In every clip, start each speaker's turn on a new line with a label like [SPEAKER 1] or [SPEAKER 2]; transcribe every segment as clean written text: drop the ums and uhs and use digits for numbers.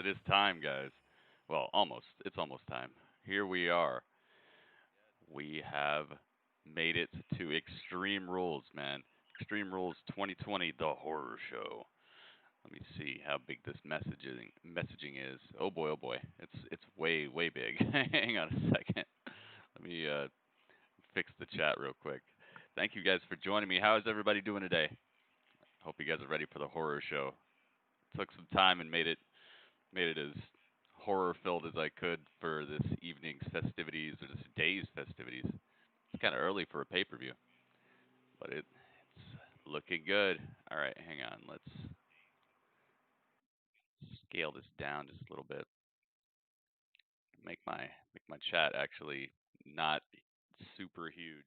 [SPEAKER 1] it is time, guys. Well, almost. It's almost time. Here we are. We have made it to Extreme Rules, man. Extreme Rules 2020, the horror show. Let me see how big this messaging is. Oh boy, oh boy. It's way big. Hang on a second. Let me fix the chat real quick. Thank you guys for joining me. How is everybody doing today? Hope you guys are ready for the horror show. Took some time and made it as horror filled as I could for this evening's festivities or this day's festivities. It's kind of early for a pay per view, but it's looking good. All right, hang on. Let's scale this down just a little bit. Make my chat actually not super huge.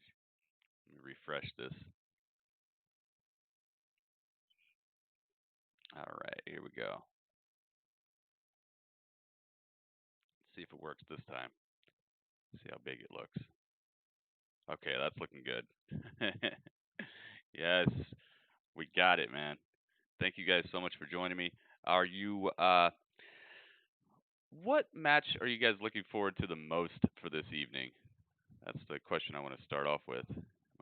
[SPEAKER 1] Let me refresh this. All right, here we go. See if it works this time. See how big it looks. Okay, that's looking good. Yes, we got it, man. Thank you guys so much for joining me. Are you what match are you guys looking forward to the most for this evening? That's the question I want to start off with.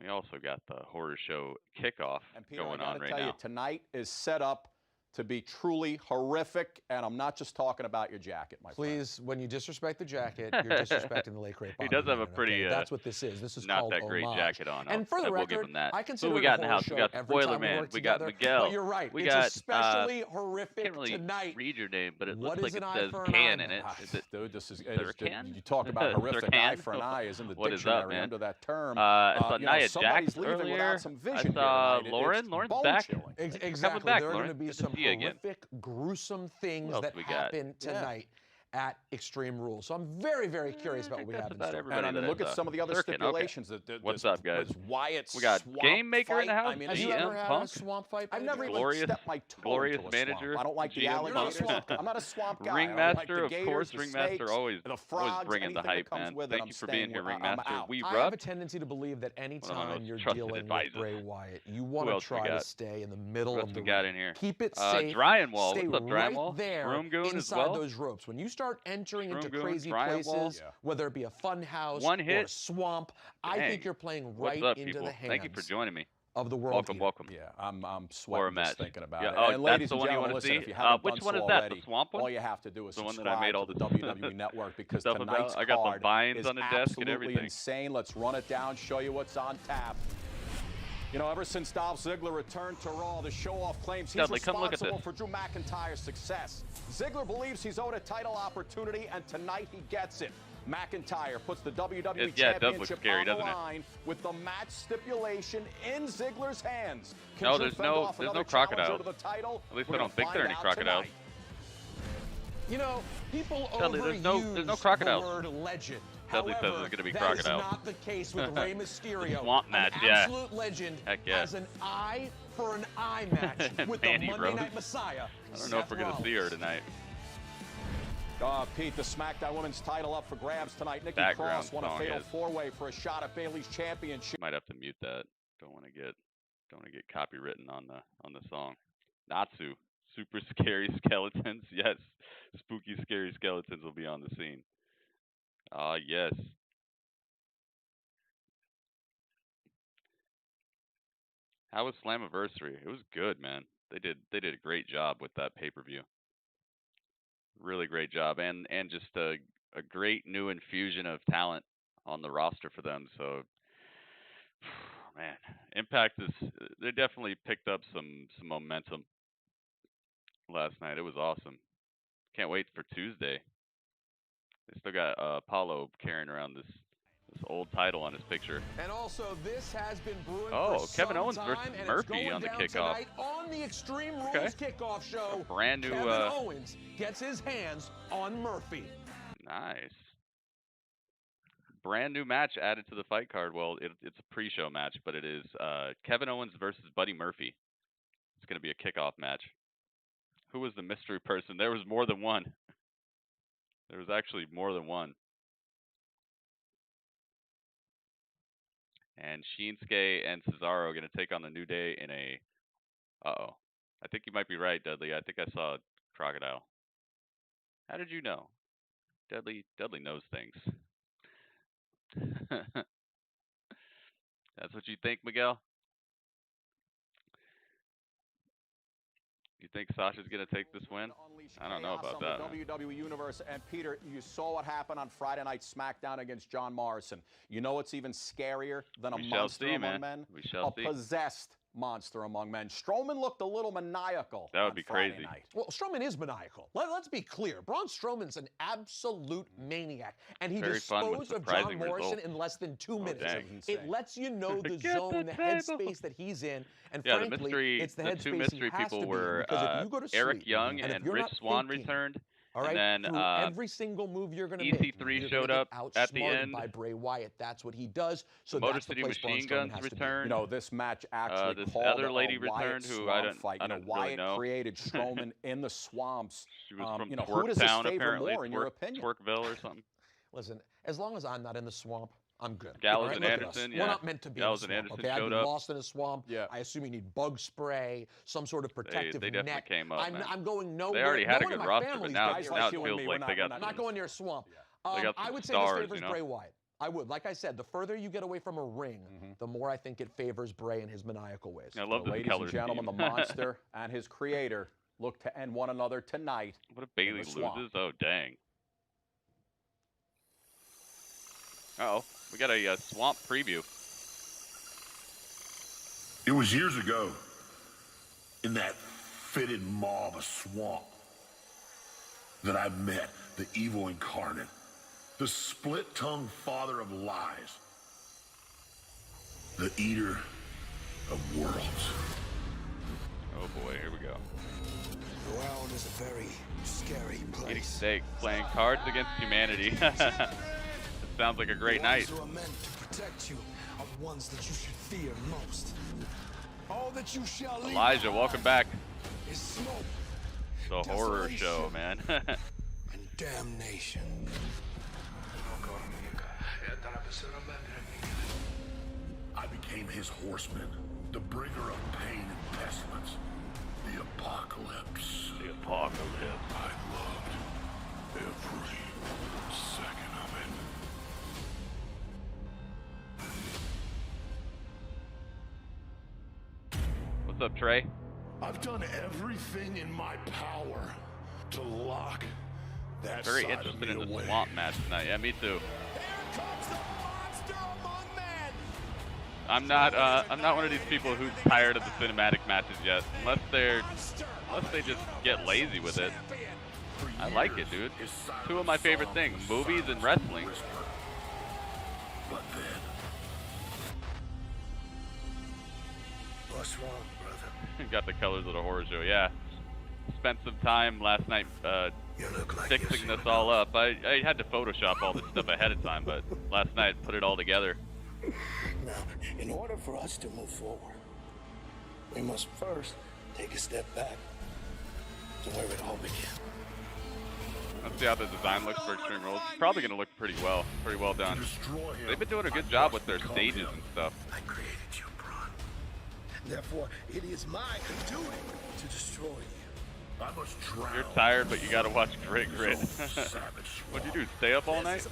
[SPEAKER 1] We also got the horror show kickoff
[SPEAKER 2] And Peter,
[SPEAKER 1] going
[SPEAKER 2] I
[SPEAKER 1] on
[SPEAKER 2] gotta
[SPEAKER 1] right
[SPEAKER 2] tell you,
[SPEAKER 1] now.
[SPEAKER 2] tonight is set up to be truly horrific, and I'm not just talking about your jacket, my friend.
[SPEAKER 3] Please, when you disrespect the jacket, you're disrespecting the late great
[SPEAKER 1] He
[SPEAKER 3] Bobby
[SPEAKER 1] does have a
[SPEAKER 3] Heenan,
[SPEAKER 1] pretty
[SPEAKER 3] okay? That's what this is. This is
[SPEAKER 1] not
[SPEAKER 3] called
[SPEAKER 1] that great
[SPEAKER 3] homage.
[SPEAKER 1] jacket on.
[SPEAKER 3] And for
[SPEAKER 1] I
[SPEAKER 3] the
[SPEAKER 1] will give
[SPEAKER 3] record,
[SPEAKER 1] him that.
[SPEAKER 3] I
[SPEAKER 1] Who
[SPEAKER 3] consider
[SPEAKER 1] we
[SPEAKER 3] it a
[SPEAKER 1] got in the
[SPEAKER 3] horror
[SPEAKER 1] house? We
[SPEAKER 3] show
[SPEAKER 1] got
[SPEAKER 3] every
[SPEAKER 1] Spoiler
[SPEAKER 3] time we
[SPEAKER 1] Man.
[SPEAKER 3] work
[SPEAKER 1] We got
[SPEAKER 3] together.
[SPEAKER 1] Miguel.
[SPEAKER 3] But you're right.
[SPEAKER 1] We
[SPEAKER 3] It's
[SPEAKER 1] got
[SPEAKER 3] especially horrific
[SPEAKER 1] can't really
[SPEAKER 3] tonight.
[SPEAKER 1] read your name, but it
[SPEAKER 3] What
[SPEAKER 1] looks
[SPEAKER 3] is
[SPEAKER 1] like
[SPEAKER 3] an
[SPEAKER 1] it
[SPEAKER 3] eye
[SPEAKER 1] says
[SPEAKER 3] for an
[SPEAKER 1] can
[SPEAKER 3] eye,
[SPEAKER 1] in it.
[SPEAKER 3] man?
[SPEAKER 1] Is it
[SPEAKER 2] Dude, this is
[SPEAKER 1] Sircan?
[SPEAKER 2] you talk about horrific. Eye
[SPEAKER 1] Sircan?
[SPEAKER 2] for an eye is in the
[SPEAKER 1] What is
[SPEAKER 2] dictionary
[SPEAKER 1] up, man?
[SPEAKER 2] under that term.
[SPEAKER 1] I saw
[SPEAKER 2] you know,
[SPEAKER 1] Nia
[SPEAKER 2] somebody's
[SPEAKER 1] Jax
[SPEAKER 2] leaving
[SPEAKER 1] earlier.
[SPEAKER 2] without some
[SPEAKER 1] I
[SPEAKER 2] vision
[SPEAKER 1] saw
[SPEAKER 2] here tonight.
[SPEAKER 1] Lauren.
[SPEAKER 2] It's
[SPEAKER 1] Lauren's
[SPEAKER 2] bone
[SPEAKER 1] back.
[SPEAKER 2] chilling.
[SPEAKER 3] Exactly.
[SPEAKER 1] back,
[SPEAKER 3] There are
[SPEAKER 1] Lauren.
[SPEAKER 3] going to be
[SPEAKER 1] Good to
[SPEAKER 3] some
[SPEAKER 1] see you again.
[SPEAKER 3] horrific, gruesome
[SPEAKER 1] Who
[SPEAKER 3] things
[SPEAKER 1] else
[SPEAKER 3] that
[SPEAKER 1] we got?
[SPEAKER 3] happen tonight at Extreme Rules. So I'm very curious
[SPEAKER 1] I
[SPEAKER 3] about what we
[SPEAKER 1] think
[SPEAKER 3] have
[SPEAKER 1] that's
[SPEAKER 3] in
[SPEAKER 1] about
[SPEAKER 3] store.
[SPEAKER 1] everybody.
[SPEAKER 2] And I mean, look at some of the other
[SPEAKER 1] Sirkin,
[SPEAKER 2] stipulations.
[SPEAKER 1] Okay.
[SPEAKER 2] That
[SPEAKER 1] What's up, guys?
[SPEAKER 2] this Wyatt
[SPEAKER 1] We got
[SPEAKER 2] swamp
[SPEAKER 1] Game Maker in the
[SPEAKER 2] fight.
[SPEAKER 1] house.
[SPEAKER 2] I mean,
[SPEAKER 3] Have you
[SPEAKER 1] GM
[SPEAKER 3] ever had
[SPEAKER 1] Punk.
[SPEAKER 3] a swamp fight?
[SPEAKER 2] I've never even
[SPEAKER 1] Glorious-
[SPEAKER 2] stepped my toe
[SPEAKER 1] glorious
[SPEAKER 2] into a
[SPEAKER 1] manager,
[SPEAKER 2] swamp. I don't like the
[SPEAKER 1] GM
[SPEAKER 2] alligators.
[SPEAKER 1] Punk.
[SPEAKER 2] I'm not a swamp guy.
[SPEAKER 1] Ringmaster,
[SPEAKER 2] I don't like the
[SPEAKER 1] of
[SPEAKER 2] gators,
[SPEAKER 1] course.
[SPEAKER 2] the
[SPEAKER 1] Ringmaster
[SPEAKER 2] snakes,
[SPEAKER 1] always
[SPEAKER 2] the frogs,
[SPEAKER 1] bringing the
[SPEAKER 2] anything that
[SPEAKER 1] hype,
[SPEAKER 2] comes
[SPEAKER 1] man.
[SPEAKER 2] with it,
[SPEAKER 1] Thank
[SPEAKER 2] I'm
[SPEAKER 1] you for being
[SPEAKER 2] staying
[SPEAKER 1] here,
[SPEAKER 2] with- I'm
[SPEAKER 1] Ringmaster.
[SPEAKER 2] out.
[SPEAKER 1] We
[SPEAKER 3] I have a
[SPEAKER 1] rub.
[SPEAKER 3] tendency to believe that
[SPEAKER 1] One of
[SPEAKER 3] anytime
[SPEAKER 1] those
[SPEAKER 3] you're
[SPEAKER 1] trusted
[SPEAKER 3] dealing
[SPEAKER 1] advisors.
[SPEAKER 3] with Bray Wyatt, you
[SPEAKER 1] Who
[SPEAKER 3] want to
[SPEAKER 1] else we
[SPEAKER 3] try to
[SPEAKER 1] got?
[SPEAKER 3] stay in the middle
[SPEAKER 1] Who
[SPEAKER 3] of
[SPEAKER 1] else
[SPEAKER 3] the
[SPEAKER 1] we got
[SPEAKER 3] ring.
[SPEAKER 1] in here?
[SPEAKER 3] Keep it safe.
[SPEAKER 1] Dryan Wall.
[SPEAKER 3] Stay
[SPEAKER 1] What's up, Dryan
[SPEAKER 3] right
[SPEAKER 1] Wall?
[SPEAKER 3] there
[SPEAKER 1] Shroom Goon as
[SPEAKER 3] inside
[SPEAKER 1] well.
[SPEAKER 3] those ropes. When you start entering into
[SPEAKER 1] Shroom Goon,
[SPEAKER 3] crazy
[SPEAKER 1] Dryan Wall.
[SPEAKER 3] places,
[SPEAKER 2] Yeah.
[SPEAKER 3] whether it be a fun house
[SPEAKER 1] One
[SPEAKER 3] or a
[SPEAKER 1] hit.
[SPEAKER 3] swamp, I
[SPEAKER 1] Dang.
[SPEAKER 3] think you're playing
[SPEAKER 1] What's
[SPEAKER 3] right
[SPEAKER 1] up,
[SPEAKER 3] into
[SPEAKER 1] people?
[SPEAKER 3] the hands
[SPEAKER 1] Thank you for joining me.
[SPEAKER 3] of the world.
[SPEAKER 1] Welcome,
[SPEAKER 3] Peter.
[SPEAKER 1] welcome.
[SPEAKER 2] Yeah, I'm
[SPEAKER 1] Or a
[SPEAKER 2] sweating
[SPEAKER 1] match.
[SPEAKER 2] just thinking about
[SPEAKER 1] Yeah,
[SPEAKER 2] it.
[SPEAKER 1] oh,
[SPEAKER 2] And
[SPEAKER 1] that's
[SPEAKER 2] ladies
[SPEAKER 1] the
[SPEAKER 2] and
[SPEAKER 1] one you
[SPEAKER 2] gentlemen,
[SPEAKER 1] want to
[SPEAKER 2] listen,
[SPEAKER 1] see?
[SPEAKER 2] if you haven't
[SPEAKER 1] Which
[SPEAKER 2] done
[SPEAKER 1] one
[SPEAKER 2] so
[SPEAKER 1] is that?
[SPEAKER 2] already,
[SPEAKER 1] The swamp one?
[SPEAKER 2] all you have to do is
[SPEAKER 1] The one that I
[SPEAKER 2] subscribe
[SPEAKER 1] made all
[SPEAKER 2] to
[SPEAKER 1] the
[SPEAKER 2] the WWE Network because
[SPEAKER 1] stuff about.
[SPEAKER 2] tonight's
[SPEAKER 1] I got the
[SPEAKER 2] card
[SPEAKER 1] vines
[SPEAKER 2] is
[SPEAKER 1] on the desk and
[SPEAKER 2] absolutely
[SPEAKER 1] everything.
[SPEAKER 2] insane. Let's run it down, show you what's on tap. You know, ever since Dolph Ziggler returned to Raw, the show-off claims he's
[SPEAKER 1] Dudley, come look at
[SPEAKER 2] responsible
[SPEAKER 1] this.
[SPEAKER 2] for Drew McIntyre's success. Ziggler believes he's owed a title opportunity, and tonight he gets it. McIntyre puts the WWE
[SPEAKER 1] Yeah, it does look
[SPEAKER 2] Championship
[SPEAKER 1] scary,
[SPEAKER 2] on the
[SPEAKER 1] doesn't it?
[SPEAKER 2] line with the match stipulation in Ziggler's hands. Can
[SPEAKER 1] No,
[SPEAKER 2] Drew
[SPEAKER 1] there's
[SPEAKER 2] fend
[SPEAKER 1] no-
[SPEAKER 2] off
[SPEAKER 1] there's no
[SPEAKER 2] another challenger
[SPEAKER 1] crocodiles.
[SPEAKER 2] to the title?
[SPEAKER 1] At least
[SPEAKER 2] We're
[SPEAKER 1] I don't
[SPEAKER 2] gonna
[SPEAKER 1] think there are
[SPEAKER 2] find
[SPEAKER 1] any
[SPEAKER 2] out
[SPEAKER 1] crocodiles.
[SPEAKER 2] tonight.
[SPEAKER 3] You know, people
[SPEAKER 1] Dudley,
[SPEAKER 3] overuse
[SPEAKER 1] there's no crocodiles.
[SPEAKER 3] the word legend.
[SPEAKER 1] Dudley says
[SPEAKER 3] However,
[SPEAKER 1] there's gonna be
[SPEAKER 3] that
[SPEAKER 1] crocodiles.
[SPEAKER 3] is not the case with Rey Mysterio.
[SPEAKER 1] swamp match,
[SPEAKER 3] an
[SPEAKER 1] yeah.
[SPEAKER 3] absolute legend
[SPEAKER 1] Heck yeah.
[SPEAKER 3] has an eye for an eye match with the
[SPEAKER 1] Mandy
[SPEAKER 3] Monday
[SPEAKER 1] Rose.
[SPEAKER 3] Night Messiah.
[SPEAKER 1] I don't know if we're gonna see her tonight.
[SPEAKER 2] Pete, the SmackDown Women's title up for grabs tonight. Nikki
[SPEAKER 1] Background
[SPEAKER 2] Cross won a
[SPEAKER 1] song
[SPEAKER 2] fatal
[SPEAKER 1] is-
[SPEAKER 2] four-way for a shot at Bayley's championship.
[SPEAKER 1] Might have to mute that. Don't want to get copywritten on the song. Natsu, super scary skeletons. Yes, spooky scary skeletons will be on the scene. Yes. How was Slammiversary? It was good, man. They did a great job with that pay-per-view. Really great job, and just a great new infusion of talent on the roster for them. So, man, Impact is they definitely picked up some momentum last night. It was awesome. Can't wait for Tuesday. They still got Apollo carrying around this old title on his picture.
[SPEAKER 3] And also, this has been brewing
[SPEAKER 1] Oh,
[SPEAKER 3] for
[SPEAKER 1] Kevin
[SPEAKER 3] some
[SPEAKER 1] Owens
[SPEAKER 3] time,
[SPEAKER 1] versus
[SPEAKER 3] and it's
[SPEAKER 1] Murphy
[SPEAKER 3] going
[SPEAKER 1] on the
[SPEAKER 3] down
[SPEAKER 1] kickoff.
[SPEAKER 3] tonight on the Extreme Rules
[SPEAKER 1] Okay.
[SPEAKER 3] kickoff show.
[SPEAKER 1] A brand new.
[SPEAKER 3] Kevin Owens gets his hands on Murphy.
[SPEAKER 1] Nice. Brand new match added to the fight card. Well, it's a pre-show match, but it is Kevin Owens versus Buddy Murphy. It's going to be a kickoff match. Who was the mystery person? There was more than one. There was actually more than one. And Shinsuke and Cesaro are going to take on the New Day in a... Uh-oh. I think you might be right, Dudley. I think I saw a crocodile. How did you know? Dudley knows things. That's what you think, Miguel? You think Sasha's gonna take this win? I don't know about that.
[SPEAKER 2] On the WWE Universe. And Peter, you saw what happened on Friday Night SmackDown against John Morrison. You know what's even scarier than a monster among men?
[SPEAKER 1] We shall see.
[SPEAKER 2] A possessed monster among men. Strowman looked a little maniacal.
[SPEAKER 1] That would be
[SPEAKER 2] Friday
[SPEAKER 1] crazy.
[SPEAKER 2] night.
[SPEAKER 3] Well, Strowman is maniacal. Let's be clear. Braun Strowman's an absolute maniac, and he disposed of John Morrison in less than 2 minutes. It lets you know the zone, the headspace that he's in, and frankly, it's the headspace
[SPEAKER 1] two mystery
[SPEAKER 3] he has
[SPEAKER 1] people
[SPEAKER 3] to be
[SPEAKER 1] were
[SPEAKER 3] in, because if you go to
[SPEAKER 1] Eric
[SPEAKER 3] sleep,
[SPEAKER 1] Young
[SPEAKER 3] and
[SPEAKER 1] and Rich Swann returned.
[SPEAKER 3] All right,
[SPEAKER 1] and then
[SPEAKER 3] every single move you're going to make,
[SPEAKER 1] EC3
[SPEAKER 3] you're
[SPEAKER 1] showed up at the end
[SPEAKER 3] by Bray Wyatt. That's what he does. So
[SPEAKER 1] Motor
[SPEAKER 3] that's
[SPEAKER 1] City
[SPEAKER 3] the place
[SPEAKER 1] Machine
[SPEAKER 3] Braun Strowman
[SPEAKER 1] Guns
[SPEAKER 3] has
[SPEAKER 1] returned.
[SPEAKER 2] You know, this match actually
[SPEAKER 1] this
[SPEAKER 2] called
[SPEAKER 1] other lady
[SPEAKER 2] a
[SPEAKER 1] returned
[SPEAKER 2] Wyatt
[SPEAKER 1] who I
[SPEAKER 2] swamp fight.
[SPEAKER 1] don't
[SPEAKER 2] Wyatt
[SPEAKER 1] really know.
[SPEAKER 2] created Strowman in the swamps.
[SPEAKER 1] She was from
[SPEAKER 2] you know,
[SPEAKER 1] Twerk
[SPEAKER 2] who does
[SPEAKER 1] Town,
[SPEAKER 2] this favor
[SPEAKER 1] apparently.
[SPEAKER 2] more, in your opinion?
[SPEAKER 1] Twerkville or something.
[SPEAKER 3] Listen, as long as I'm not in the swamp, I'm good.
[SPEAKER 1] Gallows
[SPEAKER 3] Right,
[SPEAKER 1] and
[SPEAKER 3] look at
[SPEAKER 1] Anderson,
[SPEAKER 3] us.
[SPEAKER 1] yeah.
[SPEAKER 3] We're not meant to be
[SPEAKER 1] Gallows
[SPEAKER 3] in
[SPEAKER 1] and
[SPEAKER 3] a swamp.
[SPEAKER 1] Anderson
[SPEAKER 3] Okay, I'd
[SPEAKER 1] showed
[SPEAKER 3] be
[SPEAKER 1] up.
[SPEAKER 3] lost in a swamp.
[SPEAKER 2] Yeah.
[SPEAKER 3] I assume you need bug spray, some sort of protective
[SPEAKER 1] They definitely
[SPEAKER 3] net.
[SPEAKER 1] came up, man.
[SPEAKER 3] I'm going nowhere.
[SPEAKER 1] They already had
[SPEAKER 3] no
[SPEAKER 1] a
[SPEAKER 3] one in
[SPEAKER 1] good
[SPEAKER 3] my
[SPEAKER 1] roster, but
[SPEAKER 3] family's
[SPEAKER 1] now,
[SPEAKER 3] got
[SPEAKER 2] guys
[SPEAKER 3] near
[SPEAKER 1] now
[SPEAKER 3] a
[SPEAKER 1] it
[SPEAKER 2] you and
[SPEAKER 1] feels
[SPEAKER 2] me,
[SPEAKER 1] like
[SPEAKER 2] we're
[SPEAKER 1] they got
[SPEAKER 2] not
[SPEAKER 3] not going near a swamp.
[SPEAKER 1] They got
[SPEAKER 3] I
[SPEAKER 1] some
[SPEAKER 3] would say
[SPEAKER 1] stars,
[SPEAKER 3] this favors
[SPEAKER 1] you know?
[SPEAKER 3] Bray Wyatt. I would. Like I said, the further you get away from a ring, the more I think it favors Bray and his maniacal ways.
[SPEAKER 1] I love this
[SPEAKER 2] Ladies
[SPEAKER 1] color
[SPEAKER 2] and gentlemen,
[SPEAKER 1] scheme.
[SPEAKER 2] the monster and his creator look to end one another tonight.
[SPEAKER 1] What if Bailey
[SPEAKER 2] swamp.
[SPEAKER 1] loses? Oh, dang. Uh-oh. We got a swamp preview.
[SPEAKER 4] It was years ago, in that fitted maw of a swamp, that I met the evil incarnate, the split-tongued father of lies, the eater of worlds.
[SPEAKER 1] Oh boy, here we go.
[SPEAKER 5] The world is a very scary place.
[SPEAKER 1] Eating steak, playing Cards Against Humanity. It sounds like a great night.
[SPEAKER 5] The ones who are meant to protect you are the ones that you should fear most. All that you shall leave
[SPEAKER 1] Elijah, welcome back.
[SPEAKER 5] is smoke
[SPEAKER 1] The horror show, man.
[SPEAKER 5] and damnation.
[SPEAKER 4] I became his horseman, the bringer of pain and pestilence, the apocalypse.
[SPEAKER 1] The apocalypse.
[SPEAKER 4] I loved every second of it.
[SPEAKER 1] What's up, Trey?
[SPEAKER 4] I've done everything in my power to lock that
[SPEAKER 1] Very
[SPEAKER 4] side of
[SPEAKER 1] interested
[SPEAKER 4] me
[SPEAKER 1] in the
[SPEAKER 4] away.
[SPEAKER 1] swamp match tonight. Yeah, me too.
[SPEAKER 5] Here comes the monster among men.
[SPEAKER 1] I'm not one of these people who's tired of the cinematic matches yet. Unless they just get lazy with it. I like it, dude. Two of my favorite things, movies and wrestling.
[SPEAKER 4] But then,
[SPEAKER 5] What's wrong, brother?
[SPEAKER 1] Got the colors of the horror show. Yeah. Spent some time last night
[SPEAKER 5] You look like
[SPEAKER 1] fixing this all up. I had to Photoshop all this stuff ahead of time, but last night put it all together.
[SPEAKER 5] Now, in order for us to move forward, we must first take a step back to where it all began.
[SPEAKER 1] Let's see how the design looks for Extreme Rules. It's probably going to look pretty well done.
[SPEAKER 4] destroy him.
[SPEAKER 1] They've been doing a good job with their stages and stuff.
[SPEAKER 5] I created you, Braun. Therefore, it is my duty to destroy you.
[SPEAKER 4] I must drown.
[SPEAKER 1] You're tired, but you got to watch Grit.
[SPEAKER 4] this old savage
[SPEAKER 1] What'd you
[SPEAKER 4] swamp.
[SPEAKER 1] do, stay up all night?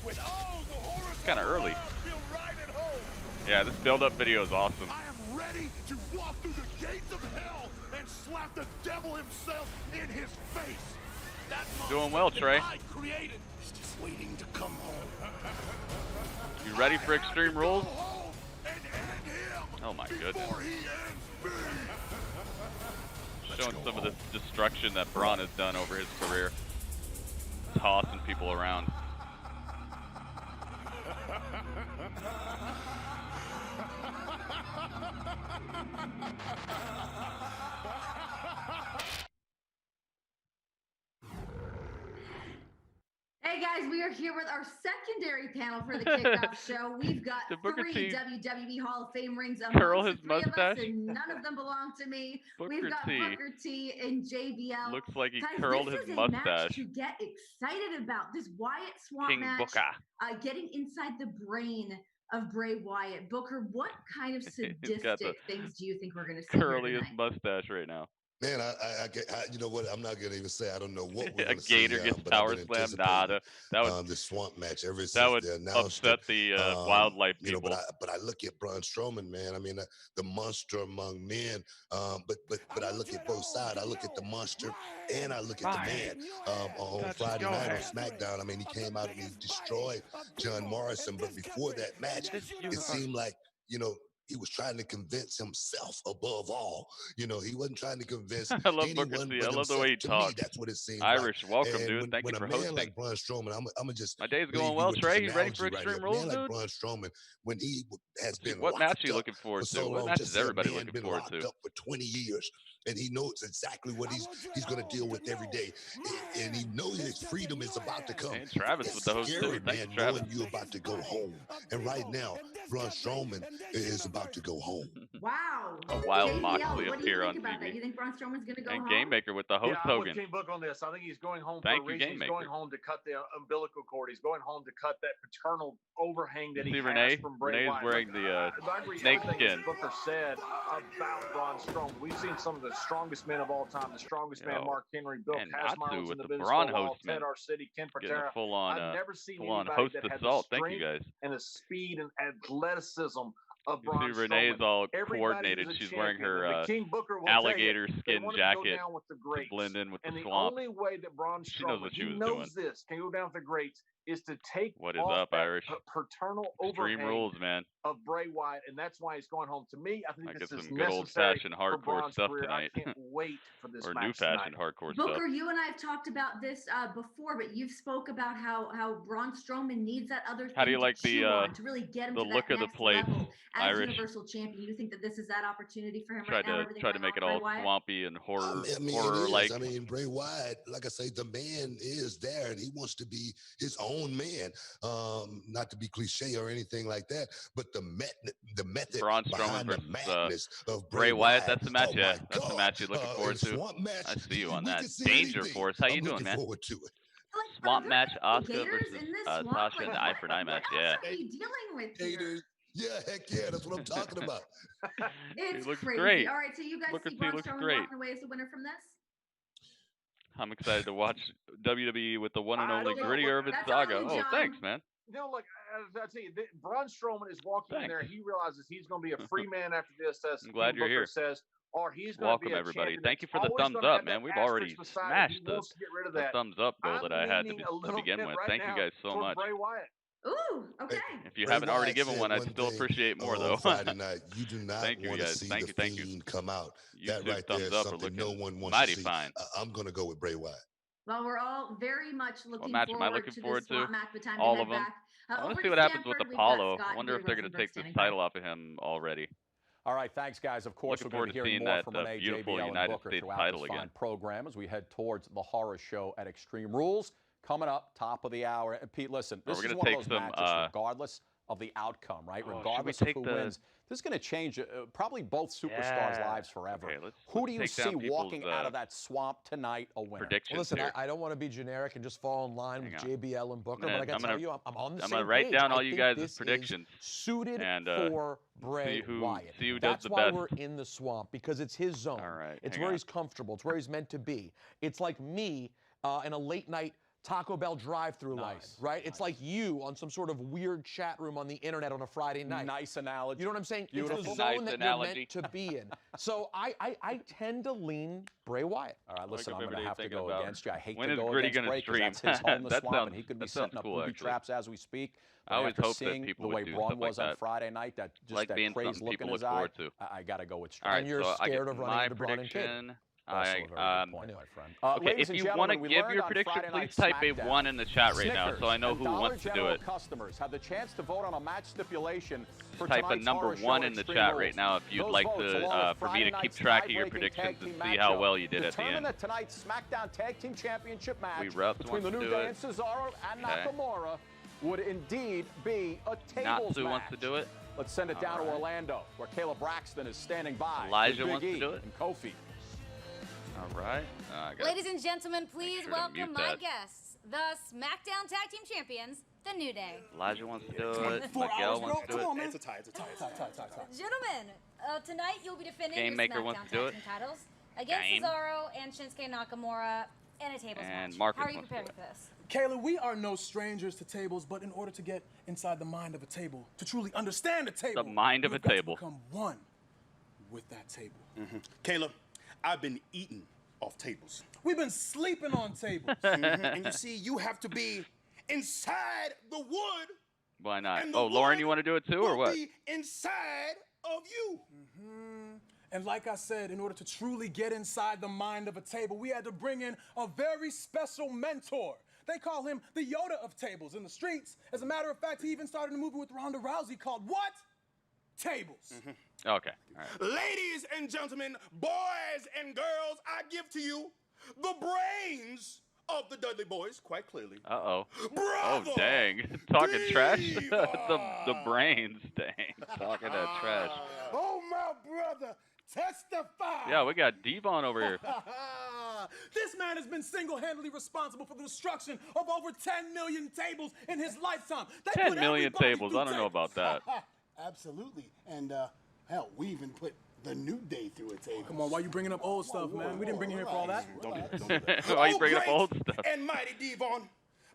[SPEAKER 5] With all the horrors
[SPEAKER 1] It's kind of early.
[SPEAKER 5] feel right at home.
[SPEAKER 1] Yeah, this build-up video is awesome.
[SPEAKER 4] I am ready to walk through the gates of hell and slap the devil himself in his face. That
[SPEAKER 1] Doing well, Trey.
[SPEAKER 4] I created is just waiting to come home.
[SPEAKER 1] You ready for Extreme Rules?
[SPEAKER 4] Go home and end him
[SPEAKER 1] Oh my goodness.
[SPEAKER 4] before he ends me.
[SPEAKER 1] Showing some of the destruction that Braun has done over his career. Tossing people around.
[SPEAKER 6] Hey guys, we are here with our secondary panel for the kickoff show. We've got
[SPEAKER 1] Did Booker
[SPEAKER 6] three
[SPEAKER 1] T
[SPEAKER 6] WWE Hall of Fame rings
[SPEAKER 1] curl
[SPEAKER 6] amongst
[SPEAKER 1] his
[SPEAKER 6] the three of us,
[SPEAKER 1] mustache?
[SPEAKER 6] and none of them belong to me.
[SPEAKER 1] Booker
[SPEAKER 6] We've got
[SPEAKER 1] T.
[SPEAKER 6] Booker T and JBL.
[SPEAKER 1] looks like he
[SPEAKER 6] Guys,
[SPEAKER 1] curled
[SPEAKER 6] this
[SPEAKER 1] his
[SPEAKER 6] is a match
[SPEAKER 1] mustache.
[SPEAKER 6] to get excited about. This Wyatt Swamp
[SPEAKER 1] King
[SPEAKER 6] match,
[SPEAKER 1] Booker.
[SPEAKER 6] getting inside the brain of Bray Wyatt. Booker, what kind of
[SPEAKER 1] He's got the
[SPEAKER 6] sadistic things do you think we're going to see here
[SPEAKER 1] Curliest
[SPEAKER 6] tonight?
[SPEAKER 1] mustache right now.
[SPEAKER 4] Man, you know what? I'm not gonna even say I don't know what we're
[SPEAKER 1] A
[SPEAKER 4] gonna see
[SPEAKER 1] gator
[SPEAKER 4] now,
[SPEAKER 1] gets
[SPEAKER 4] but I've
[SPEAKER 1] power
[SPEAKER 4] been
[SPEAKER 1] slammed.
[SPEAKER 4] anticipating
[SPEAKER 1] That would
[SPEAKER 4] the swamp match ever
[SPEAKER 1] that
[SPEAKER 4] since
[SPEAKER 1] would
[SPEAKER 4] they announced
[SPEAKER 1] upset
[SPEAKER 4] it.
[SPEAKER 1] the wildlife
[SPEAKER 4] You know,
[SPEAKER 1] people.
[SPEAKER 4] but I look at Braun Strowman, man. I mean, the monster among men. But I look at both sides. I look at the monster and I look at the man. On Friday night on SmackDown, I mean, he came out and he destroyed John Morrison. But before that match, it seemed like, you know, he was trying to convince himself above all. You know, he wasn't trying to convince
[SPEAKER 1] I love Booker
[SPEAKER 4] anyone
[SPEAKER 1] T.
[SPEAKER 4] but
[SPEAKER 1] I love the
[SPEAKER 4] himself.
[SPEAKER 1] way he
[SPEAKER 4] To
[SPEAKER 1] talks.
[SPEAKER 4] me, that's what it seems
[SPEAKER 1] Irish,
[SPEAKER 4] like.
[SPEAKER 1] welcome,
[SPEAKER 4] And
[SPEAKER 1] dude. Thank you
[SPEAKER 4] when
[SPEAKER 1] for
[SPEAKER 4] a man
[SPEAKER 1] hosting.
[SPEAKER 4] like Braun Strowman, I'm gonna just
[SPEAKER 1] My day's going
[SPEAKER 4] leave you
[SPEAKER 1] well,
[SPEAKER 4] with
[SPEAKER 1] Trey.
[SPEAKER 4] this
[SPEAKER 1] You ready
[SPEAKER 4] analogy
[SPEAKER 1] for
[SPEAKER 4] right
[SPEAKER 1] Extreme
[SPEAKER 4] here. A
[SPEAKER 1] Rules,
[SPEAKER 4] man like
[SPEAKER 1] dude?
[SPEAKER 4] Braun Strowman, when he has been
[SPEAKER 1] What match are you
[SPEAKER 4] locked
[SPEAKER 1] looking
[SPEAKER 4] up
[SPEAKER 1] forward
[SPEAKER 4] for
[SPEAKER 1] to?
[SPEAKER 4] so
[SPEAKER 1] What
[SPEAKER 4] long,
[SPEAKER 1] match
[SPEAKER 4] just
[SPEAKER 1] is
[SPEAKER 4] say a
[SPEAKER 1] everybody
[SPEAKER 4] man
[SPEAKER 1] looking
[SPEAKER 4] been
[SPEAKER 1] forward
[SPEAKER 4] locked
[SPEAKER 1] to?
[SPEAKER 4] up for 20 years, and he knows exactly what he's gonna deal with every day, and he knows his freedom is about to come.
[SPEAKER 1] And Travis
[SPEAKER 4] It's
[SPEAKER 1] with the host
[SPEAKER 4] scary,
[SPEAKER 1] too. Thank
[SPEAKER 4] man,
[SPEAKER 1] you, Travis.
[SPEAKER 4] knowing you're about to go home. And right now, Braun Strowman is about to go home.
[SPEAKER 6] Wow.
[SPEAKER 1] A wild
[SPEAKER 6] JBL,
[SPEAKER 1] Moxley
[SPEAKER 6] what do you
[SPEAKER 1] appear
[SPEAKER 6] think
[SPEAKER 1] on
[SPEAKER 6] about that?
[SPEAKER 1] TV.
[SPEAKER 6] You think Braun Strowman's going to go
[SPEAKER 1] And
[SPEAKER 6] home?
[SPEAKER 1] Game Maker with the host
[SPEAKER 7] I'm with
[SPEAKER 1] Hogan.
[SPEAKER 7] King Book on this. I think he's going home
[SPEAKER 1] Thank
[SPEAKER 7] for a
[SPEAKER 1] you,
[SPEAKER 7] reason.
[SPEAKER 1] Game
[SPEAKER 7] He's going
[SPEAKER 1] Maker.
[SPEAKER 7] home to cut the umbilical cord. He's going home to cut that paternal overhang that
[SPEAKER 1] You
[SPEAKER 7] he
[SPEAKER 1] see
[SPEAKER 7] has
[SPEAKER 1] Renee?
[SPEAKER 7] from Bray
[SPEAKER 1] Renee's
[SPEAKER 7] Wyatt.
[SPEAKER 1] wearing the
[SPEAKER 7] I agree
[SPEAKER 1] snake
[SPEAKER 7] everything
[SPEAKER 1] skin.
[SPEAKER 7] Booker said about Braun Strowman. We've seen some of the strongest men of all time. The strongest man, Mark Henry, Bill
[SPEAKER 1] and
[SPEAKER 7] Kazmaier
[SPEAKER 1] Natsu
[SPEAKER 7] in
[SPEAKER 1] with
[SPEAKER 7] the
[SPEAKER 1] the
[SPEAKER 7] business
[SPEAKER 1] Braun
[SPEAKER 7] for a while,
[SPEAKER 1] host, man.
[SPEAKER 7] Ted Arcidi, Ken
[SPEAKER 1] Getting a
[SPEAKER 7] Patera.
[SPEAKER 1] full-on
[SPEAKER 7] I've never seen
[SPEAKER 1] full-on
[SPEAKER 7] anybody
[SPEAKER 1] host
[SPEAKER 7] that had the
[SPEAKER 1] assault. Thank you,
[SPEAKER 7] strength
[SPEAKER 1] guys.
[SPEAKER 7] and the speed and athleticism of
[SPEAKER 1] You
[SPEAKER 7] Braun
[SPEAKER 1] see Renee's
[SPEAKER 7] Strowman.
[SPEAKER 1] all
[SPEAKER 7] Everybody
[SPEAKER 1] coordinated.
[SPEAKER 7] is a
[SPEAKER 1] She's wearing
[SPEAKER 7] champion,
[SPEAKER 1] her
[SPEAKER 7] and the King Booker will
[SPEAKER 1] alligator
[SPEAKER 7] tell you,
[SPEAKER 1] skin
[SPEAKER 7] they want
[SPEAKER 1] jacket
[SPEAKER 7] to go down with the
[SPEAKER 1] to
[SPEAKER 7] greats.
[SPEAKER 1] blend in with
[SPEAKER 7] And
[SPEAKER 1] the
[SPEAKER 7] the
[SPEAKER 1] swamp.
[SPEAKER 7] only way that Braun
[SPEAKER 1] She knows
[SPEAKER 7] Strowman,
[SPEAKER 1] what she
[SPEAKER 7] he
[SPEAKER 1] was
[SPEAKER 7] knows
[SPEAKER 1] doing.
[SPEAKER 7] this, can go down with the greats, is to take
[SPEAKER 1] What is
[SPEAKER 7] off
[SPEAKER 1] up,
[SPEAKER 7] that
[SPEAKER 1] Irish?
[SPEAKER 7] paternal
[SPEAKER 1] Extreme
[SPEAKER 7] overhang
[SPEAKER 1] Rules, man.
[SPEAKER 7] of Bray Wyatt, and that's why he's going home. To me, I think
[SPEAKER 1] I
[SPEAKER 7] this
[SPEAKER 1] get
[SPEAKER 7] is
[SPEAKER 1] some good
[SPEAKER 7] necessary
[SPEAKER 1] old-fashioned
[SPEAKER 7] for
[SPEAKER 1] hardcore
[SPEAKER 7] Braun's
[SPEAKER 1] stuff
[SPEAKER 7] career.
[SPEAKER 1] tonight.
[SPEAKER 7] I can't wait for this
[SPEAKER 1] Or
[SPEAKER 7] match
[SPEAKER 1] new-fashioned
[SPEAKER 7] tonight.
[SPEAKER 1] hardcore stuff.
[SPEAKER 6] Booker, you and I have talked about this before, but you've spoke about how Braun Strowman needs that other thing
[SPEAKER 1] How do you like
[SPEAKER 6] to chew on to really get him
[SPEAKER 1] the
[SPEAKER 6] to
[SPEAKER 1] look
[SPEAKER 6] that
[SPEAKER 1] of the
[SPEAKER 6] next
[SPEAKER 1] place,
[SPEAKER 6] level as
[SPEAKER 1] Irish?
[SPEAKER 6] Universal Champion? You think that this is that opportunity for him
[SPEAKER 1] Tried
[SPEAKER 6] right now?
[SPEAKER 1] to make it all swampy and horror-like.
[SPEAKER 4] I mean, Bray Wyatt, like I say, the man is there, and he wants to be his own man. Not to be cliche or anything like that, but the method
[SPEAKER 1] Braun
[SPEAKER 4] behind
[SPEAKER 1] Strowman
[SPEAKER 4] the madness of
[SPEAKER 1] Bray Wyatt. That's the match.
[SPEAKER 4] Oh
[SPEAKER 1] Yeah,
[SPEAKER 4] my
[SPEAKER 1] that's the
[SPEAKER 4] God.
[SPEAKER 1] match you're looking forward to.
[SPEAKER 4] Swamp match,
[SPEAKER 1] I see you on
[SPEAKER 4] we
[SPEAKER 1] that.
[SPEAKER 4] can see
[SPEAKER 1] Danger
[SPEAKER 4] anything.
[SPEAKER 1] Force. How you
[SPEAKER 4] I'm
[SPEAKER 1] doing,
[SPEAKER 4] looking
[SPEAKER 1] man?
[SPEAKER 4] forward to it.
[SPEAKER 1] Swamp match, Asuka
[SPEAKER 6] gators
[SPEAKER 1] versus
[SPEAKER 6] in this swamp?
[SPEAKER 1] Sasha in the Eye for an Eye match.
[SPEAKER 6] What
[SPEAKER 1] Yeah.
[SPEAKER 6] else are you dealing with here?
[SPEAKER 4] Yeah, heck yeah, that's what I'm talking about.
[SPEAKER 6] It's
[SPEAKER 1] He looks
[SPEAKER 6] crazy.
[SPEAKER 1] great.
[SPEAKER 6] All right, so you guys
[SPEAKER 1] Booker
[SPEAKER 6] see
[SPEAKER 1] T
[SPEAKER 6] Braun
[SPEAKER 1] looks
[SPEAKER 6] Strowman
[SPEAKER 1] great.
[SPEAKER 6] walking away as the winner from this?
[SPEAKER 1] I'm excited to watch WWE with the one and
[SPEAKER 7] I
[SPEAKER 1] only
[SPEAKER 7] don't know,
[SPEAKER 1] Gritty
[SPEAKER 7] but
[SPEAKER 1] Urban
[SPEAKER 6] that's
[SPEAKER 1] Saga.
[SPEAKER 6] only
[SPEAKER 1] Oh,
[SPEAKER 6] John.
[SPEAKER 1] thanks, man.
[SPEAKER 7] Look, I tell you, Braun Strowman is walking in there.
[SPEAKER 1] Thanks.
[SPEAKER 7] He realizes he's going to be a free man after this, as
[SPEAKER 1] I'm glad
[SPEAKER 7] King
[SPEAKER 1] you're
[SPEAKER 7] Booker
[SPEAKER 1] here.
[SPEAKER 7] says, or he's going
[SPEAKER 1] Welcome,
[SPEAKER 7] to be a
[SPEAKER 1] everybody.
[SPEAKER 7] champion
[SPEAKER 1] Thank you
[SPEAKER 7] that's
[SPEAKER 1] for the
[SPEAKER 7] always
[SPEAKER 1] thumbs
[SPEAKER 7] gonna
[SPEAKER 1] up,
[SPEAKER 7] have
[SPEAKER 1] man.
[SPEAKER 7] that
[SPEAKER 1] We've already
[SPEAKER 7] asterisk beside it.
[SPEAKER 1] smashed
[SPEAKER 7] He
[SPEAKER 1] the
[SPEAKER 7] wants to get rid of
[SPEAKER 1] the
[SPEAKER 7] that.
[SPEAKER 1] thumbs up goal
[SPEAKER 7] I'm
[SPEAKER 1] that I had
[SPEAKER 7] leaning a little
[SPEAKER 1] to begin
[SPEAKER 7] bit
[SPEAKER 1] with.
[SPEAKER 7] right
[SPEAKER 1] Thank you
[SPEAKER 7] now
[SPEAKER 1] guys so
[SPEAKER 7] toward
[SPEAKER 1] much.
[SPEAKER 7] Bray Wyatt.
[SPEAKER 6] Ooh, okay.
[SPEAKER 1] If you
[SPEAKER 4] Bray
[SPEAKER 1] haven't already
[SPEAKER 4] Wyatt
[SPEAKER 1] given
[SPEAKER 4] said
[SPEAKER 1] one, I'd
[SPEAKER 4] one
[SPEAKER 1] still
[SPEAKER 4] thing
[SPEAKER 1] appreciate more,
[SPEAKER 4] on
[SPEAKER 1] though.
[SPEAKER 4] Friday night, you do not
[SPEAKER 1] Thank you,
[SPEAKER 4] want to
[SPEAKER 1] guys.
[SPEAKER 4] see
[SPEAKER 1] Thank
[SPEAKER 4] the
[SPEAKER 1] you, thank you.
[SPEAKER 4] Fiend come out.
[SPEAKER 1] YouTube
[SPEAKER 4] That right there
[SPEAKER 1] thumbs
[SPEAKER 4] is
[SPEAKER 1] up are
[SPEAKER 4] something
[SPEAKER 1] looking
[SPEAKER 4] no one wants
[SPEAKER 1] mighty
[SPEAKER 4] to see.
[SPEAKER 1] fine.
[SPEAKER 4] I'm going to go with Bray Wyatt.
[SPEAKER 6] Well, we're all very much looking
[SPEAKER 1] match am I
[SPEAKER 6] forward
[SPEAKER 1] looking
[SPEAKER 6] to
[SPEAKER 1] forward
[SPEAKER 6] this swamp
[SPEAKER 1] to?
[SPEAKER 6] match, but time
[SPEAKER 1] All
[SPEAKER 6] to
[SPEAKER 1] of
[SPEAKER 6] head
[SPEAKER 1] them.
[SPEAKER 6] back.
[SPEAKER 1] I want
[SPEAKER 6] Over
[SPEAKER 1] to see
[SPEAKER 6] to
[SPEAKER 1] what happens with
[SPEAKER 6] Stanford, we've got
[SPEAKER 1] Apollo.
[SPEAKER 6] Scott
[SPEAKER 1] I
[SPEAKER 6] and
[SPEAKER 1] wonder if
[SPEAKER 6] Billy
[SPEAKER 1] they're going to
[SPEAKER 6] Rosenberg
[SPEAKER 1] take this
[SPEAKER 6] standing by.
[SPEAKER 1] title off of him already.
[SPEAKER 3] All right, thanks, guys. Of course,
[SPEAKER 1] Looking
[SPEAKER 3] we're
[SPEAKER 1] forward
[SPEAKER 3] going to
[SPEAKER 1] to
[SPEAKER 3] be hearing
[SPEAKER 1] seeing
[SPEAKER 3] more
[SPEAKER 1] that
[SPEAKER 3] from Renee,
[SPEAKER 1] beautiful
[SPEAKER 3] JBL, and
[SPEAKER 1] United
[SPEAKER 3] Booker
[SPEAKER 1] States
[SPEAKER 3] throughout
[SPEAKER 1] title
[SPEAKER 3] this
[SPEAKER 1] again.
[SPEAKER 3] fine program as we head towards the horror show at Extreme Rules. Coming up, top of the hour. And Pete, listen, this is one of those matches, regardless of the outcome, right? Regardless of who wins, this is going to change probably both superstars' lives forever.
[SPEAKER 1] Okay,
[SPEAKER 3] who do you see walking out of that swamp tonight a winner?
[SPEAKER 1] Predictions
[SPEAKER 3] Listen,
[SPEAKER 1] I
[SPEAKER 3] don't want to be generic and just fall in line with JBL and Booker, but I got to tell you, I'm on the same page.
[SPEAKER 1] I'm going to write down all you guys' predictions.
[SPEAKER 3] Suited
[SPEAKER 1] and,
[SPEAKER 3] for Bray Wyatt.
[SPEAKER 1] See who
[SPEAKER 3] That's
[SPEAKER 1] does the
[SPEAKER 3] why
[SPEAKER 1] best.
[SPEAKER 3] we're in the swamp, because it's his zone.
[SPEAKER 1] All right,
[SPEAKER 3] it's where he's comfortable. It's where he's meant to be. It's like me in a late night Taco Bell drive-through line, right? It's like you on some sort of weird chat room on the internet on a Friday night. Nice analogy. You know what I'm saying? Beautiful. It's the zone that you're meant to be in. So I tend to lean Bray Wyatt. All right, listen, I'm going to have to go against you. I hate to go against Bray because that's his home, the swamp, and he could be setting up booby traps as we speak.
[SPEAKER 1] I always hope that
[SPEAKER 3] seeing
[SPEAKER 1] people
[SPEAKER 3] the way
[SPEAKER 1] would do
[SPEAKER 3] Braun
[SPEAKER 1] stuff
[SPEAKER 3] was
[SPEAKER 1] like
[SPEAKER 3] on
[SPEAKER 1] that.
[SPEAKER 3] Friday night, that just
[SPEAKER 1] Like
[SPEAKER 3] that
[SPEAKER 1] being
[SPEAKER 3] crazed
[SPEAKER 1] something
[SPEAKER 3] look
[SPEAKER 1] people
[SPEAKER 3] in his
[SPEAKER 1] look
[SPEAKER 3] eye,
[SPEAKER 1] forward to.
[SPEAKER 3] I got to go with Strowman.
[SPEAKER 1] All right,
[SPEAKER 3] And you're
[SPEAKER 1] so
[SPEAKER 3] scared of running into Braun and Kid.
[SPEAKER 1] Okay,
[SPEAKER 3] Okay,
[SPEAKER 1] if you want to give your prediction, please type a 1 in the chat right now so I know who wants to do it.
[SPEAKER 3] Customers have the chance to vote on a match stipulation for
[SPEAKER 1] type a number 1 in the chat right now if you'd like to for me to keep track of your predictions and see how well you did at the end.
[SPEAKER 3] That tonight's SmackDown Tag Team Championship match
[SPEAKER 1] between
[SPEAKER 3] the New Day and Cesaro and Nakamura would indeed be a tables
[SPEAKER 1] Natsu
[SPEAKER 3] match.
[SPEAKER 1] wants to do it.
[SPEAKER 3] Let's send it down to Orlando, where Caleb Braxton is standing by.
[SPEAKER 1] Elijah wants to do it.
[SPEAKER 3] And Kofi.
[SPEAKER 1] All right.
[SPEAKER 8] Ladies and gentlemen, please welcome my guests, the SmackDown Tag Team Champions, the New Day.
[SPEAKER 1] Elijah wants to do it. Miguel wants to do it.
[SPEAKER 8] It's a tie. Gentlemen, tonight you'll be defending
[SPEAKER 1] Game
[SPEAKER 8] your
[SPEAKER 1] Maker
[SPEAKER 8] SmackDown
[SPEAKER 1] wants to do
[SPEAKER 8] Tag
[SPEAKER 1] it.
[SPEAKER 8] Team titles against Cesaro and Shinsuke Nakamura in a tables match.
[SPEAKER 1] Marcus
[SPEAKER 8] How are you preparing for this?
[SPEAKER 9] Kayla, we are no strangers to tables, but in order to get inside the mind of a table, to truly understand a table,
[SPEAKER 1] the mind of a table,
[SPEAKER 9] become one with that table.
[SPEAKER 10] Kayla, I've been eating off tables.
[SPEAKER 9] We've been sleeping on tables.
[SPEAKER 10] And you see, you have to be inside the wood.
[SPEAKER 1] Why not? Oh, Lauren, you want to do it too, or what?
[SPEAKER 10] Be inside of you.
[SPEAKER 9] And like I said, in order to truly get inside the mind of a table, we had to bring in a very special mentor. They call him the Yoda of tables in the streets. As a matter of fact, he even started a movie with Ronda Rousey called what? Tables.
[SPEAKER 1] Okay. All right.
[SPEAKER 10] Ladies and gentlemen, boys and girls, I give to you the brains of the Dudley Boys, quite clearly.
[SPEAKER 1] Uh-oh.
[SPEAKER 10] Brother
[SPEAKER 1] Oh, dang. Talking trash? the brains, dang. Talking that trash.
[SPEAKER 10] Oh, my brother. Testify.
[SPEAKER 1] Yeah, we got Devon over here.
[SPEAKER 9] This man has been single-handedly responsible for the destruction of over 10 million tables in his lifetime.
[SPEAKER 1] 10 million tables. I don't know about that.
[SPEAKER 10] Absolutely. And, hell, we even put the New Day through a table.
[SPEAKER 9] Come on, why you bringing up old stuff, man? We didn't bring you here for all that.
[SPEAKER 10] Don't do that.
[SPEAKER 1] Why you bringing up old stuff?
[SPEAKER 10] And mighty Devon,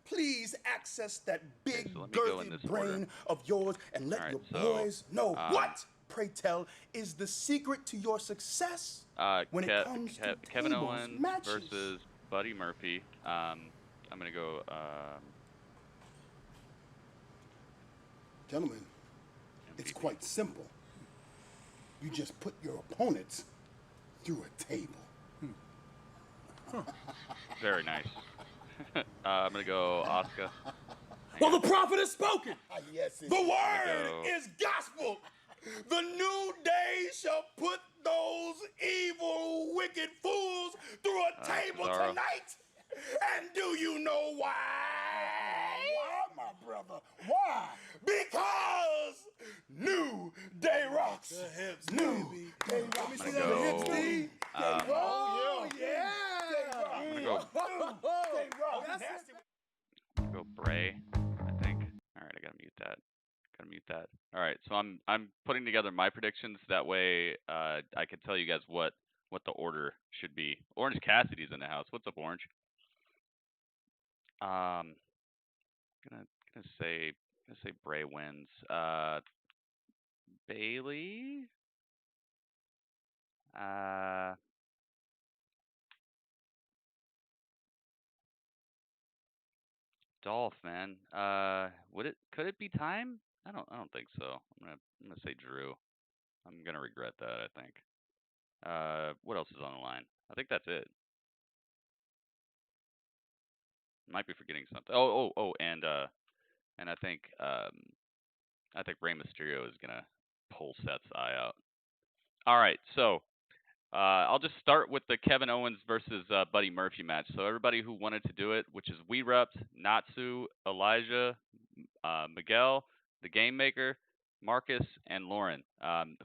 [SPEAKER 10] please access that big, girthy brain of yours and let your boys know what, pray tell, is the secret to your success when it comes to
[SPEAKER 1] Kevin
[SPEAKER 10] tables
[SPEAKER 1] Owens
[SPEAKER 10] matches.
[SPEAKER 1] versus Buddy Murphy. I'm going to go...
[SPEAKER 10] Gentlemen, it's quite simple. You just put your opponents through a table.
[SPEAKER 1] Very nice. I'm going to go Asuka.
[SPEAKER 9] Well, the prophet has spoken.
[SPEAKER 10] Yes, the word is gospel. The New Day shall put those evil, wicked fools through a table tonight. And do you know why? Why, my brother? Why? Because New Day rocks.
[SPEAKER 9] The hips,
[SPEAKER 10] New Day rocks.
[SPEAKER 9] Let me see the hips, D.
[SPEAKER 10] Oh, yeah.
[SPEAKER 1] I'm going to go... Go Bray, I think. All right, I gotta mute that. All right, so I'm putting together my predictions. That way, I can tell you guys what the order should be. Orange Cassidy's in the house. What's up, Orange? Gonna say Bray wins. Bailey. Dolph, man. Could it be time? I don't think so. I'm gonna say Drew. I'm gonna regret that, I think. What else is on the line? I think that's it. Might be forgetting something. And I think Rey Mysterio is gonna pull Seth's eye out. All right, so I'll just start with the Kevin Owens versus Buddy Murphy match. So everybody who wanted to do it, which is We Reps, Natsu, Elijah, Miguel, the Game Maker, Marcus, and Lauren.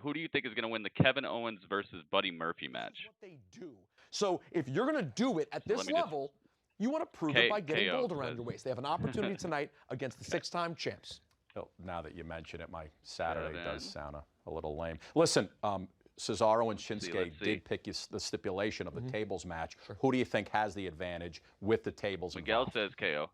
[SPEAKER 1] Who do you think is going to win the Kevin Owens versus Buddy Murphy match?
[SPEAKER 3] What they do. So if you're going to do it at this level, you want to prove it by getting gold around your waist. They have an opportunity tonight against the six-time champs.
[SPEAKER 11] Well, now that you mention it, my Saturday does sound a little lame. Listen, Cesaro and Shinsuke did pick the stipulation of the tables match. Who do you think has the advantage with the tables
[SPEAKER 1] Miguel
[SPEAKER 11] involved?
[SPEAKER 1] says KO.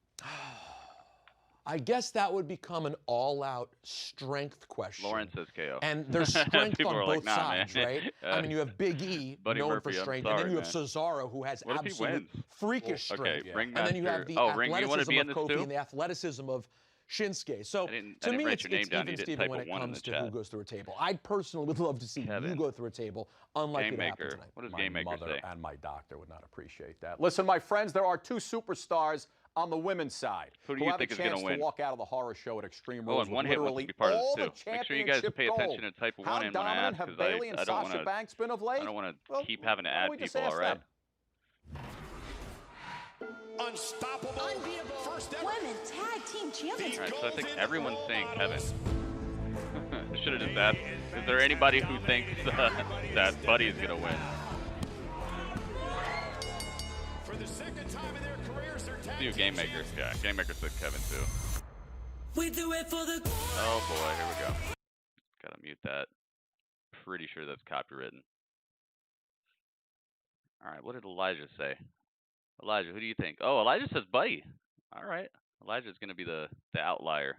[SPEAKER 3] I guess that would become an all-out strength question.
[SPEAKER 1] Lauren says KO.
[SPEAKER 3] And there's strength on both sides,
[SPEAKER 1] man.
[SPEAKER 3] right? I mean, you have Big E,
[SPEAKER 1] Buddy
[SPEAKER 3] known
[SPEAKER 1] Murphy,
[SPEAKER 3] for strength,
[SPEAKER 1] sorry,
[SPEAKER 3] and then you have
[SPEAKER 1] man.
[SPEAKER 3] Cesaro, who has
[SPEAKER 1] What if he
[SPEAKER 3] absolute
[SPEAKER 1] wins?
[SPEAKER 3] freakish strength.
[SPEAKER 1] Okay, Ringmaster.
[SPEAKER 3] And then you have the
[SPEAKER 1] Ring, you want to
[SPEAKER 3] athleticism
[SPEAKER 1] be
[SPEAKER 3] of
[SPEAKER 1] in this
[SPEAKER 3] Kofi
[SPEAKER 1] too?
[SPEAKER 3] and the athleticism of Shinsuke. So
[SPEAKER 1] I didn't
[SPEAKER 3] to me,
[SPEAKER 1] write
[SPEAKER 3] it's
[SPEAKER 1] your name down.
[SPEAKER 3] even
[SPEAKER 1] You didn't
[SPEAKER 3] Steven
[SPEAKER 1] type
[SPEAKER 3] when
[SPEAKER 1] a
[SPEAKER 3] it
[SPEAKER 1] 1 in
[SPEAKER 3] comes
[SPEAKER 1] the
[SPEAKER 3] to who
[SPEAKER 1] chat.
[SPEAKER 3] goes through a table. I personally would love to see you go through a table. Unlikely to happen tonight.
[SPEAKER 1] What does
[SPEAKER 11] My
[SPEAKER 1] Game Maker
[SPEAKER 11] mother
[SPEAKER 1] say?
[SPEAKER 11] and my doctor would not appreciate that. Listen, my friends, there are two superstars on the women's side
[SPEAKER 1] Who do you
[SPEAKER 11] have
[SPEAKER 1] think
[SPEAKER 11] a
[SPEAKER 1] is going
[SPEAKER 11] chance
[SPEAKER 1] to win?
[SPEAKER 11] to walk out of the horror show at Extreme
[SPEAKER 1] Oh,
[SPEAKER 11] Rules
[SPEAKER 1] and one
[SPEAKER 11] with
[SPEAKER 1] hit wants to
[SPEAKER 11] literally
[SPEAKER 1] be part of
[SPEAKER 11] all
[SPEAKER 1] this
[SPEAKER 11] the
[SPEAKER 1] too. Make sure you guys
[SPEAKER 11] championship
[SPEAKER 1] pay
[SPEAKER 11] gold.
[SPEAKER 1] attention and type a 1
[SPEAKER 11] How
[SPEAKER 1] in when I
[SPEAKER 11] dominant
[SPEAKER 1] ask,
[SPEAKER 11] have
[SPEAKER 1] because
[SPEAKER 11] Bailey and
[SPEAKER 1] I don't
[SPEAKER 11] Sasha
[SPEAKER 1] want
[SPEAKER 11] Banks been of late?
[SPEAKER 1] I don't want to
[SPEAKER 11] Well,
[SPEAKER 1] keep having to
[SPEAKER 11] why
[SPEAKER 1] add
[SPEAKER 11] don't we just
[SPEAKER 1] people,
[SPEAKER 11] ask
[SPEAKER 1] all right?
[SPEAKER 11] them?
[SPEAKER 5] Unstoppable.
[SPEAKER 8] Unbeatable.
[SPEAKER 5] First ever.
[SPEAKER 8] Women tag team champions.
[SPEAKER 1] All right, so I think everyone's saying Kevin. I should have just asked, is there anybody who thinks that Buddy is going to win?
[SPEAKER 5] For the second time in their careers, they're tag
[SPEAKER 1] Do Game Maker. Yeah, Game Maker said Kevin too.
[SPEAKER 12] We do it for the...
[SPEAKER 1] Oh boy, here we go. Gotta mute that. Pretty sure that's copywritten. All right, what did Elijah say? Elijah, who do you think? Oh, Elijah says Buddy. All right. Elijah's going to be the outlier.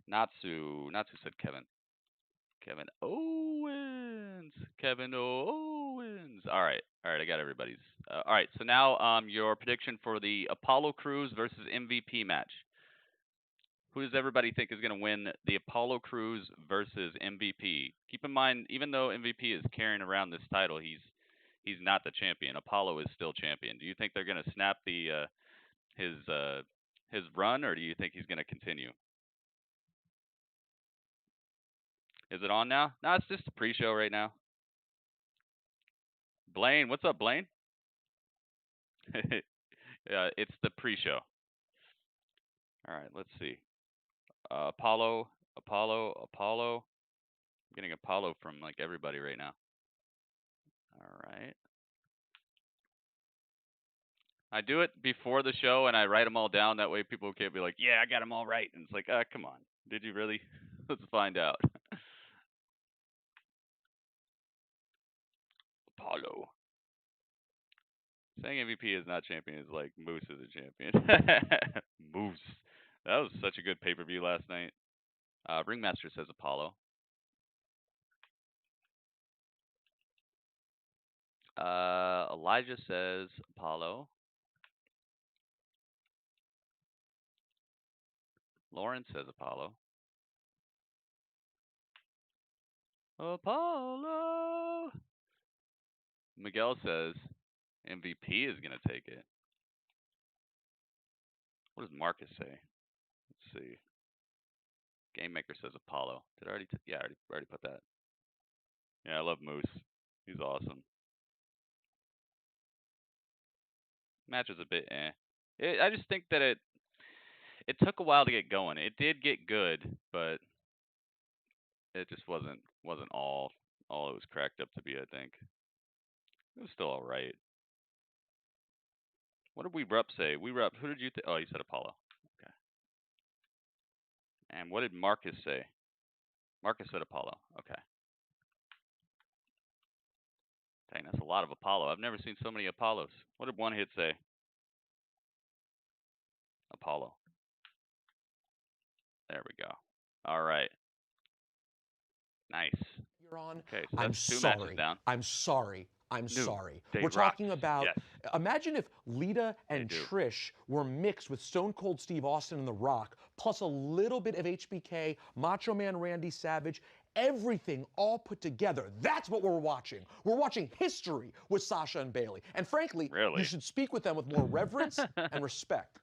[SPEAKER 1] Natsu said Kevin. Kevin Owens. Kevin Owens. All right, I got everybody's. All right, so now your prediction for the Apollo Crews versus MVP match. Who does everybody think is going to win the Apollo Crews versus MVP? Keep in mind, even though MVP is carrying around this title, he's not the champion. Apollo is still champion. Do you think they're going to snap the his run, or do you think he's going to continue? Is it on now? No, it's just a pre-show right now. Blaine, what's up, Blaine? Yeah, it's the pre-show. All right, let's see. Apollo. I'm getting Apollo from like everybody right now. All right. I do it before the show and I write them all down. That way people can't be like, yeah, I got them all right. And it's like, come on. Did you really? Let's find out. Apollo. Saying MVP is not champion is like Moose is a champion. Moose. That was such a good pay-per-view last night. Ringmaster says Apollo. Elijah says Apollo. Lauren says Apollo. Apollo. Miguel says MVP is going to take it. What does Marcus say? Let's see. Game Maker says Apollo. Did I already? Yeah, I already put that. Yeah, I love Moose. He's awesome. Match was a bit I just think that it took a while to get going. It did get good, but it just wasn't all it was cracked up to be, I think. It was still all right. What did Rep say? Who did you think? Oh, you said Apollo. Okay. And what did Marcus say? Marcus said Apollo. Okay. Dang, that's a lot of Apollo. I've never seen so many Apollos. What did One Hit say? Apollo. There we go. All right. Nice.
[SPEAKER 3] You're on.
[SPEAKER 1] Okay, so
[SPEAKER 3] I'm
[SPEAKER 1] that's two
[SPEAKER 3] sorry.
[SPEAKER 1] matches down.
[SPEAKER 3] I'm sorry. I'm sorry.
[SPEAKER 1] Day
[SPEAKER 3] We're talking about,
[SPEAKER 1] yes.
[SPEAKER 3] Imagine if Lita and Trish were mixed with Stone Cold Steve Austin and The Rock, plus a little bit of HBK, Macho Man Randy Savage, everything all put together. That's what we're watching. We're watching history with Sasha and Bayley. And frankly, you should speak with them with more reverence and respect.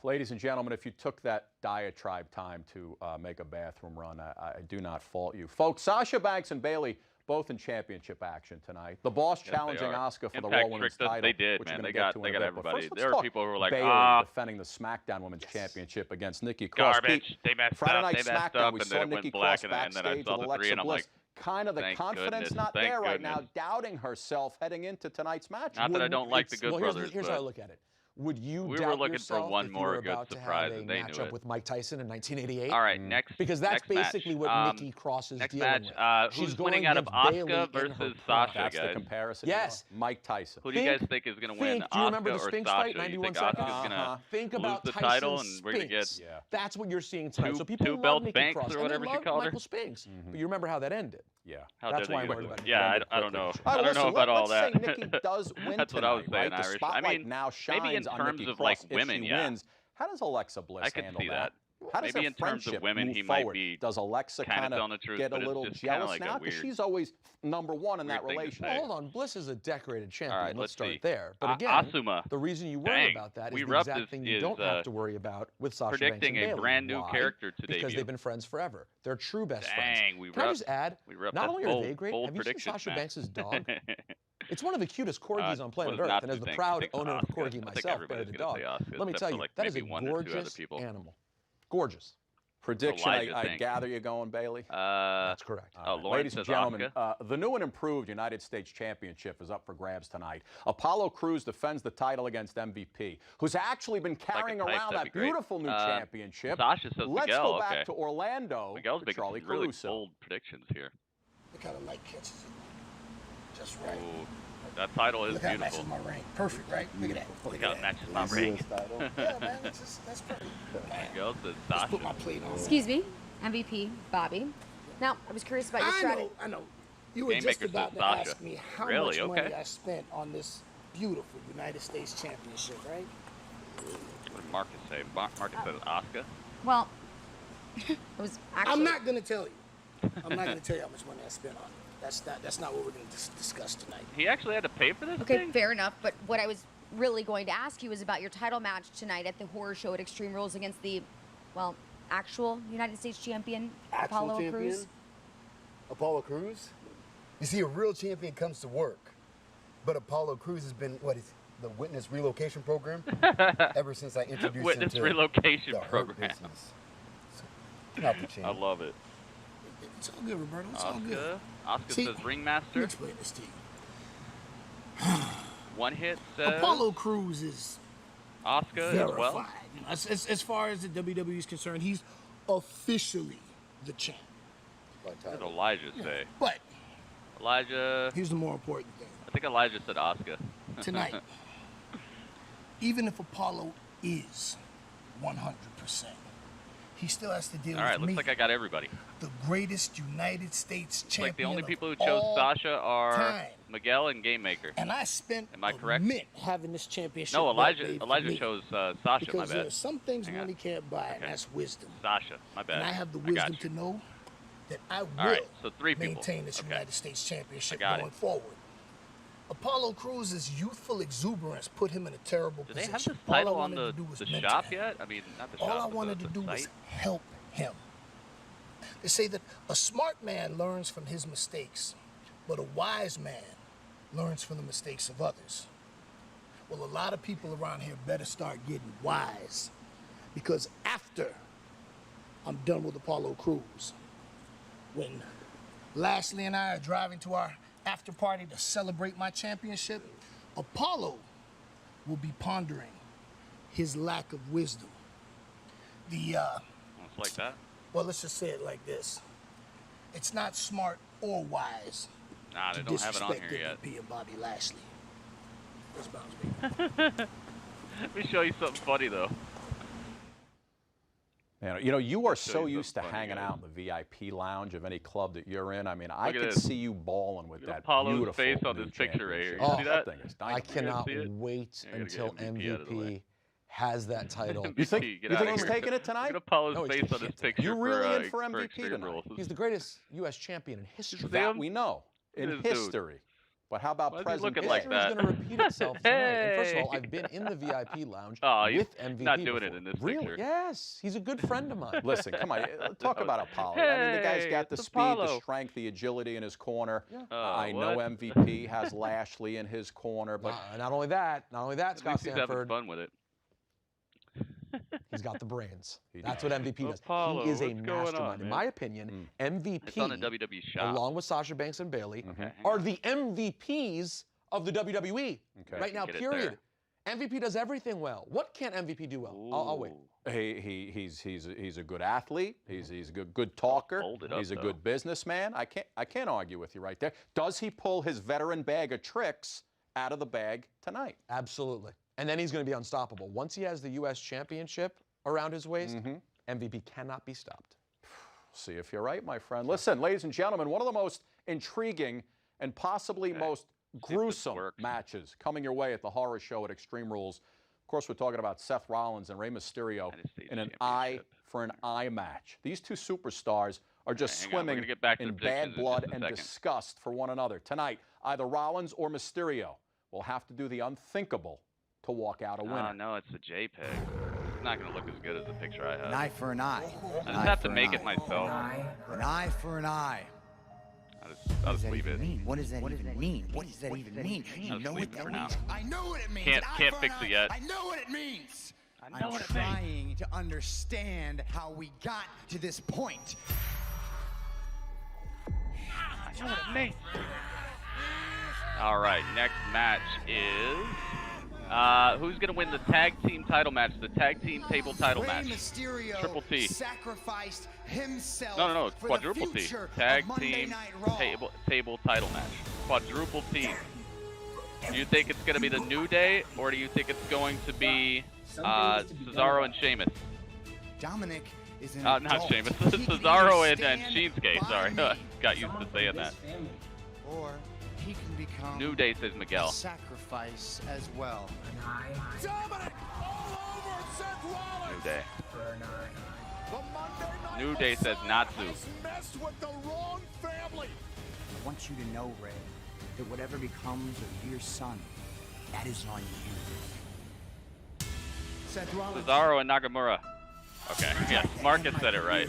[SPEAKER 11] Ladies and gentlemen, if you took that diatribe time to make a bathroom run, I do not fault you. Folks, Sasha Banks and Bayley both in championship action tonight. The Boss challenging Asuka for the Raw Women's title.
[SPEAKER 1] They did,
[SPEAKER 11] which
[SPEAKER 1] man.
[SPEAKER 11] They
[SPEAKER 1] got everybody. There were people who were like,
[SPEAKER 11] Bayley defending the SmackDown Women's Championship against Nikki Cross.
[SPEAKER 1] Garbage. They messed
[SPEAKER 11] Friday
[SPEAKER 1] up.
[SPEAKER 11] Night
[SPEAKER 1] They messed
[SPEAKER 11] SmackDown,
[SPEAKER 1] up,
[SPEAKER 11] we
[SPEAKER 1] and
[SPEAKER 11] saw
[SPEAKER 1] then it
[SPEAKER 11] Nikki
[SPEAKER 1] went black,
[SPEAKER 11] Cross
[SPEAKER 1] and then I
[SPEAKER 11] backstage
[SPEAKER 1] saw
[SPEAKER 11] with
[SPEAKER 1] the three,
[SPEAKER 11] Alexa
[SPEAKER 1] and I'm like,
[SPEAKER 11] Bliss. Kind of the
[SPEAKER 1] thank
[SPEAKER 11] confidence
[SPEAKER 1] goodness,
[SPEAKER 11] not
[SPEAKER 1] thank
[SPEAKER 11] there right now,
[SPEAKER 1] goodness.
[SPEAKER 11] doubting herself heading into tonight's match.
[SPEAKER 1] Not that I don't like the Good Brothers,
[SPEAKER 3] Here's
[SPEAKER 1] but
[SPEAKER 3] how I look at it. Would you
[SPEAKER 1] we
[SPEAKER 3] doubt
[SPEAKER 1] were looking
[SPEAKER 3] yourself
[SPEAKER 1] for one
[SPEAKER 3] if
[SPEAKER 1] more
[SPEAKER 3] you were
[SPEAKER 1] good
[SPEAKER 3] about
[SPEAKER 1] surprise,
[SPEAKER 3] to have
[SPEAKER 1] and
[SPEAKER 3] a
[SPEAKER 1] they knew
[SPEAKER 3] matchup
[SPEAKER 1] it.
[SPEAKER 3] with Mike Tyson in 1988?
[SPEAKER 1] All right, next
[SPEAKER 3] Because that's
[SPEAKER 1] next
[SPEAKER 3] basically
[SPEAKER 1] match.
[SPEAKER 3] what Nikki Cross is
[SPEAKER 1] next
[SPEAKER 3] dealing
[SPEAKER 1] match,
[SPEAKER 3] with.
[SPEAKER 1] Who's
[SPEAKER 3] She's
[SPEAKER 1] winning
[SPEAKER 3] going
[SPEAKER 1] out of
[SPEAKER 3] against Bayley
[SPEAKER 1] Asuka
[SPEAKER 3] in her
[SPEAKER 1] versus
[SPEAKER 3] prime.
[SPEAKER 1] Sasha,
[SPEAKER 11] That's
[SPEAKER 1] guys?
[SPEAKER 11] the comparison.
[SPEAKER 3] Yes.
[SPEAKER 11] Mike Tyson.
[SPEAKER 1] Who do you guys think is going to win?
[SPEAKER 3] Do you remember
[SPEAKER 1] Asuka
[SPEAKER 3] the
[SPEAKER 1] or
[SPEAKER 3] Spinks
[SPEAKER 1] Sasha?
[SPEAKER 3] fight, 91
[SPEAKER 1] you think
[SPEAKER 3] seconds?
[SPEAKER 1] Asuka's going to
[SPEAKER 3] Think
[SPEAKER 1] lose
[SPEAKER 3] about
[SPEAKER 1] the
[SPEAKER 3] Tyson
[SPEAKER 1] title, and we're going to get
[SPEAKER 3] Spinks. That's what you're seeing tonight. So people
[SPEAKER 1] two
[SPEAKER 3] love
[SPEAKER 1] belt
[SPEAKER 3] Nikki
[SPEAKER 1] Banks
[SPEAKER 3] Cross,
[SPEAKER 1] or
[SPEAKER 3] and
[SPEAKER 1] whatever
[SPEAKER 3] they
[SPEAKER 1] she
[SPEAKER 3] love
[SPEAKER 1] called her.
[SPEAKER 3] Michael Spinks. But you remember how that ended.
[SPEAKER 11] Yeah.
[SPEAKER 3] That's why I'm worried about it.
[SPEAKER 1] Yeah, I don't know.
[SPEAKER 11] Right,
[SPEAKER 1] I don't know about all that.
[SPEAKER 11] Let's say Nikki does win
[SPEAKER 1] That's what I was
[SPEAKER 11] tonight,
[SPEAKER 1] saying,
[SPEAKER 11] right? The
[SPEAKER 1] Irish.
[SPEAKER 11] spotlight
[SPEAKER 1] I mean,
[SPEAKER 11] now shines
[SPEAKER 1] maybe in
[SPEAKER 11] on
[SPEAKER 1] terms
[SPEAKER 11] Nikki
[SPEAKER 1] of
[SPEAKER 11] Cross
[SPEAKER 1] like women,
[SPEAKER 11] if she wins. How does Alexa Bliss
[SPEAKER 1] I could
[SPEAKER 11] handle
[SPEAKER 1] see
[SPEAKER 11] that?
[SPEAKER 1] that.
[SPEAKER 11] How does
[SPEAKER 1] Maybe
[SPEAKER 11] their
[SPEAKER 1] in terms of
[SPEAKER 11] friendship
[SPEAKER 1] women,
[SPEAKER 11] move
[SPEAKER 1] he might
[SPEAKER 11] forward?
[SPEAKER 1] be
[SPEAKER 11] Does Alexa
[SPEAKER 1] kind of
[SPEAKER 11] kind
[SPEAKER 1] telling the truth,
[SPEAKER 11] get a
[SPEAKER 1] but it's
[SPEAKER 11] little
[SPEAKER 1] just kinda
[SPEAKER 11] jealous
[SPEAKER 1] like a
[SPEAKER 11] now? Because
[SPEAKER 1] weird-
[SPEAKER 11] she's always number one in that
[SPEAKER 1] weird thing to
[SPEAKER 11] relationship.
[SPEAKER 1] say.
[SPEAKER 3] Hold on, Bliss is a decorated champion.
[SPEAKER 1] All right,
[SPEAKER 3] let's start
[SPEAKER 1] see.
[SPEAKER 3] there. But again,
[SPEAKER 1] Asuma.
[SPEAKER 3] the reason you worry
[SPEAKER 1] Dang.
[SPEAKER 3] about that is
[SPEAKER 1] We
[SPEAKER 3] the
[SPEAKER 1] Rubbed
[SPEAKER 3] exact thing you
[SPEAKER 1] is,
[SPEAKER 3] don't have to worry about with Sasha Banks
[SPEAKER 1] predicting
[SPEAKER 3] and
[SPEAKER 1] a
[SPEAKER 3] Bayley.
[SPEAKER 1] brand new
[SPEAKER 3] Why?
[SPEAKER 1] character to
[SPEAKER 3] Because
[SPEAKER 1] debut.
[SPEAKER 3] they've been friends forever. They're true best
[SPEAKER 1] Dang,
[SPEAKER 3] friends.
[SPEAKER 1] we
[SPEAKER 3] Can I
[SPEAKER 1] rubbed-
[SPEAKER 3] just add,
[SPEAKER 1] we rubbed
[SPEAKER 3] not
[SPEAKER 1] that
[SPEAKER 3] only are
[SPEAKER 1] bold-
[SPEAKER 3] they great,
[SPEAKER 1] bold
[SPEAKER 3] have you seen
[SPEAKER 1] predictions,
[SPEAKER 3] Sasha
[SPEAKER 1] man.
[SPEAKER 3] Banks' dog? It's one of the cutest corgis on planet
[SPEAKER 1] what does
[SPEAKER 3] Earth, and
[SPEAKER 1] Natsu
[SPEAKER 3] as the
[SPEAKER 1] think?
[SPEAKER 3] proud
[SPEAKER 1] He thinks
[SPEAKER 3] owner of a
[SPEAKER 1] Asuka.
[SPEAKER 3] corgi
[SPEAKER 1] I think
[SPEAKER 3] myself,
[SPEAKER 1] everybody's
[SPEAKER 3] better the
[SPEAKER 1] gonna
[SPEAKER 3] dog.
[SPEAKER 1] say Asuka,
[SPEAKER 3] Let me
[SPEAKER 1] except
[SPEAKER 3] tell
[SPEAKER 1] for,
[SPEAKER 3] you,
[SPEAKER 1] like,
[SPEAKER 3] that is a
[SPEAKER 1] maybe one or two other
[SPEAKER 3] gorgeous
[SPEAKER 1] people.
[SPEAKER 3] animal. Gorgeous.
[SPEAKER 11] Prediction,
[SPEAKER 1] Elijah
[SPEAKER 11] I
[SPEAKER 1] thinks.
[SPEAKER 11] gather you're going, Bayley?
[SPEAKER 3] That's correct.
[SPEAKER 1] Lauren
[SPEAKER 11] Ladies and
[SPEAKER 1] says
[SPEAKER 11] gentlemen,
[SPEAKER 1] Asuka.
[SPEAKER 11] the new and improved United States Championship is up for grabs tonight. Apollo Crews defends the title against MVP, who's actually been carrying
[SPEAKER 1] type,
[SPEAKER 11] around
[SPEAKER 1] that'd
[SPEAKER 11] that
[SPEAKER 1] be great.
[SPEAKER 11] beautiful new championship.
[SPEAKER 1] Sasha says
[SPEAKER 11] Let's
[SPEAKER 1] Miguel,
[SPEAKER 11] go back
[SPEAKER 1] okay.
[SPEAKER 11] to Orlando
[SPEAKER 1] Miguel's
[SPEAKER 11] for
[SPEAKER 1] making
[SPEAKER 11] Charlie
[SPEAKER 1] some really
[SPEAKER 11] Caruso.
[SPEAKER 1] bold predictions here.
[SPEAKER 5] Look how the light catches it. Just right.
[SPEAKER 1] Ooh, that title is
[SPEAKER 5] Look how it
[SPEAKER 1] beautiful.
[SPEAKER 5] matches my ring. Perfect, right? Look at that.
[SPEAKER 1] Look how it matches my ring.
[SPEAKER 5] Yeah, man, that's perfect.
[SPEAKER 1] There you go, says
[SPEAKER 5] Let's
[SPEAKER 1] Sasha.
[SPEAKER 5] put my plate on.
[SPEAKER 8] Excuse me, MVP Bobby. Now, I was curious about your strategy.
[SPEAKER 5] I know. You were
[SPEAKER 1] Game
[SPEAKER 5] just
[SPEAKER 1] maker
[SPEAKER 5] about
[SPEAKER 1] says
[SPEAKER 5] to
[SPEAKER 1] Sasha.
[SPEAKER 5] ask me how
[SPEAKER 1] Really?
[SPEAKER 5] much
[SPEAKER 1] Okay.
[SPEAKER 5] money I spent on this beautiful United States Championship, right?
[SPEAKER 1] What did Marcus say? Marcus said Asuka.
[SPEAKER 8] Well, it was actually.
[SPEAKER 5] I'm not going to tell you. I'm not going to tell you how much money I spent on it. That's not what we're going to discuss tonight.
[SPEAKER 1] He actually had to pay for this
[SPEAKER 8] Okay,
[SPEAKER 1] thing?
[SPEAKER 8] fair enough. But what I was really going to ask you was about your title match tonight at the horror show at Extreme Rules against the, well, actual United States champion, Apollo Crews.
[SPEAKER 13] Apollo Crews? You see, a real champion comes to work. But Apollo Crews has been, the Witness Relocation Program? Ever since I introduced
[SPEAKER 1] Witness
[SPEAKER 13] him to
[SPEAKER 1] Relocation
[SPEAKER 13] the Hurt
[SPEAKER 1] Program.
[SPEAKER 13] business. So, not the change.
[SPEAKER 1] I love it.
[SPEAKER 5] It's all good, Roberto. It's all good.
[SPEAKER 1] Asuka
[SPEAKER 5] See,
[SPEAKER 1] says
[SPEAKER 5] Let
[SPEAKER 1] Ringmaster.
[SPEAKER 5] me explain this to you.
[SPEAKER 1] One hit says
[SPEAKER 5] Apollo Crews is
[SPEAKER 1] Asuka as
[SPEAKER 5] verified.
[SPEAKER 1] well.
[SPEAKER 5] As far as the WWE is concerned, he's officially the champ.
[SPEAKER 1] What did Elijah say?
[SPEAKER 5] But
[SPEAKER 1] Elijah.
[SPEAKER 5] here's the more important thing.
[SPEAKER 1] I think Elijah said Asuka.
[SPEAKER 5] Tonight, even if Apollo is 100%, he still has to deal
[SPEAKER 1] All right,
[SPEAKER 5] with
[SPEAKER 1] looks
[SPEAKER 5] me,
[SPEAKER 1] like I got everybody.
[SPEAKER 5] the greatest United States
[SPEAKER 1] Looks
[SPEAKER 5] champion
[SPEAKER 1] like the only
[SPEAKER 5] of
[SPEAKER 1] people who
[SPEAKER 5] all
[SPEAKER 1] chose Sasha are
[SPEAKER 5] time.
[SPEAKER 1] Miguel and Game Maker.
[SPEAKER 5] And I spent
[SPEAKER 1] Am I correct?
[SPEAKER 5] a mint having this championship.
[SPEAKER 1] No,
[SPEAKER 5] belt
[SPEAKER 1] Elijah.
[SPEAKER 5] made for
[SPEAKER 1] Elijah
[SPEAKER 5] me.
[SPEAKER 1] chose Sasha.
[SPEAKER 5] Because
[SPEAKER 1] My
[SPEAKER 5] there
[SPEAKER 1] bad.
[SPEAKER 5] are some things
[SPEAKER 1] Hang on.
[SPEAKER 5] money can't buy, and
[SPEAKER 1] Okay.
[SPEAKER 5] that's wisdom.
[SPEAKER 1] Sasha. My bad.
[SPEAKER 5] And I have the
[SPEAKER 1] got
[SPEAKER 5] wisdom
[SPEAKER 1] you.
[SPEAKER 5] to know that I will
[SPEAKER 1] All right, so 3 people.
[SPEAKER 5] maintain this
[SPEAKER 1] Okay.
[SPEAKER 5] United States championship
[SPEAKER 1] I got
[SPEAKER 5] going
[SPEAKER 1] it.
[SPEAKER 5] forward. Apollo Crews' youthful exuberance put him in a terrible
[SPEAKER 1] Do they
[SPEAKER 5] position.
[SPEAKER 1] have this
[SPEAKER 5] All I
[SPEAKER 1] title on
[SPEAKER 5] wanted
[SPEAKER 1] the
[SPEAKER 5] to do was
[SPEAKER 1] the
[SPEAKER 5] mentor
[SPEAKER 1] shop
[SPEAKER 5] him.
[SPEAKER 1] yet? I mean, not the
[SPEAKER 5] All
[SPEAKER 1] shop.
[SPEAKER 5] I
[SPEAKER 1] but
[SPEAKER 5] wanted
[SPEAKER 1] the
[SPEAKER 5] to do was
[SPEAKER 1] site?
[SPEAKER 5] help him. They say that a smart man learns from his mistakes, but a wise man learns from the mistakes of others. Well, a lot of people around here better start getting wise, because after I'm done with Apollo Crews, when Lashley and I are driving to our after party to celebrate my championship, Apollo will be pondering his lack of wisdom.
[SPEAKER 1] It's like that.
[SPEAKER 5] Well, let's just say it like this. It's not smart or wise
[SPEAKER 1] Nah, they
[SPEAKER 5] to
[SPEAKER 1] don't have it on
[SPEAKER 5] disrespect
[SPEAKER 1] here yet.
[SPEAKER 5] MVP and Bobby Lashley. Where's Bounce, baby?
[SPEAKER 1] Let me show you something funny though.
[SPEAKER 11] You know, you are
[SPEAKER 1] I'll show
[SPEAKER 11] so
[SPEAKER 1] you
[SPEAKER 11] used to
[SPEAKER 1] something funny,
[SPEAKER 11] hanging
[SPEAKER 1] guys.
[SPEAKER 11] out in the VIP lounge of any club that you're in. I mean, I
[SPEAKER 1] Look at
[SPEAKER 11] could
[SPEAKER 1] this.
[SPEAKER 11] see you balling with
[SPEAKER 1] Look at
[SPEAKER 11] that
[SPEAKER 1] Apollo's
[SPEAKER 11] beautiful
[SPEAKER 1] face on
[SPEAKER 11] new
[SPEAKER 1] this picture right here.
[SPEAKER 11] championship.
[SPEAKER 1] You see that?
[SPEAKER 11] thing is
[SPEAKER 3] I
[SPEAKER 11] dynamite.
[SPEAKER 3] cannot
[SPEAKER 1] see it?
[SPEAKER 3] wait
[SPEAKER 1] Yeah, you gotta
[SPEAKER 3] until
[SPEAKER 1] get MVP out of the way.
[SPEAKER 3] MVP has that title.
[SPEAKER 11] You think,
[SPEAKER 1] Get
[SPEAKER 11] you
[SPEAKER 1] out
[SPEAKER 11] think
[SPEAKER 1] of
[SPEAKER 11] he's
[SPEAKER 1] here.
[SPEAKER 11] taking it tonight?
[SPEAKER 1] Look at Apollo's
[SPEAKER 3] No, he
[SPEAKER 1] face on this
[SPEAKER 3] can't.
[SPEAKER 1] picture.
[SPEAKER 11] You really in for
[SPEAKER 1] for
[SPEAKER 11] MVP
[SPEAKER 1] Extreme
[SPEAKER 11] tonight?
[SPEAKER 1] Rules.
[SPEAKER 3] He's the greatest U.S. champion in history.
[SPEAKER 11] That we know in
[SPEAKER 1] Look at this dude.
[SPEAKER 11] history. But how about
[SPEAKER 1] Why is he
[SPEAKER 11] present
[SPEAKER 1] looking
[SPEAKER 11] day?
[SPEAKER 1] like
[SPEAKER 3] History is
[SPEAKER 1] that?
[SPEAKER 3] going to repeat itself tonight. And first of all,
[SPEAKER 1] Hey!
[SPEAKER 3] I've been in the VIP lounge
[SPEAKER 1] Oh, he's
[SPEAKER 3] with MVP
[SPEAKER 1] not doing it
[SPEAKER 3] before.
[SPEAKER 1] in this
[SPEAKER 3] Really?
[SPEAKER 1] picture.
[SPEAKER 3] Yes, he's a good friend of mine.
[SPEAKER 11] Listen, come on, talk about Apollo. I mean, the guy's
[SPEAKER 1] Hey,
[SPEAKER 11] got the
[SPEAKER 1] it's
[SPEAKER 11] speed, the
[SPEAKER 1] Apollo.
[SPEAKER 11] strength, the agility in his corner.
[SPEAKER 3] Yeah.
[SPEAKER 11] I know
[SPEAKER 1] What?
[SPEAKER 11] MVP has Lashley in his corner, but
[SPEAKER 3] Not only that,
[SPEAKER 1] At
[SPEAKER 3] Scott
[SPEAKER 1] least he's having
[SPEAKER 3] Stanford,
[SPEAKER 1] fun with it.
[SPEAKER 3] he's got the brains.
[SPEAKER 11] He
[SPEAKER 3] That's
[SPEAKER 11] does.
[SPEAKER 3] what MVP does.
[SPEAKER 1] Apollo,
[SPEAKER 3] He is a
[SPEAKER 1] what's going on,
[SPEAKER 3] mastermind. In
[SPEAKER 1] man?
[SPEAKER 3] my opinion, MVP,
[SPEAKER 1] It's on the WWE shop.
[SPEAKER 3] along with Sasha Banks and Bailey,
[SPEAKER 1] Okay, hang
[SPEAKER 3] are
[SPEAKER 1] on.
[SPEAKER 3] the MVPs of the WWE
[SPEAKER 11] Okay.
[SPEAKER 3] right now,
[SPEAKER 1] Get it
[SPEAKER 3] period. MVP does everything well. What can't MVP do well? I'll wait.
[SPEAKER 11] He's a good athlete. He's a good talker.
[SPEAKER 1] Hold it up,
[SPEAKER 11] He's a
[SPEAKER 1] though.
[SPEAKER 11] good businessman. I can't argue with you right there. Does he pull his veteran bag of tricks out of the bag tonight?
[SPEAKER 3] Absolutely. And then he's going to be unstoppable. Once he has the U.S. championship around his waist, MVP cannot be stopped.
[SPEAKER 11] See if you're right, my friend. Listen, ladies and gentlemen, one of the most intriguing and possibly most
[SPEAKER 1] if this
[SPEAKER 11] gruesome
[SPEAKER 1] works.
[SPEAKER 11] matches coming your way at the horror show at Extreme Rules. Of course, we're talking about Seth Rollins and Rey Mysterio
[SPEAKER 1] United States
[SPEAKER 11] in an
[SPEAKER 1] Championship.
[SPEAKER 11] eye for an eye match. These two superstars are just
[SPEAKER 1] hang on, we're
[SPEAKER 11] swimming
[SPEAKER 1] gonna get back to
[SPEAKER 11] in
[SPEAKER 1] the
[SPEAKER 11] bad
[SPEAKER 1] predictions in
[SPEAKER 11] blood
[SPEAKER 1] just a
[SPEAKER 11] and
[SPEAKER 1] second.
[SPEAKER 11] disgust for one another. Tonight, either Rollins or Mysterio will have to do the unthinkable to walk out a winner.
[SPEAKER 1] No, it's a JPEG. It's not going to look as good as the picture I have.
[SPEAKER 14] An eye for an eye.
[SPEAKER 1] I just have to make it myself.
[SPEAKER 14] An eye for an eye.
[SPEAKER 1] I'll just leave it.
[SPEAKER 14] What does that even mean? What does that even mean? You know what that means? I know what it means.
[SPEAKER 1] Can't fix it yet.
[SPEAKER 14] I know what it means.
[SPEAKER 1] I know what it means.
[SPEAKER 14] I'm trying to understand how we got to this point.
[SPEAKER 1] I know what it means. All right, next match is who's going to win the tag team title match, the tag team table title
[SPEAKER 14] Rey
[SPEAKER 1] match?
[SPEAKER 14] Mysterio
[SPEAKER 1] Triple T.
[SPEAKER 14] sacrificed himself
[SPEAKER 1] No,
[SPEAKER 14] for
[SPEAKER 1] quadruple
[SPEAKER 14] the
[SPEAKER 1] T.
[SPEAKER 14] future
[SPEAKER 1] Tag
[SPEAKER 14] of Monday
[SPEAKER 1] team
[SPEAKER 14] Night Raw.
[SPEAKER 1] table title match. quadruple team. Do you think it's going to be the New Day, or do you think it's going to be Cesaro and Sheamus?
[SPEAKER 14] Dominic is an
[SPEAKER 1] not
[SPEAKER 14] adult.
[SPEAKER 1] Sheamus.
[SPEAKER 14] He can
[SPEAKER 1] Cesaro
[SPEAKER 14] either
[SPEAKER 1] and
[SPEAKER 14] stand
[SPEAKER 1] Shinsuke. Sorry,
[SPEAKER 14] by me,
[SPEAKER 1] got used to saying that.
[SPEAKER 14] or he can become
[SPEAKER 1] New Day says Miguel.
[SPEAKER 14] a sacrifice as well.
[SPEAKER 10] Dominic all over Seth Rollins.
[SPEAKER 1] New Day.
[SPEAKER 10] The Monday Night
[SPEAKER 1] New Day says Natsu.
[SPEAKER 10] has messed with the wrong family.
[SPEAKER 14] I want you to know, Ray, that whatever becomes of your son, that is on you. Seth Rollins.
[SPEAKER 1] Cesaro and Nakamura. Okay, yes, Marcus said it right.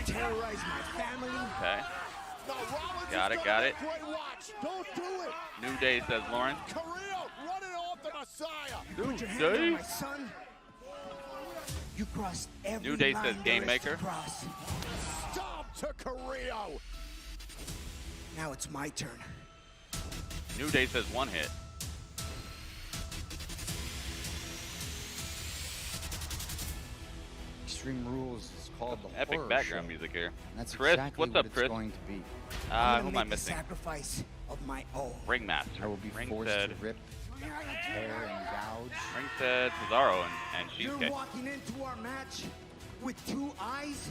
[SPEAKER 14] Terrorize my family.
[SPEAKER 1] Okay.
[SPEAKER 10] Now, Rollins
[SPEAKER 1] Got
[SPEAKER 10] is
[SPEAKER 1] it,
[SPEAKER 10] gonna
[SPEAKER 1] got
[SPEAKER 10] get
[SPEAKER 1] it.
[SPEAKER 10] Great watch. Don't do it.
[SPEAKER 1] New Day says Lauren.
[SPEAKER 10] Carrillo running off the Messiah.
[SPEAKER 14] Put your hand on my son. You crossed every
[SPEAKER 1] New Day
[SPEAKER 14] line
[SPEAKER 1] says
[SPEAKER 14] there
[SPEAKER 1] Game
[SPEAKER 14] is
[SPEAKER 1] Maker.
[SPEAKER 14] to cross.
[SPEAKER 10] Stop to Carrillo.
[SPEAKER 14] Now it's my turn.
[SPEAKER 1] New Day says one hit.
[SPEAKER 14] Extreme Rules is called the
[SPEAKER 1] Epic
[SPEAKER 14] horror
[SPEAKER 1] background
[SPEAKER 14] show.
[SPEAKER 1] music here.
[SPEAKER 14] And that's
[SPEAKER 1] Chris,
[SPEAKER 14] exactly
[SPEAKER 1] what's
[SPEAKER 14] what
[SPEAKER 1] up,
[SPEAKER 14] it's
[SPEAKER 1] Chris?
[SPEAKER 14] going to be.
[SPEAKER 1] Who
[SPEAKER 14] I'm
[SPEAKER 1] am
[SPEAKER 14] gonna
[SPEAKER 1] I
[SPEAKER 14] make
[SPEAKER 1] missing?
[SPEAKER 14] the sacrifice of my own.
[SPEAKER 1] Ringmaster.
[SPEAKER 14] I will be
[SPEAKER 1] Ring
[SPEAKER 14] forced
[SPEAKER 1] said,
[SPEAKER 14] to rip, tear, and gouge.
[SPEAKER 1] Ring said Cesaro and
[SPEAKER 14] You're
[SPEAKER 1] Shinsuke.
[SPEAKER 14] walking into our match with 2 eyes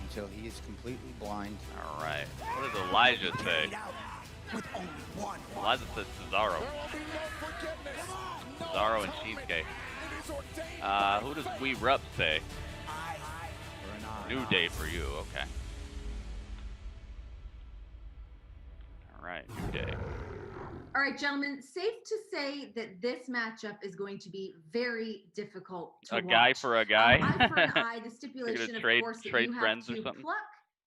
[SPEAKER 14] until he is completely blind.
[SPEAKER 1] All right. What does Elijah say?
[SPEAKER 14] With only one.
[SPEAKER 1] Elijah says Cesaro. Cesaro and Shinsuke. Who does We Rup say? New Day for you. Okay. All right, New Day.
[SPEAKER 6] All right, gentlemen, safe to say that this matchup is going to be very difficult to watch.
[SPEAKER 1] A guy for a guy?
[SPEAKER 6] Eye for an eye, the stipulation, of
[SPEAKER 1] trade-
[SPEAKER 6] course, that
[SPEAKER 1] trade
[SPEAKER 6] you have
[SPEAKER 1] friends or
[SPEAKER 6] to
[SPEAKER 1] something?
[SPEAKER 6] pluck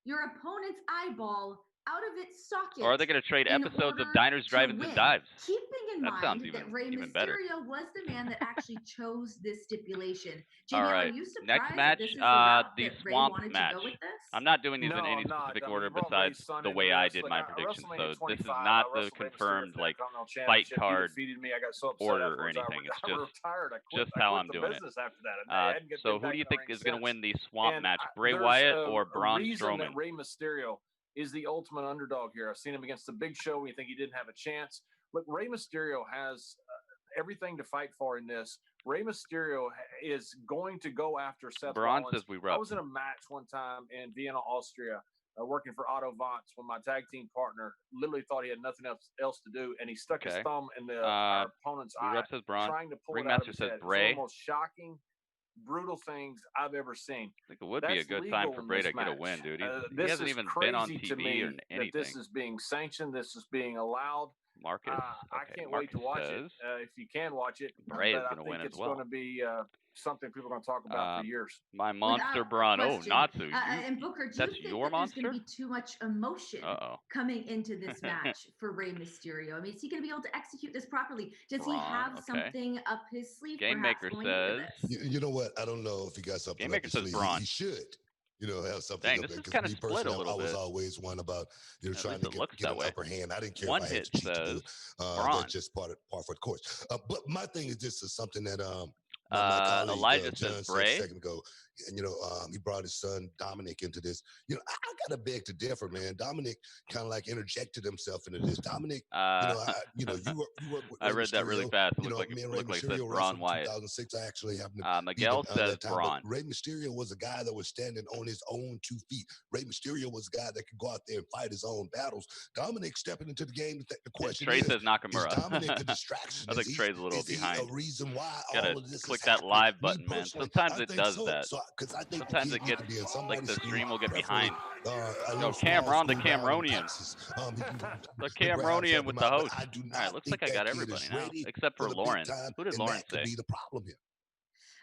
[SPEAKER 6] your opponent's eyeball out of its socket.
[SPEAKER 1] Or are they going to trade
[SPEAKER 6] in
[SPEAKER 1] episodes of
[SPEAKER 6] order
[SPEAKER 1] Diners,
[SPEAKER 6] to
[SPEAKER 1] Drive-Ins,
[SPEAKER 6] win.
[SPEAKER 1] and Dives?
[SPEAKER 6] Keeping in
[SPEAKER 1] That sounds
[SPEAKER 6] mind that
[SPEAKER 1] even-
[SPEAKER 6] Rey
[SPEAKER 1] even better.
[SPEAKER 6] Mysterio was the man that actually chose this stipulation.
[SPEAKER 1] All
[SPEAKER 6] JB,
[SPEAKER 1] right.
[SPEAKER 6] are you surprised
[SPEAKER 1] Next
[SPEAKER 6] that
[SPEAKER 1] match,
[SPEAKER 6] this is the route
[SPEAKER 1] the
[SPEAKER 6] that Rey
[SPEAKER 1] Swamp
[SPEAKER 6] wanted
[SPEAKER 1] match.
[SPEAKER 6] to go with this?
[SPEAKER 1] I'm not doing these in
[SPEAKER 7] No,
[SPEAKER 1] any
[SPEAKER 7] I'm not.
[SPEAKER 1] specific
[SPEAKER 7] I mean,
[SPEAKER 1] order
[SPEAKER 7] you brought
[SPEAKER 1] besides
[SPEAKER 7] Rey's son
[SPEAKER 1] the
[SPEAKER 7] into
[SPEAKER 1] way I
[SPEAKER 7] this.
[SPEAKER 1] did
[SPEAKER 7] Look,
[SPEAKER 1] my
[SPEAKER 7] at
[SPEAKER 1] predictions.
[SPEAKER 7] WrestleMania
[SPEAKER 1] So this is
[SPEAKER 7] 25,
[SPEAKER 1] not
[SPEAKER 7] I
[SPEAKER 1] the
[SPEAKER 7] wrestled Rey Mysterio
[SPEAKER 1] confirmed
[SPEAKER 7] for
[SPEAKER 1] like
[SPEAKER 7] the Continental
[SPEAKER 1] fight
[SPEAKER 7] Championship. He
[SPEAKER 1] card
[SPEAKER 7] defeated me. I got so upset
[SPEAKER 1] order or
[SPEAKER 7] afterwards.
[SPEAKER 1] anything. It's
[SPEAKER 7] I retired. I quit,
[SPEAKER 1] just how
[SPEAKER 7] I
[SPEAKER 1] I'm
[SPEAKER 7] quit the
[SPEAKER 1] doing it.
[SPEAKER 7] business after that. I hadn't get
[SPEAKER 1] So
[SPEAKER 7] back
[SPEAKER 1] who do you
[SPEAKER 7] in the
[SPEAKER 1] think
[SPEAKER 7] ring
[SPEAKER 1] is going to
[SPEAKER 7] since.
[SPEAKER 1] win the Swamp
[SPEAKER 7] And
[SPEAKER 1] match?
[SPEAKER 7] I-
[SPEAKER 1] Bray
[SPEAKER 7] there's
[SPEAKER 1] Wyatt
[SPEAKER 7] a
[SPEAKER 1] or Braun
[SPEAKER 7] reason
[SPEAKER 1] Strowman?
[SPEAKER 7] that Rey Mysterio is the ultimate underdog here. I've seen him against the Big Show when you think he didn't have a chance. Look, Rey Mysterio has everything to fight for in this. Rey Mysterio is going to go after Seth
[SPEAKER 1] Braun
[SPEAKER 7] Rollins.
[SPEAKER 1] says we
[SPEAKER 7] I
[SPEAKER 1] rub.
[SPEAKER 7] was in a match one time in Vienna, Austria, working for Otto Vance when my tag team partner literally thought he had nothing else to do, and he stuck his
[SPEAKER 1] Okay.
[SPEAKER 7] thumb in our opponent's
[SPEAKER 1] We
[SPEAKER 7] eye,
[SPEAKER 1] rub says Braun.
[SPEAKER 7] trying to pull it out of
[SPEAKER 1] Ringmaster
[SPEAKER 7] his
[SPEAKER 1] says
[SPEAKER 7] head. It's
[SPEAKER 1] Bray.
[SPEAKER 7] one of the most shocking, brutal things I've ever seen.
[SPEAKER 1] I think it would be a
[SPEAKER 7] That's
[SPEAKER 1] good time
[SPEAKER 7] legal
[SPEAKER 1] for
[SPEAKER 7] in
[SPEAKER 1] Bray
[SPEAKER 7] this
[SPEAKER 1] to get a
[SPEAKER 7] match.
[SPEAKER 1] win, dude. He
[SPEAKER 7] This
[SPEAKER 1] hasn't
[SPEAKER 7] is
[SPEAKER 1] even been on
[SPEAKER 7] crazy to
[SPEAKER 1] TV
[SPEAKER 7] me
[SPEAKER 1] or
[SPEAKER 7] that
[SPEAKER 1] anything.
[SPEAKER 7] this is being sanctioned. This is being allowed.
[SPEAKER 1] Marcus.
[SPEAKER 7] I can't wait to watch it. If you can watch it,
[SPEAKER 1] Bray is
[SPEAKER 7] but I
[SPEAKER 1] gonna
[SPEAKER 7] think
[SPEAKER 1] win as
[SPEAKER 7] it's
[SPEAKER 1] well.
[SPEAKER 7] going to be something people are going to talk about for years.
[SPEAKER 1] My monster
[SPEAKER 6] Without
[SPEAKER 1] Braun. Oh,
[SPEAKER 6] question.
[SPEAKER 1] Natsu.
[SPEAKER 6] And Booker, do
[SPEAKER 1] that's
[SPEAKER 6] you think
[SPEAKER 1] your
[SPEAKER 6] that there's going
[SPEAKER 1] monster?
[SPEAKER 6] to be too much emotion coming into this match for Rey Mysterio? I mean, is he going to be able to execute this properly? Does he
[SPEAKER 1] Braun,
[SPEAKER 6] have
[SPEAKER 1] okay.
[SPEAKER 6] something up his sleeve?
[SPEAKER 1] Game
[SPEAKER 6] perhaps,
[SPEAKER 1] Maker
[SPEAKER 6] going into
[SPEAKER 1] says.
[SPEAKER 6] this?
[SPEAKER 15] You know what? I don't know if he got something
[SPEAKER 1] Game
[SPEAKER 15] up
[SPEAKER 1] Maker
[SPEAKER 15] his
[SPEAKER 1] says
[SPEAKER 15] sleeve.
[SPEAKER 1] Braun.
[SPEAKER 15] He should. Have something
[SPEAKER 1] Dang,
[SPEAKER 15] up
[SPEAKER 1] this
[SPEAKER 15] there.
[SPEAKER 1] is
[SPEAKER 15] 'Cause
[SPEAKER 1] kinda
[SPEAKER 15] me
[SPEAKER 1] split a
[SPEAKER 15] personally,
[SPEAKER 1] little
[SPEAKER 15] I was
[SPEAKER 1] bit.
[SPEAKER 15] always one about
[SPEAKER 1] At
[SPEAKER 15] trying
[SPEAKER 1] least
[SPEAKER 15] to
[SPEAKER 1] it looks
[SPEAKER 15] get
[SPEAKER 1] that
[SPEAKER 15] an
[SPEAKER 1] way.
[SPEAKER 15] upper hand. I didn't care
[SPEAKER 1] One
[SPEAKER 15] if I had
[SPEAKER 1] hit
[SPEAKER 15] to cheat to do
[SPEAKER 1] says
[SPEAKER 15] it.
[SPEAKER 1] Braun.
[SPEAKER 15] That's just part for the course. But my thing is this is something that my colleague
[SPEAKER 1] Elijah
[SPEAKER 15] John
[SPEAKER 1] says
[SPEAKER 15] said
[SPEAKER 1] Bray.
[SPEAKER 15] a second ago. And he brought his son Dominic into this. I gotta beg to differ, man. Dominic kind of like interjected himself into this. Dominic, you work with
[SPEAKER 1] I
[SPEAKER 15] Rey
[SPEAKER 1] read that really
[SPEAKER 15] Mysterio.
[SPEAKER 1] fast. It
[SPEAKER 15] Me and Rey
[SPEAKER 1] looked like it
[SPEAKER 15] Mysterio
[SPEAKER 1] said Braun
[SPEAKER 15] wrestled in
[SPEAKER 1] Wyatt.
[SPEAKER 15] 2006. I actually happened to
[SPEAKER 1] Miguel
[SPEAKER 15] be
[SPEAKER 1] says
[SPEAKER 15] that time.
[SPEAKER 1] Braun.
[SPEAKER 15] But Rey Mysterio was a guy that was standing on his own 2 feet. Rey Mysterio was a guy that could go out there and fight his own battles. Dominic stepping into the game. The question
[SPEAKER 1] Trey
[SPEAKER 15] is
[SPEAKER 1] says Nakamura.
[SPEAKER 15] Dominic the distraction?
[SPEAKER 1] I think Trey's a little
[SPEAKER 15] is he
[SPEAKER 1] behind.
[SPEAKER 15] a reason why
[SPEAKER 1] Gotta
[SPEAKER 15] all of this
[SPEAKER 1] click
[SPEAKER 15] is
[SPEAKER 1] that
[SPEAKER 15] happening?
[SPEAKER 1] live
[SPEAKER 15] Me
[SPEAKER 1] button, man.
[SPEAKER 15] personally,
[SPEAKER 1] Sometimes
[SPEAKER 15] I
[SPEAKER 1] it
[SPEAKER 15] think
[SPEAKER 1] does
[SPEAKER 15] so.
[SPEAKER 1] that.
[SPEAKER 15] So, 'cause I think
[SPEAKER 1] Sometimes
[SPEAKER 15] the
[SPEAKER 1] it
[SPEAKER 15] kid needs to
[SPEAKER 1] gets
[SPEAKER 15] be in
[SPEAKER 1] like
[SPEAKER 15] somebody's
[SPEAKER 1] the
[SPEAKER 15] school,
[SPEAKER 1] stream will get
[SPEAKER 15] preferably,
[SPEAKER 1] behind.
[SPEAKER 15] a
[SPEAKER 1] Yo,
[SPEAKER 15] little
[SPEAKER 1] Cam,
[SPEAKER 15] small
[SPEAKER 1] Ron the
[SPEAKER 15] school down in
[SPEAKER 1] Camronian.
[SPEAKER 15] Texas.
[SPEAKER 1] The Camronian with the
[SPEAKER 15] But
[SPEAKER 1] host.
[SPEAKER 15] I do
[SPEAKER 1] All right,
[SPEAKER 15] not
[SPEAKER 1] looks
[SPEAKER 15] think
[SPEAKER 1] like I got
[SPEAKER 15] that kid
[SPEAKER 1] everybody
[SPEAKER 15] is
[SPEAKER 1] now,
[SPEAKER 15] ready
[SPEAKER 1] except for
[SPEAKER 15] the big
[SPEAKER 1] Lauren.
[SPEAKER 15] time,
[SPEAKER 1] Who did
[SPEAKER 15] and
[SPEAKER 1] Lauren
[SPEAKER 15] that could
[SPEAKER 1] say?
[SPEAKER 15] be the problem here.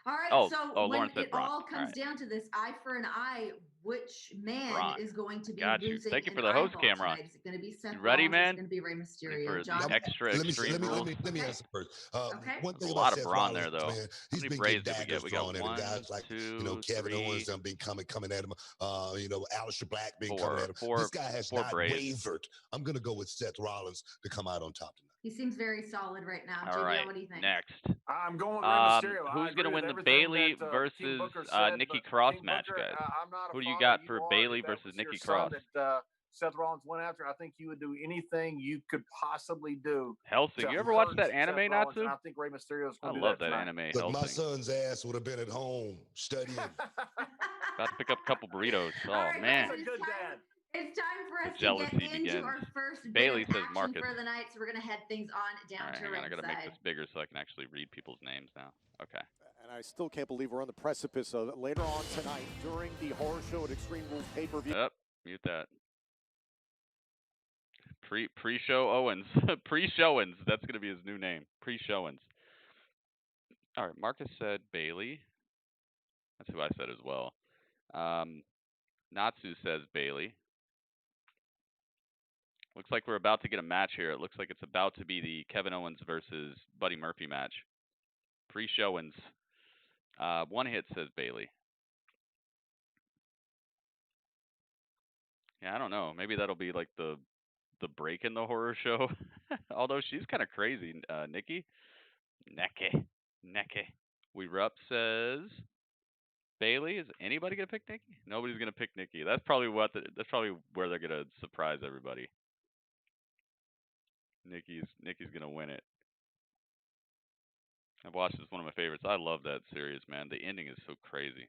[SPEAKER 6] All right,
[SPEAKER 1] Oh,
[SPEAKER 6] so when
[SPEAKER 1] Lauren said
[SPEAKER 6] it
[SPEAKER 1] Braun.
[SPEAKER 6] all
[SPEAKER 1] All
[SPEAKER 6] comes
[SPEAKER 1] right.
[SPEAKER 6] down to this eye for an eye, which man
[SPEAKER 1] Braun.
[SPEAKER 6] is going to be
[SPEAKER 1] Got you.
[SPEAKER 6] losing
[SPEAKER 1] Thank you
[SPEAKER 6] an
[SPEAKER 1] for the host,
[SPEAKER 6] eyeball
[SPEAKER 1] Cameron.
[SPEAKER 6] tonight? Is it going to be Seth
[SPEAKER 1] You ready,
[SPEAKER 6] Rollins?
[SPEAKER 1] man?
[SPEAKER 6] It's going to be Rey Mysterio.
[SPEAKER 1] For
[SPEAKER 6] John?
[SPEAKER 1] extra extreme rules.
[SPEAKER 15] Let me answer first.
[SPEAKER 6] Okay.
[SPEAKER 15] One thing
[SPEAKER 1] A
[SPEAKER 15] about
[SPEAKER 1] lot of
[SPEAKER 15] Seth
[SPEAKER 1] Braun
[SPEAKER 15] Rollins,
[SPEAKER 1] there, though.
[SPEAKER 15] man,
[SPEAKER 1] How
[SPEAKER 15] he's
[SPEAKER 1] many
[SPEAKER 15] been
[SPEAKER 1] Brays
[SPEAKER 15] getting
[SPEAKER 1] did we get?
[SPEAKER 15] daggers
[SPEAKER 1] We got
[SPEAKER 15] thrown at him.
[SPEAKER 1] 1,
[SPEAKER 15] Guys like
[SPEAKER 1] 2,
[SPEAKER 15] Kevin
[SPEAKER 1] 3,
[SPEAKER 15] Owens been coming at him. Aleister Black been
[SPEAKER 1] 4.
[SPEAKER 15] coming at him.
[SPEAKER 1] 4
[SPEAKER 15] This guy has
[SPEAKER 1] 4
[SPEAKER 15] not
[SPEAKER 1] Brays.
[SPEAKER 15] wavered. I'm gonna go with Seth Rollins to come out on top tonight.
[SPEAKER 6] He seems very solid right now.
[SPEAKER 1] All
[SPEAKER 6] JBL,
[SPEAKER 1] right,
[SPEAKER 6] what do you think?
[SPEAKER 1] next.
[SPEAKER 7] I'm going Rey Mysterio. I
[SPEAKER 1] Who's
[SPEAKER 7] agree
[SPEAKER 1] going to
[SPEAKER 7] with
[SPEAKER 1] win the
[SPEAKER 7] everything
[SPEAKER 1] Bailey
[SPEAKER 7] that, Team
[SPEAKER 1] versus
[SPEAKER 7] Booker said,
[SPEAKER 1] Nikki
[SPEAKER 7] but
[SPEAKER 1] Cross
[SPEAKER 7] Team
[SPEAKER 1] match,
[SPEAKER 7] Booker,
[SPEAKER 1] guys?
[SPEAKER 7] I'm not a
[SPEAKER 1] Who do you got for Bayley versus Nikki Cross?
[SPEAKER 7] That, Seth Rollins went after. I think you would do anything you could possibly do.
[SPEAKER 1] Helsing. You ever watch that anime, Natsu?
[SPEAKER 7] I think Rey Mysterio's going to do
[SPEAKER 1] love
[SPEAKER 7] that
[SPEAKER 1] anime.
[SPEAKER 15] Look,
[SPEAKER 1] Helsing.
[SPEAKER 15] my son's ass would have been at home studying.
[SPEAKER 1] About to pick up a couple burritos. Oh,
[SPEAKER 6] right,
[SPEAKER 1] man.
[SPEAKER 6] Guys, it's time for us
[SPEAKER 1] jealousy
[SPEAKER 6] to get into
[SPEAKER 1] begins.
[SPEAKER 6] our first
[SPEAKER 1] Bailey
[SPEAKER 6] bit of
[SPEAKER 1] says
[SPEAKER 6] action
[SPEAKER 1] Marcus.
[SPEAKER 6] for the night, so we're going to head things on down
[SPEAKER 1] All right,
[SPEAKER 6] to
[SPEAKER 1] hang on. I got to make
[SPEAKER 6] ringside.
[SPEAKER 1] this bigger so I can actually read people's names now. Okay.
[SPEAKER 2] And I still can't believe we're on the precipice of it. Later on tonight, during the Horror Show at Extreme Rules pay-per-view.
[SPEAKER 1] Yep. Mute that. Pre-show Owens. Pre-Showens. That's going to be his new name. Pre-Showens. All right. Marcus said Bailey. That's who I said as well. Natsu says Bailey. Looks like we're about to get a match here. It looks like it's about to be the Kevin Owens versus Buddy Murphy match. Pre-Showens. One hit says Bailey. Yeah, I don't know. Maybe that'll be like the break in the Horror Show. Although she's kind of crazy. Nikki? Neke. We Rupp says Bailey. Is anybody gonna pick Nikki? Nobody's gonna pick Nikki. That's probably where they're gonna surprise everybody. Nikki's gonna win it. I've watched this, one of my favorites. I love that series, man. The ending is so crazy.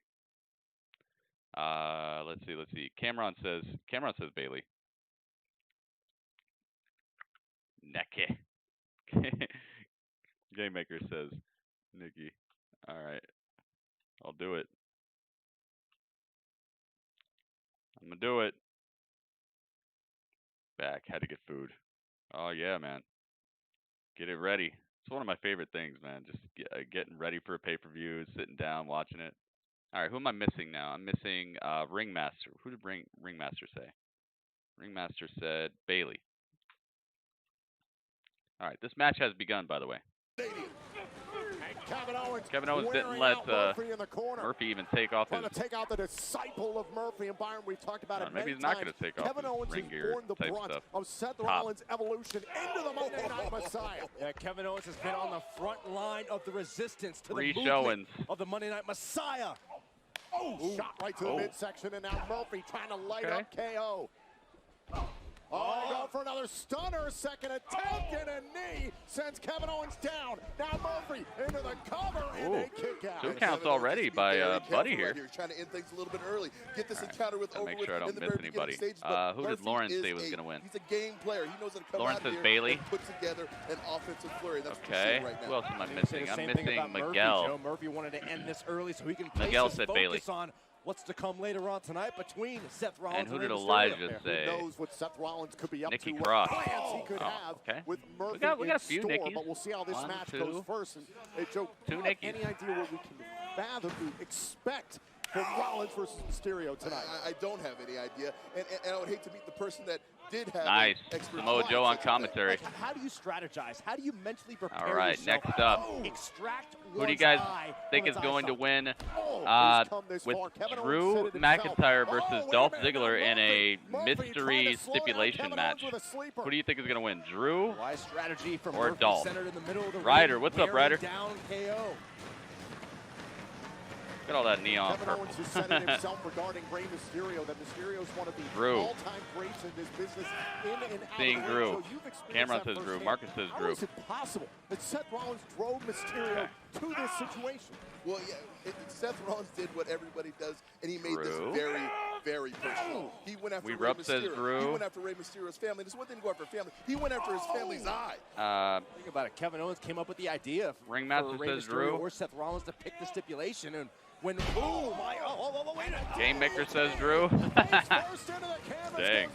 [SPEAKER 1] Let's see. Cameron says Bailey. Neke. Game Maker says Nikki. All right. I'll do it. I'm gonna do it. Back. Had to get food. Oh yeah, man. Get it ready. It's one of my favorite things, man. Just getting ready for a pay-per-view, sitting down, watching it. All right, who am I missing now? I'm missing Ringmaster. Who did Ringmaster say? Ringmaster said Bailey. All right, this match has begun, by the way. Kevin Owens didn't let Murphy even take off his...
[SPEAKER 2] take out the disciple of Murphy and Byron. We've talked about it
[SPEAKER 1] maybe he's not going to take off
[SPEAKER 2] Kevin Owens
[SPEAKER 1] his ring gear
[SPEAKER 2] the
[SPEAKER 1] type
[SPEAKER 2] brunt
[SPEAKER 1] stuff.
[SPEAKER 2] of Seth Rollins' evolution into the Monday Night Messiah.
[SPEAKER 16] Yeah, Kevin Owens has been on the front line of the resistance to the
[SPEAKER 1] Showens
[SPEAKER 16] movement of the Monday Night Messiah.
[SPEAKER 2] Oh, shot right to the midsection, and now Murphy trying to light up KO. Go for another stunner, second attempt, and a knee sends Kevin Owens down. Now Murphy into the cover, and a kick out.
[SPEAKER 1] 2 counts already by Buddy here.
[SPEAKER 17] Trying to end things a little bit early. Get this encounter with over
[SPEAKER 1] make sure I don't
[SPEAKER 17] in the
[SPEAKER 1] miss
[SPEAKER 17] very
[SPEAKER 1] anybody.
[SPEAKER 17] stages,
[SPEAKER 1] Who did Lawrence say was going to win?
[SPEAKER 17] He's a game player. He knows how to come
[SPEAKER 1] Lawrence
[SPEAKER 17] out
[SPEAKER 1] says
[SPEAKER 17] here
[SPEAKER 1] Bailey.
[SPEAKER 17] and put together an offensive flurry. That's
[SPEAKER 1] okay.
[SPEAKER 17] right now.
[SPEAKER 1] Who else am I missing? I'm missing Miguel.
[SPEAKER 16] Murphy, Joe. Murphy wanted to end this early so he can place
[SPEAKER 1] Miguel
[SPEAKER 16] his
[SPEAKER 1] said
[SPEAKER 16] focus
[SPEAKER 1] Bailey.
[SPEAKER 16] on what's to come later on tonight between Seth Rollins
[SPEAKER 1] and who
[SPEAKER 16] Rey
[SPEAKER 1] did
[SPEAKER 16] Mysterio
[SPEAKER 1] Elijah say?
[SPEAKER 2] Who knows what Seth Rollins could be up
[SPEAKER 1] Nikki
[SPEAKER 2] to,
[SPEAKER 1] Cross.
[SPEAKER 2] what plans he could have with Murphy
[SPEAKER 1] we got a few
[SPEAKER 2] in store,
[SPEAKER 1] Nickies.
[SPEAKER 2] but we'll see how this
[SPEAKER 1] 1,
[SPEAKER 2] match
[SPEAKER 1] 2.
[SPEAKER 2] goes first. And, hey, Joe, do you have any idea what we can fathom to expect from Rollins versus Mysterio tonight?
[SPEAKER 17] I don't have any idea, and I would hate to meet the person that did have
[SPEAKER 1] nice. Samoa Joe on commentary.
[SPEAKER 16] How do you strategize? How do you mentally prepare
[SPEAKER 1] All right,
[SPEAKER 16] yourself?
[SPEAKER 1] next up.
[SPEAKER 16] Extract
[SPEAKER 1] Who do you guys think is going to win with Drew McIntyre versus Dolph Ziggler in a mystery stipulation match? Who do you think is going to win, Drew or Dolph? Ryder, what's up, Ryder? Look at all that neon purple.
[SPEAKER 2] Kevin Owens has said it himself regarding Rey Mysterio that Mysterio is one of the
[SPEAKER 1] Drew.
[SPEAKER 2] all-time greats in this business. In and
[SPEAKER 1] Seeing
[SPEAKER 2] out
[SPEAKER 1] Drew.
[SPEAKER 2] So you've experienced
[SPEAKER 1] Cameron
[SPEAKER 2] that
[SPEAKER 1] says Drew.
[SPEAKER 2] firsthand.
[SPEAKER 1] Marcus says Drew.
[SPEAKER 2] How is it possible that Seth Rollins drove Mysterio to this situation?
[SPEAKER 17] Well, yeah, Seth Rollins did what everybody does, and he made this very, very personal. He went after Rey Mysterio. He went after Rey Mysterio's family. There's one thing to go after family. He went after his family's eye.
[SPEAKER 16] Think about it. Kevin Owens came up with the idea for
[SPEAKER 1] Ringmaster
[SPEAKER 16] Rey
[SPEAKER 1] says
[SPEAKER 16] Mysterio
[SPEAKER 1] Drew.
[SPEAKER 16] or Seth Rollins to pick the stipulation, and when
[SPEAKER 1] Game Maker says Drew. Dang.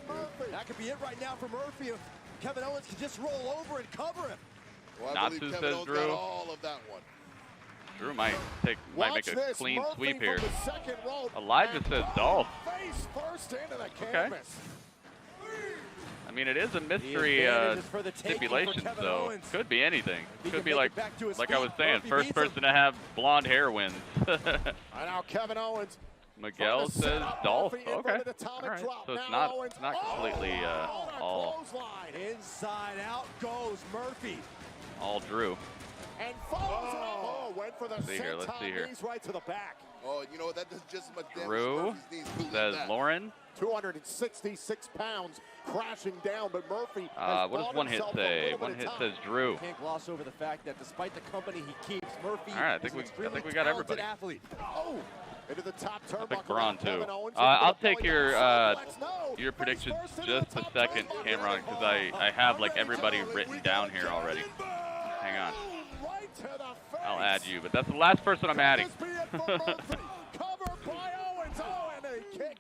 [SPEAKER 16] That could be it right now for Murphy. If Kevin Owens can just roll over and cover him.
[SPEAKER 17] Well,
[SPEAKER 1] Natsu says
[SPEAKER 17] Owens
[SPEAKER 1] Drew.
[SPEAKER 17] got all of that one.
[SPEAKER 1] Drew might make a clean sweep here.
[SPEAKER 2] Row,
[SPEAKER 1] Elijah says Dolph.
[SPEAKER 2] Face first into the canvas.
[SPEAKER 1] I mean, it is a mystery stipulation, so could be anything. Could be like I was saying, first person to have blonde hair wins.
[SPEAKER 2] And now Kevin Owens.
[SPEAKER 1] Miguel says Dolph. Okay. All right. So it's not completely all.
[SPEAKER 16] Inside out goes Murphy.
[SPEAKER 1] All Drew.
[SPEAKER 2] And follows went for the
[SPEAKER 1] Let's see here.
[SPEAKER 2] knees right to the back.
[SPEAKER 17] Oh, you know what? That does just as much damage.
[SPEAKER 1] Drew says Lauren.
[SPEAKER 2] 266 pounds crashing down, but Murphy.
[SPEAKER 1] What does one hit say? One hit says Drew.
[SPEAKER 16] Can't gloss over the fact that despite the company he keeps, Murphy.
[SPEAKER 1] All right, I think we got everybody.
[SPEAKER 2] Athlete. Oh, into the top
[SPEAKER 1] I
[SPEAKER 2] turnbuckle.
[SPEAKER 1] picked Braun too. I'll take your predictions just a second, Cameron, because I have like everybody written down here already. Hang on. I'll add you, but that's the last person I'm adding.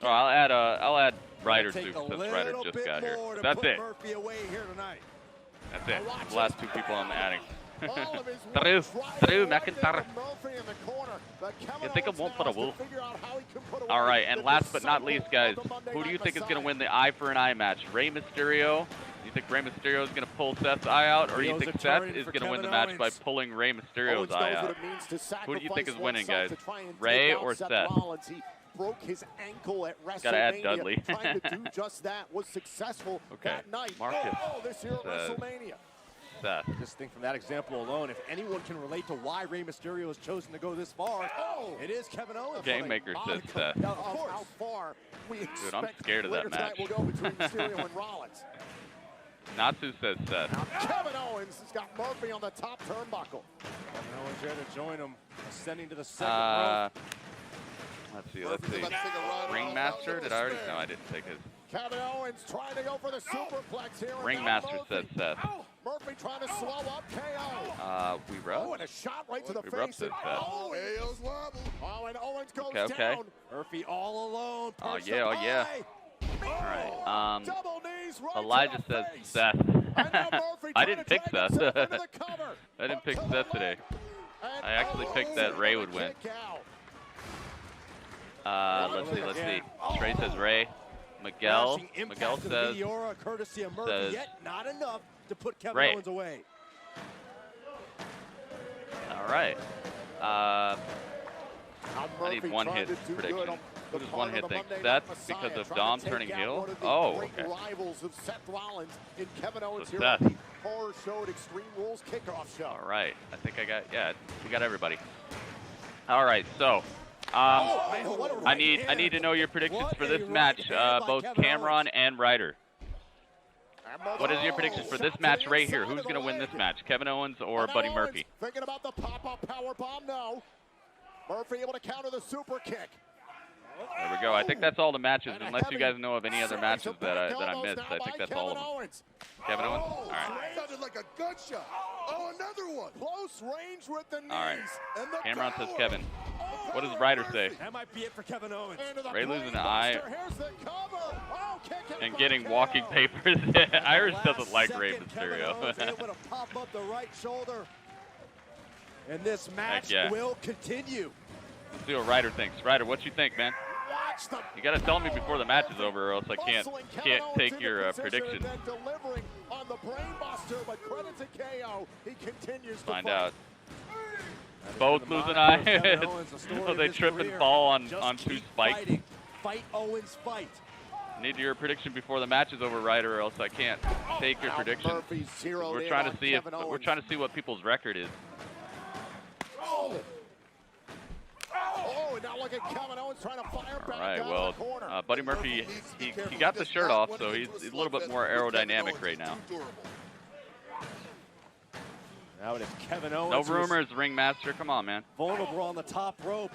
[SPEAKER 1] Oh, I'll add Ryder too, since Ryder just got here. That's it. That's it. The last two people I'm adding. Drew McIntyre. You think it won't put a wolf? All right, and last but not least, guys, who do you think is going to win the eye for an eye match? Rey Mysterio? You think Rey Mysterio is going to pull Seth's eye out, or you think Seth is going to win the match by pulling Rey Mysterio's eye out? Who do you think is winning, guys? Rey or Seth?
[SPEAKER 2] Broke his ankle at WrestleMania.
[SPEAKER 1] Gotta add Dudley.
[SPEAKER 2] Trying to do just that, was successful that night.
[SPEAKER 1] Marcus
[SPEAKER 2] this year at WrestleMania.
[SPEAKER 1] Seth.
[SPEAKER 16] Just think from that example alone, if anyone can relate to why Rey Mysterio has chosen to go this far, it is Kevin Owens.
[SPEAKER 1] Game Maker says Seth.
[SPEAKER 2] How far we expect.
[SPEAKER 1] Dude, I'm scared of that match.
[SPEAKER 2] Will go between Mysterio and Rollins.
[SPEAKER 1] Natsu says Seth.
[SPEAKER 2] Now Kevin Owens has got Murphy on the top turnbuckle.
[SPEAKER 16] Kevin Owens there to join him, ascending to the second row.
[SPEAKER 1] Let's see. Ringmaster? Did I already? No, I didn't take his.
[SPEAKER 2] Kevin Owens trying to go for the superplex here.
[SPEAKER 1] Ringmaster said Seth.
[SPEAKER 2] Murphy trying to slow up KO.
[SPEAKER 1] We rub?
[SPEAKER 2] Oh, and a shot right to the face.
[SPEAKER 1] Rub said Seth.
[SPEAKER 2] Oh, and Owens goes
[SPEAKER 1] okay.
[SPEAKER 2] down.
[SPEAKER 16] Murphy all alone.
[SPEAKER 1] Oh, yeah, oh, yeah. All right. Elijah says Seth. I didn't pick Seth. I didn't pick Seth today. I actually picked that Rey would win. Let's see. Trey says Rey. Miguel says
[SPEAKER 16] not enough to put Kevin
[SPEAKER 1] Rey.
[SPEAKER 16] Owens away.
[SPEAKER 1] All right. I need one hit prediction. Who does one hit think? Seth because of Dom turning heel? Oh, okay.
[SPEAKER 2] Rivals of Seth Rollins in Kevin Owens
[SPEAKER 1] So
[SPEAKER 2] here
[SPEAKER 1] Seth.
[SPEAKER 2] at the Horror Show at Extreme Rules kickoff show.
[SPEAKER 1] All right. I think we got everybody. All right, so I need to know your predictions for this match, both Cameron and Ryder. What is your predictions for this match right here? Who's going to win this match, Kevin Owens or Buddy Murphy?
[SPEAKER 2] Thinking about the pop-up power bomb, no. Murphy able to counter the super kick.
[SPEAKER 1] There we go. I think that's all the matches, unless you guys know of any other matches that I missed. I think that's all of them. Kevin Owens? All right.
[SPEAKER 17] Sounded like a gunshot. Oh, another one.
[SPEAKER 2] Close range with the knees.
[SPEAKER 1] All right. Cameron says Kevin. What does Ryder say?
[SPEAKER 16] That might be it for Kevin Owens.
[SPEAKER 1] Ray losing an eye
[SPEAKER 2] Oh,
[SPEAKER 1] and getting walking papers. Irish doesn't like Rey Mysterio.
[SPEAKER 16] Able to pop up the right shoulder. And this match will continue.
[SPEAKER 1] Let's see what Ryder thinks. Ryder, what you think, man? You got to tell me before the match is over, or else I can't take your prediction.
[SPEAKER 2] On the brainbuster, but credit to KO. He continues to
[SPEAKER 1] find out. Both lose an eye. So they trip and fall on two spikes.
[SPEAKER 16] Fight Owens, fight.
[SPEAKER 1] Need your prediction before the match is over, Ryder, or else I can't take your prediction. We're trying to see what people's record is.
[SPEAKER 2] Oh, and now look at Kevin Owens trying to fire back.
[SPEAKER 1] All right, well, Buddy Murphy, he got the shirt off, so he's a little bit more aerodynamic right now.
[SPEAKER 16] Now it is Kevin Owens.
[SPEAKER 1] No rumors, Ringmaster. Come on, man.
[SPEAKER 16] Vulnerable on the top rope.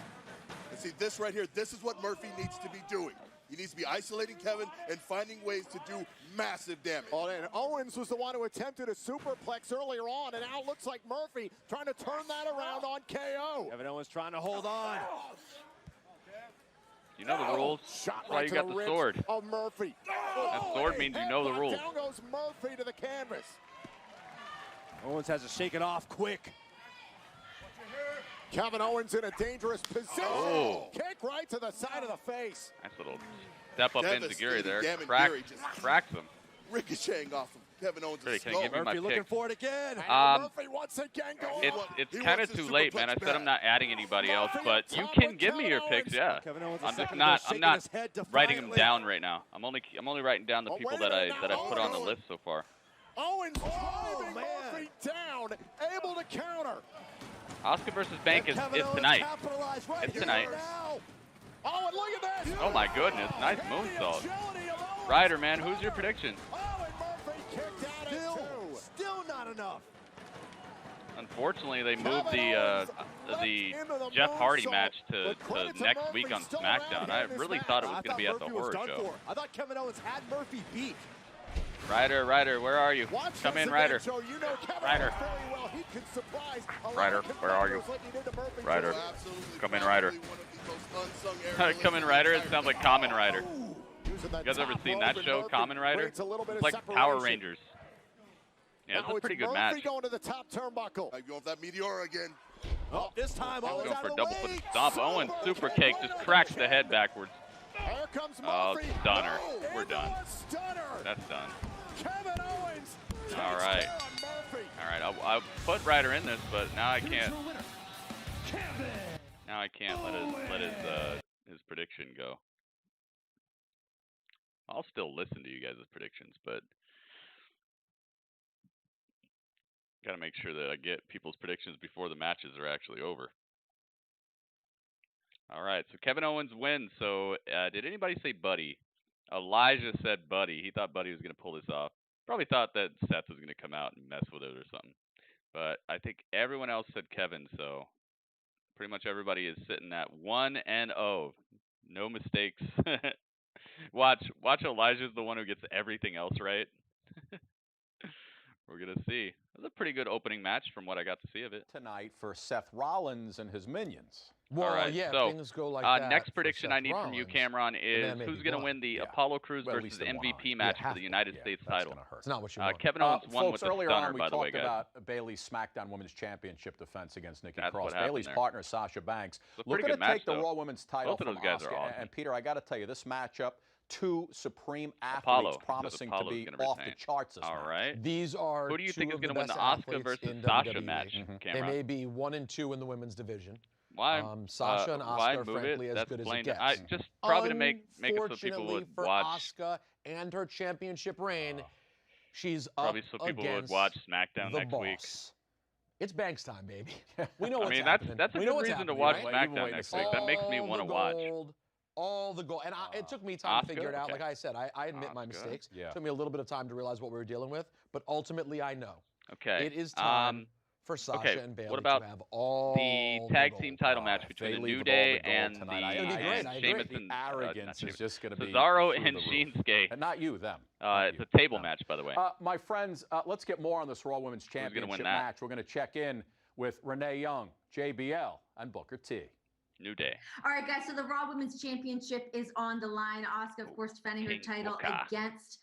[SPEAKER 17] And see, this right here, this is what Murphy needs to be doing. He needs to be isolating Kevin and finding ways to do massive damage.
[SPEAKER 2] Oh, and Owens was the one who attempted a superplex earlier on, and now it looks like Murphy trying to turn that around on KO.
[SPEAKER 16] Kevin Owens trying to hold on.
[SPEAKER 1] You know the rules. That's why you got the sword.
[SPEAKER 2] Of Murphy.
[SPEAKER 1] That sword means you know the rules.
[SPEAKER 2] Down goes Murphy to the canvas.
[SPEAKER 16] Owens has to shake it off quick.
[SPEAKER 2] Kevin Owens in a dangerous position.
[SPEAKER 1] Oh.
[SPEAKER 2] Kick right to the side of the face.
[SPEAKER 1] Nice little step up into Gary there. Cracks him.
[SPEAKER 17] Ricocheting off of Kevin Owens.
[SPEAKER 1] Really, can I give you my
[SPEAKER 16] looking
[SPEAKER 1] pick?
[SPEAKER 16] for it again.
[SPEAKER 2] Murphy once again going.
[SPEAKER 1] It's kind of too late, man. I said I'm not adding anybody else, but you can give me your picks, yeah. I'm just not writing them down right now. I'm only writing down the people that I put on the list so far.
[SPEAKER 2] Owens driving Murphy down, able to counter.
[SPEAKER 1] Asuka versus Bank is tonight. It's tonight.
[SPEAKER 2] Oh, and look at this.
[SPEAKER 1] Oh my goodness, nice moonsault. Ryder, man, who's your prediction?
[SPEAKER 2] Oh, and Murphy kicked out at 2.
[SPEAKER 16] Still not enough.
[SPEAKER 1] Unfortunately, they moved the Jeff Hardy match to next week on SmackDown. I really thought it was going to be at the Horror Show.
[SPEAKER 16] I thought Kevin Owens had Murphy beat.
[SPEAKER 1] Ryder, where are you? Come in, Ryder. Ryder. Ryder, where are you? Ryder. Come in, Ryder. Come in, Ryder. It sounds like Kamen Rider. You guys ever seen that show, Kamen Rider? It's like Power Rangers. Yeah, it's a pretty good match.
[SPEAKER 2] Going to the top turnbuckle.
[SPEAKER 17] I'm going for that Meteor again.
[SPEAKER 16] Oh, this time Owens
[SPEAKER 1] going
[SPEAKER 16] out
[SPEAKER 1] for
[SPEAKER 16] of
[SPEAKER 1] a
[SPEAKER 16] the
[SPEAKER 1] double
[SPEAKER 16] way.
[SPEAKER 1] foot stomp. Owen super kick just cracks the head backwards.
[SPEAKER 2] Here comes
[SPEAKER 1] Oh,
[SPEAKER 2] Murphy.
[SPEAKER 1] stunner.
[SPEAKER 2] Oh,
[SPEAKER 1] We're done.
[SPEAKER 2] Stunner.
[SPEAKER 1] That's done.
[SPEAKER 2] Kevin Owens.
[SPEAKER 1] All right. All right. I'll put Ryder in this, but now I can't. Now I can't let his prediction go. I'll still listen to you guys' predictions, but got to make sure that I get people's predictions before the matches are actually over. All right, so Kevin Owens wins. So did anybody say Buddy? Elijah said Buddy. He thought Buddy was going to pull this off. Probably thought that Seth was going to come out and mess with it or something. But I think everyone else said Kevin, so pretty much everybody is sitting at 1-0. No mistakes. Watch Elijah's the one who gets everything else right. We're going to see. It was a pretty good opening match from what I got to see of it.
[SPEAKER 11] Tonight for Seth Rollins and his minions.
[SPEAKER 3] Well,
[SPEAKER 1] all right,
[SPEAKER 3] yeah,
[SPEAKER 1] so
[SPEAKER 3] things go like that.
[SPEAKER 1] Next prediction I need from you, Cameron, is
[SPEAKER 3] then
[SPEAKER 1] who's going to win the Apollo Crews versus MVP match for the United States title.
[SPEAKER 3] It's not what you want.
[SPEAKER 1] Kevin Owens won
[SPEAKER 11] folks,
[SPEAKER 1] with a
[SPEAKER 11] earlier
[SPEAKER 1] stunner,
[SPEAKER 11] on, we
[SPEAKER 1] by the way,
[SPEAKER 11] talked
[SPEAKER 1] guys.
[SPEAKER 11] about Bayley's SmackDown Women's Championship defense against Nikki
[SPEAKER 1] That's
[SPEAKER 11] Cross.
[SPEAKER 1] what happened
[SPEAKER 11] Bayley's
[SPEAKER 1] there.
[SPEAKER 11] partner, Sasha Banks,
[SPEAKER 1] It's a
[SPEAKER 11] looking
[SPEAKER 1] pretty
[SPEAKER 11] to
[SPEAKER 1] good match,
[SPEAKER 11] take the
[SPEAKER 1] though.
[SPEAKER 11] Raw Women's title
[SPEAKER 1] Both of
[SPEAKER 11] from
[SPEAKER 1] those guys are
[SPEAKER 11] Asuka.
[SPEAKER 1] awesome.
[SPEAKER 11] And Peter, I got to tell you, this matchup, two supreme athletes
[SPEAKER 1] Apollo,
[SPEAKER 11] promising to
[SPEAKER 1] Apollo's
[SPEAKER 11] be
[SPEAKER 1] gonna
[SPEAKER 11] off the
[SPEAKER 1] retain.
[SPEAKER 11] charts this
[SPEAKER 1] All
[SPEAKER 11] match.
[SPEAKER 1] right.
[SPEAKER 3] These are
[SPEAKER 1] Who do you
[SPEAKER 3] two
[SPEAKER 1] think is
[SPEAKER 3] of the
[SPEAKER 1] going to win
[SPEAKER 3] best
[SPEAKER 1] the Asuka
[SPEAKER 3] athletes
[SPEAKER 1] versus
[SPEAKER 3] in
[SPEAKER 1] Sasha
[SPEAKER 3] WWE.
[SPEAKER 1] match,
[SPEAKER 3] They
[SPEAKER 1] Cameron?
[SPEAKER 3] may be 1 and 2 in the women's division.
[SPEAKER 1] Why?
[SPEAKER 3] Sasha and
[SPEAKER 1] why
[SPEAKER 3] Asuka are
[SPEAKER 1] move
[SPEAKER 3] frankly
[SPEAKER 1] it?
[SPEAKER 3] as
[SPEAKER 1] That's
[SPEAKER 3] good as
[SPEAKER 1] plain.
[SPEAKER 3] it gets.
[SPEAKER 1] I just probably to make it so people would
[SPEAKER 3] for
[SPEAKER 1] watch.
[SPEAKER 3] Asuka and her championship reign, she's
[SPEAKER 1] Probably
[SPEAKER 3] up
[SPEAKER 1] so people would
[SPEAKER 3] against
[SPEAKER 1] watch SmackDown
[SPEAKER 3] the
[SPEAKER 1] next
[SPEAKER 3] boss.
[SPEAKER 1] week.
[SPEAKER 3] It's Banks time, baby. We know
[SPEAKER 1] I
[SPEAKER 3] what's
[SPEAKER 1] mean,
[SPEAKER 3] happening.
[SPEAKER 1] that's a
[SPEAKER 3] we know
[SPEAKER 1] good
[SPEAKER 3] what's
[SPEAKER 1] reason to
[SPEAKER 3] happening,
[SPEAKER 1] watch
[SPEAKER 3] right?
[SPEAKER 1] SmackDown next week. That makes me want to watch.
[SPEAKER 3] All the gold. And it took me time to figure it out.
[SPEAKER 1] Okay.
[SPEAKER 3] Like I said, I admit my mistakes.
[SPEAKER 11] Yeah.
[SPEAKER 3] It took me a little bit of time to realize what we were dealing with, but ultimately I know.
[SPEAKER 1] Okay.
[SPEAKER 3] It is time for Sasha and Bayley
[SPEAKER 1] what about
[SPEAKER 3] to have all
[SPEAKER 1] the tag team title match between the
[SPEAKER 11] Bayley
[SPEAKER 1] New
[SPEAKER 11] with
[SPEAKER 1] Day
[SPEAKER 11] all the gold
[SPEAKER 1] and
[SPEAKER 11] tonight. I agree.
[SPEAKER 1] Sheamus
[SPEAKER 11] The
[SPEAKER 1] and
[SPEAKER 11] arrogance is just going to be
[SPEAKER 1] Cesaro
[SPEAKER 11] through
[SPEAKER 1] and
[SPEAKER 11] the roof.
[SPEAKER 1] Shinsuke.
[SPEAKER 11] And not you, them.
[SPEAKER 1] It's a table match, by the way.
[SPEAKER 11] My friends, let's get more on this Raw Women's
[SPEAKER 1] gonna win
[SPEAKER 11] Championship
[SPEAKER 1] that?
[SPEAKER 11] match. We're going to check in with Renee Young, JBL, and Booker T.
[SPEAKER 1] New Day.
[SPEAKER 6] All right, guys. So the Raw Women's Championship is on the line. Asuka, of course, defending her title against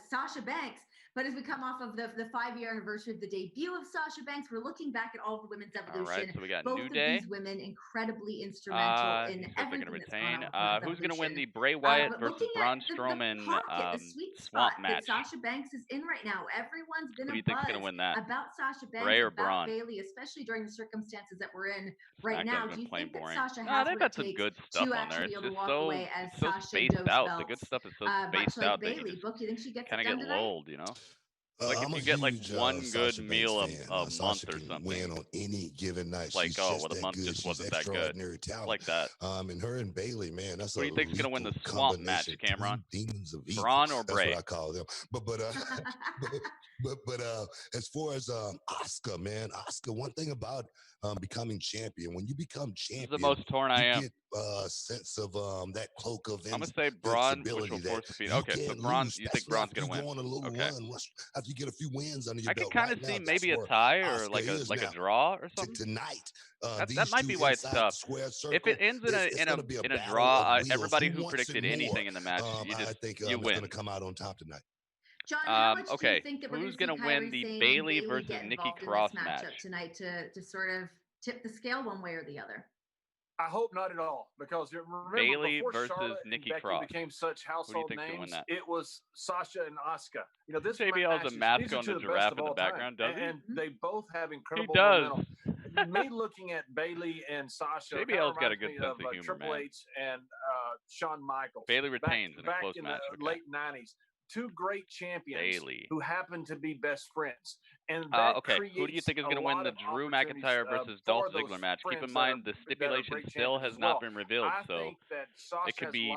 [SPEAKER 6] Sasha Banks. But as we come off of the 5-year anniversary of the debut of Sasha Banks, we're looking back at all of the women's evolution.
[SPEAKER 1] All right, so we got
[SPEAKER 6] Both
[SPEAKER 1] New
[SPEAKER 6] of
[SPEAKER 1] Day.
[SPEAKER 6] these women incredibly instrumental in everything that's gone on with
[SPEAKER 1] Who's going to win
[SPEAKER 6] Evolution.
[SPEAKER 1] the Bray Wyatt
[SPEAKER 6] But
[SPEAKER 1] versus
[SPEAKER 6] looking
[SPEAKER 1] Braun
[SPEAKER 6] at the
[SPEAKER 1] Strowman
[SPEAKER 6] pocket, the sweet
[SPEAKER 1] swamp
[SPEAKER 6] spot
[SPEAKER 1] match?
[SPEAKER 6] that Sasha Banks is in right now. Everyone's been
[SPEAKER 1] Who do you
[SPEAKER 6] a
[SPEAKER 1] think's
[SPEAKER 6] buzz
[SPEAKER 1] gonna win that?
[SPEAKER 6] about Sasha Banks,
[SPEAKER 1] Bray or
[SPEAKER 6] about
[SPEAKER 1] Braun?
[SPEAKER 6] Bayley, especially during the circumstances that we're in right
[SPEAKER 1] SmackDown's
[SPEAKER 6] now.
[SPEAKER 1] been
[SPEAKER 6] Do you
[SPEAKER 1] plain
[SPEAKER 6] think that
[SPEAKER 1] boring.
[SPEAKER 6] Sasha
[SPEAKER 1] No,
[SPEAKER 6] has
[SPEAKER 1] they've
[SPEAKER 6] what
[SPEAKER 1] got
[SPEAKER 6] it
[SPEAKER 1] some
[SPEAKER 6] takes
[SPEAKER 1] good stuff
[SPEAKER 6] to
[SPEAKER 1] on
[SPEAKER 6] actually
[SPEAKER 1] there.
[SPEAKER 6] be
[SPEAKER 1] It's
[SPEAKER 6] able to
[SPEAKER 1] just
[SPEAKER 6] walk
[SPEAKER 1] so
[SPEAKER 6] away as
[SPEAKER 1] so
[SPEAKER 6] Sasha
[SPEAKER 1] spaced
[SPEAKER 6] Doe's
[SPEAKER 1] out.
[SPEAKER 6] belts,
[SPEAKER 1] The good stuff is so
[SPEAKER 6] much
[SPEAKER 1] spaced
[SPEAKER 6] like
[SPEAKER 1] out that
[SPEAKER 6] Bayley?
[SPEAKER 1] you
[SPEAKER 6] Book, you think she gets
[SPEAKER 1] kind
[SPEAKER 6] it
[SPEAKER 1] of
[SPEAKER 6] done
[SPEAKER 1] get
[SPEAKER 6] tonight?
[SPEAKER 1] lulled, you know? Like
[SPEAKER 15] I'm
[SPEAKER 1] if you
[SPEAKER 15] a
[SPEAKER 1] get like
[SPEAKER 15] huge,
[SPEAKER 1] one good
[SPEAKER 15] Sasha
[SPEAKER 1] meal
[SPEAKER 15] Banks fan.
[SPEAKER 1] a month
[SPEAKER 15] Sasha
[SPEAKER 1] or
[SPEAKER 15] can
[SPEAKER 1] something.
[SPEAKER 15] win on any given night.
[SPEAKER 1] Like,
[SPEAKER 15] She's
[SPEAKER 1] oh,
[SPEAKER 15] just
[SPEAKER 1] well, the
[SPEAKER 15] that
[SPEAKER 1] month
[SPEAKER 15] good.
[SPEAKER 1] just
[SPEAKER 15] She's
[SPEAKER 1] wasn't that good.
[SPEAKER 15] extraordinary talent.
[SPEAKER 1] Like that.
[SPEAKER 15] And her and Bayley, man, that's
[SPEAKER 1] Who do you think's gonna win the
[SPEAKER 15] lethal
[SPEAKER 1] swamp match,
[SPEAKER 15] combination.
[SPEAKER 1] Cameron?
[SPEAKER 15] Two demons of evil.
[SPEAKER 1] Braun or
[SPEAKER 15] That's
[SPEAKER 1] Bray?
[SPEAKER 15] what I call them. But as far as Asuka, man, Asuka. One thing about becoming champion, when you become champion,
[SPEAKER 1] This is the most torn I am.
[SPEAKER 15] You get a sense of that cloak of
[SPEAKER 1] I'm gonna say Braun, which will
[SPEAKER 15] invincibility
[SPEAKER 1] force
[SPEAKER 15] that
[SPEAKER 1] the feed.
[SPEAKER 15] you
[SPEAKER 1] Okay, so
[SPEAKER 15] can't
[SPEAKER 1] Braun,
[SPEAKER 15] lose,
[SPEAKER 1] you think
[SPEAKER 15] especially
[SPEAKER 1] Braun's
[SPEAKER 15] after
[SPEAKER 1] gonna
[SPEAKER 15] you
[SPEAKER 1] win?
[SPEAKER 15] go on a little
[SPEAKER 1] Okay.
[SPEAKER 15] run, after you get a few wins under your
[SPEAKER 1] I can
[SPEAKER 15] belt.
[SPEAKER 1] kind of
[SPEAKER 15] Right
[SPEAKER 1] see
[SPEAKER 15] now,
[SPEAKER 1] maybe
[SPEAKER 15] that's
[SPEAKER 1] a
[SPEAKER 15] where
[SPEAKER 1] tie or
[SPEAKER 15] Asuka
[SPEAKER 1] like
[SPEAKER 15] is
[SPEAKER 1] a
[SPEAKER 15] now.
[SPEAKER 1] draw or something.
[SPEAKER 15] Tonight,
[SPEAKER 1] That might be why it's tough. If it ends in a draw, everybody who predicted anything in the match,
[SPEAKER 15] I think
[SPEAKER 1] you
[SPEAKER 15] it's
[SPEAKER 1] win.
[SPEAKER 15] going to come out on top tonight.
[SPEAKER 6] John, how much do
[SPEAKER 1] Okay,
[SPEAKER 6] you think that we're
[SPEAKER 1] who's
[SPEAKER 6] going to
[SPEAKER 1] gonna win the
[SPEAKER 6] see
[SPEAKER 1] Bayley
[SPEAKER 6] Bayley
[SPEAKER 1] versus
[SPEAKER 6] get
[SPEAKER 1] Nikki
[SPEAKER 6] involved
[SPEAKER 1] Cross
[SPEAKER 6] in this matchup
[SPEAKER 1] match?
[SPEAKER 6] tonight to sort of tip the scale one way or the other?
[SPEAKER 7] I hope not at all, because remember,
[SPEAKER 1] Bayley
[SPEAKER 7] before
[SPEAKER 1] versus
[SPEAKER 7] Charlotte and
[SPEAKER 1] Nikki
[SPEAKER 7] Becky
[SPEAKER 1] Cross.
[SPEAKER 7] became such
[SPEAKER 1] Who do you
[SPEAKER 7] household
[SPEAKER 1] think's gonna win
[SPEAKER 7] names,
[SPEAKER 1] that?
[SPEAKER 7] it was Sasha and Asuka. You know, this
[SPEAKER 1] JBL has
[SPEAKER 7] match
[SPEAKER 1] a mask
[SPEAKER 7] these are
[SPEAKER 1] on
[SPEAKER 7] two
[SPEAKER 1] the
[SPEAKER 7] of best
[SPEAKER 1] giraffe
[SPEAKER 7] of
[SPEAKER 1] in the
[SPEAKER 7] all time.
[SPEAKER 1] background, does he?
[SPEAKER 7] And they both have incredible
[SPEAKER 1] does.
[SPEAKER 7] momentum. Me looking at Bayley and Sasha,
[SPEAKER 1] JBL's got a
[SPEAKER 7] reminds
[SPEAKER 1] good
[SPEAKER 7] me
[SPEAKER 1] sense of humor,
[SPEAKER 7] Triple
[SPEAKER 1] man.
[SPEAKER 7] H and Shawn Michaels.
[SPEAKER 1] Bayley retains in a
[SPEAKER 7] back
[SPEAKER 1] close
[SPEAKER 7] in
[SPEAKER 1] match.
[SPEAKER 7] the late '90s. Two great champions
[SPEAKER 1] Bayley.
[SPEAKER 7] who happen to be best friends. And that
[SPEAKER 1] okay, who do you think is going to win the Drew McIntyre versus Dolph Ziggler match? Keep in mind the stipulation still has not been revealed, so it could be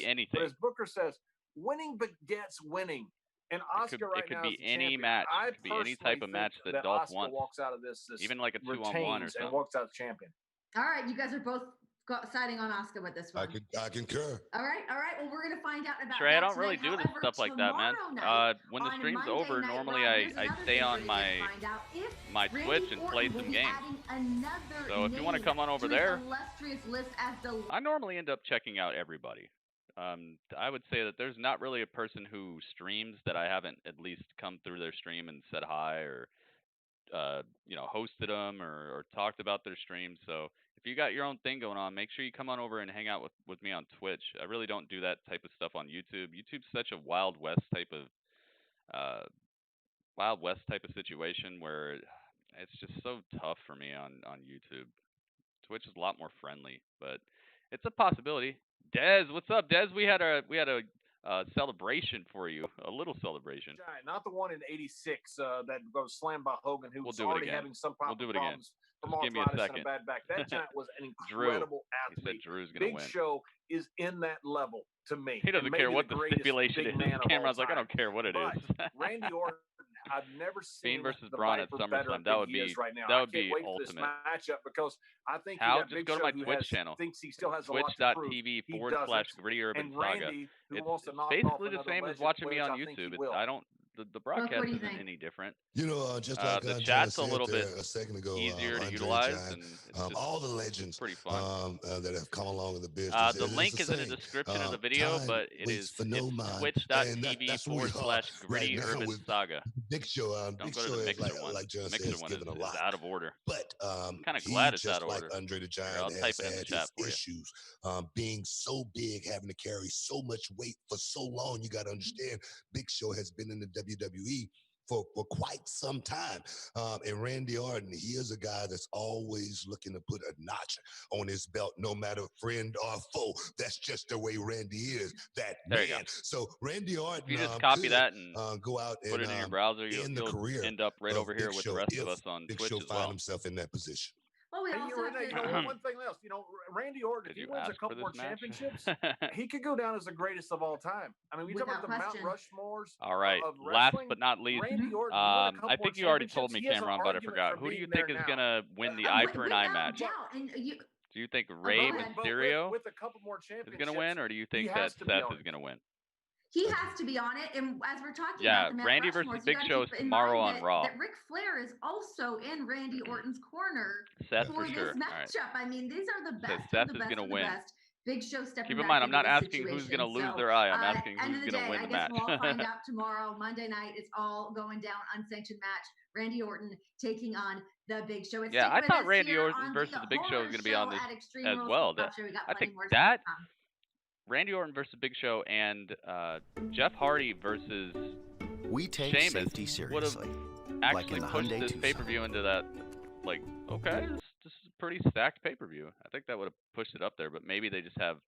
[SPEAKER 1] anything.
[SPEAKER 7] But as Booker says, winning begets winning. And Asuka right now
[SPEAKER 1] is the any match. It could be any type of match that Dolph wants.
[SPEAKER 7] Walks out of this
[SPEAKER 1] even like a 2-on-1 or something.
[SPEAKER 7] And walks out as champion.
[SPEAKER 6] All right, you guys are both siding on Asuka with this one.
[SPEAKER 15] I concur.
[SPEAKER 6] All right. Well, we're going to find out about
[SPEAKER 1] Trey,
[SPEAKER 6] that
[SPEAKER 1] I don't really do this stuff like that, man. When the stream's over, normally I stay on my Twitch and play some games. So if you want to come on over there, I normally end up checking out everybody. I would say that there's not really a person who streams that I haven't at least come through their stream and said hi or hosted them or talked about their stream. So if you got your own thing going on, make sure you come on over and hang out with me on Twitch. I really don't do that type of stuff on YouTube. YouTube's such a Wild West type of situation where it's just so tough for me on YouTube. Twitch is a lot more friendly, but it's a possibility. Dez, what's up, Dez? We had a celebration for you, a little celebration.
[SPEAKER 7] Not the one in '86 that was slammed by Hogan, who was already having some problems from arthritis and a bad back. That giant was an incredible athlete.
[SPEAKER 1] He said Drew's gonna win.
[SPEAKER 7] Big Show is in that level to me.
[SPEAKER 1] He doesn't care what the stipulation is. Cameron's like, I don't care what it is.
[SPEAKER 7] Randy Orton, I've never seen
[SPEAKER 1] Fiend versus Braun at SummerSlam. That would be ultimate.
[SPEAKER 7] Matchup because I think
[SPEAKER 1] just go to my Twitch channel.
[SPEAKER 7] Thinks he still has a lot to prove.
[SPEAKER 1] Twitch.tv/Gritty Urban Saga. It's basically the same as watching me on YouTube. The broadcast isn't any different.
[SPEAKER 15] Just like
[SPEAKER 1] the chat's a little bit
[SPEAKER 15] a second ago,
[SPEAKER 1] easier to utilize, and it's
[SPEAKER 15] all the legends
[SPEAKER 1] pretty fun.
[SPEAKER 15] that have come along in the business.
[SPEAKER 1] The link is in the description of the video, but it's Twitch.tv/Gritty Urban Saga.
[SPEAKER 15] Big Show,
[SPEAKER 1] Don't go to the Mixer one.
[SPEAKER 15] Like John
[SPEAKER 1] Mixer
[SPEAKER 15] says,
[SPEAKER 1] one
[SPEAKER 15] given a lot.
[SPEAKER 1] is out of order.
[SPEAKER 15] But
[SPEAKER 1] I'm kind of glad it's out of order.
[SPEAKER 15] Andre the Giant
[SPEAKER 1] I'll type it in the chat for you.
[SPEAKER 15] Issues, being so big, having to carry so much weight for so long. You got to understand, Big Show has been in the WWE for quite some time. And Randy Orton, he is a guy that's always looking to put a notch on his belt, no matter friend or foe. That's just the way Randy is. That
[SPEAKER 1] there
[SPEAKER 15] man. So Randy Orton,
[SPEAKER 1] if you just copy that and
[SPEAKER 15] go out
[SPEAKER 1] put
[SPEAKER 15] and
[SPEAKER 1] it in your browser, you'll end up right over here with the rest of us on
[SPEAKER 15] Big
[SPEAKER 1] Twitch
[SPEAKER 15] Show
[SPEAKER 1] as well.
[SPEAKER 15] find himself in that position.
[SPEAKER 6] Well, we also
[SPEAKER 7] one thing else. Randy Orton, if he wins a couple more championships, he could go down as the greatest of all time. I mean, we talk about the Mount Rushmores.
[SPEAKER 1] All right. Last but not least, I think you already told me, Cameron, but I forgot. Who do you think is going to win the eye for an eye match? Do you think Rey Mysterio is going to win, or do you think that Seth is going to win?
[SPEAKER 6] He has to be on it, and as we're talking
[SPEAKER 1] Yeah,
[SPEAKER 6] about the
[SPEAKER 1] Randy versus Big Show is tomorrow on Raw.
[SPEAKER 6] That Ric Flair is also in Randy Orton's corner
[SPEAKER 1] Seth
[SPEAKER 6] for this
[SPEAKER 1] sure.
[SPEAKER 6] matchup. Right. I mean, these are the best.
[SPEAKER 1] Seth
[SPEAKER 6] the
[SPEAKER 1] is
[SPEAKER 6] best
[SPEAKER 1] going to win.
[SPEAKER 6] Best. Big Show stepping
[SPEAKER 1] Keep in
[SPEAKER 6] back
[SPEAKER 1] mind, I'm not asking
[SPEAKER 6] situation.
[SPEAKER 1] who's going to lose their eye. I'm asking
[SPEAKER 6] end
[SPEAKER 1] who's
[SPEAKER 6] of the
[SPEAKER 1] going to
[SPEAKER 6] day,
[SPEAKER 1] win
[SPEAKER 6] I
[SPEAKER 1] the
[SPEAKER 6] guess
[SPEAKER 1] match.
[SPEAKER 6] We'll find out tomorrow, Monday night. It's all going down, unsanctioned match. Randy Orton taking on the Big Show.
[SPEAKER 1] Yeah, I thought Randy Orton versus the Big Show was going to be on this as well. I think that Randy Orton versus Big Show and Jeff Hardy versus Sheamus would have actually pushed this pay-per-view into that, like, okay, this is a pretty stacked pay-per-view. I think that would have pushed it up there, but maybe they just have,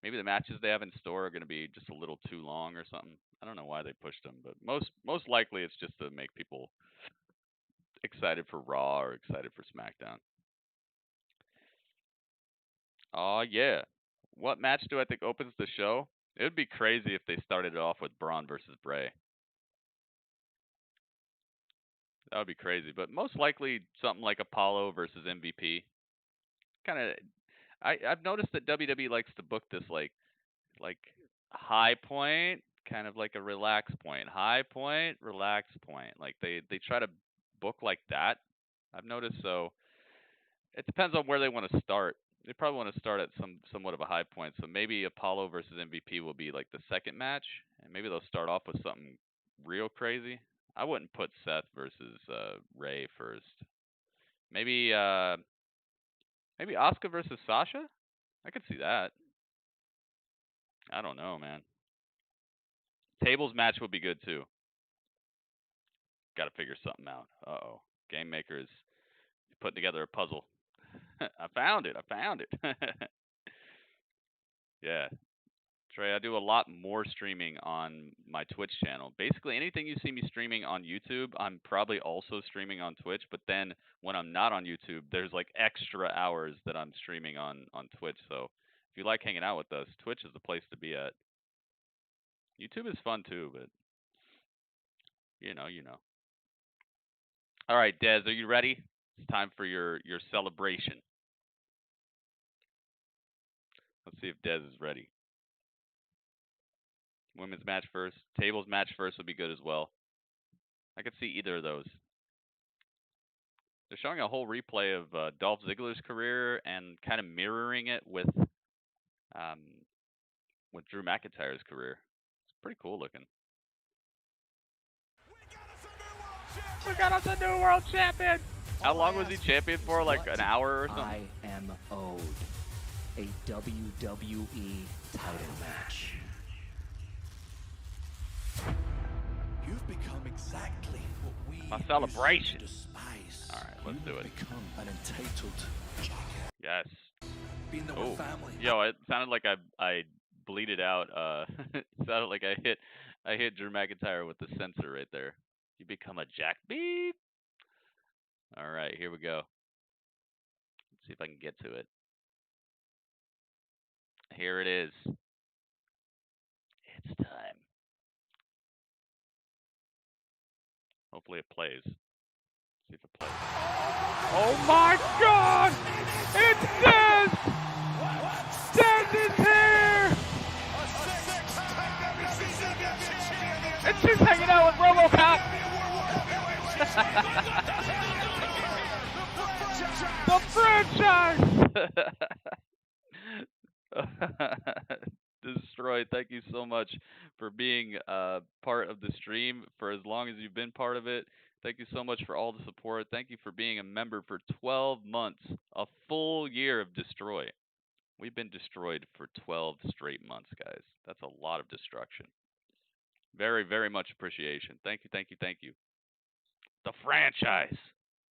[SPEAKER 1] maybe the matches they have in store are going to be just a little too long or something. I don't know why they pushed them, but most likely it's just to make people excited for Raw or excited for SmackDown. Oh, yeah. What match do I think opens the show? It would be crazy if they started it off with Braun versus Bray. That would be crazy, but most likely something like Apollo versus MVP. Kind of, I've noticed that WWE likes to book this like high point, kind of like a relax point. High point, relax point. Like they try to book like that. I've noticed, so it depends on where they want to start. They probably want to start at somewhat of a high point. So maybe Apollo versus MVP will be like the second match, and maybe they'll start off with something real crazy. I wouldn't put Seth versus Rey first. Maybe Asuka versus Sasha. I could see that. I don't know, man. Tables match would be good too. Got to figure something out. Uh-oh. Game Maker is putting together a puzzle. I found it. Yeah. Trey, I do a lot more streaming on my Twitch channel. Basically, anything you see me streaming on YouTube, I'm probably also streaming on Twitch. But then when I'm not on YouTube, there's like extra hours that I'm streaming on Twitch. So if you like hanging out with us, Twitch is the place to be at. YouTube is fun too, but you know. All right, Dez, are you ready? It's time for your celebration. Let's see if Dez is ready. Women's match first. Tables match first would be good as well. I could see either of those. They're showing a whole replay of Dolph Ziggler's career and kind of mirroring it with Drew McIntyre's career. It's pretty cool looking. We got us a new world champion! How long was he champion for? Like an hour or something?
[SPEAKER 18] I am owed a WWE title match.
[SPEAKER 19] You've become exactly what we
[SPEAKER 1] My celebration.
[SPEAKER 19] despise.
[SPEAKER 1] All right, let's do it.
[SPEAKER 19] Become an entitled jackass.
[SPEAKER 1] Yes.
[SPEAKER 19] Being that we're family.
[SPEAKER 1] Yo, it sounded like I bleeded out. It sounded like I hit Drew McIntyre with the sensor right there. You become a jack beep. All right, here we go. Let's see if I can get to it. Here it is. It's time. Hopefully it plays. See if it plays. Oh my God! It's Dez! Dez is here! And she's hanging out with RoboCop! The franchise! Destroy, thank you so much for being part of the stream for as long as you've been part of it. Thank you so much for all the support. Thank you for being a member for 12 months, a full year of Destroy. We've been destroyed for 12 straight months, guys. That's a lot of destruction. Very, very much appreciation. Thank you, thank you, thank you. The franchise.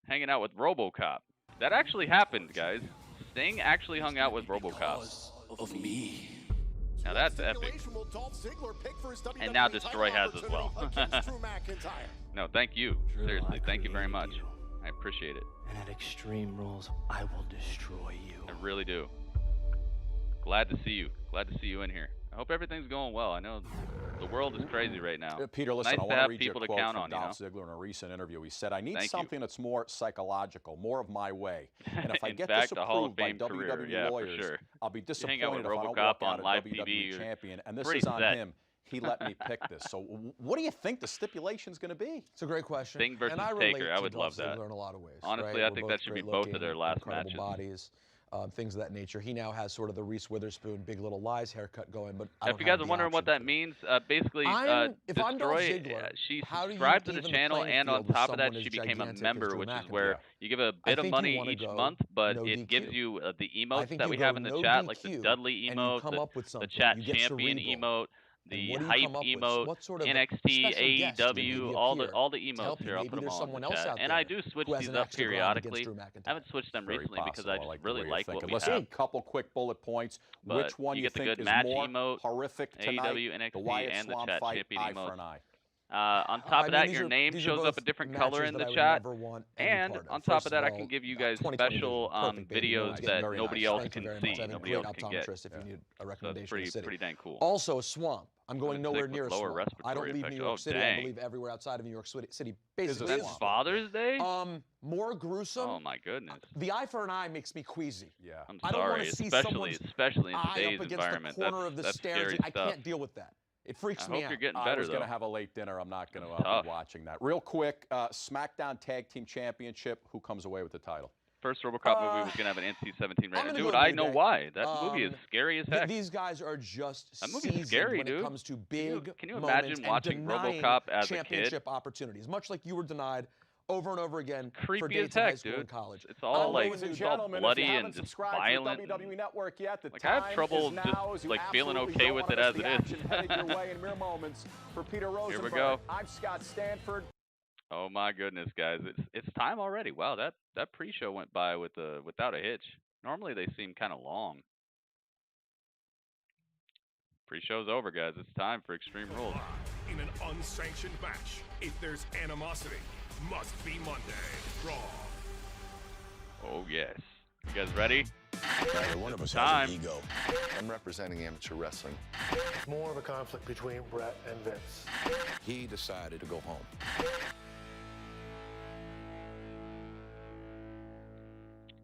[SPEAKER 1] Hanging out with RoboCop. That actually happened, guys. Sting actually hung out with RoboCop.
[SPEAKER 19] Of me.
[SPEAKER 1] Now that's epic. And now Destroy has as well. No, thank you. Seriously, thank you very much. I appreciate it.
[SPEAKER 18] And at Extreme Rules, I will destroy you.
[SPEAKER 1] I really do. Glad to see you. Glad to see you in here. I hope everything's going well. I know the world is crazy right now.
[SPEAKER 11] Peter, listen,
[SPEAKER 1] nice
[SPEAKER 11] I
[SPEAKER 1] to
[SPEAKER 11] want
[SPEAKER 1] have
[SPEAKER 11] to read you a
[SPEAKER 1] people to
[SPEAKER 11] quote
[SPEAKER 1] count
[SPEAKER 11] from
[SPEAKER 1] on.
[SPEAKER 11] Dolph Ziggler in a recent interview. He said, I need
[SPEAKER 1] Thank
[SPEAKER 11] something that's more psychological, more of my way. And if I
[SPEAKER 1] In
[SPEAKER 11] get
[SPEAKER 1] fact,
[SPEAKER 11] this
[SPEAKER 1] a Hall of
[SPEAKER 11] approved by
[SPEAKER 1] Fame
[SPEAKER 11] WWE
[SPEAKER 1] career. Yeah,
[SPEAKER 11] lawyers,
[SPEAKER 1] for sure.
[SPEAKER 11] I'll be
[SPEAKER 1] You
[SPEAKER 11] disappointed
[SPEAKER 1] hang out with
[SPEAKER 11] if I don't
[SPEAKER 1] RoboCop
[SPEAKER 11] walk
[SPEAKER 1] on
[SPEAKER 11] out a
[SPEAKER 1] live
[SPEAKER 11] WWE
[SPEAKER 1] TV,
[SPEAKER 11] champion. And this
[SPEAKER 1] pretty
[SPEAKER 11] is on
[SPEAKER 1] set.
[SPEAKER 11] him. He let me pick this. So what do you think the stipulation's going to be?
[SPEAKER 3] It's a great question.
[SPEAKER 1] Sting versus
[SPEAKER 3] and I relate
[SPEAKER 1] Taker.
[SPEAKER 3] to
[SPEAKER 1] I would
[SPEAKER 3] Dolph
[SPEAKER 1] love that.
[SPEAKER 3] Ziggler in a lot of ways.
[SPEAKER 1] Honestly,
[SPEAKER 3] right?
[SPEAKER 1] I think that should be both of their last matches.
[SPEAKER 3] Bodies, things of that nature. He now has sort of the Reese Witherspoon, Big Little Lies haircut going. But
[SPEAKER 1] if you guys are wondering what that means, basically, Destroy, she subscribed to the channel, and on top of that, she became a member, which is where you give a bit of money each month, but it gives you the emotes that we have in the chat, like the Dudley emote, the chat champion emote, the hype emote, NXT, AEW, all the emotes here. I'll put them all in the chat. And I do switch these up periodically. I haven't switched them recently because I just really like what we have.
[SPEAKER 11] Listen, a couple quick bullet points.
[SPEAKER 1] But
[SPEAKER 11] which one
[SPEAKER 1] you
[SPEAKER 11] you
[SPEAKER 1] get the
[SPEAKER 11] think
[SPEAKER 1] good
[SPEAKER 11] is
[SPEAKER 1] match
[SPEAKER 11] more
[SPEAKER 1] emote,
[SPEAKER 11] horrific tonight?
[SPEAKER 1] AEW, NXT,
[SPEAKER 11] the Wyatt
[SPEAKER 1] and the
[SPEAKER 11] Swan
[SPEAKER 1] chat
[SPEAKER 11] fight,
[SPEAKER 1] champion
[SPEAKER 11] eye
[SPEAKER 1] emote.
[SPEAKER 11] for an eye.
[SPEAKER 1] On top of that, your name shows up a different color in the chat. And on top of that, I can give you guys special videos that nobody else can see, nobody else can get.
[SPEAKER 3] If you need a
[SPEAKER 1] So
[SPEAKER 3] recommendation
[SPEAKER 1] it's pretty dang cool.
[SPEAKER 3] Also, a swamp. I'm going nowhere
[SPEAKER 1] Sick
[SPEAKER 3] near a
[SPEAKER 1] with lower
[SPEAKER 3] swamp. I don't
[SPEAKER 1] respiratory
[SPEAKER 3] leave
[SPEAKER 1] effect.
[SPEAKER 3] New York
[SPEAKER 1] Oh,
[SPEAKER 3] City.
[SPEAKER 1] dang.
[SPEAKER 3] I believe everywhere outside of New York City.
[SPEAKER 1] Is
[SPEAKER 3] Basically,
[SPEAKER 1] that Father's Day?
[SPEAKER 3] More gruesome.
[SPEAKER 1] Oh my goodness.
[SPEAKER 3] The eye for an eye makes me queasy.
[SPEAKER 11] Yeah.
[SPEAKER 1] I'm
[SPEAKER 3] I don't want
[SPEAKER 1] sorry,
[SPEAKER 3] to see
[SPEAKER 1] especially in
[SPEAKER 3] eye
[SPEAKER 1] today's
[SPEAKER 3] up against
[SPEAKER 1] environment.
[SPEAKER 3] the corner of the
[SPEAKER 1] That's
[SPEAKER 3] stairs.
[SPEAKER 1] scary
[SPEAKER 3] I
[SPEAKER 1] stuff.
[SPEAKER 3] can't deal with that. It freaks
[SPEAKER 1] I
[SPEAKER 3] me
[SPEAKER 1] hope
[SPEAKER 3] out.
[SPEAKER 1] you're getting
[SPEAKER 11] I
[SPEAKER 1] better
[SPEAKER 11] was going
[SPEAKER 1] though.
[SPEAKER 11] to have a late dinner. I'm not going to
[SPEAKER 1] Tough.
[SPEAKER 11] be watching that. Real quick, SmackDown Tag Team Championship. Who comes away with the title?
[SPEAKER 1] First RoboCop movie was gonna have an NC-17 rating. Dude,
[SPEAKER 3] go
[SPEAKER 1] I
[SPEAKER 3] New
[SPEAKER 1] know
[SPEAKER 3] Day.
[SPEAKER 1] why. That movie is scary as heck.
[SPEAKER 3] These guys are just
[SPEAKER 1] That movie's
[SPEAKER 3] seasoned
[SPEAKER 1] scary,
[SPEAKER 3] when
[SPEAKER 1] dude.
[SPEAKER 3] it comes to big
[SPEAKER 1] Can you
[SPEAKER 3] moments
[SPEAKER 1] imagine
[SPEAKER 3] and
[SPEAKER 1] watching
[SPEAKER 3] denying
[SPEAKER 1] RoboCop as a kid?
[SPEAKER 3] championship opportunities, much like you were denied over and over again for
[SPEAKER 1] Creepy
[SPEAKER 3] dates
[SPEAKER 1] as
[SPEAKER 3] in high
[SPEAKER 1] heck,
[SPEAKER 3] school
[SPEAKER 1] dude.
[SPEAKER 3] and college.
[SPEAKER 1] It's all like
[SPEAKER 11] Ladies and
[SPEAKER 1] it's all
[SPEAKER 11] gentlemen,
[SPEAKER 1] bloody
[SPEAKER 11] if you
[SPEAKER 1] and
[SPEAKER 11] haven't
[SPEAKER 1] just
[SPEAKER 11] subscribed
[SPEAKER 1] violent.
[SPEAKER 11] to the WWE Network yet, the
[SPEAKER 1] Like I have
[SPEAKER 11] time
[SPEAKER 1] trouble
[SPEAKER 11] is now,
[SPEAKER 1] just
[SPEAKER 11] you
[SPEAKER 1] like feeling
[SPEAKER 11] absolutely
[SPEAKER 1] okay
[SPEAKER 11] don't
[SPEAKER 1] with
[SPEAKER 11] wanna
[SPEAKER 1] it as
[SPEAKER 11] miss
[SPEAKER 1] it
[SPEAKER 11] the
[SPEAKER 1] is.
[SPEAKER 11] action headed your way in mere moments. For Peter Rosenberg,
[SPEAKER 1] go.
[SPEAKER 11] I'm Scott Stanford.
[SPEAKER 1] Oh my goodness, guys! It's time already. Wow, that pre-show went by without a hitch. Normally they seem kind of long. Pre-show's over, guys. It's time for Extreme Rules.
[SPEAKER 20] In an unsanctioned match, if there's animosity, must be Monday. Raw.
[SPEAKER 1] Oh, yes. You guys ready?
[SPEAKER 21] Neither one of us has an ego. I'm representing amateur wrestling.
[SPEAKER 22] It's more of a conflict between Brett and Vince.
[SPEAKER 21] He decided to go home.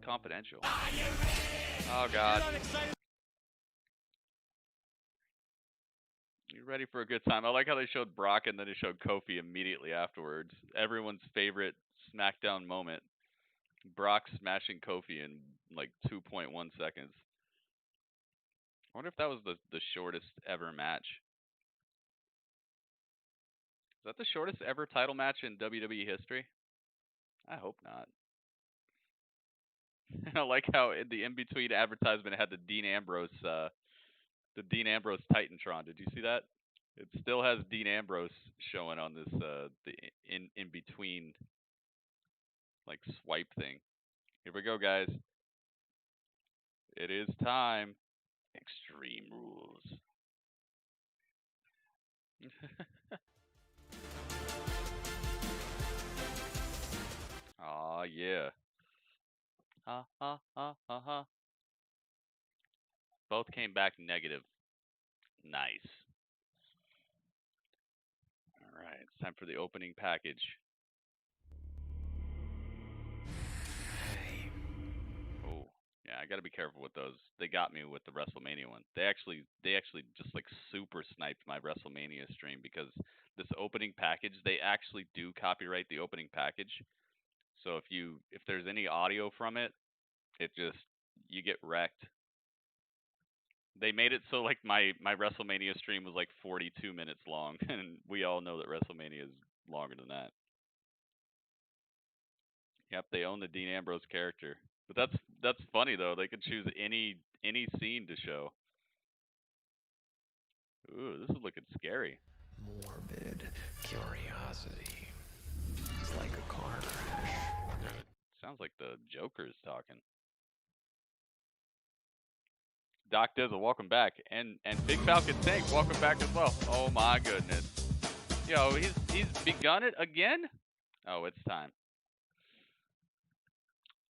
[SPEAKER 1] Confidential. Oh, God. You ready for a good time? I like how they showed Brock and then they showed Kofi immediately afterwards. Everyone's favorite SmackDown moment. Brock smashing Kofi in like 2.1 seconds. I wonder if that was the shortest ever match. Is that the shortest ever title match in WWE history? I hope not. I like how in the in-between advertisement it had the Dean Ambrose Titantron. Did you see that? It still has Dean Ambrose showing on this the in between like swipe thing. Here we go, guys. It is time. Extreme Rules. Aw, yeah. Ha ha ha ha ha. Both came back negative. Nice. All right, it's time for the opening package. Oh, yeah, I got to be careful with those. They got me with the WrestleMania one. They actually just like super sniped my WrestleMania stream because this opening package, they actually do copyright the opening package. So if there's any audio from it, you get wrecked. They made it so like my WrestleMania stream was like 42 minutes long, and we all know that WrestleMania is longer than that. Yep, they own the Dean Ambrose character. But that's funny though. They could choose any scene to show. Ooh, this is looking scary.
[SPEAKER 18] Morbid curiosity. It's like a car crash.
[SPEAKER 1] Sounds like the Joker's talking. Doc Dizzle, welcome back. And Big Falcon Tank, welcome back as well. Oh my goodness. Yo, he's begun it again? Oh, it's time.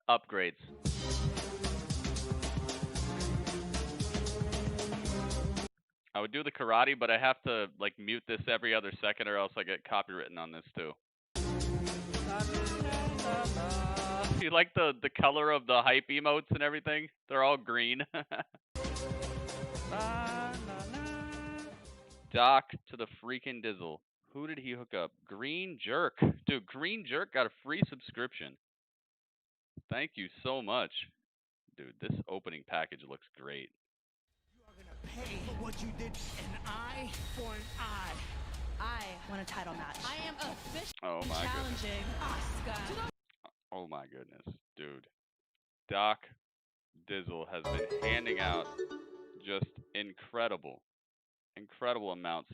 [SPEAKER 1] Upgrades. I would do the karate, but I have to like mute this every other second or else I get copywritten on this too. You like the color of the hype emotes and everything? They're all green. Doc to the freaking Dizzle. Who did he hook up? Green Jerk. Dude, Green Jerk got a free subscription. Thank you so much. Dude, this opening package looks great.
[SPEAKER 12] You are going to pay for what you did an eye for an eye.
[SPEAKER 23] I want a title match. I am officially challenging Asuka.
[SPEAKER 1] Oh my goodness, dude. Doc Dizzle has been handing out just incredible amounts.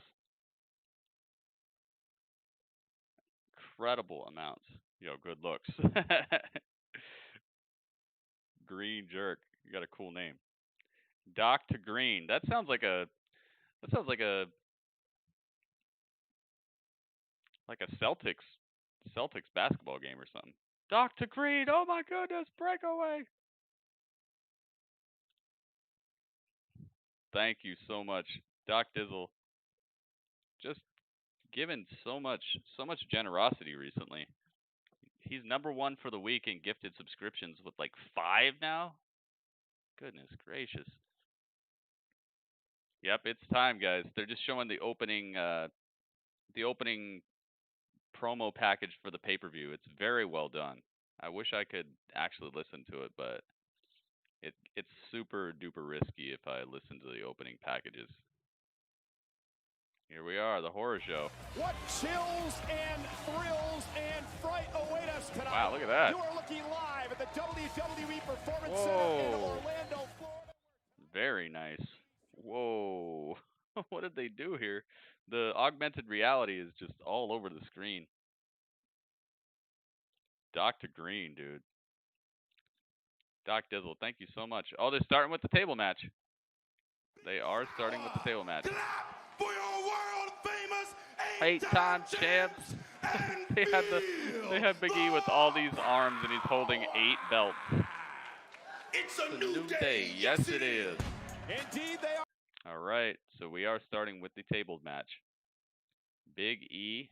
[SPEAKER 1] Incredible amounts. Yo, good looks. Green Jerk. You got a cool name. Doc to Green. That sounds like a Celtics basketball game or something. Doc to Green. Oh my goodness, breakaway. Thank you so much, Doc Dizzle. Just given so much generosity recently. He's #1 for the week in gifted subscriptions with like 5 now. Goodness gracious. Yep, it's time, guys. They're just showing the opening promo package for the pay-per-view. It's very well done. I wish I could actually listen to it, but it's super duper risky if I listen to the opening packages. Here we are, the horror show.
[SPEAKER 2] What chills and thrills and fright await us tonight?
[SPEAKER 1] Wow, look at that.
[SPEAKER 2] You are looking live at the WWE Performance Center in Orlando, Florida.
[SPEAKER 1] Very nice. Whoa. What did they do here? The augmented reality is just all over the screen. Dr. Green, dude. Doc Dizzle, thank you so much. Oh, they're starting with the table match. They are starting with the table match.
[SPEAKER 10] For your world famous
[SPEAKER 1] 8-time champs. they have Big E with all these arms, and he's holding 8 belts.
[SPEAKER 10] It's a new
[SPEAKER 1] day.
[SPEAKER 10] day.
[SPEAKER 1] Yes, it is.
[SPEAKER 16] Indeed, they are.
[SPEAKER 1] All right, so we are starting with the tables match. Big E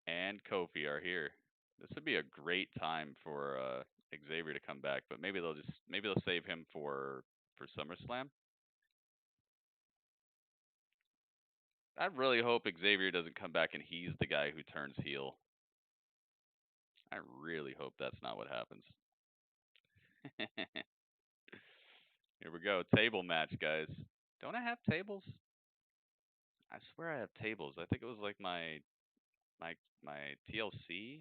[SPEAKER 1] and Kofi are here. This would be a great time for Xavier to come back, but maybe they'll save him for SummerSlam. I really hope Xavier doesn't come back and he's the guy who turns heel. I really hope that's not what happens. Here we go. Table match, guys. Don't I have tables? I swear I have tables. I think it was like my TLC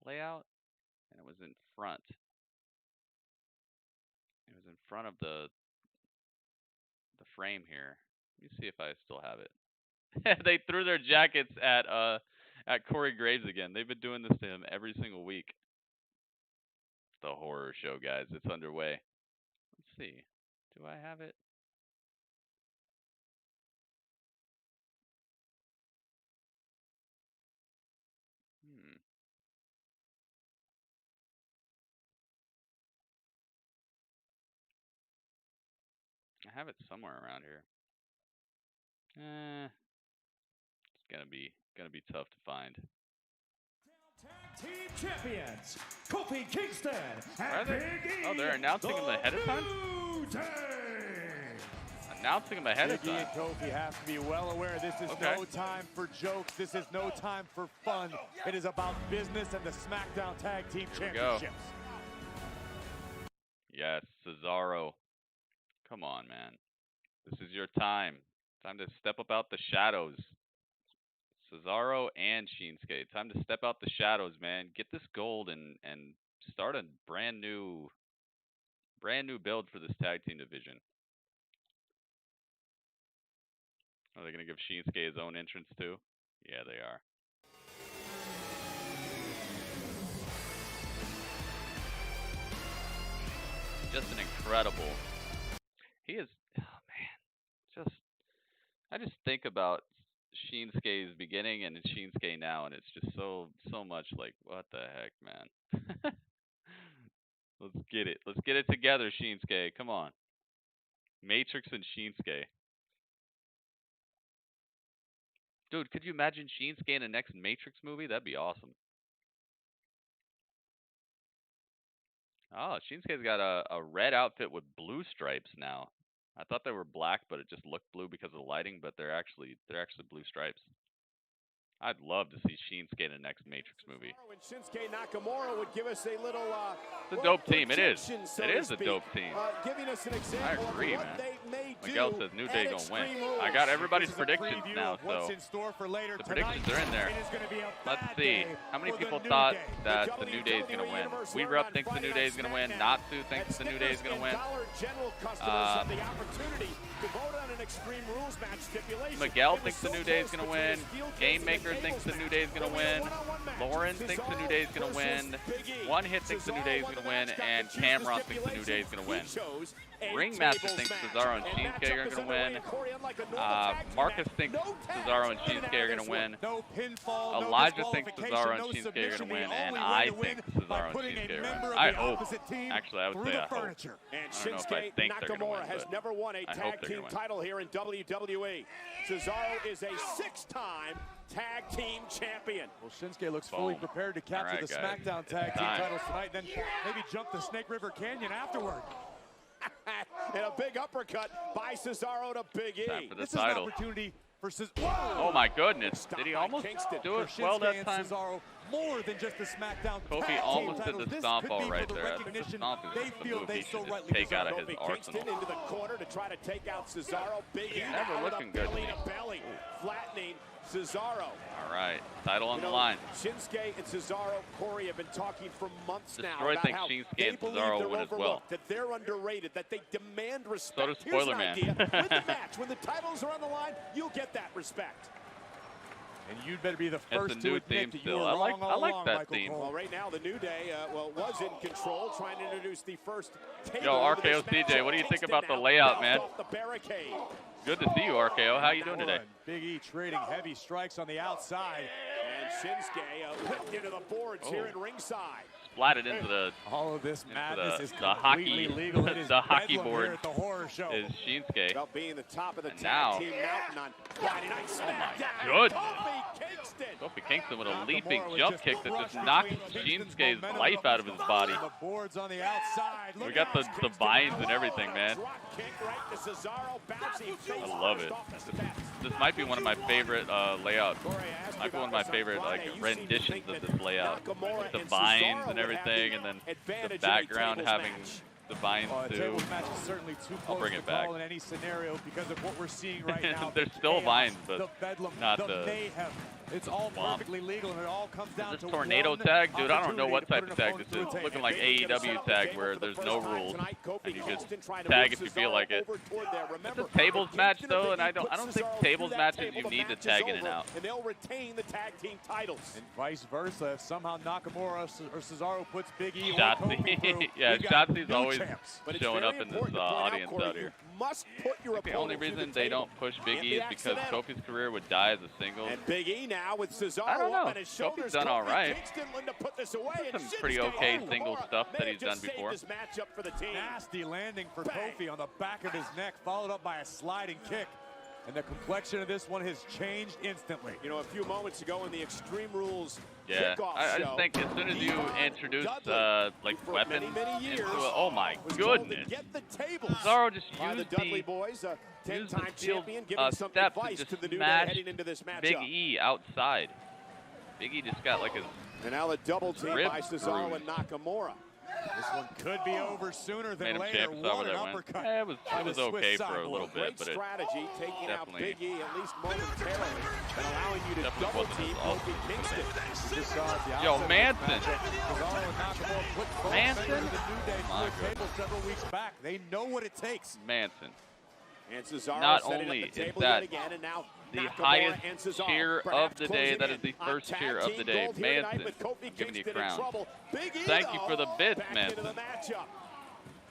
[SPEAKER 1] layout, and it was in front. It was in front of the frame here. Let me see if I still have it. They threw their jackets at Corey Graves again. They've been doing this to him every single week. The horror show, guys. It's underway. Let's see. Do I have it? I have it somewhere around here. It's gonna be tough to find.
[SPEAKER 12] Tag Team Champions, Kofi Kingston and
[SPEAKER 1] Big
[SPEAKER 12] E.
[SPEAKER 1] Oh, they're announcing them ahead of time? Announcing them ahead of
[SPEAKER 16] Big E
[SPEAKER 1] time.
[SPEAKER 16] and Kofi have to be well aware this is no time for jokes. This is no time for fun. It is about business and the SmackDown Tag Team Championships.
[SPEAKER 1] Yes, Cesaro. Come on, man. This is your time. Time to step up out the shadows. Cesaro and Shinsuke. Time to step out the shadows, man. Get this gold and start a brand new build for this tag team division. Are they going to give Shinsuke his own entrance too? Yeah, they are. Just an incredible. He is, oh man. I just think about Shinsuke's beginning and Shinsuke now, and it's just so much like, what the heck, man? Let's get it. Let's get it together, Shinsuke. Come on. Matrix and Shinsuke. Dude, could you imagine Shinsuke in the next Matrix movie? That'd be awesome. Oh, Shinsuke's got a red outfit with blue stripes now. I thought they were black, but it just looked blue because of the lighting, but they're actually blue stripes. I'd love to see Shinsuke in the next Matrix movie.
[SPEAKER 2] And Shinsuke Nakamura would give us a little
[SPEAKER 1] it's a dope team. It is. It is a dope team.
[SPEAKER 2] Giving us an example
[SPEAKER 1] I agree,
[SPEAKER 2] of what
[SPEAKER 1] man.
[SPEAKER 2] they may
[SPEAKER 1] Miguel
[SPEAKER 2] do
[SPEAKER 1] says New Day gonna win.
[SPEAKER 2] Rules.
[SPEAKER 1] I got everybody's predictions now, so
[SPEAKER 16] in store for later
[SPEAKER 1] the predictions are in there.
[SPEAKER 16] Be
[SPEAKER 1] Let's see. How many people thought that the New Day is going to win? Weed Up thinks the New Day is going to win. Natsu thinks the New Day is going to win. Miguel thinks the New Day is going to win. Game Maker thinks the New Day is going to win. Lauren thinks the New Day is going to win. One Hit thinks the New Day is going to win. And Cameron thinks the New Day is going to win. Ringmaster thinks Cesaro and Shinsuke are going to win. Marcus thinks Cesaro and Shinsuke are going to win. Elijah thinks Cesaro and Shinsuke are going to win. And I think Cesaro and Shinsuke are going to win. I hope. Actually, I would say I hope. I don't know if I think they're going to win,
[SPEAKER 2] has never won a tag team title here in WWE. Cesaro is a 6-time tag team champion.
[SPEAKER 16] Well, Shinsuke looks fully prepared to capture the SmackDown tag team titles tonight, then maybe jump the Snake River Canyon afterward.
[SPEAKER 2] And a big uppercut by Cesaro to Big E.
[SPEAKER 1] Time for the
[SPEAKER 16] this
[SPEAKER 1] title.
[SPEAKER 16] is an opportunity for Cesaro.
[SPEAKER 1] Oh my goodness! Did he almost do it well that time?
[SPEAKER 16] Cesaro, more than just the SmackDown
[SPEAKER 1] Kofi almost did the stomp all right there. I think the stomp is just the move he should just take out of his arsenal.
[SPEAKER 2] Into the corner to try to take out Cesaro. Big E
[SPEAKER 1] never looking good to me.
[SPEAKER 2] Belly, flattening Cesaro.
[SPEAKER 1] All right, title on the line.
[SPEAKER 2] Shinsuke and Cesaro, Corey, have been talking for months now
[SPEAKER 1] Destroy
[SPEAKER 2] about
[SPEAKER 1] thinks
[SPEAKER 2] how
[SPEAKER 1] Shinsuke
[SPEAKER 2] they
[SPEAKER 1] and
[SPEAKER 2] believe
[SPEAKER 1] Cesaro
[SPEAKER 2] they're
[SPEAKER 1] will win as well.
[SPEAKER 2] overlooked, that they're underrated, that they demand respect.
[SPEAKER 1] So does
[SPEAKER 2] Here's
[SPEAKER 1] Spoiler
[SPEAKER 2] an
[SPEAKER 1] Man.
[SPEAKER 2] idea. Win the match. When the titles are on the line, you'll get that respect.
[SPEAKER 16] And you'd better be the
[SPEAKER 1] It's
[SPEAKER 16] first
[SPEAKER 1] a
[SPEAKER 16] to
[SPEAKER 1] new
[SPEAKER 16] admit
[SPEAKER 1] theme
[SPEAKER 16] that you
[SPEAKER 1] still.
[SPEAKER 16] were
[SPEAKER 1] I like
[SPEAKER 16] wrong
[SPEAKER 1] that
[SPEAKER 16] Michael
[SPEAKER 1] theme.
[SPEAKER 16] Cole.
[SPEAKER 2] Well, right now the New Day, was in control, trying to introduce the first table.
[SPEAKER 1] Yo, RKO CJ, what do you think about the layout, man?
[SPEAKER 2] Off the barricade.
[SPEAKER 1] Good to see you, RKO. How you doing today?
[SPEAKER 16] Big E trading heavy strikes on the outside.
[SPEAKER 2] And Shinsuke whipped into the boards here in ringside.
[SPEAKER 1] Splatted into the
[SPEAKER 16] all of this madness is
[SPEAKER 1] the hockey
[SPEAKER 16] legal. It is
[SPEAKER 1] the hockey
[SPEAKER 16] bedlam
[SPEAKER 1] board
[SPEAKER 16] here at the horror show.
[SPEAKER 1] is Shinsuke.
[SPEAKER 2] About being the top of the tag
[SPEAKER 1] now,
[SPEAKER 2] team mountain on Friday night.
[SPEAKER 1] Oh my
[SPEAKER 2] Good.
[SPEAKER 1] Kofi Kingston with a leaping jump kick that just knocked Shinsuke's life out of his body.
[SPEAKER 16] The boards on the outside.
[SPEAKER 1] We got the vines and everything, man. I love it. This might be one of my favorite layouts. Might be one of my favorite like renditions of this layout. With the vines and everything, and then the background having the vines too. I'll bring it back.
[SPEAKER 16] In any scenario because of what we're seeing right now.
[SPEAKER 1] There's still vines, but not the
[SPEAKER 16] mayhem. It's all perfectly legal, and it all comes down to
[SPEAKER 1] tornado tag, dude. I don't know what type of tag this is. It's looking like AEW tag where there's no rules and you just tag if you feel like it. It's a tables match though, and I don't think tables matches you need to tag in and out.
[SPEAKER 2] And they'll retain the tag team titles.
[SPEAKER 16] And vice versa, if somehow Nakamura or Cesaro puts Big E
[SPEAKER 1] Shotzi. Yeah, Shotzi's always showing up in this audience out here.
[SPEAKER 2] Must put your
[SPEAKER 1] the only reason they don't push Big E is because Kofi's career would die as a single.
[SPEAKER 2] And Big E now with Cesaro
[SPEAKER 1] I don't know.
[SPEAKER 2] on his shoulders.
[SPEAKER 1] Kofi's done all right.
[SPEAKER 2] Some
[SPEAKER 1] pretty okay single stuff that he's done before.
[SPEAKER 2] This matchup for the team.
[SPEAKER 16] Nasty landing for Kofi on the back of his neck, followed up by a sliding kick. And the complexion of this one has changed instantly.
[SPEAKER 2] You know, a few moments ago in the Extreme Rules
[SPEAKER 1] kickoff I just think as soon as you introduce like weapons
[SPEAKER 2] many years,
[SPEAKER 1] into it, oh my goodness. Cesaro just used the
[SPEAKER 2] Dudley boys, 10-time champion, giving some
[SPEAKER 1] steps
[SPEAKER 2] advice
[SPEAKER 1] just
[SPEAKER 2] to the New Day
[SPEAKER 1] smashed
[SPEAKER 2] heading into this matchup.
[SPEAKER 1] Big E outside. Big E just got like his
[SPEAKER 2] And now the double team
[SPEAKER 1] rib
[SPEAKER 2] by Cesaro
[SPEAKER 1] bruised.
[SPEAKER 2] and Nakamura.
[SPEAKER 16] This one could be over sooner than
[SPEAKER 1] Made him
[SPEAKER 16] later.
[SPEAKER 1] champ, saw
[SPEAKER 16] What
[SPEAKER 1] where
[SPEAKER 16] an
[SPEAKER 1] that went.
[SPEAKER 16] uppercut.
[SPEAKER 1] Yeah, it was okay for a little bit,
[SPEAKER 2] Great
[SPEAKER 1] but it
[SPEAKER 2] strategy, taking out
[SPEAKER 1] definitely
[SPEAKER 2] Big E at least momentarily and allowing you to
[SPEAKER 1] definitely
[SPEAKER 2] double
[SPEAKER 1] wasn't
[SPEAKER 2] team
[SPEAKER 1] as awesome.
[SPEAKER 2] Kofi Kingston.
[SPEAKER 16] We just saw at the
[SPEAKER 1] Yo,
[SPEAKER 16] outset of
[SPEAKER 1] Manson.
[SPEAKER 16] this matchup, Cesaro and Nakamura put both
[SPEAKER 1] Manson?
[SPEAKER 16] members of the New Day
[SPEAKER 1] My
[SPEAKER 16] to a table several weeks back. They know what it takes.
[SPEAKER 1] Manson.
[SPEAKER 2] And Cesaro
[SPEAKER 1] Not
[SPEAKER 2] setting
[SPEAKER 1] only
[SPEAKER 2] up the
[SPEAKER 1] is
[SPEAKER 2] table
[SPEAKER 1] that
[SPEAKER 2] yet again, and now
[SPEAKER 1] the
[SPEAKER 2] Nakamura
[SPEAKER 1] highest
[SPEAKER 2] and Cesaro
[SPEAKER 1] tier of
[SPEAKER 2] perhaps
[SPEAKER 1] the day,
[SPEAKER 2] closing
[SPEAKER 1] that
[SPEAKER 2] in
[SPEAKER 1] is the
[SPEAKER 2] on
[SPEAKER 1] first
[SPEAKER 2] tag
[SPEAKER 1] tier of
[SPEAKER 2] team
[SPEAKER 1] the day.
[SPEAKER 2] gold here tonight
[SPEAKER 1] Manson
[SPEAKER 2] with Kofi
[SPEAKER 1] giving you
[SPEAKER 2] Kingston in
[SPEAKER 1] crown.
[SPEAKER 2] trouble. Big E,
[SPEAKER 1] Thank you for the bits,
[SPEAKER 2] back
[SPEAKER 1] Manson.
[SPEAKER 2] into the matchup.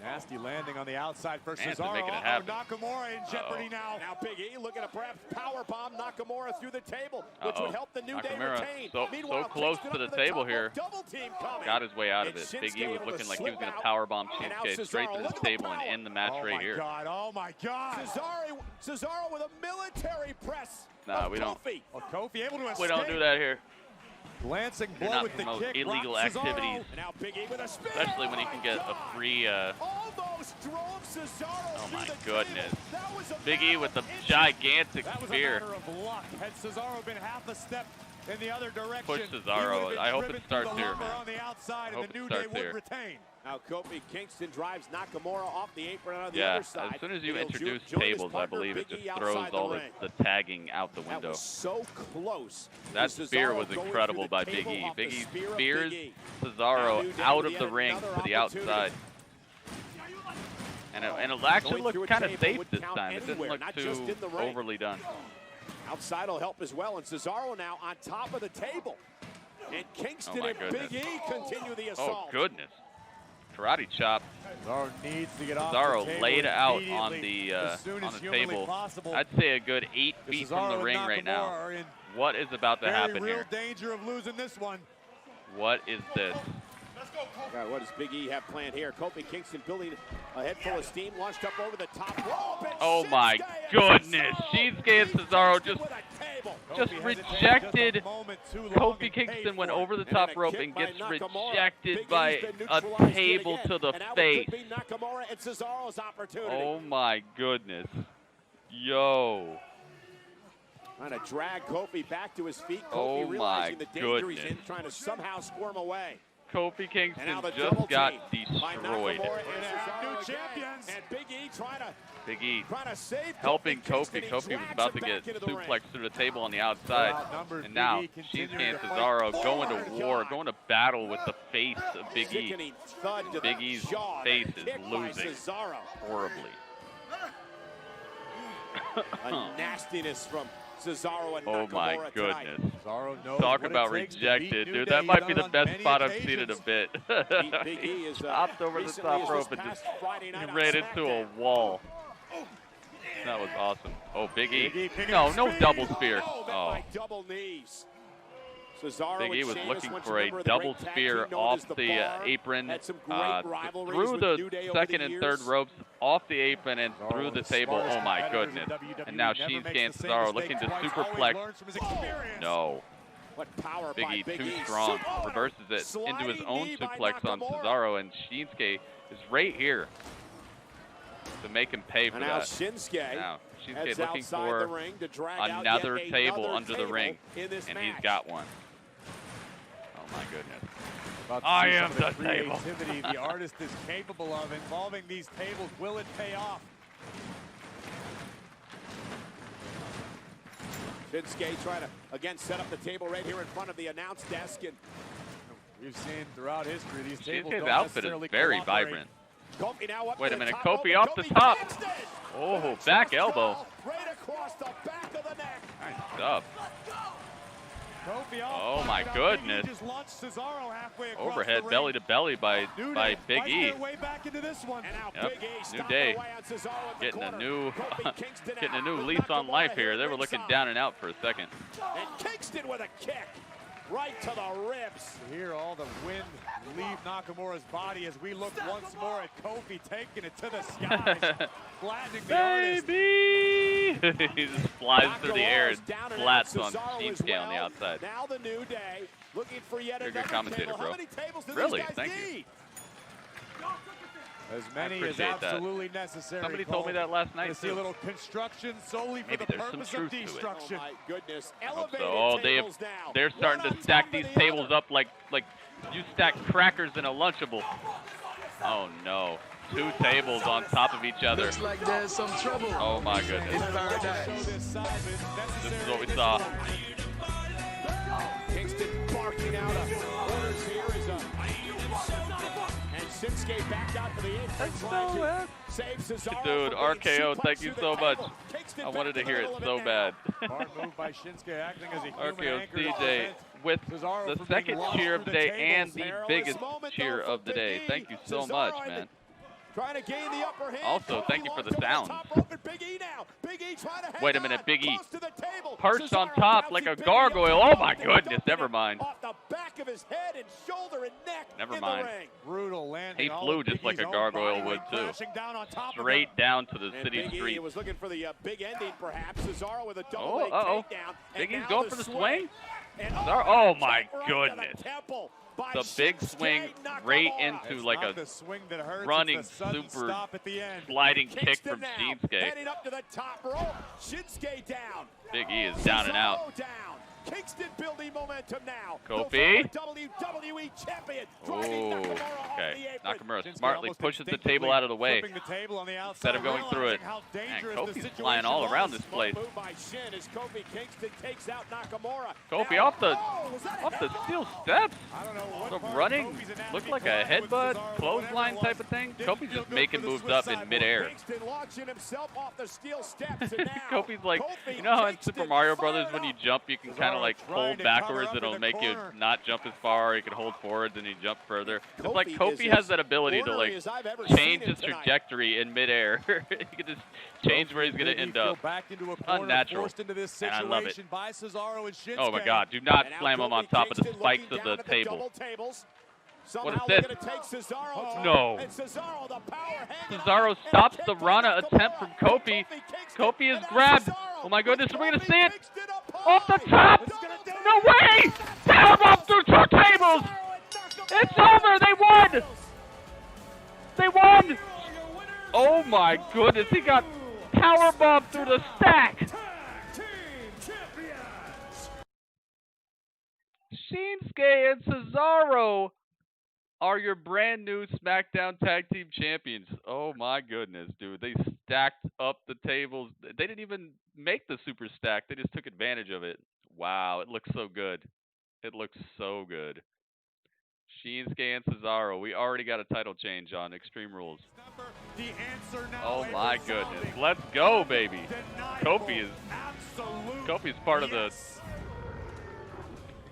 [SPEAKER 16] Nasty landing on the outside for
[SPEAKER 1] Manson
[SPEAKER 16] Cesaro.
[SPEAKER 1] making it
[SPEAKER 16] Oh,
[SPEAKER 1] happen.
[SPEAKER 16] Nakamura in jeopardy now.
[SPEAKER 2] Now Big E looking to perhaps powerbomb Nakamura through the table, which would help the New Day
[SPEAKER 1] Nakamura
[SPEAKER 2] retain.
[SPEAKER 1] so
[SPEAKER 2] Meanwhile,
[SPEAKER 1] close
[SPEAKER 2] Kingston
[SPEAKER 1] to the
[SPEAKER 2] up
[SPEAKER 1] table
[SPEAKER 2] top,
[SPEAKER 1] here.
[SPEAKER 2] double team coming.
[SPEAKER 1] Got his way out of
[SPEAKER 2] And
[SPEAKER 1] it. Big E
[SPEAKER 2] Shinsuke
[SPEAKER 1] was
[SPEAKER 2] able to
[SPEAKER 1] looking like he was
[SPEAKER 2] slip
[SPEAKER 1] going to
[SPEAKER 2] out.
[SPEAKER 1] powerbomb
[SPEAKER 2] And now
[SPEAKER 1] Shinsuke straight
[SPEAKER 2] Cesaro,
[SPEAKER 1] to
[SPEAKER 2] look
[SPEAKER 1] the
[SPEAKER 2] at the
[SPEAKER 1] table and
[SPEAKER 2] power.
[SPEAKER 1] end the match
[SPEAKER 16] Oh
[SPEAKER 1] right
[SPEAKER 16] my
[SPEAKER 1] here.
[SPEAKER 16] God, oh my God.
[SPEAKER 2] Cesaro with a military press.
[SPEAKER 1] Nah,
[SPEAKER 2] of
[SPEAKER 1] we don't.
[SPEAKER 2] Kofi.
[SPEAKER 16] Well, Kofi able to escape.
[SPEAKER 1] We don't do that here.
[SPEAKER 16] Glancing
[SPEAKER 1] Do
[SPEAKER 16] blow
[SPEAKER 1] not
[SPEAKER 16] with the
[SPEAKER 1] promote
[SPEAKER 16] kick.
[SPEAKER 1] illegal
[SPEAKER 16] Rock Cesaro.
[SPEAKER 1] activities,
[SPEAKER 2] And now Big E with a spin.
[SPEAKER 1] especially when you can get a free.
[SPEAKER 2] Almost drove Cesaro
[SPEAKER 1] Oh
[SPEAKER 2] through
[SPEAKER 1] my
[SPEAKER 2] the
[SPEAKER 1] goodness.
[SPEAKER 2] table. That was a
[SPEAKER 1] Big E
[SPEAKER 2] matter
[SPEAKER 1] with the
[SPEAKER 2] of inches.
[SPEAKER 1] gigantic
[SPEAKER 16] That was a
[SPEAKER 1] spear.
[SPEAKER 16] matter of luck. Had Cesaro been half a step in the other direction,
[SPEAKER 1] Push
[SPEAKER 16] he
[SPEAKER 1] Cesaro.
[SPEAKER 16] would have been
[SPEAKER 1] I hope it
[SPEAKER 16] driven
[SPEAKER 1] starts
[SPEAKER 16] through the
[SPEAKER 1] here,
[SPEAKER 16] lumber
[SPEAKER 1] man.
[SPEAKER 16] on the outside,
[SPEAKER 1] I hope
[SPEAKER 16] and the
[SPEAKER 1] it
[SPEAKER 16] New Day
[SPEAKER 1] starts
[SPEAKER 16] would
[SPEAKER 1] here.
[SPEAKER 16] retain.
[SPEAKER 2] Now Kofi Kingston drives Nakamura off the apron on the
[SPEAKER 1] Yeah,
[SPEAKER 2] other side.
[SPEAKER 1] as soon as you
[SPEAKER 2] He'll
[SPEAKER 1] introduce
[SPEAKER 2] join his
[SPEAKER 1] tables, I
[SPEAKER 2] partner,
[SPEAKER 1] believe it
[SPEAKER 2] Big
[SPEAKER 1] just
[SPEAKER 2] E
[SPEAKER 1] throws
[SPEAKER 2] outside
[SPEAKER 1] all
[SPEAKER 2] the
[SPEAKER 1] the,
[SPEAKER 2] ring.
[SPEAKER 1] the tagging out the
[SPEAKER 2] That
[SPEAKER 1] window.
[SPEAKER 2] was so close.
[SPEAKER 1] That
[SPEAKER 2] to
[SPEAKER 1] spear
[SPEAKER 2] Cesaro
[SPEAKER 1] was
[SPEAKER 2] going
[SPEAKER 1] incredible
[SPEAKER 2] through
[SPEAKER 1] by
[SPEAKER 2] the
[SPEAKER 1] Big
[SPEAKER 2] table
[SPEAKER 1] E.
[SPEAKER 2] off the
[SPEAKER 1] Big E
[SPEAKER 2] spear of
[SPEAKER 1] spears
[SPEAKER 2] Big E.
[SPEAKER 1] Cesaro
[SPEAKER 2] Now New Day
[SPEAKER 1] out
[SPEAKER 2] with
[SPEAKER 1] of the
[SPEAKER 2] yet
[SPEAKER 1] ring
[SPEAKER 2] another
[SPEAKER 1] to the
[SPEAKER 2] opportunity.
[SPEAKER 1] outside. And it actually
[SPEAKER 2] Going
[SPEAKER 1] looked
[SPEAKER 2] through a
[SPEAKER 1] kind of
[SPEAKER 2] table
[SPEAKER 1] safe
[SPEAKER 2] would
[SPEAKER 1] this
[SPEAKER 2] count
[SPEAKER 1] time. It didn't
[SPEAKER 2] anywhere,
[SPEAKER 1] look
[SPEAKER 2] not
[SPEAKER 1] too
[SPEAKER 2] just in the ring.
[SPEAKER 1] overly done.
[SPEAKER 2] Outside will help as well, and Cesaro now on top of the table. And Kingston
[SPEAKER 1] Oh my
[SPEAKER 2] and
[SPEAKER 1] goodness.
[SPEAKER 2] Big E continue the assault.
[SPEAKER 1] Oh, goodness. Karate chop.
[SPEAKER 16] Cesaro needs to get off the
[SPEAKER 1] Cesaro
[SPEAKER 16] table
[SPEAKER 1] laid out on
[SPEAKER 16] immediately,
[SPEAKER 1] the
[SPEAKER 16] as soon as humanly
[SPEAKER 1] table.
[SPEAKER 16] possible.
[SPEAKER 1] I'd say a good 8 feet from
[SPEAKER 16] Cesaro
[SPEAKER 1] the
[SPEAKER 16] and
[SPEAKER 1] ring right
[SPEAKER 16] Nakamura
[SPEAKER 1] now.
[SPEAKER 16] are in
[SPEAKER 1] What is about to
[SPEAKER 16] very
[SPEAKER 1] happen
[SPEAKER 16] real
[SPEAKER 1] here?
[SPEAKER 16] danger of losing this one.
[SPEAKER 1] What is this?
[SPEAKER 2] God, what does Big E have planned here? Kofi Kingston building a head full of steam, launched up over the top rope. And
[SPEAKER 1] Oh my
[SPEAKER 2] Shinsuke
[SPEAKER 1] goodness.
[SPEAKER 2] and
[SPEAKER 1] Shinsuke and Cesaro just
[SPEAKER 2] with a table.
[SPEAKER 1] just
[SPEAKER 16] Kofi
[SPEAKER 1] rejected.
[SPEAKER 16] hesitated just a moment too long
[SPEAKER 1] Kofi
[SPEAKER 16] and paid
[SPEAKER 1] Kingston went
[SPEAKER 16] for it.
[SPEAKER 1] over the
[SPEAKER 2] And then
[SPEAKER 1] top
[SPEAKER 2] a
[SPEAKER 1] rope
[SPEAKER 2] kick
[SPEAKER 1] and
[SPEAKER 2] by
[SPEAKER 1] gets
[SPEAKER 2] Nakamura.
[SPEAKER 1] rejected
[SPEAKER 2] Big
[SPEAKER 1] by
[SPEAKER 2] E's been
[SPEAKER 1] a
[SPEAKER 2] neutralized yet
[SPEAKER 1] table
[SPEAKER 2] again.
[SPEAKER 1] to the
[SPEAKER 2] And now it
[SPEAKER 1] face.
[SPEAKER 2] could be Nakamura and Cesaro's opportunity.
[SPEAKER 1] Oh my goodness. Yo.
[SPEAKER 2] Trying to drag Kofi back to his feet. Kofi
[SPEAKER 1] Oh
[SPEAKER 2] realizing
[SPEAKER 1] my
[SPEAKER 2] the danger he's
[SPEAKER 1] goodness.
[SPEAKER 2] in, trying to somehow squirm away.
[SPEAKER 1] Kofi
[SPEAKER 2] And
[SPEAKER 1] Kingston
[SPEAKER 2] now the
[SPEAKER 1] just
[SPEAKER 2] double
[SPEAKER 1] got
[SPEAKER 2] team by
[SPEAKER 1] destroyed.
[SPEAKER 2] Nakamura and
[SPEAKER 16] And
[SPEAKER 2] Cesaro
[SPEAKER 16] new
[SPEAKER 2] again.
[SPEAKER 16] champions.
[SPEAKER 2] And Big E
[SPEAKER 1] Big E
[SPEAKER 2] trying to save
[SPEAKER 1] helping
[SPEAKER 2] Kingston.
[SPEAKER 1] Kofi.
[SPEAKER 2] He
[SPEAKER 1] Kofi was
[SPEAKER 2] drags
[SPEAKER 1] about
[SPEAKER 2] him
[SPEAKER 1] to get
[SPEAKER 2] back into the ring.
[SPEAKER 1] suplexed through the table on the outside.
[SPEAKER 16] Outnumbered,
[SPEAKER 1] And now
[SPEAKER 16] Big E continuing
[SPEAKER 1] Shinsuke and
[SPEAKER 16] to fight
[SPEAKER 1] Cesaro going
[SPEAKER 2] forward.
[SPEAKER 1] to war, going to battle with the face of Big E.
[SPEAKER 2] Sickening thud to
[SPEAKER 1] Big
[SPEAKER 2] the
[SPEAKER 1] E's
[SPEAKER 2] jaw.
[SPEAKER 1] face
[SPEAKER 2] and
[SPEAKER 1] is
[SPEAKER 2] kick by
[SPEAKER 1] losing
[SPEAKER 2] Cesaro.
[SPEAKER 1] horribly.
[SPEAKER 2] A nastiness from
[SPEAKER 16] Cesaro and
[SPEAKER 1] oh my
[SPEAKER 16] Nakamura
[SPEAKER 1] goodness.
[SPEAKER 16] tonight.
[SPEAKER 1] Talk about rejected, dude. That might be the best spot I've seen in a bit. He chopped over the top rope and just ran into a wall. That was awesome. Oh, Big E. No double spear. Oh.
[SPEAKER 16] Double knees.
[SPEAKER 1] Big E was looking for a double spear off the apron, through the second and third ropes, off the apron, and through the table. Oh my goodness. And now Shinsuke and Cesaro looking to superplex. No. Big E too strong. Reverses it into his own suplex on Cesaro, and Shinsuke is right here to make him pay for that. Now Shinsuke looking for another table under the ring, and he's got one. Oh my goodness. I am the table.
[SPEAKER 16] Creativity the artist is capable of involving these tables. Will it pay off? Shinsuke trying to, again, set up the table right here in front of the announce desk. And we've seen throughout history, these tables
[SPEAKER 1] Shinsuke's
[SPEAKER 16] don't
[SPEAKER 1] outfit is
[SPEAKER 16] necessarily
[SPEAKER 1] very
[SPEAKER 16] cooperate.
[SPEAKER 1] vibrant.
[SPEAKER 16] Kofi now up
[SPEAKER 1] Wait
[SPEAKER 16] to
[SPEAKER 1] a
[SPEAKER 16] the
[SPEAKER 1] minute,
[SPEAKER 16] top
[SPEAKER 1] Kofi
[SPEAKER 16] rope.
[SPEAKER 1] off the
[SPEAKER 16] Kofi
[SPEAKER 1] top.
[SPEAKER 16] Kingston.
[SPEAKER 1] Oh, back elbow.
[SPEAKER 16] Right across the back of the neck.
[SPEAKER 1] Nice stuff.
[SPEAKER 16] Kofi
[SPEAKER 1] Oh my goodness.
[SPEAKER 16] just launched Cesaro halfway across
[SPEAKER 1] Overhead
[SPEAKER 16] the ring.
[SPEAKER 1] belly to belly by Big E.
[SPEAKER 16] Their way back into this one. And now
[SPEAKER 1] Yep.
[SPEAKER 16] Big E
[SPEAKER 1] New day.
[SPEAKER 16] away on Cesaro in the
[SPEAKER 1] Getting a
[SPEAKER 16] corner.
[SPEAKER 1] new
[SPEAKER 16] Kofi Kingston
[SPEAKER 1] getting a
[SPEAKER 16] out.
[SPEAKER 1] new lease on life here. They were looking down and out for a second.
[SPEAKER 16] And Kingston with a kick right to the ribs. Hear all the wind leave Nakamura's body as we look once more at Kofi taking it to the skies, flattening the artist.
[SPEAKER 1] Baby! He just flies through the air and
[SPEAKER 16] down and
[SPEAKER 1] flats
[SPEAKER 16] out.
[SPEAKER 1] on
[SPEAKER 16] Cesaro as
[SPEAKER 1] Shinsuke on the
[SPEAKER 16] well.
[SPEAKER 1] outside.
[SPEAKER 16] Now the New Day looking for yet
[SPEAKER 1] You're a good
[SPEAKER 16] another
[SPEAKER 1] commentator,
[SPEAKER 16] table.
[SPEAKER 1] bro.
[SPEAKER 16] How many tables do
[SPEAKER 1] Really?
[SPEAKER 16] these guys
[SPEAKER 1] Thank
[SPEAKER 16] need?
[SPEAKER 1] you.
[SPEAKER 16] As many as
[SPEAKER 1] appreciate that.
[SPEAKER 16] absolutely necessary.
[SPEAKER 1] Somebody told me that last night,
[SPEAKER 16] To see a
[SPEAKER 1] too.
[SPEAKER 16] little construction solely for
[SPEAKER 1] Maybe
[SPEAKER 16] the
[SPEAKER 1] there's some
[SPEAKER 16] purpose
[SPEAKER 1] truth
[SPEAKER 16] of
[SPEAKER 1] to it.
[SPEAKER 16] destruction. Oh my goodness.
[SPEAKER 1] Hope
[SPEAKER 16] Elevated
[SPEAKER 1] so. Oh,
[SPEAKER 16] tables now.
[SPEAKER 1] they're starting
[SPEAKER 16] One
[SPEAKER 1] to
[SPEAKER 16] on
[SPEAKER 1] stack
[SPEAKER 16] top
[SPEAKER 1] these
[SPEAKER 16] of the
[SPEAKER 1] tables
[SPEAKER 16] other.
[SPEAKER 1] up like you stack crackers in a Lunchable. Oh no. 2 tables on top of each other.
[SPEAKER 21] Looks like there's some trouble.
[SPEAKER 1] Oh my goodness.
[SPEAKER 21] It's paradise.
[SPEAKER 1] This is what we saw.
[SPEAKER 16] Kingston barking out orders here is and Shinsuke back out to the apron trying to save Cesaro.
[SPEAKER 1] Dude,
[SPEAKER 16] from being
[SPEAKER 1] RKO,
[SPEAKER 16] suplexed
[SPEAKER 1] thank you
[SPEAKER 16] through
[SPEAKER 1] so
[SPEAKER 16] the
[SPEAKER 1] much.
[SPEAKER 16] table. Kingston
[SPEAKER 1] I wanted to
[SPEAKER 16] back
[SPEAKER 1] hear
[SPEAKER 16] the
[SPEAKER 1] it
[SPEAKER 16] middle of
[SPEAKER 1] so
[SPEAKER 16] now.
[SPEAKER 1] bad.
[SPEAKER 16] Hard move by Shinsuke acting as a human
[SPEAKER 1] RKO
[SPEAKER 16] anchor to the
[SPEAKER 1] CJ
[SPEAKER 16] event.
[SPEAKER 1] with
[SPEAKER 16] Cesaro
[SPEAKER 1] the
[SPEAKER 16] from
[SPEAKER 1] second
[SPEAKER 16] being lost
[SPEAKER 1] cheer of
[SPEAKER 16] through
[SPEAKER 1] the
[SPEAKER 16] the
[SPEAKER 1] day and
[SPEAKER 16] tables.
[SPEAKER 1] the
[SPEAKER 16] Perilous
[SPEAKER 1] biggest
[SPEAKER 16] moment,
[SPEAKER 1] cheer
[SPEAKER 16] though,
[SPEAKER 1] of the
[SPEAKER 16] for
[SPEAKER 1] day.
[SPEAKER 16] Big E.
[SPEAKER 1] Thank you so
[SPEAKER 16] Cesaro
[SPEAKER 1] much,
[SPEAKER 16] in the-
[SPEAKER 1] man.
[SPEAKER 16] Trying to gain the upper hand.
[SPEAKER 1] Also,
[SPEAKER 16] Kofi
[SPEAKER 1] thank you for the
[SPEAKER 16] launched over
[SPEAKER 1] sound.
[SPEAKER 16] top rope, and Big E now. Big E trying to hang
[SPEAKER 1] Wait a
[SPEAKER 16] on.
[SPEAKER 1] minute, Big E
[SPEAKER 16] Close to the table.
[SPEAKER 1] perched on
[SPEAKER 16] Cesaro
[SPEAKER 1] top like a
[SPEAKER 16] bouncing Big E
[SPEAKER 1] gargoyle.
[SPEAKER 16] off
[SPEAKER 1] Oh my
[SPEAKER 16] the
[SPEAKER 1] goodness,
[SPEAKER 16] dumping
[SPEAKER 1] never
[SPEAKER 16] it
[SPEAKER 1] mind.
[SPEAKER 16] Off the back of his head and shoulder and neck.
[SPEAKER 1] Never
[SPEAKER 16] in
[SPEAKER 1] mind.
[SPEAKER 16] The ring. Brutal landing.
[SPEAKER 1] He
[SPEAKER 16] all
[SPEAKER 1] flew
[SPEAKER 16] of
[SPEAKER 1] just
[SPEAKER 16] Big
[SPEAKER 1] like
[SPEAKER 16] E's
[SPEAKER 1] a
[SPEAKER 16] own
[SPEAKER 1] gargoyle
[SPEAKER 16] body
[SPEAKER 1] would
[SPEAKER 16] weight
[SPEAKER 1] too.
[SPEAKER 16] crashing down on top of him.
[SPEAKER 1] Straight down to the
[SPEAKER 16] And
[SPEAKER 1] city
[SPEAKER 16] Big E
[SPEAKER 1] street.
[SPEAKER 16] was looking for the big ending, perhaps. Cesaro with a double
[SPEAKER 1] Oh,
[SPEAKER 16] leg takedown.
[SPEAKER 1] Big
[SPEAKER 16] and
[SPEAKER 1] E's
[SPEAKER 16] now
[SPEAKER 1] going for the swing?
[SPEAKER 16] And
[SPEAKER 1] Oh my
[SPEAKER 16] right to the
[SPEAKER 1] goodness.
[SPEAKER 16] temple by
[SPEAKER 1] The big
[SPEAKER 16] Shinsuke
[SPEAKER 1] swing right
[SPEAKER 16] Nakamura.
[SPEAKER 1] into
[SPEAKER 16] It's
[SPEAKER 1] like
[SPEAKER 16] not
[SPEAKER 1] a
[SPEAKER 16] the swing that hurts,
[SPEAKER 1] running
[SPEAKER 16] it's the sudden
[SPEAKER 1] super
[SPEAKER 16] stop at the end.
[SPEAKER 1] sliding kick
[SPEAKER 16] Kingston
[SPEAKER 1] from
[SPEAKER 16] now,
[SPEAKER 1] Shinsuke.
[SPEAKER 16] heading up to the top rope. Shinsuke down.
[SPEAKER 1] Big E is down and out.
[SPEAKER 16] Cesaro down. Kingston building momentum now.
[SPEAKER 1] Kofi.
[SPEAKER 16] The former WWE champion. Driving
[SPEAKER 1] Oh,
[SPEAKER 16] Nakamura off
[SPEAKER 1] okay.
[SPEAKER 16] the apron.
[SPEAKER 1] Nakamura
[SPEAKER 16] Shinsuke
[SPEAKER 1] smartly
[SPEAKER 16] almost
[SPEAKER 1] pushes the
[SPEAKER 16] instinctively
[SPEAKER 1] table out of the way
[SPEAKER 16] flipping the table on the
[SPEAKER 1] instead of going through it.
[SPEAKER 16] realizing how
[SPEAKER 1] Man,
[SPEAKER 16] dangerous the
[SPEAKER 1] Kofi's
[SPEAKER 16] situation
[SPEAKER 1] flying all around
[SPEAKER 16] was.
[SPEAKER 1] this place.
[SPEAKER 16] Smart move by Shin as Kofi Kingston takes out Nakamura.
[SPEAKER 1] Kofi
[SPEAKER 16] Now-
[SPEAKER 1] off the
[SPEAKER 16] was that a
[SPEAKER 1] off the
[SPEAKER 16] headbutt?
[SPEAKER 1] steel steps.
[SPEAKER 16] I don't know what
[SPEAKER 1] The
[SPEAKER 16] part of
[SPEAKER 1] running
[SPEAKER 16] Kofi's anatomy
[SPEAKER 1] looked like a
[SPEAKER 16] collided with
[SPEAKER 1] headbutt,
[SPEAKER 16] Cesaro,
[SPEAKER 1] clothesline
[SPEAKER 16] whatever it
[SPEAKER 1] type of thing.
[SPEAKER 16] Didn't
[SPEAKER 1] Kofi's
[SPEAKER 16] feel
[SPEAKER 1] just
[SPEAKER 16] good
[SPEAKER 1] making
[SPEAKER 16] for the
[SPEAKER 1] moves
[SPEAKER 16] Swiss
[SPEAKER 1] up
[SPEAKER 16] side
[SPEAKER 1] in
[SPEAKER 16] board.
[SPEAKER 1] midair.
[SPEAKER 16] Kingston launching himself off the steel steps and now
[SPEAKER 1] Kofi's like,
[SPEAKER 16] Kofi
[SPEAKER 1] you know how in
[SPEAKER 16] Kingston
[SPEAKER 1] Super Mario
[SPEAKER 16] fired
[SPEAKER 1] Brothers when you
[SPEAKER 16] up.
[SPEAKER 1] jump, you can kind of like
[SPEAKER 16] trying
[SPEAKER 1] hold
[SPEAKER 16] to
[SPEAKER 1] backwards
[SPEAKER 16] cover
[SPEAKER 1] and
[SPEAKER 16] up in
[SPEAKER 1] it'll
[SPEAKER 16] the
[SPEAKER 1] make you
[SPEAKER 16] corner.
[SPEAKER 1] not jump as far, or you can hold forwards and you jump further. It's like
[SPEAKER 16] Kofi
[SPEAKER 1] Kofi
[SPEAKER 16] is
[SPEAKER 1] has
[SPEAKER 16] as
[SPEAKER 1] that ability to
[SPEAKER 16] ornery
[SPEAKER 1] like
[SPEAKER 16] as I've ever
[SPEAKER 1] change
[SPEAKER 16] seen him
[SPEAKER 1] his
[SPEAKER 16] tonight.
[SPEAKER 1] trajectory in midair. He can just change where he's going to
[SPEAKER 16] Big E
[SPEAKER 1] end
[SPEAKER 16] feel
[SPEAKER 1] up.
[SPEAKER 16] backed into a corner,
[SPEAKER 1] Unnatural.
[SPEAKER 16] forced into this
[SPEAKER 1] And I love it.
[SPEAKER 16] situation by Cesaro and Shinsuke.
[SPEAKER 1] Oh my God, do not
[SPEAKER 16] And now
[SPEAKER 1] slam him on
[SPEAKER 16] Kofi
[SPEAKER 1] top of the
[SPEAKER 16] Kingston
[SPEAKER 1] spikes
[SPEAKER 16] looking
[SPEAKER 1] of the
[SPEAKER 16] down at
[SPEAKER 1] table.
[SPEAKER 16] double tables.
[SPEAKER 1] What
[SPEAKER 16] Somehow
[SPEAKER 1] is
[SPEAKER 16] they're
[SPEAKER 1] this?
[SPEAKER 16] gonna take Cesaro.
[SPEAKER 1] No.
[SPEAKER 16] And Cesaro, the power hanging
[SPEAKER 1] Cesaro
[SPEAKER 16] on,
[SPEAKER 1] stops
[SPEAKER 16] and a
[SPEAKER 1] the
[SPEAKER 16] kick by
[SPEAKER 1] Rana
[SPEAKER 16] Nakamura.
[SPEAKER 1] attempt from Kofi. Kofi is
[SPEAKER 16] and now
[SPEAKER 1] grabbed.
[SPEAKER 16] Cesaro
[SPEAKER 1] Oh my goodness,
[SPEAKER 16] with
[SPEAKER 1] are we going to
[SPEAKER 16] Kofi
[SPEAKER 1] see it?
[SPEAKER 16] Kingston up
[SPEAKER 1] Off the
[SPEAKER 16] high.
[SPEAKER 1] top!
[SPEAKER 16] It's gonna do
[SPEAKER 1] No
[SPEAKER 16] it.
[SPEAKER 1] way! Powerbomb through 2 tables! It's over! They won! They won! Oh my goodness, he got powerbombed through the stack! Shinsuke and Cesaro are your brand new SmackDown Tag Team Champions. Oh my goodness, dude. They stacked up the tables. They didn't even make the super stack. They just took advantage of it. Wow, it looks so good. It looks so good. Shinsuke and Cesaro. We already got a title change on Extreme Rules.
[SPEAKER 16] The answer now
[SPEAKER 1] Oh
[SPEAKER 16] is
[SPEAKER 1] my
[SPEAKER 16] resounding.
[SPEAKER 1] goodness. Let's go, baby.
[SPEAKER 16] Undeniable.
[SPEAKER 1] Kofi Kofi's part of the.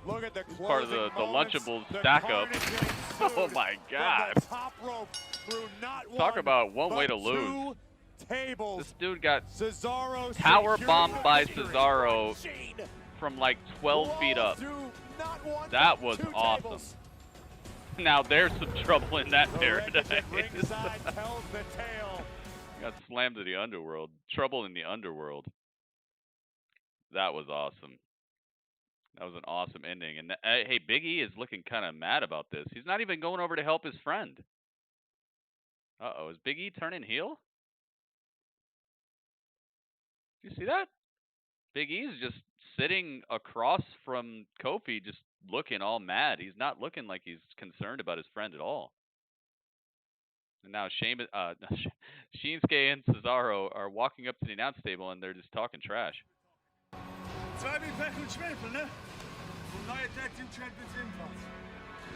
[SPEAKER 16] Look at the
[SPEAKER 1] part of the Lunchables stack up. Oh my God! Talk about one way to lose. This dude got power bombed by Cesaro from like 12 feet up. That was awesome. Now there's some trouble in that paradise. Got slammed to the underworld. Trouble in the underworld. That was awesome. That was an awesome ending. And hey, Big E is looking kind of mad about this. He's not even going over to help his friend. Uh-oh, is Big E turning heel? Do you see that? Big E is just sitting across from Kofi, just looking all mad. He's not looking like he's concerned about his friend at all. And now Shinsuke and Cesaro are walking up to the announce table and they're just talking trash.
[SPEAKER 4] You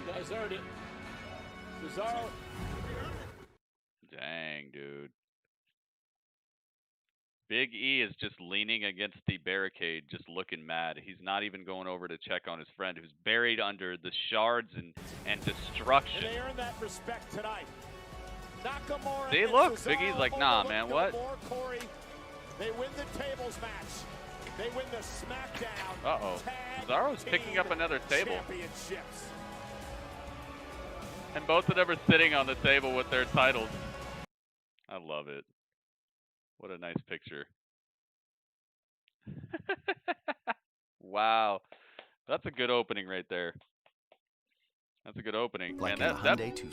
[SPEAKER 4] guys heard it. Cesaro.
[SPEAKER 1] Dang, dude. Big E is just leaning against the barricade, just looking mad. He's not even going over to check on his friend who's buried under the shards and destruction.
[SPEAKER 16] And they earned that respect tonight. Nakamura.
[SPEAKER 1] See, look, Big E's like, nah, man, what?
[SPEAKER 16] Corey. They win the tables match. They win the SmackDown.
[SPEAKER 1] Uh-oh. Cesaro's picking up another table. And both of them are sitting on the table with their titles. I love it. What a nice picture. Wow. That's a good opening right there. That's a good opening.
[SPEAKER 18] Like
[SPEAKER 1] Man,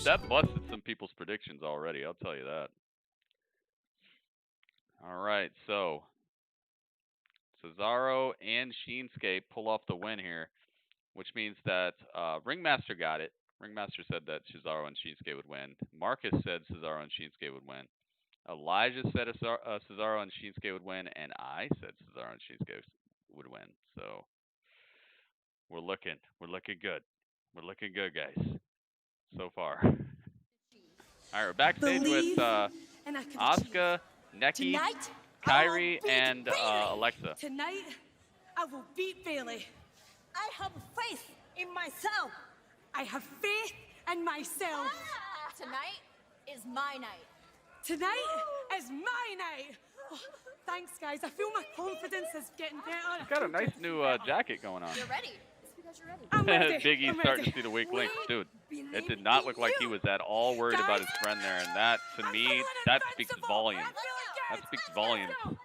[SPEAKER 1] that busted some people's predictions already, I'll tell you that. All right, so Cesaro and Shinsuke pull off the win here, which means that Ringmaster got it. Ringmaster said that Cesaro and Shinsuke would win. Marcus said Cesaro and Shinsuke would win. Elijah said Cesaro and Shinsuke would win, and I said Cesaro and Shinsuke would win. So we're looking good. We're looking good, guys. So far. All right, we're backstage with Asuka, Neki, Kyrie, and Alexa.
[SPEAKER 23] Tonight, I will beat Bailey. I have faith in myself. I have faith in myself.
[SPEAKER 8] Tonight is my night.
[SPEAKER 23] Tonight is my night. Oh, thanks, guys. I feel my confidence is getting better.
[SPEAKER 1] Got a nice new jacket going on.
[SPEAKER 8] You're ready. It's because you're ready.
[SPEAKER 23] I'm ready.
[SPEAKER 1] Big E's starting to see the weak link. Dude, it did not look like he was at all worried about his friend there. And that, to me, that speaks volumes. That speaks volumes. His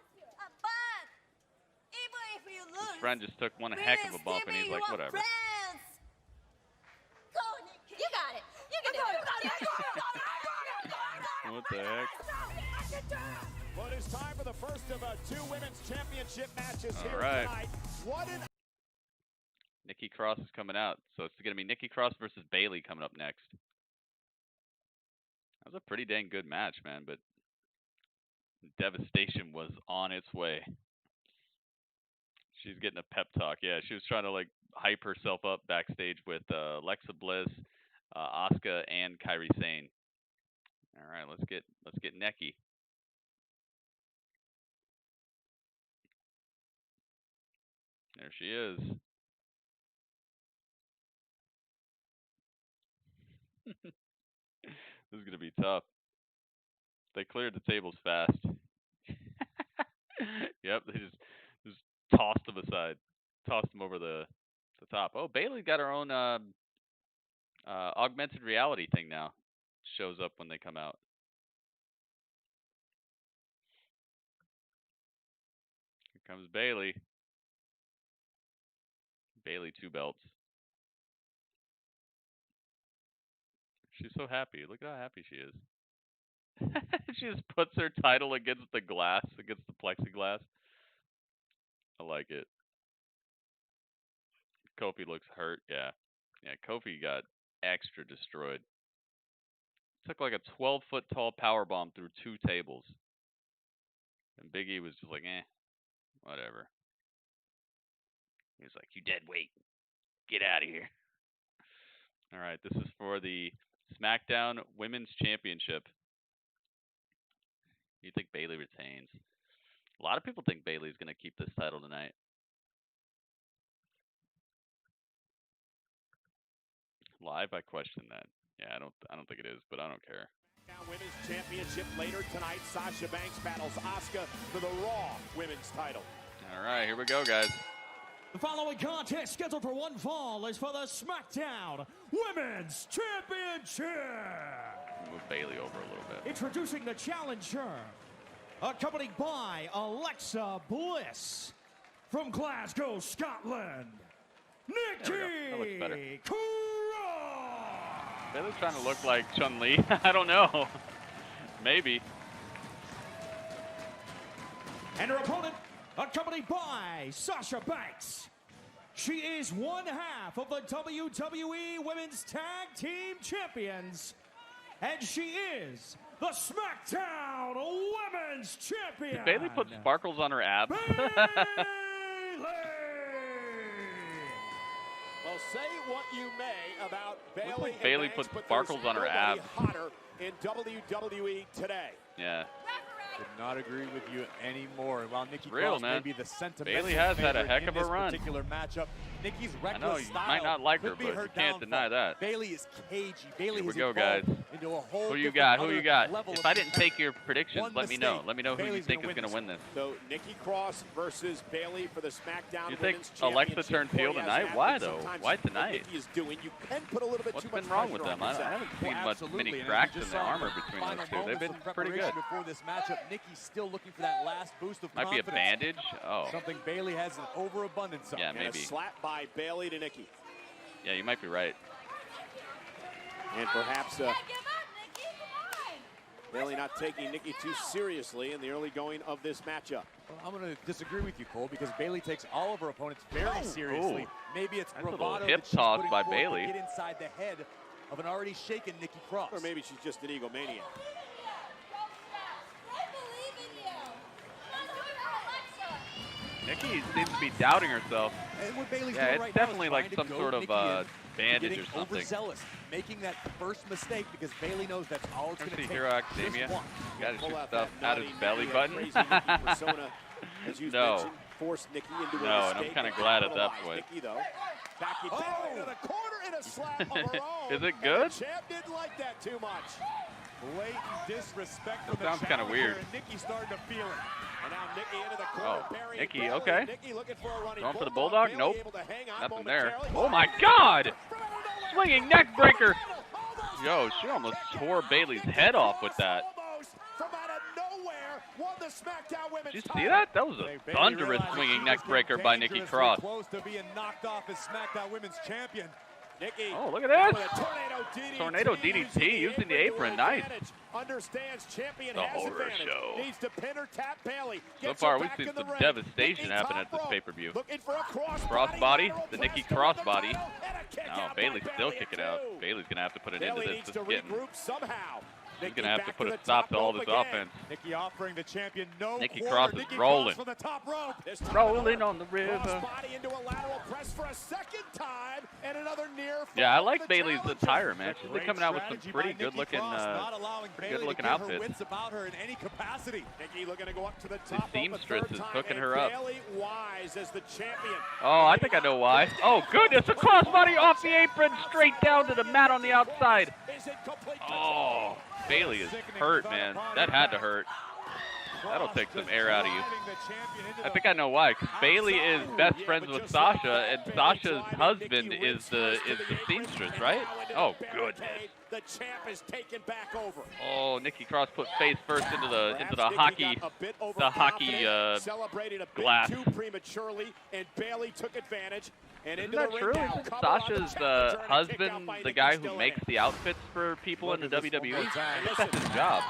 [SPEAKER 1] friend just took one heck of a bump, and he's like, whatever.
[SPEAKER 8] You got it. You can do it.
[SPEAKER 1] What the heck?
[SPEAKER 16] Well, it's time for the first of two women's championship matches here
[SPEAKER 1] tonight.
[SPEAKER 16] What an
[SPEAKER 1] Nikki Cross is coming out, so it's going to be Nikki Cross versus Bailey coming up next. That was a pretty dang good match, man, but devastation was on its way. She's getting a pep talk. Yeah, she was trying to like hype herself up backstage with Alexa Bliss, Asuka, and Kairi Sane. All right, let's get Neki. There she is. This is gonna be tough. They cleared the tables fast. Yep, they just tossed them aside, tossed them over the top. Oh, Bailey got her own augmented reality thing now. Shows up when they come out. Here comes Bailey. Bailey 2 belts. She's so happy. Look at how happy she is. She just puts her title against the glass, against the plexiglass. I like it. Kofi looks hurt. Yeah. Yeah, Kofi got extra destroyed. Took like a 12-foot tall powerbomb through 2 tables. And Big E was just like, whatever. He was like, you dead weight. Get out of here. All right, this is for the SmackDown Women's Championship. You think Bailey retains? A lot of people think Bailey's going to keep this title tonight. live? I question that. Yeah, I don't think it is, but I don't care.
[SPEAKER 16] Women's Championship later tonight. Sasha Banks battles Asuka for the Raw Women's title.
[SPEAKER 1] All right, here we go, guys.
[SPEAKER 4] The following contest scheduled for one fall is for the SmackDown Women's Championship.
[SPEAKER 1] Move Bailey over a little bit.
[SPEAKER 4] Introducing the challenger, accompanied by Alexa Bliss from Glasgow, Scotland, Nikki Cross.
[SPEAKER 1] Bailey's trying to look like Chun-Li. I don't know. Maybe.
[SPEAKER 4] And her opponent, accompanied by Sasha Banks. She is one half of the WWE Women's Tag Team Champions. And she is the SmackDown Women's Champion.
[SPEAKER 1] Did Bailey put sparkles on her abs?
[SPEAKER 16] Well, say what you may about Bailey.
[SPEAKER 1] Like Bailey put sparkles on her abs.
[SPEAKER 16] Hotter in WWE today.
[SPEAKER 1] Yeah.
[SPEAKER 16] Could not agree with you anymore. While Nikki
[SPEAKER 1] Cross
[SPEAKER 16] may be the sentimental
[SPEAKER 1] Bailey has had a heck of a run.
[SPEAKER 16] Particular matchup. Nikki's reckless
[SPEAKER 1] I know you
[SPEAKER 16] style
[SPEAKER 1] might not like her,
[SPEAKER 16] could be
[SPEAKER 1] but
[SPEAKER 16] her
[SPEAKER 1] you can't deny that.
[SPEAKER 16] Bailey is cagey. Bailey
[SPEAKER 1] Here we
[SPEAKER 16] has
[SPEAKER 1] go, guys.
[SPEAKER 16] into a whole
[SPEAKER 1] Who you got? Who you got?
[SPEAKER 16] level
[SPEAKER 1] If
[SPEAKER 16] of
[SPEAKER 1] I didn't take your predictions, let me know.
[SPEAKER 16] mistake.
[SPEAKER 1] Let me know who you
[SPEAKER 16] Bailey's
[SPEAKER 1] think
[SPEAKER 16] gonna
[SPEAKER 1] is going to win this.
[SPEAKER 16] So Nikki Cross versus Bailey for the SmackDown
[SPEAKER 1] You think
[SPEAKER 16] Women's
[SPEAKER 1] Alexa
[SPEAKER 16] Championship.
[SPEAKER 1] turned heel
[SPEAKER 16] Corey, as
[SPEAKER 1] tonight?
[SPEAKER 16] an
[SPEAKER 1] Why
[SPEAKER 16] athlete,
[SPEAKER 1] though?
[SPEAKER 16] sometimes
[SPEAKER 1] Why
[SPEAKER 16] what
[SPEAKER 1] tonight?
[SPEAKER 16] Nikki is doing, you can put a little bit
[SPEAKER 1] What's
[SPEAKER 16] too much
[SPEAKER 1] been wrong with
[SPEAKER 16] pressure
[SPEAKER 1] them?
[SPEAKER 16] on
[SPEAKER 1] I
[SPEAKER 16] yourself.
[SPEAKER 1] haven't seen
[SPEAKER 16] Well,
[SPEAKER 1] much many
[SPEAKER 16] absolutely. And
[SPEAKER 1] cracks
[SPEAKER 16] as you
[SPEAKER 1] in
[SPEAKER 16] just
[SPEAKER 1] the
[SPEAKER 16] saw
[SPEAKER 1] armor
[SPEAKER 16] the
[SPEAKER 1] between
[SPEAKER 16] final
[SPEAKER 1] those two. They've
[SPEAKER 16] moments
[SPEAKER 1] been
[SPEAKER 16] of
[SPEAKER 1] pretty good.
[SPEAKER 16] preparation before this matchup, Nikki's still looking for that last boost of
[SPEAKER 1] Might be a
[SPEAKER 16] confidence.
[SPEAKER 1] bandage. Oh.
[SPEAKER 16] Something Bailey has an overabundance of.
[SPEAKER 1] Yeah,
[SPEAKER 16] And
[SPEAKER 1] maybe.
[SPEAKER 16] a slap by Bailey to Nikki.
[SPEAKER 1] Yeah, you might be right.
[SPEAKER 16] And perhaps Bailey not taking Nikki too seriously in the early going of this matchup. Well, I'm going to disagree with you, Cole, because Bailey takes all of her opponents very seriously.
[SPEAKER 1] Ooh.
[SPEAKER 16] Maybe it's
[SPEAKER 1] That's a little
[SPEAKER 16] bravado
[SPEAKER 1] hip
[SPEAKER 16] that she's
[SPEAKER 1] toss
[SPEAKER 16] putting
[SPEAKER 1] by
[SPEAKER 16] forth
[SPEAKER 1] Bailey.
[SPEAKER 16] to get inside the head of an already shaken Nikki Cross. Or maybe she's just an egomaniac.
[SPEAKER 1] Nikki seems to be doubting herself.
[SPEAKER 16] And what Bailey's
[SPEAKER 1] Yeah,
[SPEAKER 16] doing
[SPEAKER 1] it's
[SPEAKER 16] right now is
[SPEAKER 1] definitely
[SPEAKER 16] trying
[SPEAKER 1] like
[SPEAKER 16] to
[SPEAKER 1] some
[SPEAKER 16] goad
[SPEAKER 1] sort of
[SPEAKER 16] Nikki in,
[SPEAKER 1] bandage
[SPEAKER 16] getting
[SPEAKER 1] or something.
[SPEAKER 16] overzealous, making that first mistake because Bailey knows that's all it's going to
[SPEAKER 1] See
[SPEAKER 16] take.
[SPEAKER 1] Hero Academia.
[SPEAKER 16] Just one.
[SPEAKER 1] Got to
[SPEAKER 16] Pull
[SPEAKER 1] shoot
[SPEAKER 16] out
[SPEAKER 1] stuff
[SPEAKER 16] that
[SPEAKER 1] out his
[SPEAKER 16] naughty
[SPEAKER 1] belly
[SPEAKER 16] Nikki,
[SPEAKER 1] button.
[SPEAKER 16] crazy Nikki persona, as you
[SPEAKER 1] No.
[SPEAKER 16] mentioned, forced Nikki into
[SPEAKER 1] No,
[SPEAKER 16] an
[SPEAKER 1] and I'm
[SPEAKER 16] escape
[SPEAKER 1] kind of
[SPEAKER 16] and
[SPEAKER 1] glad at that
[SPEAKER 16] capitalized.
[SPEAKER 1] point.
[SPEAKER 16] Nikki, though, backing Bailey to the corner in a slap of her own.
[SPEAKER 1] Is it good?
[SPEAKER 16] And the champ didn't like that too much. Blatant disrespect from
[SPEAKER 1] That sounds
[SPEAKER 16] the
[SPEAKER 1] kinda weird.
[SPEAKER 16] challenger, and Nikki starting to feel it. And now Nikki into the corner,
[SPEAKER 1] Oh,
[SPEAKER 16] burying
[SPEAKER 1] Nikki,
[SPEAKER 16] Bailey.
[SPEAKER 1] okay.
[SPEAKER 16] Nikki looking for a running
[SPEAKER 1] Going for the
[SPEAKER 16] bulldog.
[SPEAKER 1] bulldog?
[SPEAKER 16] Bailey
[SPEAKER 1] Nope.
[SPEAKER 16] able to hang on
[SPEAKER 1] Nothing there.
[SPEAKER 16] momentarily.
[SPEAKER 1] Oh my God! Swinging neck breaker. Yo, she almost tore Bailey's head off with that.
[SPEAKER 16] From out of nowhere, won the SmackDown Women's
[SPEAKER 1] Did you see that? That was a thunderous swinging neck breaker by Nikki Cross.
[SPEAKER 16] Close to being knocked off as SmackDown Women's Champion. Nikki.
[SPEAKER 1] Oh, look at this.
[SPEAKER 16] With a tornado DDT.
[SPEAKER 1] Tornado DDT using the apron. Nice.
[SPEAKER 16] Understands champion
[SPEAKER 1] The
[SPEAKER 16] has
[SPEAKER 1] horror
[SPEAKER 16] advantage.
[SPEAKER 1] show.
[SPEAKER 16] Needs to pin or tap Bailey.
[SPEAKER 1] So
[SPEAKER 16] Gets
[SPEAKER 1] far,
[SPEAKER 16] her
[SPEAKER 1] we've
[SPEAKER 16] back
[SPEAKER 1] seen
[SPEAKER 16] in the
[SPEAKER 1] some
[SPEAKER 16] ring.
[SPEAKER 1] devastation
[SPEAKER 16] Nikki
[SPEAKER 1] happen
[SPEAKER 16] top
[SPEAKER 1] at this
[SPEAKER 16] rope.
[SPEAKER 1] pay-per-view.
[SPEAKER 16] Looking for a
[SPEAKER 1] Crossbody.
[SPEAKER 16] lateral
[SPEAKER 1] The Nikki
[SPEAKER 16] thrust to
[SPEAKER 1] crossbody.
[SPEAKER 16] the middle, and a kick
[SPEAKER 1] No,
[SPEAKER 16] out by
[SPEAKER 1] Bailey's still
[SPEAKER 16] Bailey at
[SPEAKER 1] kicking out.
[SPEAKER 16] 2.
[SPEAKER 1] Bailey's going to have to put an end to
[SPEAKER 16] Bailey
[SPEAKER 1] this.
[SPEAKER 16] needs
[SPEAKER 1] This
[SPEAKER 16] to
[SPEAKER 1] is getting...
[SPEAKER 16] regroup somehow.
[SPEAKER 1] She's
[SPEAKER 16] Nikki
[SPEAKER 1] going to have to
[SPEAKER 16] back
[SPEAKER 1] put
[SPEAKER 16] the
[SPEAKER 1] a stop
[SPEAKER 16] top
[SPEAKER 1] to all
[SPEAKER 16] rope
[SPEAKER 1] this
[SPEAKER 16] again.
[SPEAKER 1] offense.
[SPEAKER 16] Nikki offering the champion no
[SPEAKER 1] Nikki
[SPEAKER 16] quarter.
[SPEAKER 1] Cross is
[SPEAKER 16] Nikki
[SPEAKER 1] rolling.
[SPEAKER 16] Cross from the top rope. This time
[SPEAKER 1] Rolling on the river.
[SPEAKER 16] Crossbody into a lateral press for a second time, and another near.
[SPEAKER 1] Yeah, I
[SPEAKER 16] fall
[SPEAKER 1] like
[SPEAKER 16] for the
[SPEAKER 1] Bailey's
[SPEAKER 16] challenger.
[SPEAKER 1] attire, man. She's been
[SPEAKER 16] Great
[SPEAKER 1] coming out with some
[SPEAKER 16] strategy
[SPEAKER 1] pretty
[SPEAKER 16] by Nikki
[SPEAKER 1] good-looking,
[SPEAKER 16] Cross, not allowing Bailey to give
[SPEAKER 1] outfits.
[SPEAKER 16] her wits about her in any capacity. Nikki looking to go up to the top
[SPEAKER 1] The
[SPEAKER 16] rope a
[SPEAKER 1] seamstress
[SPEAKER 16] third
[SPEAKER 1] is
[SPEAKER 16] time,
[SPEAKER 1] hooking
[SPEAKER 16] and
[SPEAKER 1] her up.
[SPEAKER 16] Bailey Wise as the champion.
[SPEAKER 1] Oh, I think I know why. Oh, goodness. A crossbody off the apron straight down to the mat on the outside.
[SPEAKER 16] Is it complete
[SPEAKER 1] Oh, Bailey is hurt, man. That had to hurt. That'll take some air out of you. I think I know why. Because Bailey is best friends with Sasha, and Sasha's husband is the seamstress, right? Oh, goodness.
[SPEAKER 16] The champ is taken back over.
[SPEAKER 1] Oh, Nikki Cross put face first into the hockey
[SPEAKER 16] celebrated a
[SPEAKER 1] glass.
[SPEAKER 16] bit too prematurely, and Bailey took advantage. And
[SPEAKER 1] Isn't
[SPEAKER 16] into
[SPEAKER 1] that
[SPEAKER 16] the
[SPEAKER 1] true?
[SPEAKER 16] ring now.
[SPEAKER 1] Isn't
[SPEAKER 16] Cover on the
[SPEAKER 1] Sasha's
[SPEAKER 16] challenger, and a kick out
[SPEAKER 1] husband
[SPEAKER 16] by
[SPEAKER 1] the
[SPEAKER 16] Nikki
[SPEAKER 1] guy
[SPEAKER 16] still
[SPEAKER 1] who
[SPEAKER 16] in
[SPEAKER 1] makes
[SPEAKER 16] it.
[SPEAKER 1] the outfits for people in the
[SPEAKER 16] Look at this one
[SPEAKER 1] WWE?
[SPEAKER 16] more time.
[SPEAKER 1] That's his job.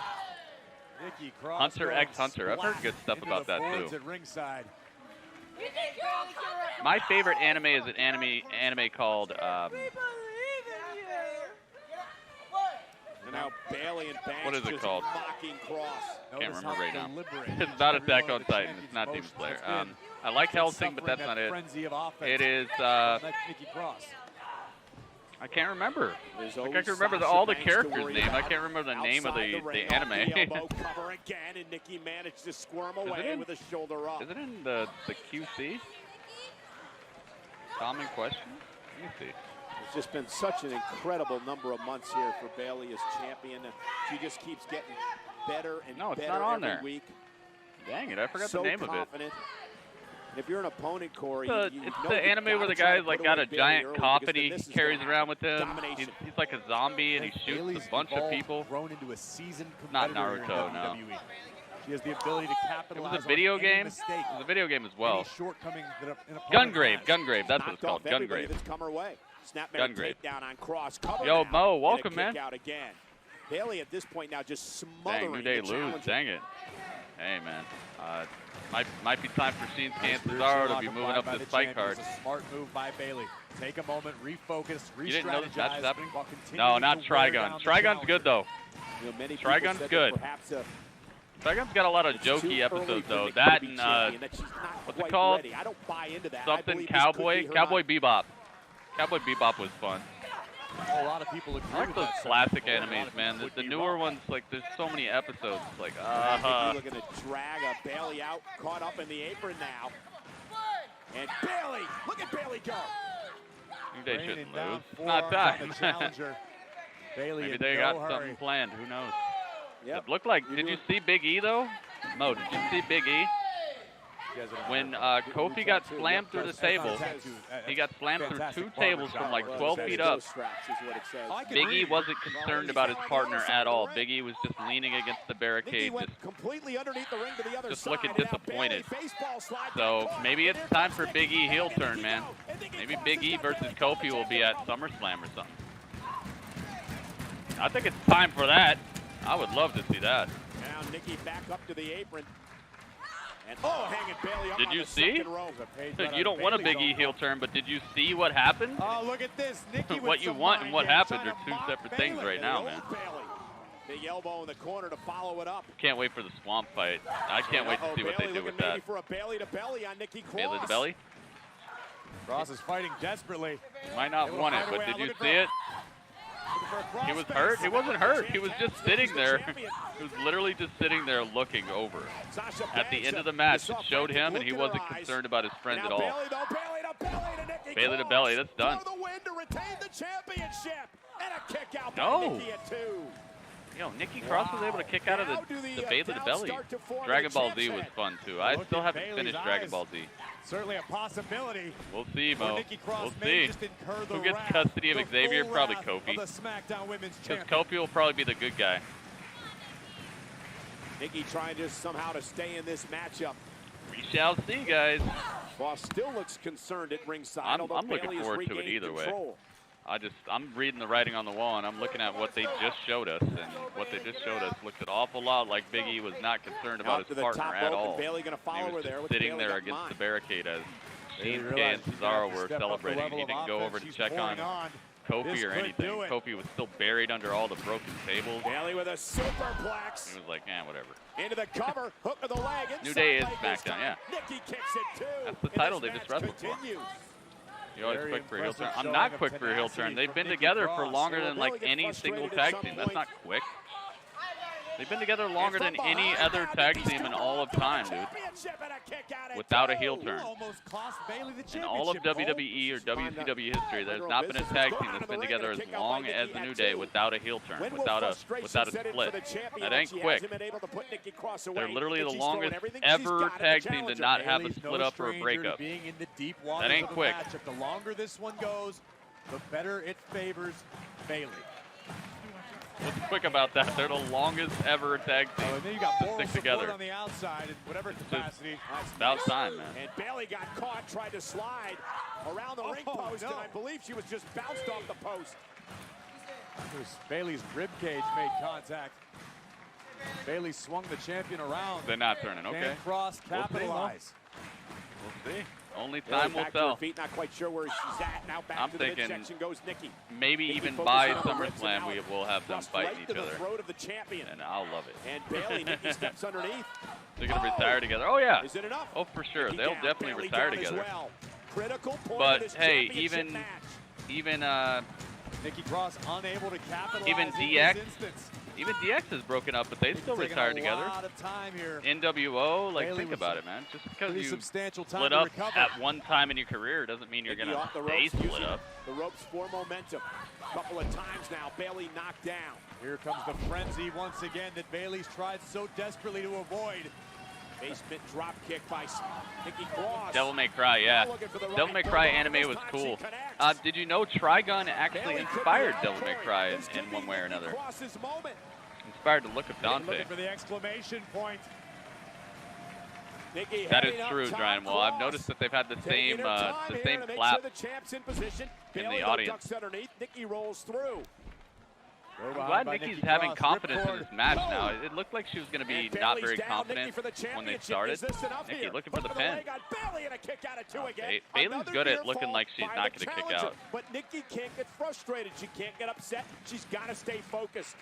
[SPEAKER 16] Nikki Cross
[SPEAKER 1] Hunter
[SPEAKER 16] going
[SPEAKER 1] x Hunter. I've heard good stuff
[SPEAKER 16] into
[SPEAKER 1] about
[SPEAKER 16] the
[SPEAKER 1] that
[SPEAKER 16] boards
[SPEAKER 1] too.
[SPEAKER 16] At ringside.
[SPEAKER 1] My favorite anime is an anime called
[SPEAKER 16] And now Bailey and Banks
[SPEAKER 1] what is it
[SPEAKER 16] just
[SPEAKER 1] called?
[SPEAKER 16] mocking Cross.
[SPEAKER 1] Can't remember right now.
[SPEAKER 16] Deliberate
[SPEAKER 1] It's not
[SPEAKER 16] every
[SPEAKER 1] Attack
[SPEAKER 16] one
[SPEAKER 1] on
[SPEAKER 16] of the
[SPEAKER 1] Titan.
[SPEAKER 16] champion's
[SPEAKER 1] It's not Demon
[SPEAKER 16] motions
[SPEAKER 1] Slayer.
[SPEAKER 16] has been
[SPEAKER 1] I like
[SPEAKER 16] been
[SPEAKER 1] Hellsing, but that's
[SPEAKER 16] suffering
[SPEAKER 1] not
[SPEAKER 16] that
[SPEAKER 1] it.
[SPEAKER 16] frenzy of offense.
[SPEAKER 1] It is
[SPEAKER 16] Like Nikki Cross.
[SPEAKER 1] I can't remember.
[SPEAKER 16] There's
[SPEAKER 1] Like I
[SPEAKER 16] always
[SPEAKER 1] can remember
[SPEAKER 16] Sasha
[SPEAKER 1] all the
[SPEAKER 16] Banks to
[SPEAKER 1] characters'
[SPEAKER 16] worry
[SPEAKER 1] names. I
[SPEAKER 16] about.
[SPEAKER 1] can't remember the name of
[SPEAKER 16] Outside
[SPEAKER 1] the
[SPEAKER 16] ring,
[SPEAKER 1] anime.
[SPEAKER 16] off the elbow cover again, and Nikki managed to squirm away with a shoulder up.
[SPEAKER 1] Is it in the QC? Common question? Let me see.
[SPEAKER 2] just been such an incredible number of months here for Bayley as champion. She just keeps getting better and
[SPEAKER 1] no, it's
[SPEAKER 2] better
[SPEAKER 1] not on
[SPEAKER 2] every
[SPEAKER 1] there.
[SPEAKER 2] week.
[SPEAKER 1] Dang it, I forgot
[SPEAKER 2] So
[SPEAKER 1] the name
[SPEAKER 2] confident.
[SPEAKER 1] of it.
[SPEAKER 2] And if you're an opponent, Corey,
[SPEAKER 1] It's the anime where the guy's like got a giant coffin he carries around with him. He's like a zombie and he shoots
[SPEAKER 16] Bayley's
[SPEAKER 1] a bunch of people.
[SPEAKER 16] Grown into a seasoned
[SPEAKER 1] Not
[SPEAKER 16] competitor
[SPEAKER 1] Naruto,
[SPEAKER 16] in
[SPEAKER 1] no.
[SPEAKER 16] WWE. She has the ability to
[SPEAKER 1] It
[SPEAKER 16] capitalize
[SPEAKER 1] was a video
[SPEAKER 16] on
[SPEAKER 1] game.
[SPEAKER 16] any
[SPEAKER 1] It
[SPEAKER 16] mistake,
[SPEAKER 1] was a video game as well.
[SPEAKER 16] any shortcoming that an opponent has.
[SPEAKER 1] Gungrave, that's what it's called.
[SPEAKER 2] Everybody
[SPEAKER 1] Gungrave.
[SPEAKER 2] that's come her way. Snapmare
[SPEAKER 1] Gungrave.
[SPEAKER 2] takedown on Cross. Cover
[SPEAKER 1] Yo,
[SPEAKER 2] now,
[SPEAKER 1] Mo,
[SPEAKER 2] and a
[SPEAKER 1] welcome,
[SPEAKER 2] kick
[SPEAKER 1] man.
[SPEAKER 2] out again. Bayley at this point now just smothering
[SPEAKER 1] Dang, New Day
[SPEAKER 2] the
[SPEAKER 1] lose.
[SPEAKER 2] challenger.
[SPEAKER 1] Dang it. Hey, man. Might be time for Shinsuke and Cesaro to be moving up this fight card.
[SPEAKER 16] It's a smart move by Bayley. Take a moment, refocus,
[SPEAKER 1] You didn't know this match was
[SPEAKER 16] re-strategize.
[SPEAKER 1] happening?
[SPEAKER 16] while continuing
[SPEAKER 1] No, not
[SPEAKER 16] to wear
[SPEAKER 1] Trigun.
[SPEAKER 16] down the
[SPEAKER 1] Trigun's good, though.
[SPEAKER 2] You know, many people
[SPEAKER 1] Trigun's
[SPEAKER 2] said that
[SPEAKER 1] good.
[SPEAKER 2] perhaps,
[SPEAKER 1] Trigun's got a lot of
[SPEAKER 2] it's too
[SPEAKER 1] jokey
[SPEAKER 2] early
[SPEAKER 1] episodes,
[SPEAKER 2] for
[SPEAKER 1] though.
[SPEAKER 2] Nikki to
[SPEAKER 1] That
[SPEAKER 2] be
[SPEAKER 1] and,
[SPEAKER 2] champion, that she's not
[SPEAKER 1] what's it
[SPEAKER 2] quite
[SPEAKER 1] called?
[SPEAKER 2] ready. I don't buy into that. I
[SPEAKER 1] Something
[SPEAKER 2] believe this could
[SPEAKER 1] Cowboy?
[SPEAKER 2] be her
[SPEAKER 1] Cowboy
[SPEAKER 2] night.
[SPEAKER 1] Bebop. Cowboy Bebop was fun.
[SPEAKER 16] A lot of people agree
[SPEAKER 1] I like
[SPEAKER 16] with
[SPEAKER 1] those
[SPEAKER 16] that.
[SPEAKER 1] classic
[SPEAKER 16] A lot of
[SPEAKER 1] animes,
[SPEAKER 16] people
[SPEAKER 1] man.
[SPEAKER 16] would
[SPEAKER 1] The
[SPEAKER 16] be
[SPEAKER 1] newer
[SPEAKER 16] wrong.
[SPEAKER 1] ones, like, there's so many episodes. It's like,
[SPEAKER 2] Nikki looking to drag a Bayley out, caught up in the apron now. And Bayley, look at Bayley go.
[SPEAKER 1] They
[SPEAKER 16] Raining
[SPEAKER 1] shouldn't
[SPEAKER 16] down
[SPEAKER 1] lose. It's
[SPEAKER 16] four
[SPEAKER 1] not
[SPEAKER 16] arms on
[SPEAKER 1] time.
[SPEAKER 16] the challenger. Bayley
[SPEAKER 1] Maybe
[SPEAKER 16] in
[SPEAKER 1] they
[SPEAKER 16] no
[SPEAKER 1] got
[SPEAKER 16] hurry.
[SPEAKER 1] something planned. Who knows?
[SPEAKER 2] Yep.
[SPEAKER 1] It looked like. Did you see Big E though? Mo, did you see Big E? When Kofi got slammed through the table, he got slammed through 2 tables from like 12 feet up. Big E wasn't concerned about his partner at all. Big E was just leaning against the barricade,
[SPEAKER 2] completely underneath the ring to the other
[SPEAKER 1] just
[SPEAKER 2] side.
[SPEAKER 1] looking
[SPEAKER 2] And now
[SPEAKER 1] disappointed.
[SPEAKER 2] Bayley baseball slide
[SPEAKER 1] So
[SPEAKER 2] back.
[SPEAKER 1] maybe it's time for Big E heel turn, man. Maybe Big E versus Kofi will be at SummerSlam or something. I think it's time for that. I would love to see that.
[SPEAKER 2] Now Nikki back up to the apron. And hanging Bayley up
[SPEAKER 1] Did
[SPEAKER 2] on
[SPEAKER 1] you
[SPEAKER 2] the
[SPEAKER 1] see?
[SPEAKER 2] second row.
[SPEAKER 1] You don't want a Big E heel turn, but did you see what happened?
[SPEAKER 16] Oh, look at this. Nikki
[SPEAKER 1] What you want and what happened are 2 separate things right now, man.
[SPEAKER 2] Big elbow in the corner to follow it up.
[SPEAKER 1] Can't wait for the swamp fight. I can't wait to see what they do with that.
[SPEAKER 2] Maybe for a Bayley to belly on Nikki Cross.
[SPEAKER 1] Bayley to belly?
[SPEAKER 16] Cross is fighting desperately.
[SPEAKER 1] Might not want it, but did you see it? He was hurt. He wasn't hurt. He was just sitting there. He was literally just sitting there looking over. At the end of the match, it showed him, and he wasn't concerned about his friend at all. Bayley to belly. That's done.
[SPEAKER 2] For the win to retain the championship. And a kick out by
[SPEAKER 1] No.
[SPEAKER 2] Nikki at 2.
[SPEAKER 1] Yo, Nikki Cross was able to kick out of the Bayley to belly. Dragon Ball Z was fun, too. I still haven't finished Dragon Ball Z.
[SPEAKER 16] Certainly a possibility.
[SPEAKER 1] We'll see, Mo.
[SPEAKER 16] Nikki Cross
[SPEAKER 1] We'll
[SPEAKER 16] may
[SPEAKER 1] see.
[SPEAKER 16] just incur the
[SPEAKER 1] Who gets
[SPEAKER 16] wrath,
[SPEAKER 1] custody of
[SPEAKER 16] the
[SPEAKER 1] Xavier?
[SPEAKER 16] full
[SPEAKER 1] Probably
[SPEAKER 16] wrath
[SPEAKER 1] Kofi.
[SPEAKER 16] of the SmackDown Women's
[SPEAKER 1] Because
[SPEAKER 16] Champion.
[SPEAKER 1] Kofi will probably be the good guy.
[SPEAKER 2] Nikki trying just somehow to stay in this matchup.
[SPEAKER 1] We shall see, guys.
[SPEAKER 2] Boss still looks concerned at ringside.
[SPEAKER 1] I'm
[SPEAKER 2] although
[SPEAKER 1] looking
[SPEAKER 2] Bayley has
[SPEAKER 1] forward to it
[SPEAKER 2] regained
[SPEAKER 1] either way.
[SPEAKER 2] control.
[SPEAKER 1] I'm reading the writing on the wall, and I'm looking at what they just showed us, and what they just showed us looked an awful lot like Big E was not concerned about
[SPEAKER 2] Up to
[SPEAKER 1] his
[SPEAKER 2] the
[SPEAKER 1] partner
[SPEAKER 2] top
[SPEAKER 1] at
[SPEAKER 2] rope,
[SPEAKER 1] all.
[SPEAKER 2] and Bayley gonna follow
[SPEAKER 1] He
[SPEAKER 2] her
[SPEAKER 1] was
[SPEAKER 2] there
[SPEAKER 1] just
[SPEAKER 2] with
[SPEAKER 1] sitting
[SPEAKER 2] Bayley
[SPEAKER 1] there
[SPEAKER 2] got
[SPEAKER 1] against
[SPEAKER 2] mine.
[SPEAKER 1] the barricade as
[SPEAKER 16] Bayley
[SPEAKER 1] Shinsuke
[SPEAKER 16] realized
[SPEAKER 1] and
[SPEAKER 16] she's gonna have
[SPEAKER 1] Cesaro
[SPEAKER 16] to
[SPEAKER 1] were
[SPEAKER 16] step up the
[SPEAKER 1] celebrating.
[SPEAKER 16] level
[SPEAKER 1] He
[SPEAKER 16] of
[SPEAKER 1] didn't go over
[SPEAKER 16] offense
[SPEAKER 1] to
[SPEAKER 16] she's
[SPEAKER 1] check on
[SPEAKER 16] pouring on.
[SPEAKER 1] Kofi
[SPEAKER 16] This
[SPEAKER 1] or
[SPEAKER 16] could
[SPEAKER 1] anything.
[SPEAKER 16] do it.
[SPEAKER 1] Kofi was still buried under all the broken tables.
[SPEAKER 2] Bayley with a superplex.
[SPEAKER 1] He was like, whatever.
[SPEAKER 2] Into the cover, hook of the leg.
[SPEAKER 1] New Day is
[SPEAKER 2] inside leg this
[SPEAKER 1] SmackDown,
[SPEAKER 2] time.
[SPEAKER 1] yeah.
[SPEAKER 2] Nikki kicks it too.
[SPEAKER 1] That's the
[SPEAKER 2] And
[SPEAKER 1] title
[SPEAKER 2] this
[SPEAKER 1] they just
[SPEAKER 2] match
[SPEAKER 1] wrestled for.
[SPEAKER 2] continues.
[SPEAKER 1] You're always
[SPEAKER 16] Very
[SPEAKER 1] quick for a heel turn.
[SPEAKER 16] impressive
[SPEAKER 1] I'm
[SPEAKER 16] showing
[SPEAKER 1] not
[SPEAKER 16] of
[SPEAKER 1] quick for a heel turn.
[SPEAKER 16] tenacity
[SPEAKER 1] They've
[SPEAKER 16] from
[SPEAKER 1] been
[SPEAKER 16] Nikki
[SPEAKER 1] together for
[SPEAKER 16] Cross.
[SPEAKER 1] longer
[SPEAKER 2] Well,
[SPEAKER 1] than like
[SPEAKER 2] Bayley gets
[SPEAKER 1] any single
[SPEAKER 2] frustrated at
[SPEAKER 1] tag
[SPEAKER 2] some
[SPEAKER 1] team. That's
[SPEAKER 2] point.
[SPEAKER 1] not quick. They've been together longer than any other tag team in all of time, dude. Without a heel turn.
[SPEAKER 16] Almost cost Bayley the
[SPEAKER 1] In all of
[SPEAKER 16] championship,
[SPEAKER 1] WWE or WCW history, there's not been a tag team that's been together as long as the New Day without a heel turn, without a split. That ain't quick. They're literally the longest ever tag team to not have a
[SPEAKER 16] Bayley's
[SPEAKER 1] split
[SPEAKER 16] no
[SPEAKER 1] up or a
[SPEAKER 16] stranger to
[SPEAKER 1] breakup.
[SPEAKER 16] being in the deep waters
[SPEAKER 1] ain't
[SPEAKER 16] of a
[SPEAKER 1] quick.
[SPEAKER 16] matchup. The longer this one goes, the better it favors Bayley.
[SPEAKER 1] What's quick about that? They're the longest ever tag team
[SPEAKER 16] And then you got
[SPEAKER 1] to
[SPEAKER 16] moral
[SPEAKER 1] stick
[SPEAKER 16] support
[SPEAKER 1] together.
[SPEAKER 16] on the outside in whatever capacity.
[SPEAKER 1] It's about time, man.
[SPEAKER 2] And Bayley got caught, tried to slide around the ring post,
[SPEAKER 16] no.
[SPEAKER 2] and I believe she was just bounced off the post.
[SPEAKER 16] It was Bayley's rib cage made contact. Bayley swung the champion around.
[SPEAKER 1] They're not turning, okay.
[SPEAKER 16] Can Cross capitalize?
[SPEAKER 1] We'll see. Only
[SPEAKER 2] Bayley
[SPEAKER 1] time will
[SPEAKER 2] back to her
[SPEAKER 1] tell.
[SPEAKER 2] feet, not quite sure where she's at. Now back
[SPEAKER 1] I'm
[SPEAKER 2] to the
[SPEAKER 1] thinking
[SPEAKER 2] midsection goes Nikki.
[SPEAKER 1] Maybe
[SPEAKER 2] Nikki
[SPEAKER 1] even
[SPEAKER 2] focusing
[SPEAKER 1] by
[SPEAKER 2] on the ribs, and
[SPEAKER 1] SummerSlam
[SPEAKER 2] now
[SPEAKER 1] we will have them
[SPEAKER 2] thrust
[SPEAKER 1] fighting
[SPEAKER 2] right
[SPEAKER 1] each
[SPEAKER 2] to the
[SPEAKER 1] other,
[SPEAKER 2] throat of the champion.
[SPEAKER 1] and I'll love it.
[SPEAKER 2] And Bayley, Nikki steps underneath.
[SPEAKER 1] They're gonna retire together. Oh yeah.
[SPEAKER 2] Is it enough?
[SPEAKER 1] Oh for sure.
[SPEAKER 2] Nikki
[SPEAKER 1] They'll
[SPEAKER 2] down,
[SPEAKER 1] definitely
[SPEAKER 2] Bayley
[SPEAKER 1] retire
[SPEAKER 2] down as
[SPEAKER 1] together.
[SPEAKER 2] well. Critical point
[SPEAKER 1] But
[SPEAKER 2] of this
[SPEAKER 1] hey,
[SPEAKER 2] championship
[SPEAKER 1] even
[SPEAKER 2] match.
[SPEAKER 1] even
[SPEAKER 16] Nikki Cross unable to capitalize
[SPEAKER 1] Even
[SPEAKER 16] in
[SPEAKER 1] DX?
[SPEAKER 16] this instance.
[SPEAKER 1] Even DX is broken up, but they still retired together.
[SPEAKER 16] A lot of time here.
[SPEAKER 1] NWO, like,
[SPEAKER 16] Bayley
[SPEAKER 1] think about it, man. Just because you
[SPEAKER 16] split
[SPEAKER 1] up at one time in your career doesn't mean you're going to stay split up.
[SPEAKER 2] The ropes for momentum. A couple of times now, Bayley knocked down.
[SPEAKER 16] Here comes the frenzy once again that Bayley's tried so desperately to avoid.
[SPEAKER 2] Basement drop kick by Nikki Cross.
[SPEAKER 1] Devil May Cry, yeah. Devil May Cry anime was cool. Did you know Trigun actually inspired Devil May Cry in one way or another? Inspired the look of Dante.
[SPEAKER 16] Looking for the exclamation point.
[SPEAKER 1] That is true, Brian. Well, I've noticed that they've had the same clap in the audience.
[SPEAKER 2] Nikki rolls through.
[SPEAKER 1] I'm glad Nikki's having confidence in this match now. It looked like she was going to be not very confident when they started. Nikki looking for the pin. Bayley's good at looking like she's not going to kick out.
[SPEAKER 2] But Nikki can't get frustrated. She can't get upset. She's got to stay focused.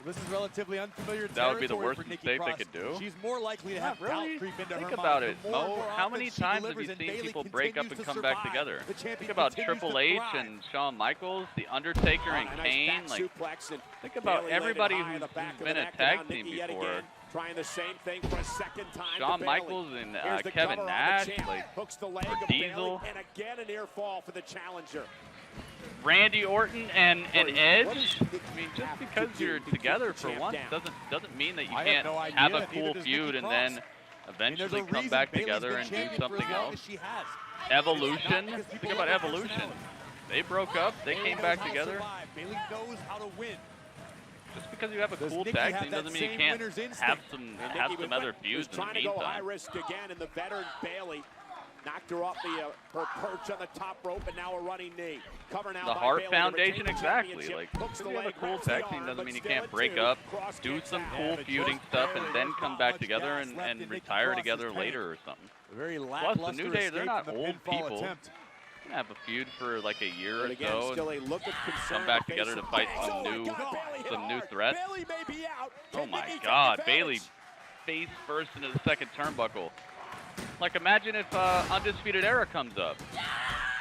[SPEAKER 16] This is relatively unfamiliar
[SPEAKER 1] That would be the
[SPEAKER 16] territory
[SPEAKER 1] worst
[SPEAKER 16] for Nikki
[SPEAKER 1] mistake
[SPEAKER 16] Cross.
[SPEAKER 1] they could do.
[SPEAKER 16] She's more likely to have doubt creep into
[SPEAKER 1] Think
[SPEAKER 16] her
[SPEAKER 1] about
[SPEAKER 16] mind.
[SPEAKER 1] it, Mo. How many times have you seen people break up and come back together? Think about Triple H and Shawn Michaels, The Undertaker and Kane. Like, think about everybody who's been a tag team before.
[SPEAKER 2] Trying the same thing for a second time.
[SPEAKER 1] Shawn Michaels and Kevin Nash, like
[SPEAKER 2] hooks the leg of
[SPEAKER 1] Diesel.
[SPEAKER 2] Bayley, and again a near fall for the challenger.
[SPEAKER 1] Randy Orton and Edge. I mean, just because you're together for once doesn't mean that you can't have a cool feud and then eventually come back together and do something else. Evolution. Think about Evolution. They broke up. They came back together.
[SPEAKER 16] Bayley knows how to win.
[SPEAKER 1] Just because you have a cool tag team doesn't mean you can't have some other feuds in the
[SPEAKER 2] trying to go high
[SPEAKER 1] meantime.
[SPEAKER 2] risk again, and the veteran Bayley knocked her off her perch on the top rope, and now a running knee. Cover now
[SPEAKER 1] The
[SPEAKER 2] by
[SPEAKER 1] Hart
[SPEAKER 2] Bayley,
[SPEAKER 1] Foundation,
[SPEAKER 2] the
[SPEAKER 1] exactly. Like,
[SPEAKER 2] hooks
[SPEAKER 1] if
[SPEAKER 2] the
[SPEAKER 1] you have a
[SPEAKER 2] leg,
[SPEAKER 1] cool
[SPEAKER 2] grabs the
[SPEAKER 1] tag team
[SPEAKER 2] arm,
[SPEAKER 1] doesn't
[SPEAKER 2] but
[SPEAKER 1] mean you
[SPEAKER 2] still
[SPEAKER 1] can't
[SPEAKER 2] a
[SPEAKER 1] break
[SPEAKER 2] two.
[SPEAKER 1] up,
[SPEAKER 2] Cross
[SPEAKER 1] do
[SPEAKER 2] gets
[SPEAKER 1] some
[SPEAKER 2] out.
[SPEAKER 1] cool feuding stuff, and then come back together and retire together later or something.
[SPEAKER 16] Very
[SPEAKER 1] Plus, the New Day, they're not
[SPEAKER 16] escape from the
[SPEAKER 1] old
[SPEAKER 16] pinfall
[SPEAKER 1] people.
[SPEAKER 16] attempt.
[SPEAKER 1] They're going to have a feud for like a year or
[SPEAKER 2] Again,
[SPEAKER 1] so
[SPEAKER 2] still a
[SPEAKER 1] and
[SPEAKER 2] look of concern
[SPEAKER 1] come back
[SPEAKER 2] on the
[SPEAKER 1] together
[SPEAKER 2] face
[SPEAKER 1] to
[SPEAKER 2] of
[SPEAKER 1] fight
[SPEAKER 2] Bayley.
[SPEAKER 1] some
[SPEAKER 2] Oh my
[SPEAKER 1] new
[SPEAKER 2] God, Bayley hit
[SPEAKER 1] some new
[SPEAKER 2] hard.
[SPEAKER 1] threats.
[SPEAKER 2] Bayley may be out.
[SPEAKER 1] Oh
[SPEAKER 2] Can
[SPEAKER 1] my
[SPEAKER 2] Nikki take
[SPEAKER 1] God,
[SPEAKER 2] advantage?
[SPEAKER 1] Bayley face first into the second turnbuckle. Like, imagine if Undisputed Era comes up.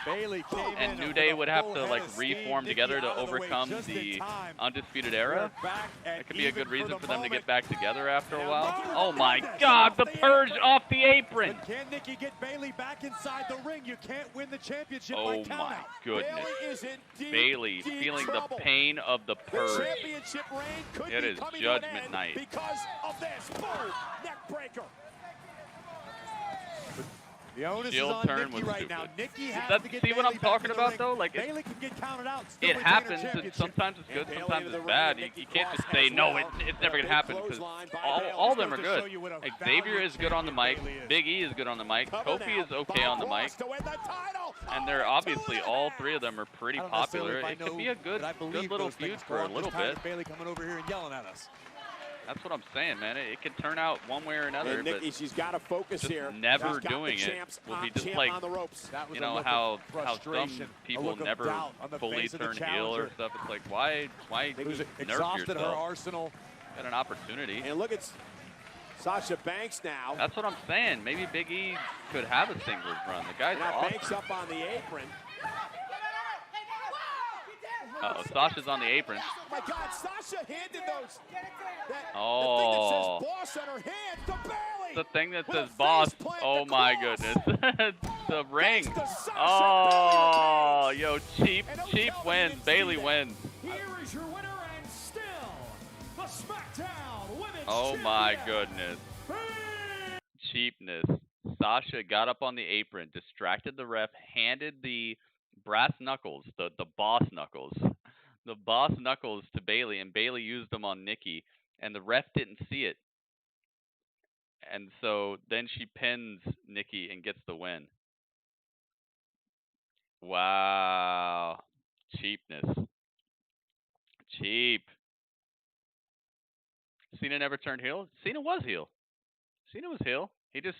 [SPEAKER 16] Bayley came
[SPEAKER 1] And
[SPEAKER 16] in
[SPEAKER 1] New
[SPEAKER 16] with
[SPEAKER 1] Day
[SPEAKER 16] a
[SPEAKER 1] would have
[SPEAKER 16] full
[SPEAKER 1] to
[SPEAKER 16] head
[SPEAKER 1] like
[SPEAKER 16] of steam.
[SPEAKER 1] reform
[SPEAKER 16] Nikki
[SPEAKER 1] together to
[SPEAKER 16] out of the way
[SPEAKER 1] overcome
[SPEAKER 16] just in
[SPEAKER 1] the
[SPEAKER 16] time.
[SPEAKER 1] Undisputed Era.
[SPEAKER 16] We're back and
[SPEAKER 1] That could be a good
[SPEAKER 16] even
[SPEAKER 1] reason for them to get
[SPEAKER 16] moment.
[SPEAKER 1] back together after a
[SPEAKER 16] Now
[SPEAKER 1] while.
[SPEAKER 16] Nikki
[SPEAKER 1] Oh
[SPEAKER 16] with
[SPEAKER 1] my
[SPEAKER 16] the
[SPEAKER 1] God, the
[SPEAKER 16] off the
[SPEAKER 1] purge
[SPEAKER 16] apron.
[SPEAKER 1] off the apron.
[SPEAKER 16] But can Nikki get Bayley back inside the ring? You can't win the championship by
[SPEAKER 1] Oh
[SPEAKER 16] countout.
[SPEAKER 1] my goodness.
[SPEAKER 2] Bayley is in deep,
[SPEAKER 1] Bayley
[SPEAKER 2] deep
[SPEAKER 1] feeling
[SPEAKER 2] trouble.
[SPEAKER 1] the pain of the
[SPEAKER 2] The
[SPEAKER 1] purge.
[SPEAKER 2] championship reign could
[SPEAKER 1] It
[SPEAKER 2] be
[SPEAKER 1] is
[SPEAKER 2] coming to an
[SPEAKER 1] Judgment
[SPEAKER 2] end
[SPEAKER 1] Night.
[SPEAKER 2] because of this. Boom! Neck breaker.
[SPEAKER 16] The onus
[SPEAKER 1] Shield
[SPEAKER 16] is on
[SPEAKER 1] turn
[SPEAKER 16] Nikki
[SPEAKER 1] was
[SPEAKER 16] right
[SPEAKER 1] stupid.
[SPEAKER 16] now. Nikki has
[SPEAKER 1] That-
[SPEAKER 16] to get
[SPEAKER 1] see what
[SPEAKER 16] Bayley
[SPEAKER 1] I'm talking
[SPEAKER 16] back in the
[SPEAKER 1] about,
[SPEAKER 16] ring.
[SPEAKER 1] though? Like,
[SPEAKER 16] Bayley can get counted out. Still
[SPEAKER 1] It
[SPEAKER 16] retain her
[SPEAKER 1] happens, and
[SPEAKER 16] championship.
[SPEAKER 1] sometimes it's good,
[SPEAKER 2] And
[SPEAKER 1] sometimes
[SPEAKER 2] Bayley
[SPEAKER 1] it's
[SPEAKER 2] to the
[SPEAKER 1] bad.
[SPEAKER 2] ring,
[SPEAKER 1] You can't
[SPEAKER 2] Nikki
[SPEAKER 1] just
[SPEAKER 2] Cross
[SPEAKER 1] say,
[SPEAKER 2] as
[SPEAKER 1] no,
[SPEAKER 2] well.
[SPEAKER 1] it's never going to
[SPEAKER 2] Big
[SPEAKER 1] happen, because
[SPEAKER 2] clothesline by
[SPEAKER 1] all of
[SPEAKER 2] Bayley.
[SPEAKER 1] them are
[SPEAKER 16] Goes to show
[SPEAKER 1] good.
[SPEAKER 16] you what a
[SPEAKER 1] Like,
[SPEAKER 16] valiant
[SPEAKER 1] Xavier is good on the mic.
[SPEAKER 16] champion Bayley is.
[SPEAKER 1] Big E is good on the mic.
[SPEAKER 2] Cover
[SPEAKER 1] Kofi
[SPEAKER 2] now
[SPEAKER 1] is okay
[SPEAKER 2] by
[SPEAKER 1] on the mic.
[SPEAKER 2] Cross to win the title.
[SPEAKER 1] And they're obviously, all three of them are pretty
[SPEAKER 16] I don't necessarily
[SPEAKER 1] popular.
[SPEAKER 16] if I
[SPEAKER 1] It could
[SPEAKER 16] know,
[SPEAKER 1] be a good
[SPEAKER 16] but I believe
[SPEAKER 1] good little
[SPEAKER 16] those things
[SPEAKER 1] feud for a
[SPEAKER 16] I'm just
[SPEAKER 1] little
[SPEAKER 16] tired
[SPEAKER 1] bit.
[SPEAKER 16] of Bayley coming over here and yelling at us.
[SPEAKER 1] That's what I'm saying, man. It can turn out one way or another,
[SPEAKER 2] And Nikki, she's got to focus
[SPEAKER 1] just
[SPEAKER 2] here.
[SPEAKER 1] never
[SPEAKER 2] She's got
[SPEAKER 1] doing
[SPEAKER 2] the
[SPEAKER 1] it
[SPEAKER 2] champs
[SPEAKER 1] will be
[SPEAKER 2] on,
[SPEAKER 1] just
[SPEAKER 2] champ
[SPEAKER 1] like,
[SPEAKER 2] on the ropes.
[SPEAKER 16] That was
[SPEAKER 1] you
[SPEAKER 16] a
[SPEAKER 1] know,
[SPEAKER 16] look
[SPEAKER 1] how
[SPEAKER 16] of
[SPEAKER 1] some
[SPEAKER 16] frustration, a
[SPEAKER 1] people
[SPEAKER 16] look of
[SPEAKER 1] never
[SPEAKER 16] doubt on the
[SPEAKER 1] fully
[SPEAKER 16] face of the
[SPEAKER 1] turn heel
[SPEAKER 16] challenger.
[SPEAKER 1] or stuff. It's like, why
[SPEAKER 16] Who's
[SPEAKER 1] nerf
[SPEAKER 16] exhausted her
[SPEAKER 1] yourself?
[SPEAKER 16] arsenal.
[SPEAKER 1] Got an opportunity.
[SPEAKER 2] And look at Sasha Banks now.
[SPEAKER 1] That's what I'm saying. Maybe Big E could have a singles run. The guy's
[SPEAKER 2] Now
[SPEAKER 1] awesome.
[SPEAKER 2] Banks up on the apron.
[SPEAKER 1] Uh-oh, Sasha's on the apron.
[SPEAKER 2] Oh my God, Sasha handed those.
[SPEAKER 1] Oh.
[SPEAKER 2] The thing that says boss on her hand to Bayley.
[SPEAKER 1] The thing that
[SPEAKER 2] With
[SPEAKER 1] says
[SPEAKER 2] a
[SPEAKER 1] boss.
[SPEAKER 2] face plant
[SPEAKER 1] Oh
[SPEAKER 2] to
[SPEAKER 1] my
[SPEAKER 2] cross.
[SPEAKER 1] goodness. The ring.
[SPEAKER 2] Thanks to Sasha,
[SPEAKER 1] Oh,
[SPEAKER 2] Bayley
[SPEAKER 1] yo, cheap wins.
[SPEAKER 2] didn't see
[SPEAKER 1] Bayley
[SPEAKER 2] that.
[SPEAKER 1] wins.
[SPEAKER 4] Here is your winner and still the SmackDown Women's
[SPEAKER 1] Oh my
[SPEAKER 4] Champion,
[SPEAKER 1] goodness. Cheapness. Sasha got up on the apron, distracted the ref, handed the brass knuckles, the boss knuckles, the boss knuckles to Bayley, and Bayley used them on Nikki, and the ref didn't see it. And so then she pins Nikki and gets the win. Wow. Cheapness. Cheap. Cena never turned heel. Cena was heel. Cena was heel. He just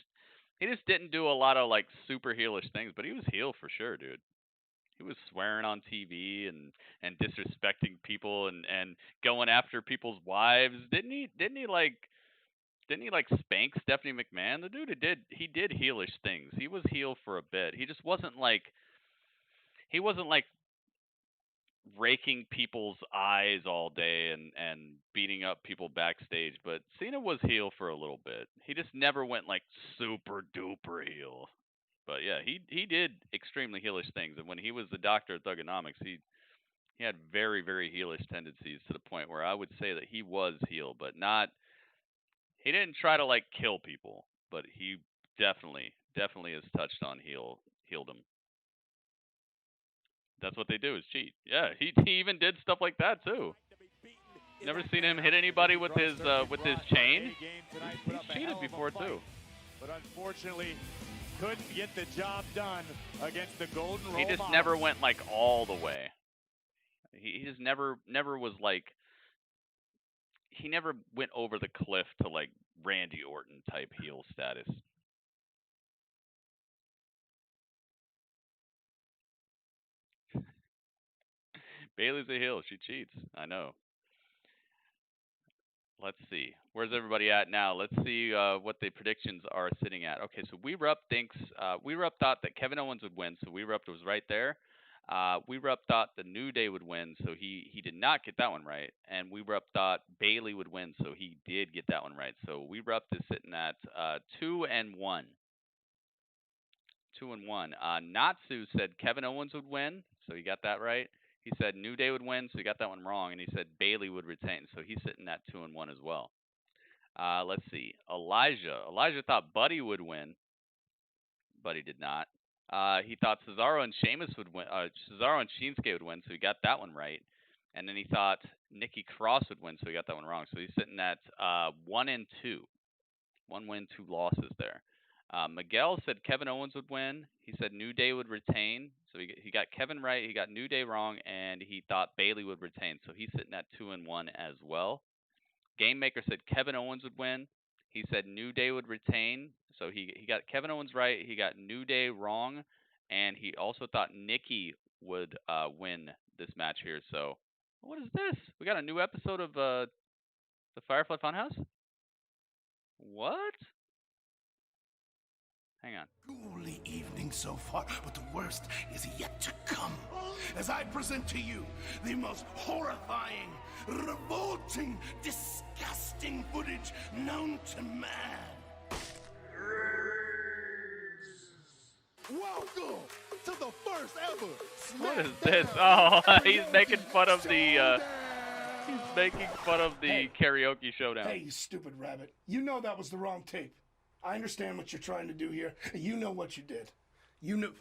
[SPEAKER 1] didn't do a lot of like super heelish things, but he was heel for sure, dude. He was swearing on TV and disrespecting people and going after people's wives. Didn't he like spank Stephanie McMahon? The dude he did heelish things. He was heel for a bit. He just wasn't like raking people's eyes all day and beating up people backstage, but Cena was heel for a little bit. He just never went like super duper heel. But yeah, he did extremely heelish things, and when he was the Doctor of Thugonomics, he had very, very heelish tendencies to the point where I would say that he was heel, but not. He didn't try to like kill people, but he definitely has touched on heeldom. That's what they do is cheat. Yeah, he even did stuff like that too. Never seen him hit anybody with his chain. He's cheated before too.
[SPEAKER 16] But unfortunately, couldn't get the job done against the Golden Role
[SPEAKER 1] He just
[SPEAKER 16] Models.
[SPEAKER 1] never went like all the way. He just never was like. He never went over the cliff to like Randy Orton type heel status. Bayley's a heel. She cheats. I know. Let's see. Where's everybody at now? Let's see what the predictions are sitting at. Okay, so WeRup thought that Kevin Owens would win, so WeRup was right there. WeRup thought the New Day would win, so he did not get that one right. And WeRup thought Bayley would win, so he did get that one right. So WeRup is sitting at 2-1. 2-1. Natsu said Kevin Owens would win, so he got that right. He said New Day would win, so he got that one wrong, and he said Bayley would retain, so he's sitting at 2-1 as well. Let's see. Elijah thought Buddy would win. Buddy did not. He thought Cesaro and Sheamus would win. Cesaro and Shinsuke would win, so he got that one right. And then he thought Nikki Cross would win, so he got that one wrong. So he's sitting at 1-2. 1 win, 2 losses there. Miguel said Kevin Owens would win. He said New Day would retain. So he got Kevin right. He got New Day wrong, and he thought Bayley would retain. So he's sitting at 2-1 as well. Game Maker said Kevin Owens would win. He said New Day would retain. So he got Kevin Owens right. He got New Day wrong, and he also thought Nikki would win this match here. So what is this? We got a new episode of the Firefly Funhouse? What? Hang on.
[SPEAKER 21] Ghouly evening so far, but the worst is yet to come. As I present to you the most horrifying, revolting, disgusting footage known to man.
[SPEAKER 2] Welcome to the first ever.
[SPEAKER 1] What is this? Oh, he's making fun of the. He's making fun of the karaoke showdown.
[SPEAKER 5] Hey, you stupid rabbit! You know that was the wrong tape. I understand what you're trying to do here. You know what you did. You knew.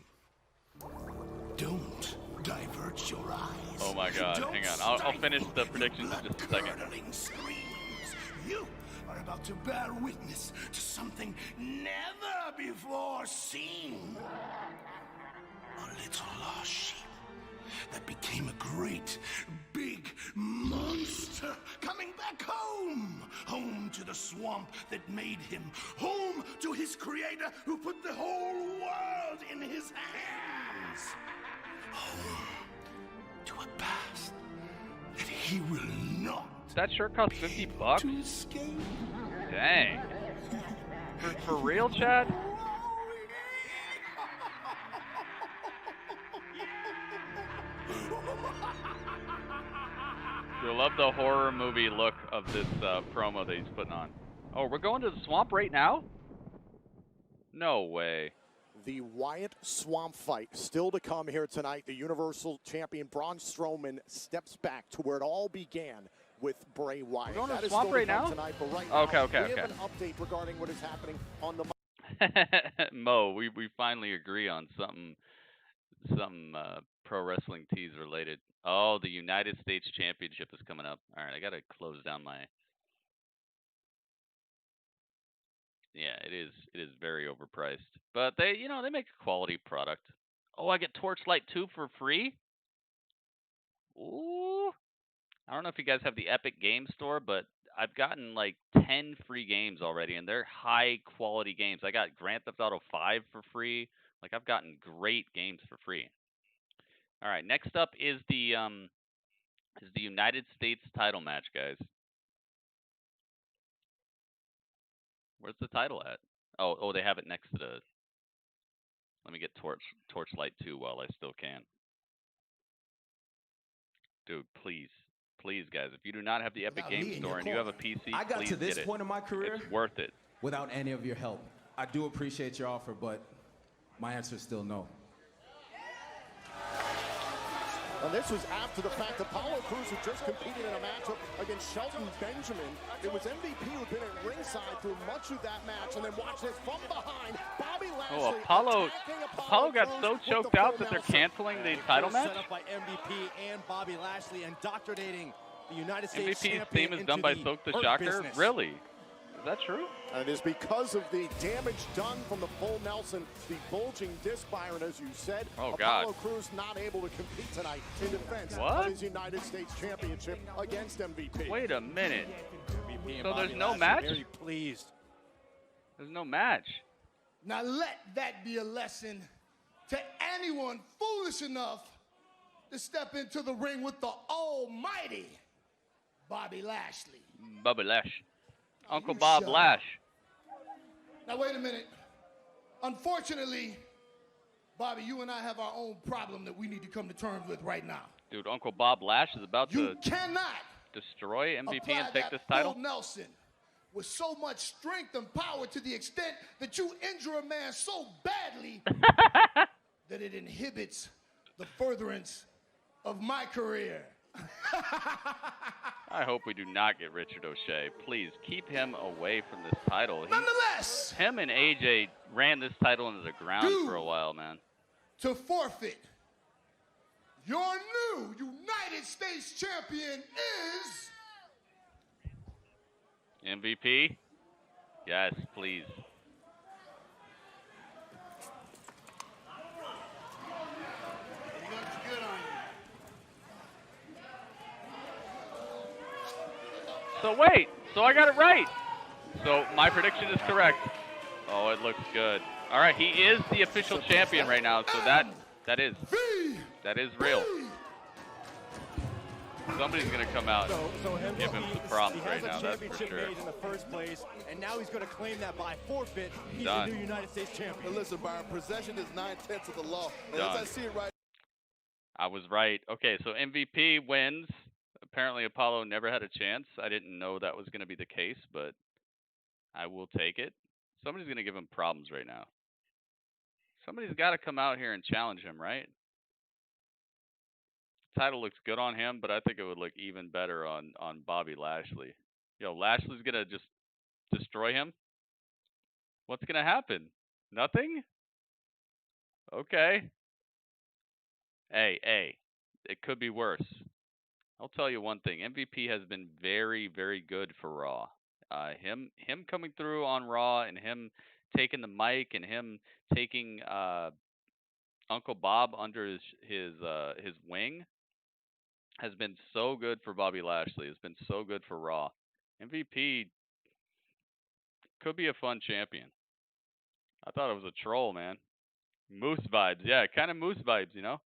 [SPEAKER 21] Don't divert your eyes.
[SPEAKER 1] Oh my God!
[SPEAKER 21] Don't
[SPEAKER 1] hang on. I'll finish the predictions in just a second.
[SPEAKER 21] Screams. You are about to bear witness to something never before seen. A little lost sheep that became a great, big monster coming back home. Home to the swamp that made him. Home to his creator who put the whole world in his hands. Home to a past that he will not.
[SPEAKER 1] That shirt cost $50?
[SPEAKER 21] To escape.
[SPEAKER 1] Dang. For real, Chad? I love the horror movie look of this promo that he's putting on. Oh, we're going to the swamp right now? No way.
[SPEAKER 2] The Wyatt Swamp fight still to come here tonight. The Universal Champion Braun Strowman steps back to where it all began with Bray Wyatt.
[SPEAKER 1] We're going to the swamp right now?
[SPEAKER 2] Tonight, but right
[SPEAKER 1] okay.
[SPEAKER 2] now, we have an update regarding what is happening on the.
[SPEAKER 1] Mo, we finally agree on something pro wrestling tease related. Oh, the United States Championship is coming up. All right, I gotta close down my. Yeah, it is very overpriced, but they make a quality product. Oh, I get Torchlight 2 for free. Ooh, I don't know if you guys have the Epic Game Store, but I've gotten like 10 free games already, and they're high quality games. I got Grand Theft Auto 5 for free. Like I've gotten great games for free. All right, next up is the United States title match, guys. Where's the title at? Oh, they have it next to the. Let me get Torchlight 2 while I still can. Dude, please. Please, guys, if you do not have the Epic Games Store and you have a PC,
[SPEAKER 4] I got
[SPEAKER 1] please
[SPEAKER 4] to this
[SPEAKER 1] get it.
[SPEAKER 4] point in my career
[SPEAKER 1] It's worth it.
[SPEAKER 4] without any of your help. I do appreciate your offer, but my answer is still no.
[SPEAKER 2] And this was after the fact Apollo Crews had just competed in a matchup against Shelton Benjamin. It was MVP who'd been at ringside through much of that match, and then watch this from behind. Bobby Lashley.
[SPEAKER 1] Oh, Apollo got so choked out that they're canceling the title match.
[SPEAKER 16] Set up by MVP and Bobby Lashley, indoctrinating the United States
[SPEAKER 1] MVP's theme is done by Soak the Shocker.
[SPEAKER 16] Business.
[SPEAKER 1] Really? Is that true?
[SPEAKER 2] And it is because of the damage done from the full Nelson, the bulging disc Byron, as you said.
[SPEAKER 1] Oh, God.
[SPEAKER 2] Apollo Crews not able to compete tonight in defense
[SPEAKER 1] What?
[SPEAKER 2] of his United States Championship against MVP.
[SPEAKER 1] Wait a minute.
[SPEAKER 16] MVP and
[SPEAKER 1] So
[SPEAKER 16] Bobby
[SPEAKER 1] there's no
[SPEAKER 16] Lashley
[SPEAKER 1] match?
[SPEAKER 16] Very pleased.
[SPEAKER 1] There's no match.
[SPEAKER 5] Now let that be a lesson to anyone foolish enough to step into the ring with the almighty Bobby Lashley.
[SPEAKER 1] Bobby Lash. Uncle Bob Lash.
[SPEAKER 5] Now wait a minute. Unfortunately, Bobby, you and I have our own problem that we need to come to terms with right now.
[SPEAKER 1] Dude, Uncle Bob Lash is about
[SPEAKER 5] You
[SPEAKER 1] to
[SPEAKER 5] cannot
[SPEAKER 1] destroy MVP
[SPEAKER 5] apply
[SPEAKER 1] and take
[SPEAKER 5] that
[SPEAKER 1] this title.
[SPEAKER 5] full Nelson with so much strength and power to the extent that you injure a man so badly that it inhibits the furtherance of my career.
[SPEAKER 1] I hope we do not get Richard O'Shea. Please keep him away from this title.
[SPEAKER 5] Nonetheless,
[SPEAKER 1] Him and AJ ran this title into the ground for a while, man.
[SPEAKER 5] To forfeit, your new United States champion is
[SPEAKER 1] MVP? Yes, please. So wait, so I got it right. So my prediction is correct. Oh, it looks good. All right, he is the official champion right now, so that is real. Somebody's gonna come out and give him some problems right now. That's for sure.
[SPEAKER 16] Made in the first place, and now he's going to claim that by forfeit. He's
[SPEAKER 1] Done.
[SPEAKER 16] the new United States champion.
[SPEAKER 17] But listen, Byron, possession is 9/10 of the law. And
[SPEAKER 1] Done.
[SPEAKER 17] as I see it right
[SPEAKER 1] I was right. Okay, so MVP wins. Apparently Apollo never had a chance. I didn't know that was going to be the case, but I will take it. Somebody's going to give him problems right now. Somebody's got to come out here and challenge him, right? The title looks good on him, but I think it would look even better on Bobby Lashley. Yo, Lashley's going to just destroy him? What's going to happen? Nothing? Okay. Hey, it could be worse. I'll tell you one thing. MVP has been very, very good for Raw. Him coming through on Raw and him taking the mic and him taking Uncle Bob under his wing has been so good for Bobby Lashley. It's been so good for Raw. MVP could be a fun champion. I thought it was a troll, man. Moose vibes. Yeah, kind of Moose vibes, you know?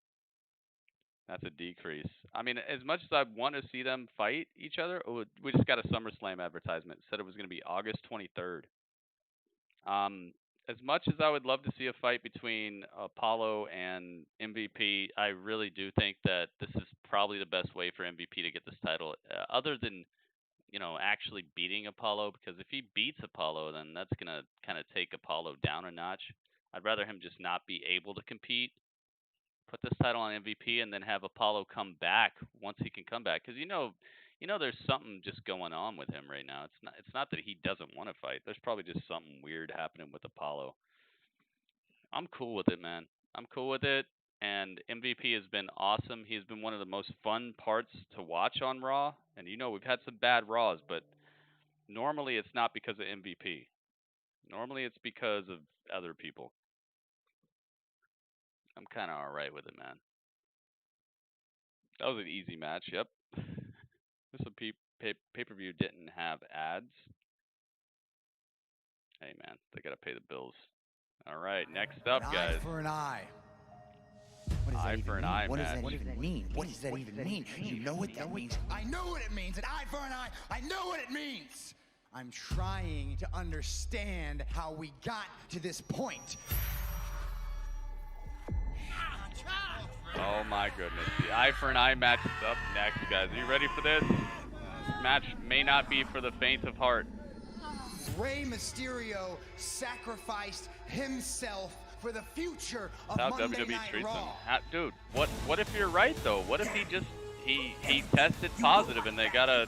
[SPEAKER 1] That's a decrease. I mean, as much as I want to see them fight each other, we just got a SummerSlam advertisement. It said it was going to be August 23rd. As much as I would love to see a fight between Apollo and MVP, I really do think that this is probably the best way for MVP to get this title, other than, you know, actually beating Apollo, because if he beats Apollo, then that's going to kind of take Apollo down a notch. I'd rather him just not be able to compete. Put this title on MVP and then have Apollo come back once he can come back, because you know there's something just going on with him right now. It's not that he doesn't want to fight. There's probably just something weird happening with Apollo. I'm cool with it, man. I'm cool with it. And MVP has been awesome. He's been one of the most fun parts to watch on Raw. And you know we've had some bad Raws, but normally it's not because of MVP. Normally it's because of other people. I'm kind of all right with it, man. That was an easy match, yep. This pay-per-view didn't have ads. Hey, man, they got to pay the bills. All right, next up, guys.
[SPEAKER 12] Eye for an eye.
[SPEAKER 1] Eye for an eye,
[SPEAKER 12] What does
[SPEAKER 1] match.
[SPEAKER 12] that even mean? What does that even mean? You know what that means? I know what it means. An eye for an eye. I know what it means. I'm trying to understand how we got to this point.
[SPEAKER 1] Oh my goodness. The eye for an eye match is up next, guys. Are you ready for this? This match may not be for the faint of heart.
[SPEAKER 12] Rey Mysterio sacrificed himself for the future of
[SPEAKER 1] That's how
[SPEAKER 12] Monday
[SPEAKER 1] WWE
[SPEAKER 12] Night
[SPEAKER 1] treats
[SPEAKER 12] Raw.
[SPEAKER 1] him. Dude, what if you're right though? What if he just he tested positive and they gotta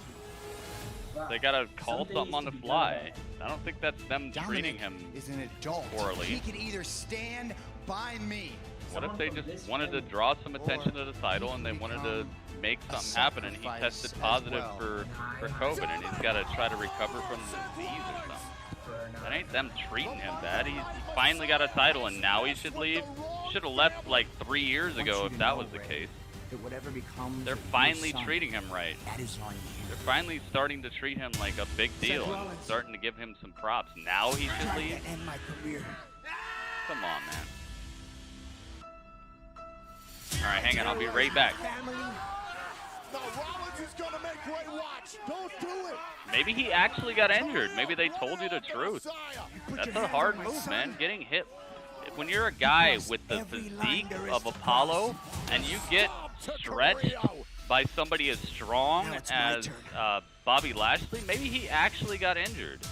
[SPEAKER 1] call something on the fly? I don't think that's them treating him
[SPEAKER 12] is an adult.
[SPEAKER 1] poorly.
[SPEAKER 12] He can either stand by me.
[SPEAKER 1] What if they just wanted to draw some attention to the title and they wanted to make something happen and he tested positive for COVID and he's got to try to recover from the disease or something? That ain't them treating him bad. He finally got a title and now he should leave. Should have left like 3 years ago if that was the case. They're finally treating him right. They're finally starting to treat him like a big deal and starting to give him some props. Now he should leave? Come on, man. All right, hang on. I'll be right back.
[SPEAKER 2] No, Rollins is going to make Rey watch. Don't do it.
[SPEAKER 1] Maybe he actually got injured. Maybe they told you the truth. That's a hard move, man. Getting hit. When you're a guy with the physique of Apollo and you get stretched by somebody as strong as Bobby Lashley, maybe he actually got injured.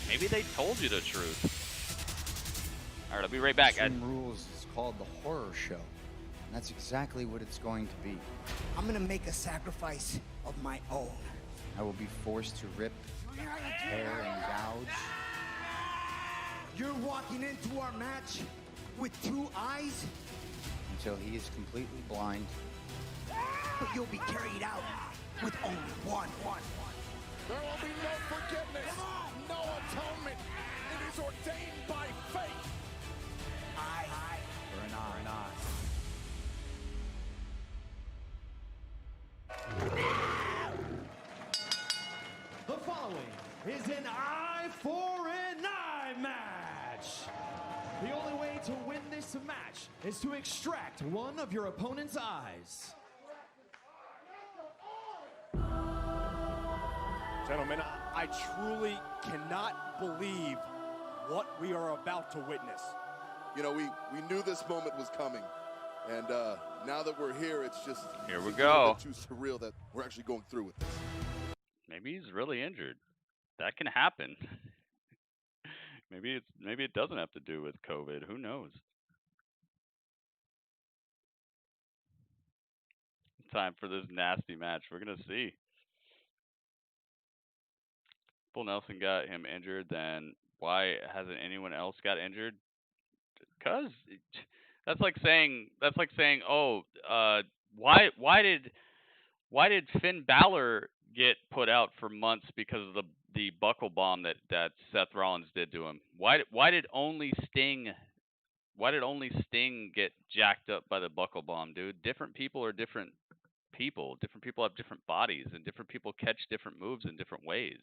[SPEAKER 1] Maybe they told you the truth. All right, I'll be right back, guys.
[SPEAKER 12] Rules is called the Horror Show. And that's exactly what it's going to be. I'm gonna make a sacrifice of my own. I will be forced to rip, tear, and gouge. You're walking into our match with 2 eyes? Until he is completely blind. But you'll be carried out with only one.
[SPEAKER 2] There will be no forgiveness, no atonement. It is ordained by fate.
[SPEAKER 12] Eye for an eye.
[SPEAKER 4] The following is an eye for an eye match. The only way to win this match is to extract one of your opponent's eyes.
[SPEAKER 16] Gentlemen, I truly cannot believe what we are about to witness.
[SPEAKER 17] You know, we knew this moment was coming. And now that we're here, it's just
[SPEAKER 1] here we
[SPEAKER 17] a
[SPEAKER 1] go.
[SPEAKER 17] bit too surreal that we're actually going through with this.
[SPEAKER 1] Maybe he's really injured. That can happen. Maybe it doesn't have to do with COVID. Who knows? Time for this nasty match. We're gonna see. Bull Nelson got him injured. Then why hasn't anyone else got injured? Because that's like saying, oh, why did Finn Balor get put out for months because of the buckle bomb that Seth Rollins did to him? Why did only Sting get jacked up by the buckle bomb, dude? Different people are different people. Different people have different bodies, and different people catch different moves in different ways.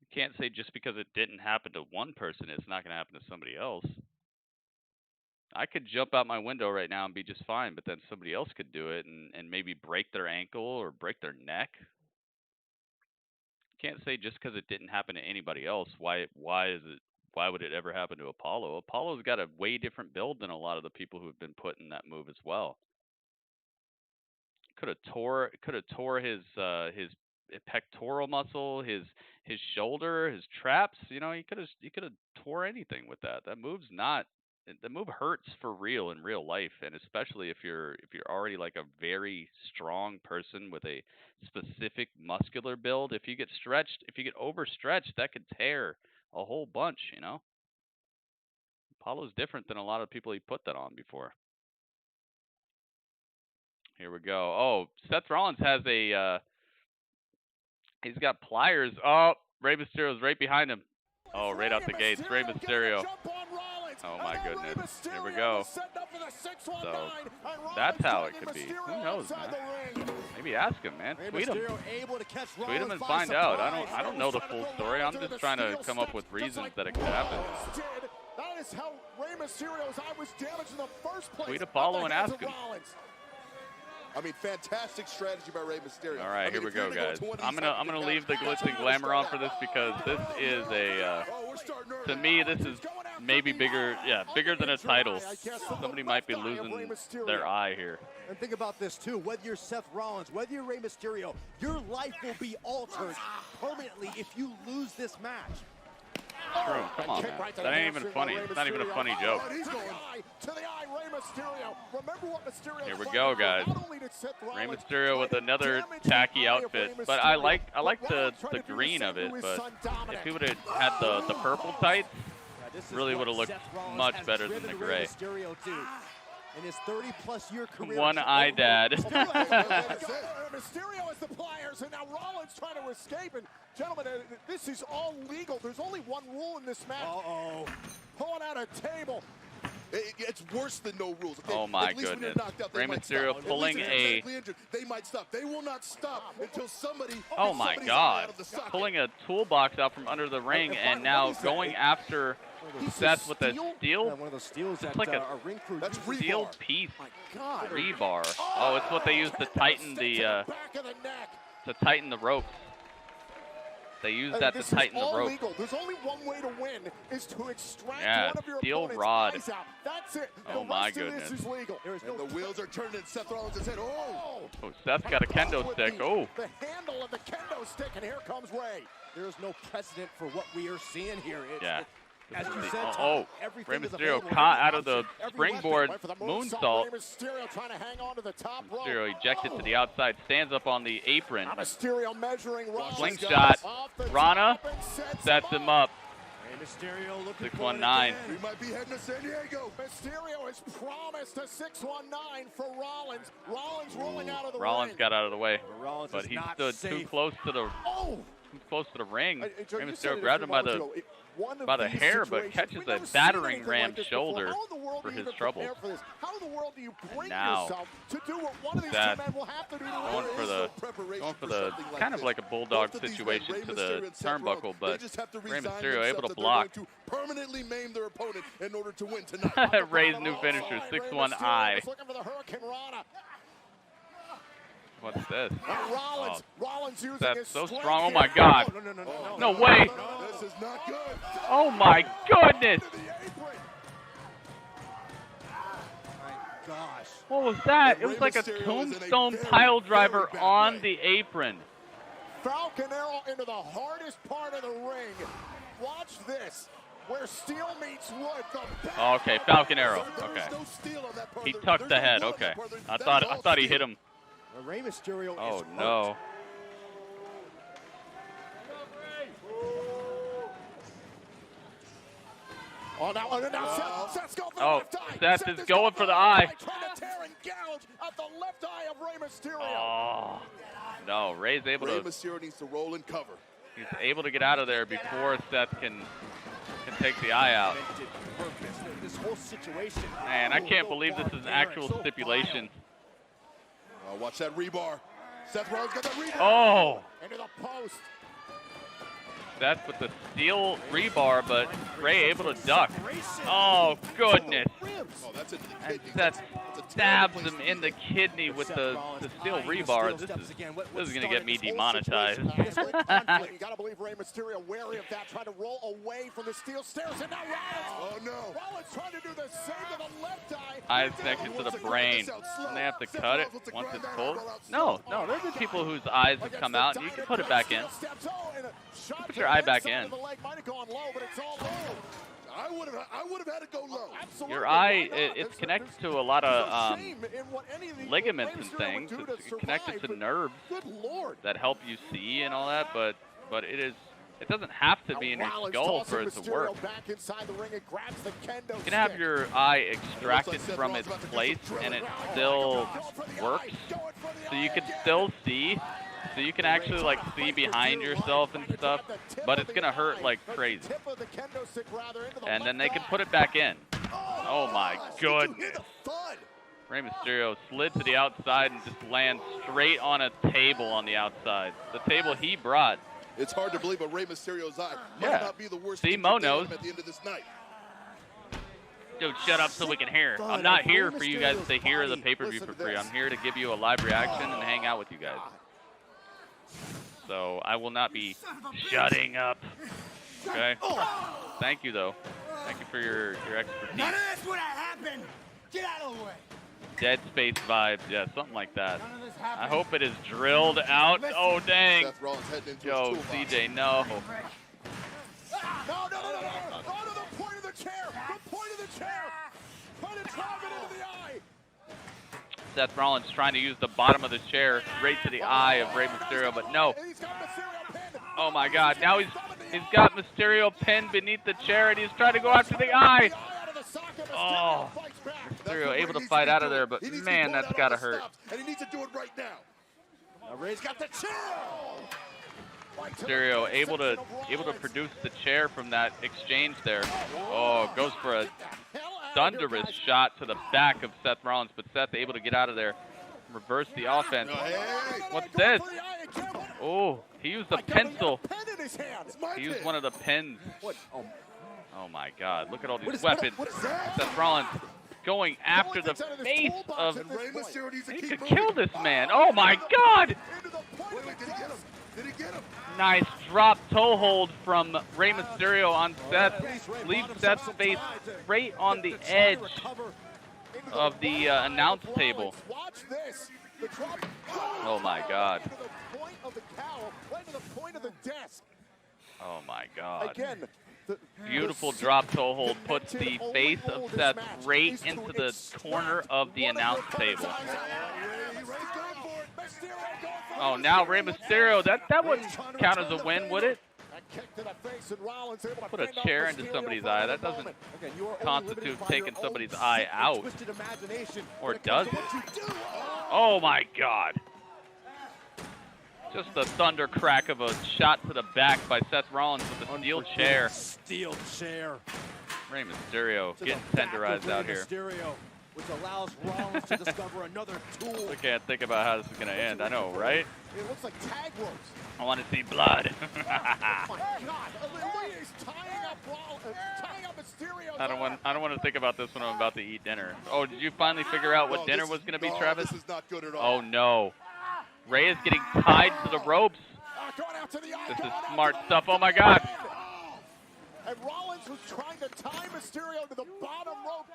[SPEAKER 1] You can't say just because it didn't happen to one person, it's not going to happen to somebody else. I could jump out my window right now and be just fine, but then somebody else could do it and maybe break their ankle or break their neck. You can't say just because it didn't happen to anybody else, why would it ever happen to Apollo? Apollo's got a way different build than a lot of the people who have been put in that move as well. Could have tore his pectoral muscle, his shoulder, his traps. You know, he could have tore anything with that. That move hurts for real in real life, and especially if you're already like a very strong person with a specific muscular build. If you get overstretched, that could tear a whole bunch. You know, Apollo's different than a lot of people he put that on before. Here we go. Oh, Seth Rollins has he's got pliers. Oh, Rey Mysterio's right behind him. Oh, right out the gates, Rey Mysterio. Oh my goodness. Here we go. So that's how it could be. Who knows, man? Maybe ask him, man. Tweet him. Tweet him and find out. I don't know the full story. I'm just trying to come up with reasons that it could happen.
[SPEAKER 2] That is how Rey Mysterio's eye was damaged in the first place.
[SPEAKER 1] Tweet Apollo and ask him.
[SPEAKER 17] I mean, fantastic strategy by Rey Mysterio.
[SPEAKER 1] All right, here we go, guys. I'm gonna leave the glitz and glamour on for this because this is to me, this is maybe bigger, bigger than a title. Somebody might be losing their eye here.
[SPEAKER 2] And think about this too, whether you're Seth Rollins, whether you're Rey Mysterio, your life will be altered permanently if you lose this match.
[SPEAKER 1] True. Come on, man. That ain't even funny. It's not even a funny joke. Here we go, guys. Rey Mysterio with another tacky outfit, but I like the green of it. But if he would have had the purple tights, really would have looked much better than the gray.
[SPEAKER 2] In his 30-plus year career.
[SPEAKER 1] One eye dad.
[SPEAKER 2] Mysterio has the pliers, and now Rollins trying to escape. And gentlemen, this is all legal. There's only one rule in this match. Uh-oh. Pulling out a table.
[SPEAKER 17] It's worse than no rules.
[SPEAKER 1] Oh my goodness. Rey Mysterio pulling a...
[SPEAKER 17] They might stop. They will not stop until somebody...
[SPEAKER 1] Oh my God. Pulling a toolbox out from under the ring and now going after Seth with a steel...
[SPEAKER 2] One of those steels
[SPEAKER 1] it's like a steel piece. Rebar. Oh, it's what they use to tighten the ropes. They use that to tighten the rope.
[SPEAKER 2] Legal. There's only one way to win, is to extract one of your
[SPEAKER 1] steel
[SPEAKER 2] opponent's
[SPEAKER 1] rod.
[SPEAKER 2] eyes out. That's it.
[SPEAKER 1] Oh my goodness.
[SPEAKER 2] This is legal.
[SPEAKER 17] And the wheels are turning in Seth Rollins' head. Oh!
[SPEAKER 1] Seth's got a kendo stick. Oh!
[SPEAKER 2] The handle of the kendo stick, and here comes Rey. There is no precedent for what we are seeing here. As you said,
[SPEAKER 1] Rey Mysterio caught out of the springboard moonsault.
[SPEAKER 2] Mysterio trying to hang on to the top rope.
[SPEAKER 1] Mysterio ejected to the outside, stands up on the apron.
[SPEAKER 2] Mysterio measuring
[SPEAKER 1] slingshot. Rana sets him up. 619.
[SPEAKER 17] We might be heading to San Diego.
[SPEAKER 2] Mysterio has promised a 619 for Rollins. Rollins rolling out of the
[SPEAKER 1] Rollins
[SPEAKER 2] ring.
[SPEAKER 1] got out of the way, but he stood too close to the ring. Rey Mysterio grabbed him by the hair, but catches a battering ram shoulder for his trouble.
[SPEAKER 2] How in the world do you bring
[SPEAKER 1] now,
[SPEAKER 2] yourself to do what one of these two men will have to do?
[SPEAKER 1] Going for the kind of like a bulldog situation to the turnbuckle, but Rey Mysterio able to block.
[SPEAKER 17] Permanently maim their opponent in order to win tonight.
[SPEAKER 1] Rey's new finisher, 6-1-I. What's this?
[SPEAKER 2] Rollins using
[SPEAKER 1] that's so strong. Oh my God. No way.
[SPEAKER 17] This is not good.
[SPEAKER 1] Oh my goodness. What was that? It was like a tombstone pile driver on the apron.
[SPEAKER 2] Falcon Arrow into the hardest part of the ring. Watch this. Where steel meets wood.
[SPEAKER 1] Okay, Falcon Arrow. Okay. He tucked the head. Okay. I thought he hit him.
[SPEAKER 2] Rey Mysterio
[SPEAKER 1] oh no.
[SPEAKER 2] Seth's going for the left eye.
[SPEAKER 1] Seth is going for the eye.
[SPEAKER 2] Trying to tear and gouge at the left eye of Rey Mysterio.
[SPEAKER 1] Oh, no. Rey's able
[SPEAKER 17] Rey Mysterio needs to roll and cover.
[SPEAKER 1] He's able to get out of there before Seth can take the eye out.
[SPEAKER 2] This whole situation.
[SPEAKER 1] Man, I can't believe this is an actual stipulation.
[SPEAKER 17] Watch that rebar. Seth Rollins got that rebar.
[SPEAKER 1] Oh.
[SPEAKER 2] Into the post.
[SPEAKER 1] Seth with the steel rebar, but Rey able to duck. Oh, goodness.
[SPEAKER 17] That's a
[SPEAKER 1] and Seth stabs him in the kidney with the steel rebar. This is going to get me demonetized.
[SPEAKER 2] You got to believe Rey Mysterio wary of that, trying to roll away from the steel stairs, and now Rollins.
[SPEAKER 17] Oh, no.
[SPEAKER 2] Rollins trying to do the same to the left eye.
[SPEAKER 1] Eyes connected to the brain. And they have to cut it once it's pulled. No, there's been people whose eyes have come out, and you can put it back in. Put your eye back in.
[SPEAKER 17] I would have had to go low.
[SPEAKER 1] Your eye, it's connected to a lot of ligaments and things. It's connected to nerves that help you see and all that, but it doesn't have to be in your skull for it to work. You can have your eye extracted from its place and it still works, so you can still see. So you can actually like see behind yourself and stuff, but it's gonna hurt like crazy. And then they can put it back in. Oh my goodness. Rey Mysterio slid to the outside and just lands straight on a table on the outside. The table he brought.
[SPEAKER 17] It's hard to believe, but Rey Mysterio's eye might not be the worst
[SPEAKER 1] See, Mo knows.
[SPEAKER 17] at the end of this night.
[SPEAKER 1] Dude, shut up so we can hear. I'm not here for you guys to hear the pay-per-view for free. I'm here to give you a live reaction and hang out with you guys. So I will not be shutting up. Okay? Thank you, though. Thank you for your expertise.
[SPEAKER 21] None of this would have happened. Get out of the way.
[SPEAKER 1] Dead Space vibes, yeah, something like that. I hope it is drilled out. Oh, dang.
[SPEAKER 17] Seth Rollins heading into
[SPEAKER 1] Yo,
[SPEAKER 17] his toolbox.
[SPEAKER 1] CJ, no.
[SPEAKER 2] No, the point of the chair. The point of the chair. Put it, drive it into the eye.
[SPEAKER 1] Seth Rollins trying to use the bottom of the chair right to the eye of Rey Mysterio, but no. Oh my God! Now he's got Mysterio pinned beneath the chair, and he's trying to go after the eye. Oh, Mysterio able to fight out of there, but man, that's gotta hurt.
[SPEAKER 17] And he needs to do it right now.
[SPEAKER 2] Rey's got the chair.
[SPEAKER 1] Mysterio able to produce the chair from that exchange there. Oh, goes for a thunderous shot to the back of Seth Rollins, but Seth able to get out of there, reverse the offense. What's this? Oh, he used a pencil. He used one of the pens. Oh my God, look at all these weapons. Seth Rollins going after the face of... He could kill this man. Oh my God!
[SPEAKER 17] Did he get him?
[SPEAKER 1] Nice drop toe hold from Rey Mysterio on Seth. Leaves Seth's face right on the edge of the announce table. Oh my God. Oh my God. Beautiful drop toe hold puts the face of Seth right into the corner of the announce table. Oh, now Rey Mysterio, that wouldn't count as a win, would it? Put a chair into somebody's eye. That doesn't constitute taking somebody's eye out. Or does it? Oh my God. Just the thunder crack of a shot to the back by Seth Rollins with a steel chair.
[SPEAKER 16] Steel chair.
[SPEAKER 1] Rey Mysterio getting tenderized out here.
[SPEAKER 16] Which allows Rollins to discover another tool.
[SPEAKER 1] I can't think about how this is going to end. I know, right?
[SPEAKER 2] It looks like tag ropes.
[SPEAKER 1] I want to see blood.
[SPEAKER 2] Oh my God. He's tying up Mysterio's
[SPEAKER 1] I don't want to think about this when I'm about to eat dinner. Oh, did you finally figure out what dinner was going to be, Travis?
[SPEAKER 17] This is not good at all.
[SPEAKER 1] Oh no. Rey is getting tied to the ropes. This is smart stuff. Oh my God.
[SPEAKER 2] And Rollins was trying to tie Mysterio to the bottom rope.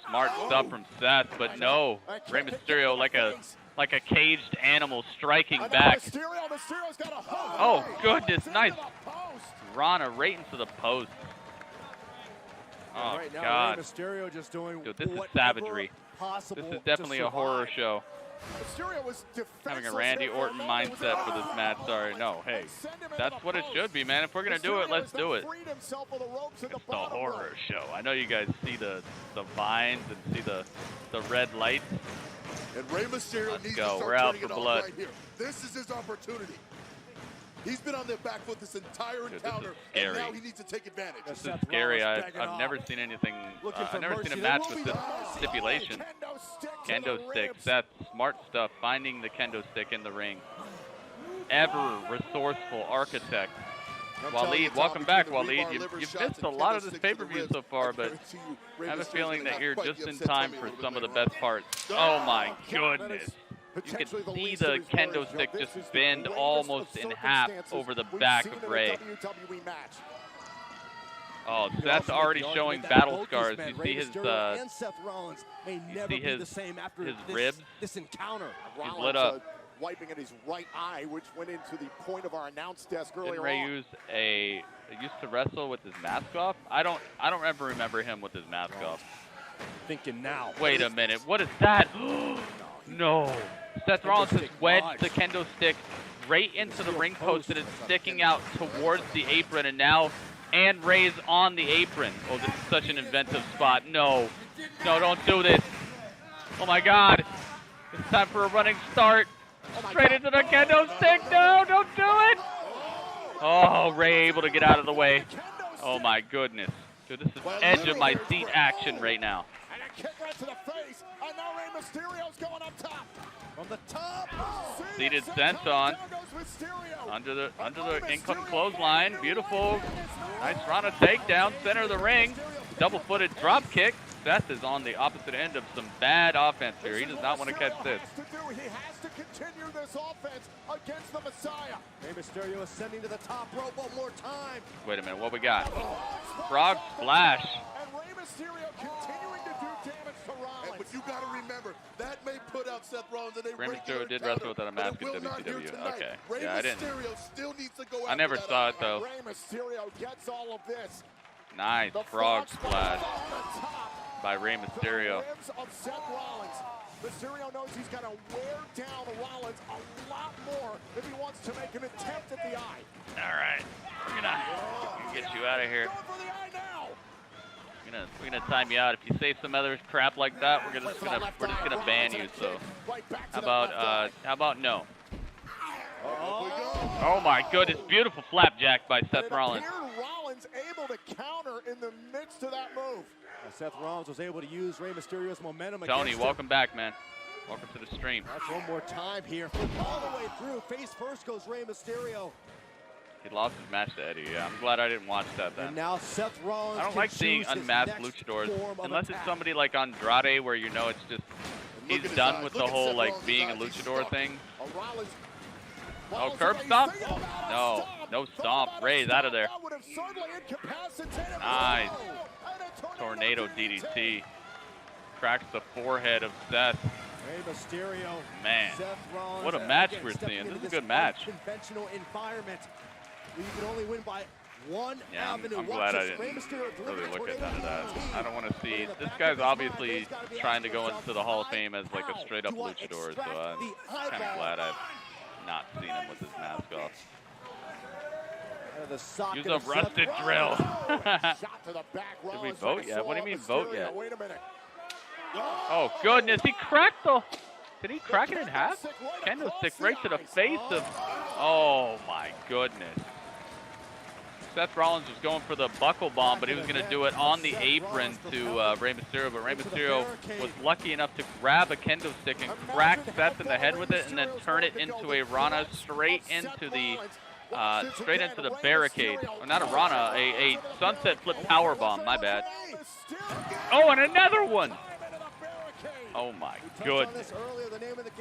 [SPEAKER 1] Smart stuff from Seth, but no. Rey Mysterio like a caged animal striking back. Oh goodness, nice. Rana right into the post. Oh God. Dude, this is savagery. This is definitely a horror show. Having a Randy Orton mindset for this match. Sorry, no. Hey, that's what it should be, man. If we're gonna do it, let's do it. It's the horror show. I know you guys see the vines and see the red lights.
[SPEAKER 17] And Rey Mysterio needs to
[SPEAKER 1] We're
[SPEAKER 17] start
[SPEAKER 1] out
[SPEAKER 17] turning
[SPEAKER 1] for
[SPEAKER 17] it on
[SPEAKER 1] blood.
[SPEAKER 17] right here. This is his opportunity. He's been on their back foot this entire encounter, and now he needs to take advantage.
[SPEAKER 1] This is scary. I've never seen anything. I've never seen a match with this stipulation. Kendo stick. Seth, smart stuff. Finding the kendo stick in the ring. Ever resourceful architect. Waleed, welcome back, Waleed. You've missed a lot of this pay-per-view so far, but I have a feeling that you're just in time for some of the best parts. Oh my goodness. You can see the kendo stick just bend almost in half over the back of Rey. Oh, Seth's already showing battle scars. You see his ribs?
[SPEAKER 2] This encounter.
[SPEAKER 1] He's lit up.
[SPEAKER 2] Wiping at his right eye, which went into the point of our announce desk earlier.
[SPEAKER 1] Didn't Rey used to wrestle with his mask off? I don't ever remember him with his mask off.
[SPEAKER 16] Thinking now.
[SPEAKER 1] Wait a minute. What is that? No. Seth Rollins has wedged the kendo stick right into the ring post and it's sticking out towards the apron, and Rey's on the apron. Oh, this is such an inventive spot. No. No, don't do this. Oh my God. It's time for a running start. Straight into the kendo stick. No, don't do it. Oh, Rey able to get out of the way. Oh my goodness. Dude, this is edge of my seat action right now.
[SPEAKER 2] And a kick right to the face. And now Rey Mysterio's going up top. From the top.
[SPEAKER 1] Seated senton under the incoming clothesline. Beautiful. Nice Rana takedown. Center of the ring. Double-footed drop kick. Seth is on the opposite end of some bad offense here. He does not want to catch this.
[SPEAKER 2] continue this offense against the Messiah.
[SPEAKER 16] Rey Mysterio ascending to the top rope one more time.
[SPEAKER 1] Wait a minute, what we got? Frog splash.
[SPEAKER 2] And Rey Mysterio continuing to do damage to Rollins.
[SPEAKER 17] But you got to remember, that may put out Seth Rollins in a
[SPEAKER 1] Rey Mysterio did wrestle without a mask in WCW. Okay. Yeah, I didn't.
[SPEAKER 17] Still needs to go
[SPEAKER 1] I never saw it though.
[SPEAKER 2] Rey Mysterio gets all of this.
[SPEAKER 1] Nice frog splash by Rey Mysterio.
[SPEAKER 2] Of Seth Rollins. Mysterio knows he's got to wear down Rollins a lot more if he wants to make an attempt at the eye.
[SPEAKER 1] All right, we're gonna get you out of here.
[SPEAKER 2] Going for the eye now.
[SPEAKER 1] We're gonna time you out. If you say some other crap like that, we're just gonna ban you. So how about no? Oh my goodness, beautiful flapjack by Seth Rollins.
[SPEAKER 2] Rollins able to counter in the midst of that move.
[SPEAKER 16] Seth Rollins was able to use Rey Mysterio's momentum.
[SPEAKER 1] Tony, welcome back, man. Welcome to the stream.
[SPEAKER 16] That's one more time here. All the way through. Face first goes Rey Mysterio.
[SPEAKER 1] He lost his match to Eddie. Yeah, I'm glad I didn't watch that then.
[SPEAKER 16] And now Seth Rollins.
[SPEAKER 1] I don't like seeing unmasked luchadors unless it's somebody like Andrade, where you know it's just he's done with the whole like being a luchador thing. Oh, curb stomp? No, no stomp. Rey's out of there. Nice. Tornado DDT. Cracks the forehead of Seth.
[SPEAKER 16] Rey Mysterio.
[SPEAKER 1] Man,
[SPEAKER 16] Seth Rollins,
[SPEAKER 1] what a match we're seeing. This is a good match.
[SPEAKER 16] Conventional environment. You can only win by one avenue.
[SPEAKER 1] I'm glad I didn't really look at none of that. I don't want to see. This guy's obviously trying to go into the Hall of Fame as like a straight up luchador, so I'm kind of glad I've not seen him with his mask off. Use a rusted drill. Did we vote yet? What do you mean vote yet? Oh goodness, he cracked the. Did he crack it in half? Kendo stick right to the face of. Oh my goodness. Seth Rollins was going for the buckle bomb, but he was going to do it on the apron to Rey Mysterio. But Rey Mysterio was lucky enough to grab a kendo stick and crack Seth in the head with it, and then turn it into a Rana straight into the barricade. Or not a Rana, a sunset flip power bomb. My bad. Oh, and another one. Oh my goodness.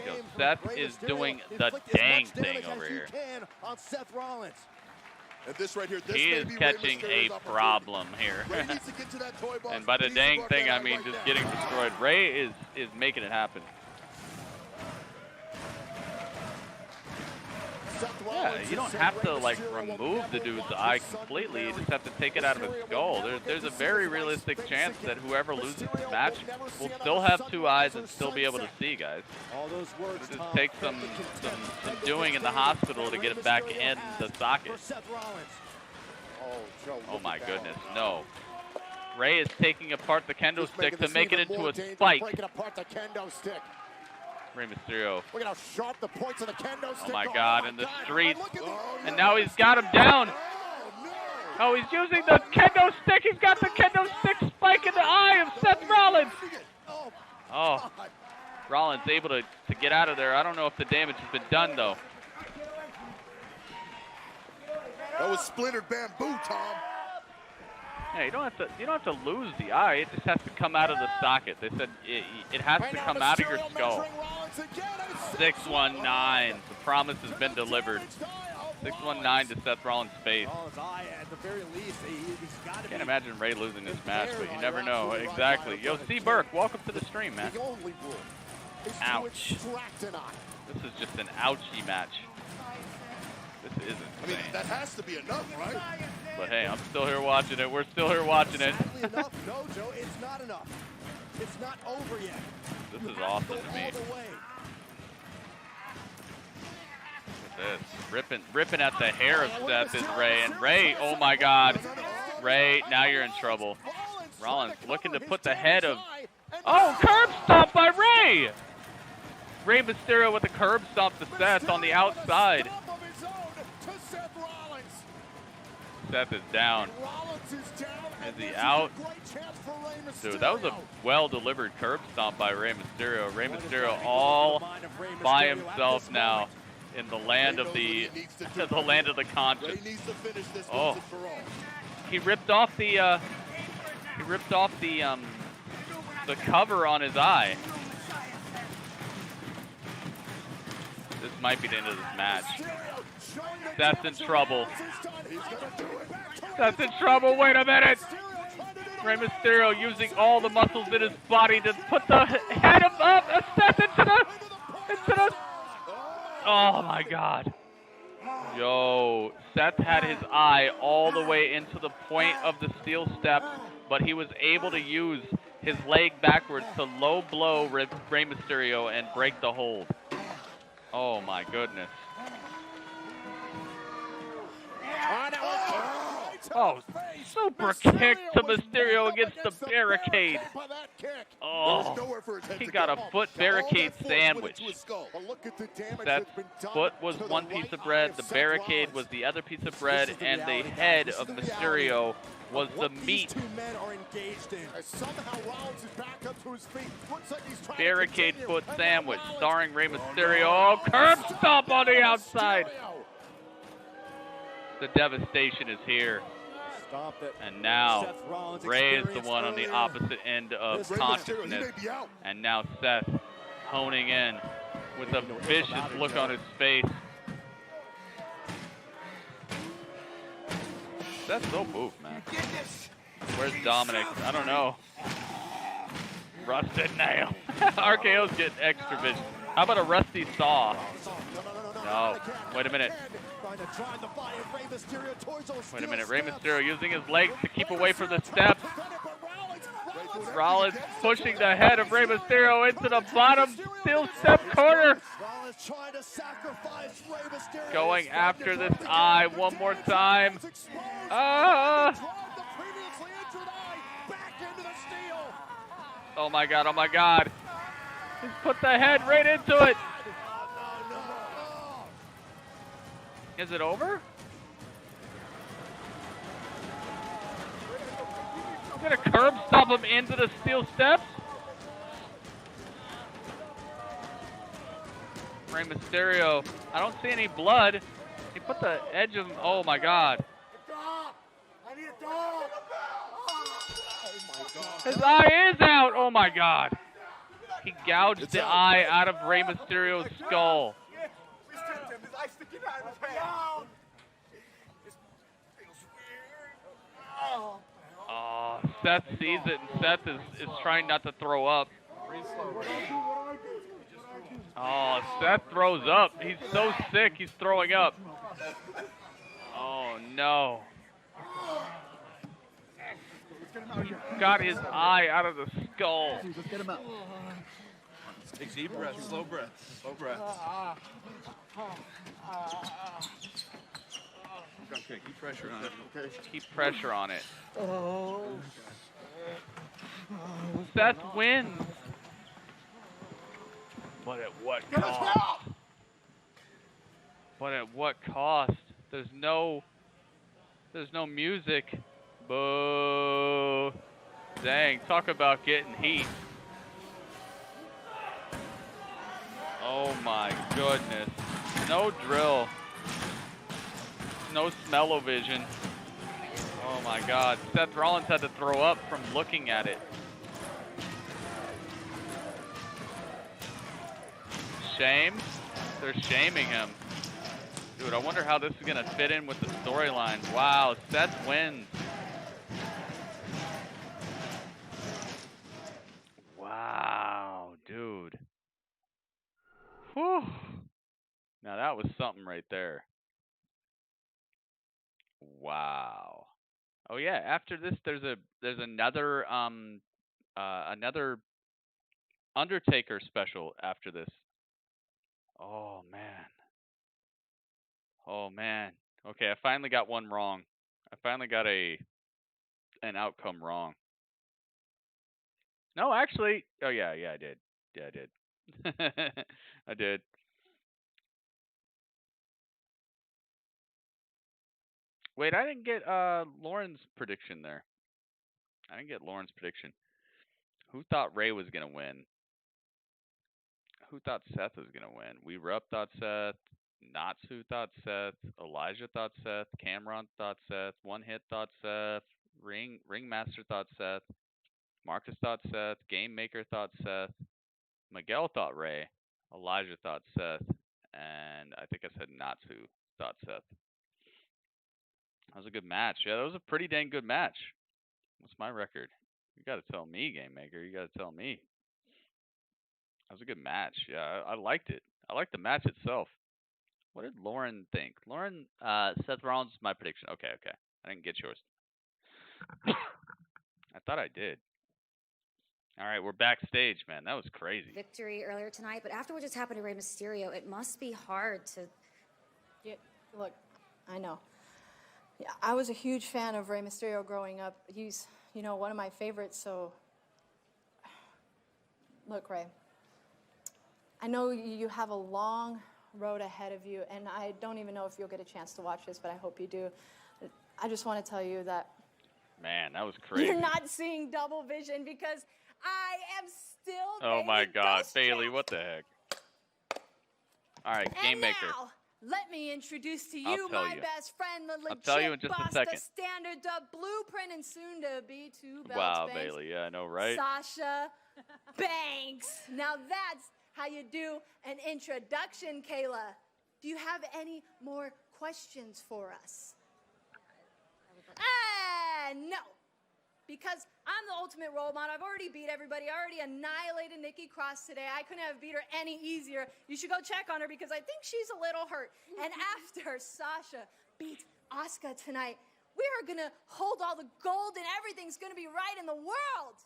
[SPEAKER 1] Yo, Seth is doing the dang thing over here.
[SPEAKER 17] And this right here, this
[SPEAKER 1] he is catching a problem here. And by the dang thing, I mean just getting destroyed. Rey is making it happen. Yeah, you don't have to like remove the dude's eye completely. You just have to take it out of his skull. There's a very realistic chance that whoever loses this match will still have two eyes and still be able to see, guys. It just takes some doing in the hospital to get it back in the socket. Oh my goodness, no. Rey is taking apart the kendo stick to make it into a spike. Rey Mysterio.
[SPEAKER 2] Look at how sharp the points of the kendo stick.
[SPEAKER 1] Oh my God, in the streets. And now he's got him down. Oh, he's using the kendo stick. He's got the kendo stick spike in the eye of Seth Rollins. Oh, Rollins able to get out of there. I don't know if the damage has been done though.
[SPEAKER 17] That was splintered bamboo, Tom.
[SPEAKER 1] Yeah, you don't have to lose the eye. It just has to come out of the socket. They said it has to come out of your skull. 619. The promise has been delivered. 619 to Seth Rollins' face. Can't imagine Rey losing this match, but you never know. Exactly. Yo, C. Burke, welcome to the stream, man. Ouch. This is just an ouchie match. This isn't.
[SPEAKER 17] I mean, that has to be enough, right?
[SPEAKER 1] But hey, I'm still here watching it. We're still here watching it.
[SPEAKER 16] Enough? No, Joe, it's not enough. It's not over yet.
[SPEAKER 1] This is awesome to me. Look at this. Ripping at the hair of Seth is Rey. And Rey, oh my God. Rey, now you're in trouble. Rollins looking to put the head of... Oh, curb stomp by Rey! Rey Mysterio with a curb stomp to Seth on the outside. Seth is down. Is he out? Dude, that was a well-delivered curb stomp by Rey Mysterio. Rey Mysterio all by himself now in the land of the conscious. Oh, he ripped off the the cover on his eye. This might be the end of this match. Seth's in trouble. Seth's in trouble. Wait a minute. Rey Mysterio using all the muscles in his body to put the head up. Seth into the. Oh my God. Yo, Seth had his eye all the way into the point of the steel steps, but he was able to use his leg backwards to low blow Rey Mysterio and break the hold. Oh my goodness. Oh, super kick to Mysterio against the barricade. Oh, he got a foot barricade sandwich. Seth's foot was one piece of bread, the barricade was the other piece of bread, and the head of Mysterio was the meat. Barricade foot sandwich starring Rey Mysterio. Oh, curb stomp on the outside. The devastation is here. And now, Rey is the one on the opposite end of consciousness. And now Seth honing in with a vicious look on his face. Seth's so moved, man. Where's Dominic? I don't know. Rusted nail. RKO's getting extra vicious. How about a rusty saw? No. Wait a minute. Wait a minute. Rey Mysterio using his legs to keep away from the steps. Rollins pushing the head of Rey Mysterio into the bottom steel step corner. Going after this eye one more time. Oh my God, oh my God. He's put the head right into it. Is it over? I'm gonna curb stomp him into the steel steps. Rey Mysterio, I don't see any blood. He put the edge of him. Oh my God. His eye is out. Oh my God. He gouged the eye out of Rey Mysterio's skull. Oh, Seth sees it, and Seth is trying not to throw up. Oh, Seth throws up. He's so sick, he's throwing up. Oh, no. Got his eye out of the skull.
[SPEAKER 19] Let's get him out. Take deep breath, slow breath, slow breath. Okay, keep pressure on it. Okay.
[SPEAKER 1] Keep pressure on it. Seth wins. But at what cost? But at what cost? There's no music. Boo. Dang, talk about getting heat. Oh my goodness. No drill. No smell-o-vision. Oh my God. Seth Rollins had to throw up from looking at it. Shame? They're shaming him. Dude, I wonder how this is going to fit in with the storyline. Wow, Seth wins. Wow, dude. Whew. Now that was something right there. Wow. Oh yeah, after this there's another another Undertaker special after this. Oh man. Oh man. Okay, I finally got one wrong. I finally got an outcome wrong. No, actually, oh yeah, I did. Yeah, I did. I did. Wait, I didn't get Lauren's prediction there. I didn't get Lauren's prediction. Who thought Rey was gonna win? Who thought Seth was gonna win? We Rupp thought Seth. Natsu thought Seth. Elijah thought Seth. Cameron thought Seth. One Hit thought Seth. Ringmaster thought Seth. Marcus thought Seth. Game Maker thought Seth. Miguel thought Rey. Elijah thought Seth. and I think I said Natsu. Thought Seth. That was a good match. Yeah, that was a pretty dang good match. What's my record? You got to tell me, Game Maker. You got to tell me. That was a good match. Yeah, I liked it. I liked the match itself. What did Lauren think? Lauren, Seth Rollins is my prediction. Okay. I didn't get yours. I thought I did. All right, we're backstage, man. That was crazy.
[SPEAKER 9] Victory earlier tonight, but after what just happened to Rey Mysterio, it must be hard to...
[SPEAKER 13] Yeah, look, I know. Yeah, I was a huge fan of Rey Mysterio growing up. He's, one of my favorites, so... Look, Rey, I know you have a long road ahead of you, and I don't even know if you'll get a chance to watch this, but I hope you do. I just want to tell you that...
[SPEAKER 1] Man, that was crazy.
[SPEAKER 13] You're not seeing double vision because I am still...
[SPEAKER 1] Oh, my God. Bailey, what the heck? All right, Game Maker.
[SPEAKER 13] Now, let me introduce to you my best friend, the legit
[SPEAKER 1] tell you in just
[SPEAKER 13] boss,
[SPEAKER 1] a second.
[SPEAKER 13] the standard, the blueprint, and soon to be two belts.
[SPEAKER 1] Wow,
[SPEAKER 13] Banks.
[SPEAKER 1] Bailey. Yeah, I know, right?
[SPEAKER 13] Sasha Banks. Now that's how you do an introduction, Kayla. Do you have any more questions for us? No. Because I'm the ultimate role model. I've already beat everybody. I already annihilated Nikki Cross today. I couldn't have beat her any easier. You should go check on her because I think she's a little hurt. And after Sasha beats Asuka tonight, we are going to hold all the gold and everything's going to be right in the world.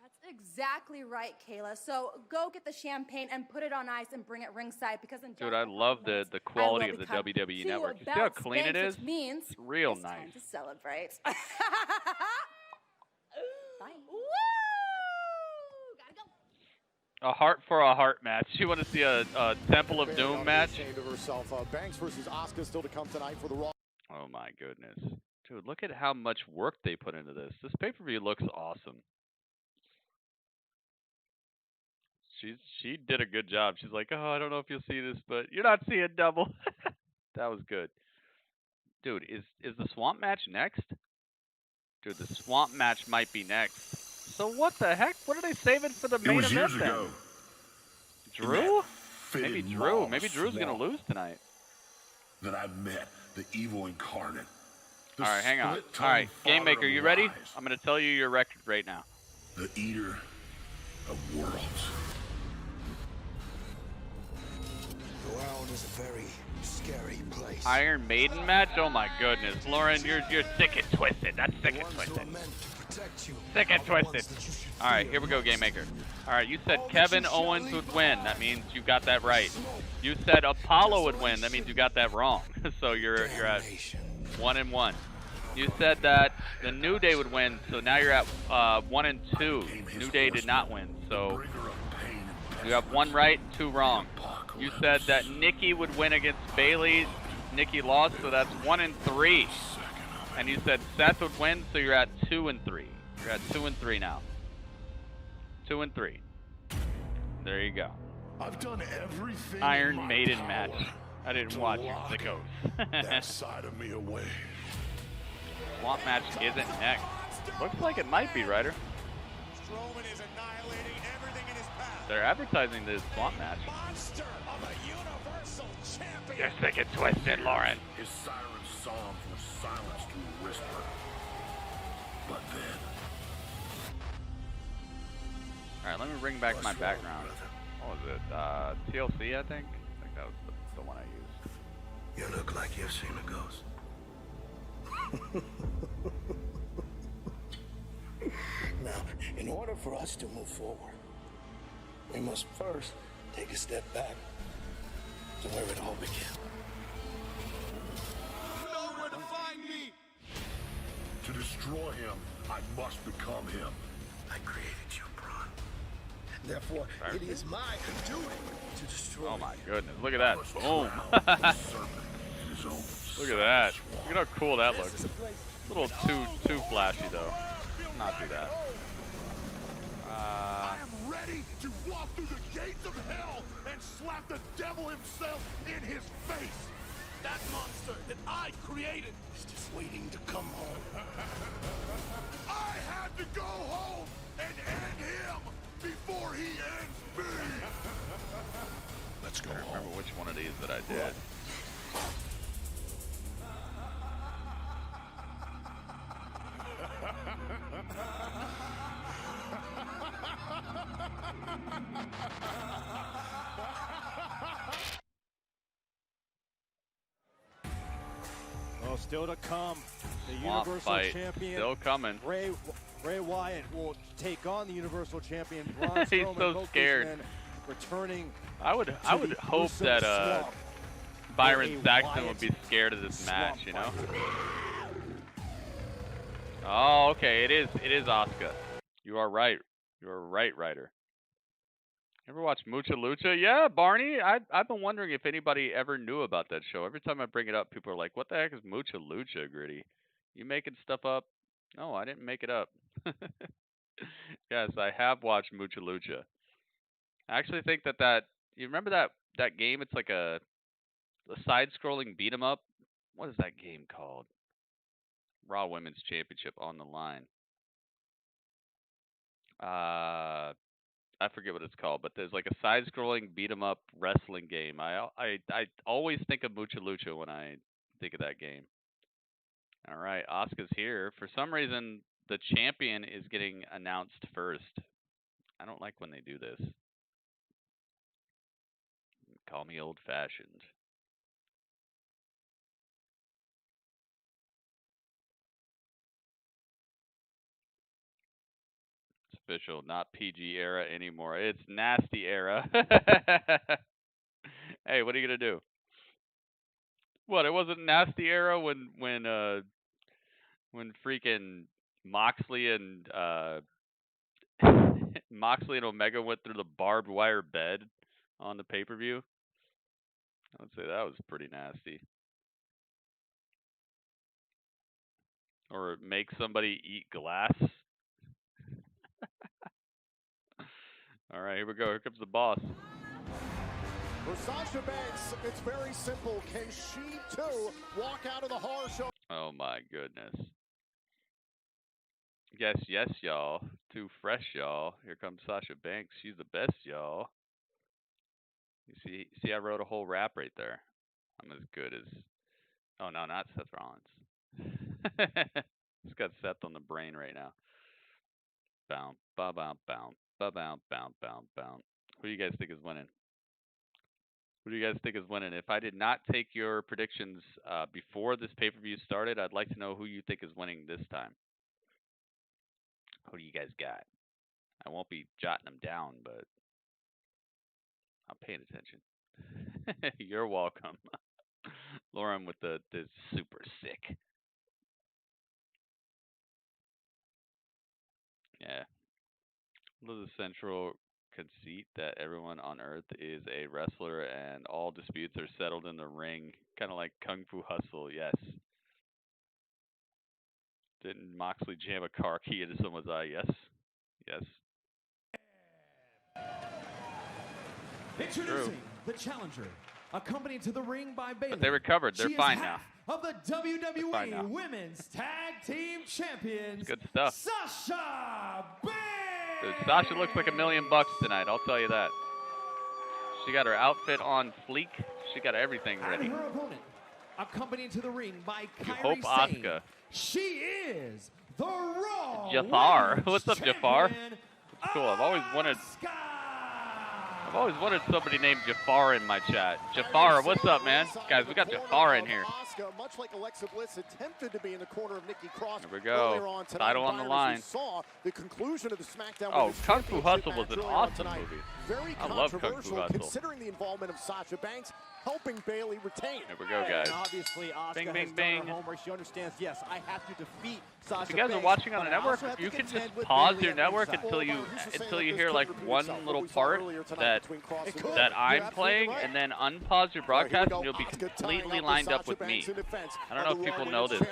[SPEAKER 9] That's exactly right, Kayla. So go get the champagne and put it on ice and bring it ringside because in
[SPEAKER 1] Dude, I love the quality of the WWE Network. You see how clean it is?
[SPEAKER 9] Means
[SPEAKER 1] it's real
[SPEAKER 9] it's
[SPEAKER 1] nice.
[SPEAKER 9] Time to celebrate. Bye. Woo! Gotta go.
[SPEAKER 1] A heart for a heart match. You want to see a Temple of Doom match?
[SPEAKER 2] Of herself. Banks versus Asuka still to come tonight for the Raw.
[SPEAKER 1] Oh my goodness. Dude, look at how much work they put into this. This pay-per-view looks awesome. She did a good job. She's like, oh, I don't know if you'll see this, but you're not seeing double. That was good. Dude, is the Swamp match next? Dude, the Swamp match might be next. So what the heck? What are they saving for the main event then?
[SPEAKER 20] Ago.
[SPEAKER 1] Drew? Maybe Drew. Maybe Drew's going to lose tonight.
[SPEAKER 20] That I met the evil incarnate.
[SPEAKER 1] All right, hang on. All right, Game Maker, you ready? I'm going to tell you your record right now.
[SPEAKER 20] The eater of worlds.
[SPEAKER 21] The world is a very scary place.
[SPEAKER 1] Iron Maiden match? Oh my goodness. Lauren, you're sick and twisted. That's sick and twisted. Sick and twisted. All right, here we go, Game Maker. All right, you said Kevin Owens would win. That means you got that right. You said Apollo would win. That means you got that wrong. So you're at 1-1. You said that the New Day would win. So now you're at 1-2. New Day did not win. So you have 1 right, 2 wrong. You said that Nikki would win against Bailey. Nikki lost, so that's 1-3. And you said Seth would win, so you're at 2-3. You're at 2-3 now. 2-3. There you go.
[SPEAKER 20] I've done everything.
[SPEAKER 1] Iron Maiden match. I didn't watch sickos.
[SPEAKER 20] That side of me away.
[SPEAKER 1] Swamp match isn't next. Looks like it might be, Ryder.
[SPEAKER 2] Strowman is annihilating everything in his path.
[SPEAKER 1] They're advertising the Swamp match.
[SPEAKER 2] Monster of a Universal Champion.
[SPEAKER 1] You're sick and twisted, Lauren.
[SPEAKER 20] His siren psalms were silenced to a whisper. But then...
[SPEAKER 1] Alright, let me bring back my background. What was it? TLC, I think? I think that was the one I used.
[SPEAKER 21] You look like you've seen a ghost. Now, in order for us to move forward, we must first take a step back to where it all began.
[SPEAKER 20] You know where to find me! To destroy him, I must become him.
[SPEAKER 21] I created you, Braun. Therefore, it is my duty to destroy
[SPEAKER 1] Oh my goodness, look at that. Boom. Look at that. Look at how cool that looks. A little too flashy though. Not do that.
[SPEAKER 20] I am ready to walk through the gates of hell and slap the devil himself in his face. That monster that I created is just waiting to come home. I had to go home and end him before he ends me. Let's go.
[SPEAKER 1] I remember which one of these shit.
[SPEAKER 16] Well, still to come, the Universal
[SPEAKER 1] fight.
[SPEAKER 16] Champion.
[SPEAKER 1] Still coming.
[SPEAKER 16] Rey Wyatt will take on the Universal Champion. Braun
[SPEAKER 1] He's
[SPEAKER 16] Strowman,
[SPEAKER 1] so
[SPEAKER 16] both
[SPEAKER 1] scared.
[SPEAKER 16] these men returning.
[SPEAKER 1] I would hope that Byron Saxton would be scared of this match, you know? Oh, okay. It is Asuka. You are right. You are right, Ryder. Ever watch Mucha Lucha? Yeah, Barney. I've been wondering if anybody ever knew about that show. Every time I bring it up, people are like, "What the heck is Mucha Lucha, Gritty? You making stuff up?" No, I didn't make it up. Yes, I have watched Mucha Lucha. I actually think that you remember that game? It's like a side-scrolling beat 'em up. What is that game called? Raw Women's Championship on the line. I forget what it's called, but there's like a side-scrolling beat 'em up wrestling game. I always think of Mucha Lucha when I think of that game. All right, Asuka's here. For some reason, the champion is getting announced first. I don't like when they do this. Call me old-fashioned. It's official, not PG era anymore. It's nasty era. Hey, what are you gonna do? What? It wasn't nasty era when freaking Moxley and Moxley and Omega went through the barbed wire bed on the pay-per-view. I would say that was pretty nasty. Or make somebody eat glass. All right, here we go. Here comes the boss.
[SPEAKER 2] For Sasha Banks, it's very simple. Can she too walk out of the horror show?
[SPEAKER 1] Oh my goodness. Yes, y'all. Too fresh, y'all. Here comes Sasha Banks. She's the best, y'all. You see, I wrote a whole rap right there. I'm as good as. Oh no, not Seth Rollins. He's got Seth on the brain right now. Bound, bound, bound, bound, bound, bound, bound, bound. Who do you guys think is winning? Who do you guys think is winning? If I did not take your predictions before this pay-per-view started, I'd like to know who you think is winning this time. Who do you guys got? I won't be jotting them down, but I'm paying attention. You're welcome. Lauren with the super sick. Yeah. The central conceit that everyone on Earth is a wrestler and all disputes are settled in the ring, kind of like Kung Fu Hustle. Yes. Didn't Moxley jam a car key into someone's eye? Yes. Yes.
[SPEAKER 4] Introducing the challenger, accompanied to the ring by Bayley.
[SPEAKER 1] But they recovered. They're fine now.
[SPEAKER 4] Of the WWE Women's Tag Team Champions.
[SPEAKER 1] Good stuff.
[SPEAKER 4] Sasha Banks.
[SPEAKER 1] Dude, Sasha looks like $1 million tonight. I'll tell you that. She got her outfit on fleek. She got everything ready.
[SPEAKER 4] And her opponent, accompanied to the ring by
[SPEAKER 1] You hope Asuka.
[SPEAKER 4] She is the Raw
[SPEAKER 1] Jafar. What's up, Jafar? That's cool. I've always wanted somebody named Jafar in my chat. Jafar, what's up, man? Guys, we got Jafar in here.
[SPEAKER 2] Much like Alexa Bliss attempted to be in the corner of Nikki Cross.
[SPEAKER 1] Here we go. Title on the line.
[SPEAKER 2] Saw the conclusion of the SmackDown.
[SPEAKER 1] Oh, Kung Fu Hustle was an awesome movie.
[SPEAKER 2] Very
[SPEAKER 1] I love Kung Fu Hustle.
[SPEAKER 2] Considering the involvement of Sasha Banks, helping Bayley retain.
[SPEAKER 1] Here we go, guys.
[SPEAKER 16] And obviously, Asuka
[SPEAKER 1] bing,
[SPEAKER 16] has
[SPEAKER 1] bing,
[SPEAKER 16] done
[SPEAKER 1] bing.
[SPEAKER 16] her homework. She understands, yes, I have to defeat Sasha
[SPEAKER 1] If you guys
[SPEAKER 16] Banks,
[SPEAKER 1] are watching on the
[SPEAKER 16] but I
[SPEAKER 1] network,
[SPEAKER 16] also have
[SPEAKER 1] you
[SPEAKER 16] to
[SPEAKER 1] can
[SPEAKER 16] contend
[SPEAKER 1] just
[SPEAKER 16] with
[SPEAKER 1] pause
[SPEAKER 16] Bayley
[SPEAKER 1] your
[SPEAKER 16] at
[SPEAKER 1] network
[SPEAKER 16] ringside.
[SPEAKER 1] until you hear like one little part that I'm playing, and then unpause your broadcast, and you'll be completely lined up with me. I don't know if people know this.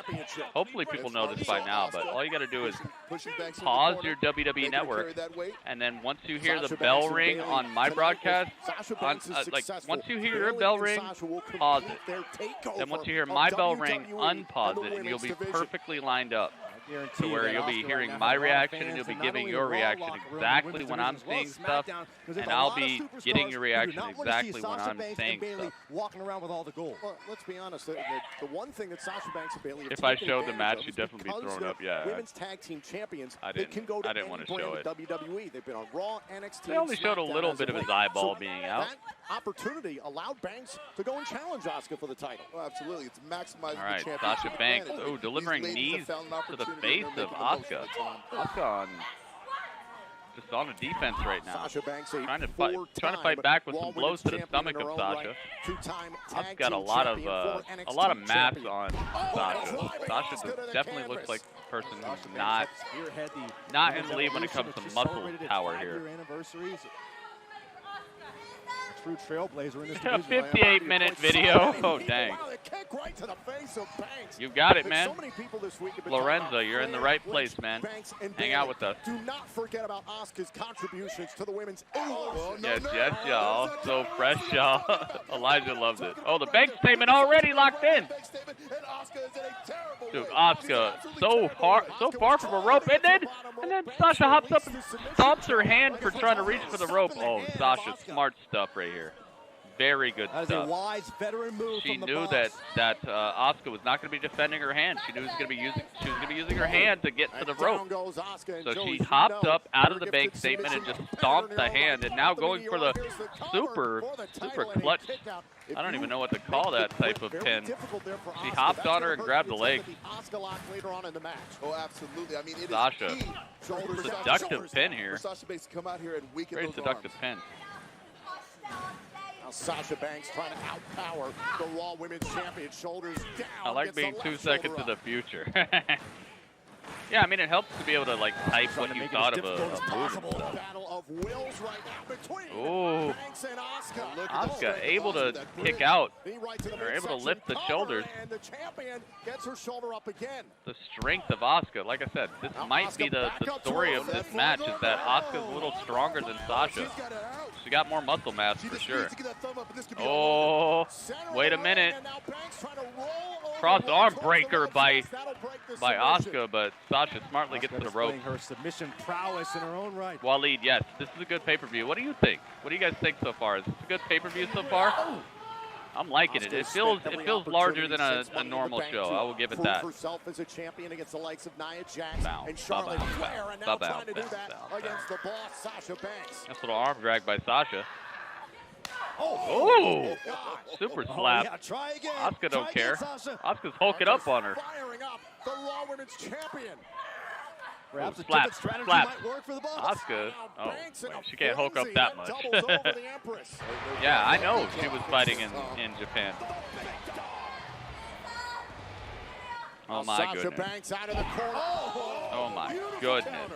[SPEAKER 1] Hopefully people know this by now, but all you got to do is pause your WWE Network, and then once you hear the bell ring on my broadcast, once you hear your bell ring, pause it. Then once you hear my bell ring, unpause it, and you'll be perfectly lined up. to where you'll be hearing my reaction and you'll be giving your reaction exactly when I'm seeing stuff, and I'll be getting your reaction exactly when I'm saying stuff.
[SPEAKER 2] Walking around with all the gold. Well, let's be honest. The one thing that Sasha Banks and Bayley have
[SPEAKER 1] if I showed the match, you'd definitely be thrown up. Yeah.
[SPEAKER 2] Women's tag team champions.
[SPEAKER 1] I
[SPEAKER 2] They can go to
[SPEAKER 1] didn't want to show it.
[SPEAKER 2] WWE. They've been on Raw, NXT.
[SPEAKER 1] They only showed a little bit of his eyeball being out.
[SPEAKER 2] That opportunity allowed Banks to go and challenge Asuka for the title.
[SPEAKER 17] Oh, absolutely. It's maximizing
[SPEAKER 1] All right,
[SPEAKER 17] the championship.
[SPEAKER 1] Sasha Banks. Oh, delivering knees to the face of Asuka. Asuka just on the defense right now.
[SPEAKER 2] Sasha Banks,
[SPEAKER 1] trying to fight back with some blows to the stomach of Sasha. Asuka got a lot of mass on Sasha. Sasha definitely looks like a person who's not in the lead when it comes to muscle power here.
[SPEAKER 16] True trailblazer in this
[SPEAKER 1] a 58-minute video. Oh, dang. You got it, man. Lorenzo, you're in the right place, man. Hang out with us.
[SPEAKER 2] Do not forget about Asuka's contributions to the women's.
[SPEAKER 1] Yes, y'all. So fresh, y'all. Elijah loves it. Oh, the bank statement already locked in. Dude, Asuka so far from a rope, and then Sasha hops up and stomps her hand for trying to reach for the rope. Oh, Sasha, smart stuff right here. Very good stuff.
[SPEAKER 16] A wise veteran move.
[SPEAKER 1] She knew that Asuka was not going to be defending her hand. She knew she was going to be using her hand to get to the rope. So she hopped up out of the bank statement and just stomped the hand, and now going for the super clutch. I don't even know what to call that type of pin. She hopped on her and grabbed the leg.
[SPEAKER 17] Oh, absolutely. I mean, it
[SPEAKER 1] Sasha,
[SPEAKER 17] is
[SPEAKER 1] seductive pin here.
[SPEAKER 17] Sasha Banks come out here and weaken
[SPEAKER 1] Very
[SPEAKER 17] those
[SPEAKER 1] seductive
[SPEAKER 17] arms.
[SPEAKER 1] pin.
[SPEAKER 2] Now Sasha Banks trying to outpower the Raw Women's Champion. Shoulders down.
[SPEAKER 1] I like being 2 seconds to the future. Yeah, I mean, it helps to be able to, like, type what you thought of a move.
[SPEAKER 2] Battle of wills right now between
[SPEAKER 1] Ooh.
[SPEAKER 2] Banks and Asuka.
[SPEAKER 1] Asuka able to kick out. They're able to lift the shoulders.
[SPEAKER 2] And the champion gets her shoulder up again.
[SPEAKER 1] The strength of Asuka. Like I said, this might be the story of this match, is that Asuka's a little stronger than Sasha. She got more muscle mass for sure. Oh, wait a minute. Cross arm breaker by Asuka, but Sasha smartly gets to the rope.
[SPEAKER 16] Her submission prowess in her own right.
[SPEAKER 1] Waleed, yes, this is a good pay-per-view. What do you think? What do you guys think so far? Is this a good pay-per-view so far? I'm liking it. It feels larger than a normal show. I will give it that.
[SPEAKER 2] Herself as a champion against the likes of Nia Jax and Charlotte Flair, and now trying to do that against the boss Sasha Banks.
[SPEAKER 1] Nice little arm drag by Sasha. Oh, super slap.
[SPEAKER 16] Yeah, try again.
[SPEAKER 1] Asuka don't care. Asuka's hulking up on her.
[SPEAKER 2] Firing up the Raw Women's Champion.
[SPEAKER 16] Perhaps a
[SPEAKER 1] slap,
[SPEAKER 16] different strategy
[SPEAKER 1] slap.
[SPEAKER 16] might work for the boss.
[SPEAKER 1] Asuka, oh, wait, she can't hulk up that much. Yeah, I know she was fighting in Japan. Oh my goodness.
[SPEAKER 2] Banks out of the corner.
[SPEAKER 1] Oh my goodness.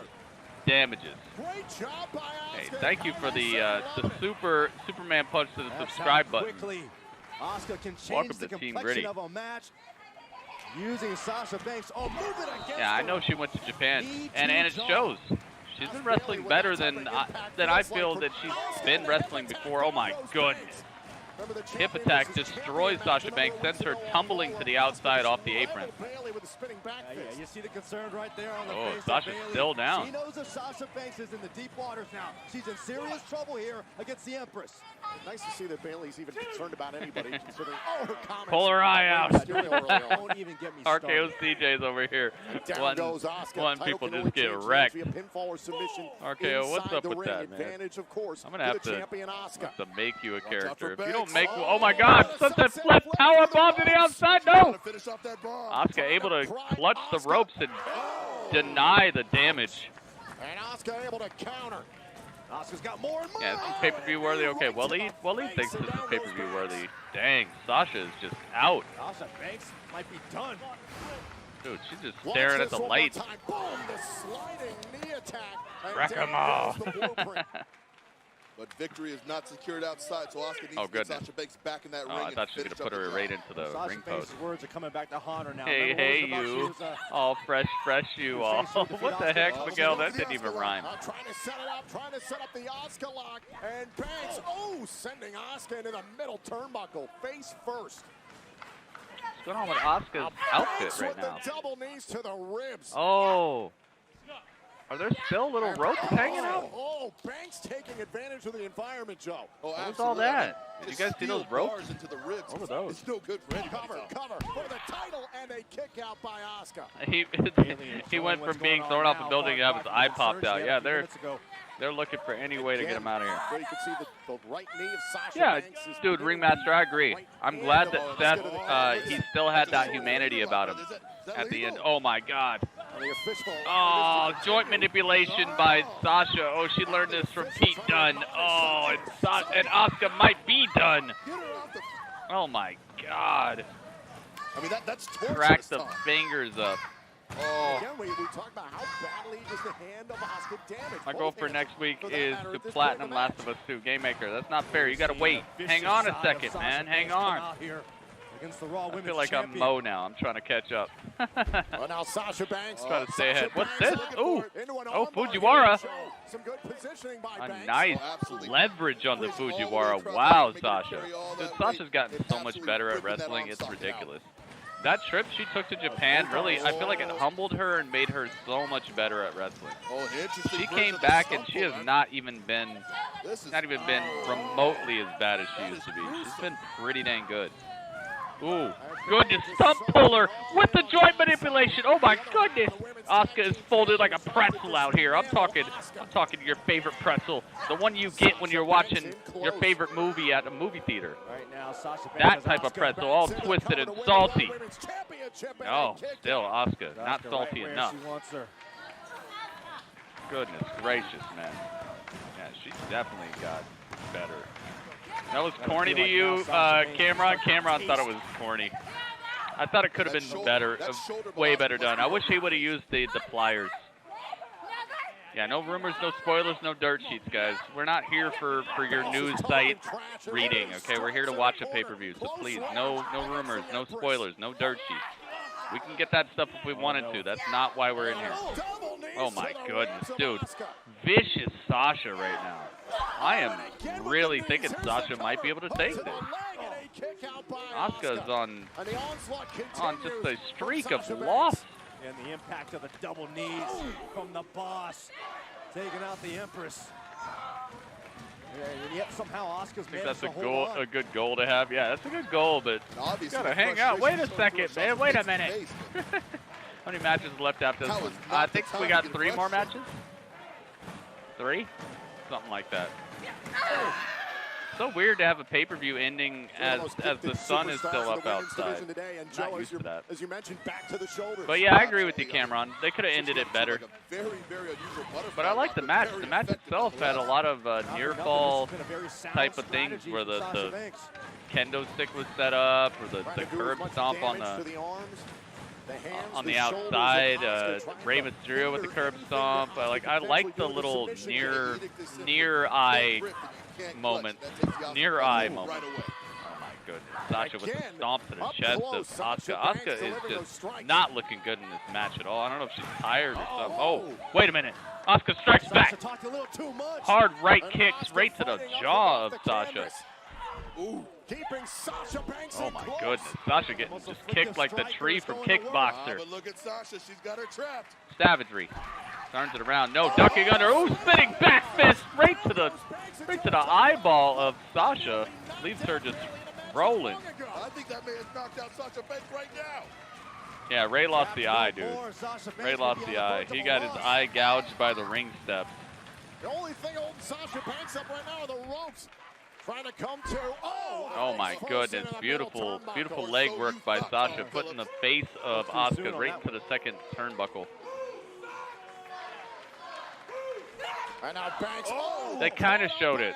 [SPEAKER 1] Damages.
[SPEAKER 2] Great job by Asuka.
[SPEAKER 1] Hey, thank you for the Superman punch to the subscribe button.
[SPEAKER 16] Asuka can change
[SPEAKER 1] Welcome
[SPEAKER 16] the
[SPEAKER 1] to Team
[SPEAKER 16] complexion
[SPEAKER 1] Gritty.
[SPEAKER 16] of a match using Sasha Banks. Oh, move it against
[SPEAKER 1] Yeah, I
[SPEAKER 16] her.
[SPEAKER 1] know she went to Japan, and it shows. She's been wrestling better than I feel that she's been wrestling before. Oh my goodness. Hip attack destroys Sasha Banks, sends her tumbling to the outside off the apron.
[SPEAKER 16] Yeah, you see the concern right there on the face
[SPEAKER 1] Sasha's
[SPEAKER 16] of Bayley.
[SPEAKER 1] still down.
[SPEAKER 16] She knows that Sasha Banks is in the deep waters now. She's in serious trouble here against the Empress.
[SPEAKER 2] Nice to see that Bayley's even concerned about anybody considering her comments.
[SPEAKER 1] Pull her eye out.
[SPEAKER 16] Don't even get me started.
[SPEAKER 1] RKO CJ's over here.
[SPEAKER 2] Down goes Asuka.
[SPEAKER 1] One
[SPEAKER 2] Title
[SPEAKER 1] people
[SPEAKER 2] can
[SPEAKER 1] just get
[SPEAKER 2] only
[SPEAKER 1] wrecked.
[SPEAKER 2] change via pinfall or submission
[SPEAKER 1] RKO, what's
[SPEAKER 2] inside
[SPEAKER 1] up
[SPEAKER 2] the
[SPEAKER 1] with
[SPEAKER 2] ring.
[SPEAKER 1] that, man?
[SPEAKER 2] Advantage, of course,
[SPEAKER 1] I'm gonna have
[SPEAKER 2] to the
[SPEAKER 1] to,
[SPEAKER 2] champion Asuka.
[SPEAKER 1] have to make you a character. If you
[SPEAKER 2] Banks.
[SPEAKER 1] don't make, oh my God! Sunset flip power bomb to the outside. No. Asuka able to clutch the ropes and deny the damage.
[SPEAKER 2] And Asuka able to counter.
[SPEAKER 16] Asuka's got more and more.
[SPEAKER 1] Yeah, this is pay-per-view worthy. Okay, Waleed thinks this is pay-per-view worthy. Dang, Sasha is just out.
[SPEAKER 16] Sasha Banks might be done.
[SPEAKER 1] Dude, she's just staring at the lights.
[SPEAKER 2] Boom, the sliding knee attack.
[SPEAKER 1] Wreck 'em all.
[SPEAKER 17] But victory is not secured outside, so Asuka needs to get
[SPEAKER 1] goodness.
[SPEAKER 17] Sasha Banks back in that ring.
[SPEAKER 1] I thought she was going to put her right into the
[SPEAKER 16] Sasha
[SPEAKER 1] ring
[SPEAKER 16] Banks'
[SPEAKER 1] post.
[SPEAKER 16] words are coming back to haunt her now.
[SPEAKER 1] Hey, you. All fresh you all. What the heck, Miguel? That didn't even rhyme.
[SPEAKER 2] Trying to set up the Asuka lock. And Banks, sending Asuka into the middle turnbuckle, face first.
[SPEAKER 1] going on with Asuka's outfit right now?
[SPEAKER 2] Double knees to the ribs.
[SPEAKER 1] Oh. Are there still little ropes hanging out?
[SPEAKER 2] Oh, Banks taking advantage of the environment, Joe.
[SPEAKER 17] Oh,
[SPEAKER 1] what was all that? Did you guys see those ropes?
[SPEAKER 17] Into the ribs.
[SPEAKER 1] What were those?
[SPEAKER 17] It's no good for anybody.
[SPEAKER 2] Cover for the title and a kick out by Asuka.
[SPEAKER 1] He went from being thrown off the building to have his eye popped out. Yeah, they're looking for any way to get him out of here.
[SPEAKER 2] There you can see the right knee of Sasha
[SPEAKER 1] Yeah,
[SPEAKER 2] Banks is
[SPEAKER 1] dude, Ringmaster, I agree. I'm glad that Seth, he still had that humanity about him at the end. Oh, my God. Oh, joint manipulation by Sasha. Oh, she learned this from Pete Dunne. Oh, and Asuka might be done. Oh, my God.
[SPEAKER 17] I mean, that's
[SPEAKER 1] crack the fingers up. Oh.
[SPEAKER 2] Again, we talk about how badly is the hand of Asuka damaged.
[SPEAKER 1] My goal for next week is to platinum Last of Us 2 Game Maker. That's not fair. You got to wait. Hang on a second, man. Hang on. I feel like I'm Mo now. I'm trying to catch up.
[SPEAKER 2] Well, now Sasha Banks
[SPEAKER 1] trying to stay ahead. What's this? Ooh. Oh, Fujiwara.
[SPEAKER 2] Some good positioning by Banks.
[SPEAKER 1] A nice leverage on the Fujiwara. Wow, Sasha. Dude, Sasha's gotten so much better at wrestling. It's ridiculous. That trip she took to Japan, really, I feel like it humbled her and made her so much better at wrestling. She came back and she has not even been remotely as bad as she used to be. She's been pretty dang good. Ooh, goodness, stump puller with the joint manipulation. Oh my goodness, Asuka is folded like a pretzel out here. I'm talking your favorite pretzel, the one you get when you're watching your favorite movie at a movie theater. That type of pretzel, all twisted and salty. Oh, still Asuka, not salty enough. Goodness gracious, man. Yeah, she's definitely got better. That was corny to you, Cameron? Cameron thought it was corny. I thought it could have been better, way better done. I wish he would have used the pliers. Yeah, no rumors, no spoilers, no dirt sheets, guys. We're not here for your news site reading, okay? We're here to watch a pay-per-view, so please, no rumors, no spoilers, no dirt sheets. We can get that stuff if we wanted to. That's not why we're in here. Oh, my goodness, dude. Vicious Sasha right now. I am really thinking Sasha might be able to take this. Asuka's on just a streak of loss.
[SPEAKER 16] And the impact of the double knees from the boss, taking out the Empress. And yet somehow Asuka's
[SPEAKER 1] I think that's a good goal to have. Yeah, that's a good goal, but you gotta hang out. Wait a second, man. Wait a minute. How many matches left after this one? I think we got 3 more matches. 3? Something like that. So weird to have a pay-per-view ending as the sun is still up outside. Not used to that.
[SPEAKER 2] As you mentioned, back to the shoulders.
[SPEAKER 1] But yeah, I agree with you, Cameron. They could have ended it better. But I like the match. The match itself had a lot of near-fall type of things where the kendo stick was set up, or the curb stomp on the outside, Rey Mysterio with the curb stomp. I like the little near eye moment. Oh my goodness. Sasha with the stomp to the chest of Asuka. Asuka is just not looking good in this match at all. I don't know if she's tired or something. Oh, wait a minute. Asuka strikes back. Hard right kicks right to the jaw of Sasha.
[SPEAKER 2] Keeping Sasha Banks
[SPEAKER 1] oh my goodness. Sasha getting just kicked like the tree from Kickboxer.
[SPEAKER 17] But look at Sasha. She's got her trapped.
[SPEAKER 1] Savagery. Turns it around. No, ducking under. Ooh, spinning back fist right to the eyeball of Sasha. Leaves her just rolling.
[SPEAKER 17] I think that man has knocked out Sasha Banks right now.
[SPEAKER 1] Yeah, Rey lost the eye, dude. Ray lost the eye. He got his eye gouged by the ring steps.
[SPEAKER 2] The only thing holding Sasha Banks up right now are the ropes. Trying to come to.
[SPEAKER 1] Oh my goodness. Beautiful leg work by Sasha. Putting the face of Asuka right to the second turnbuckle.
[SPEAKER 2] And now Banks.
[SPEAKER 1] They kind of showed it.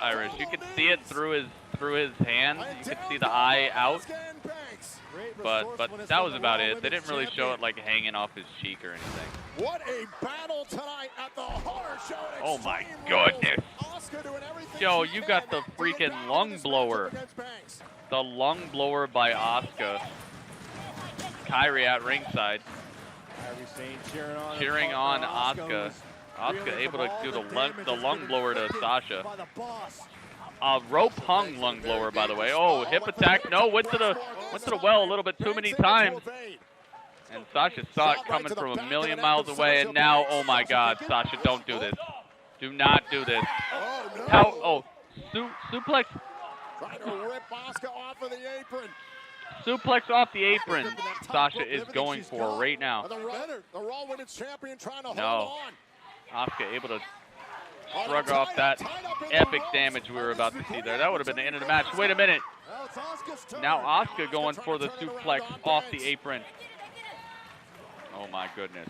[SPEAKER 1] Irish. You could see it through his hand. You could see the eye out. But that was about it. They didn't really show it like hanging off his cheek or anything.
[SPEAKER 2] What a battle tonight at the horror show.
[SPEAKER 1] Oh my goodness. Yo, you got the freaking lung blower. The lung blower by Asuka. Kyrie at ringside. Cheering on Asuka. Asuka able to do the lung blower to Sasha. rope hung lung blower, by the way. Oh, hip attack. No, went to the well a little bit too many times. And Sasha saw it coming from a million miles away, and now, oh my God, Sasha, don't do this. Do not do this. How? Oh, suplex.
[SPEAKER 2] Trying to rip Asuka off of the apron.
[SPEAKER 1] Suplex off the apron. Sasha is going for right now.
[SPEAKER 2] The Raw Women's Champion trying to hold
[SPEAKER 1] No.
[SPEAKER 2] on.
[SPEAKER 1] Asuka able to shrug off that epic damage we were about to see there. That would have been the end of the match. Wait a minute. Now Asuka going for the suplex off the apron. Oh my goodness.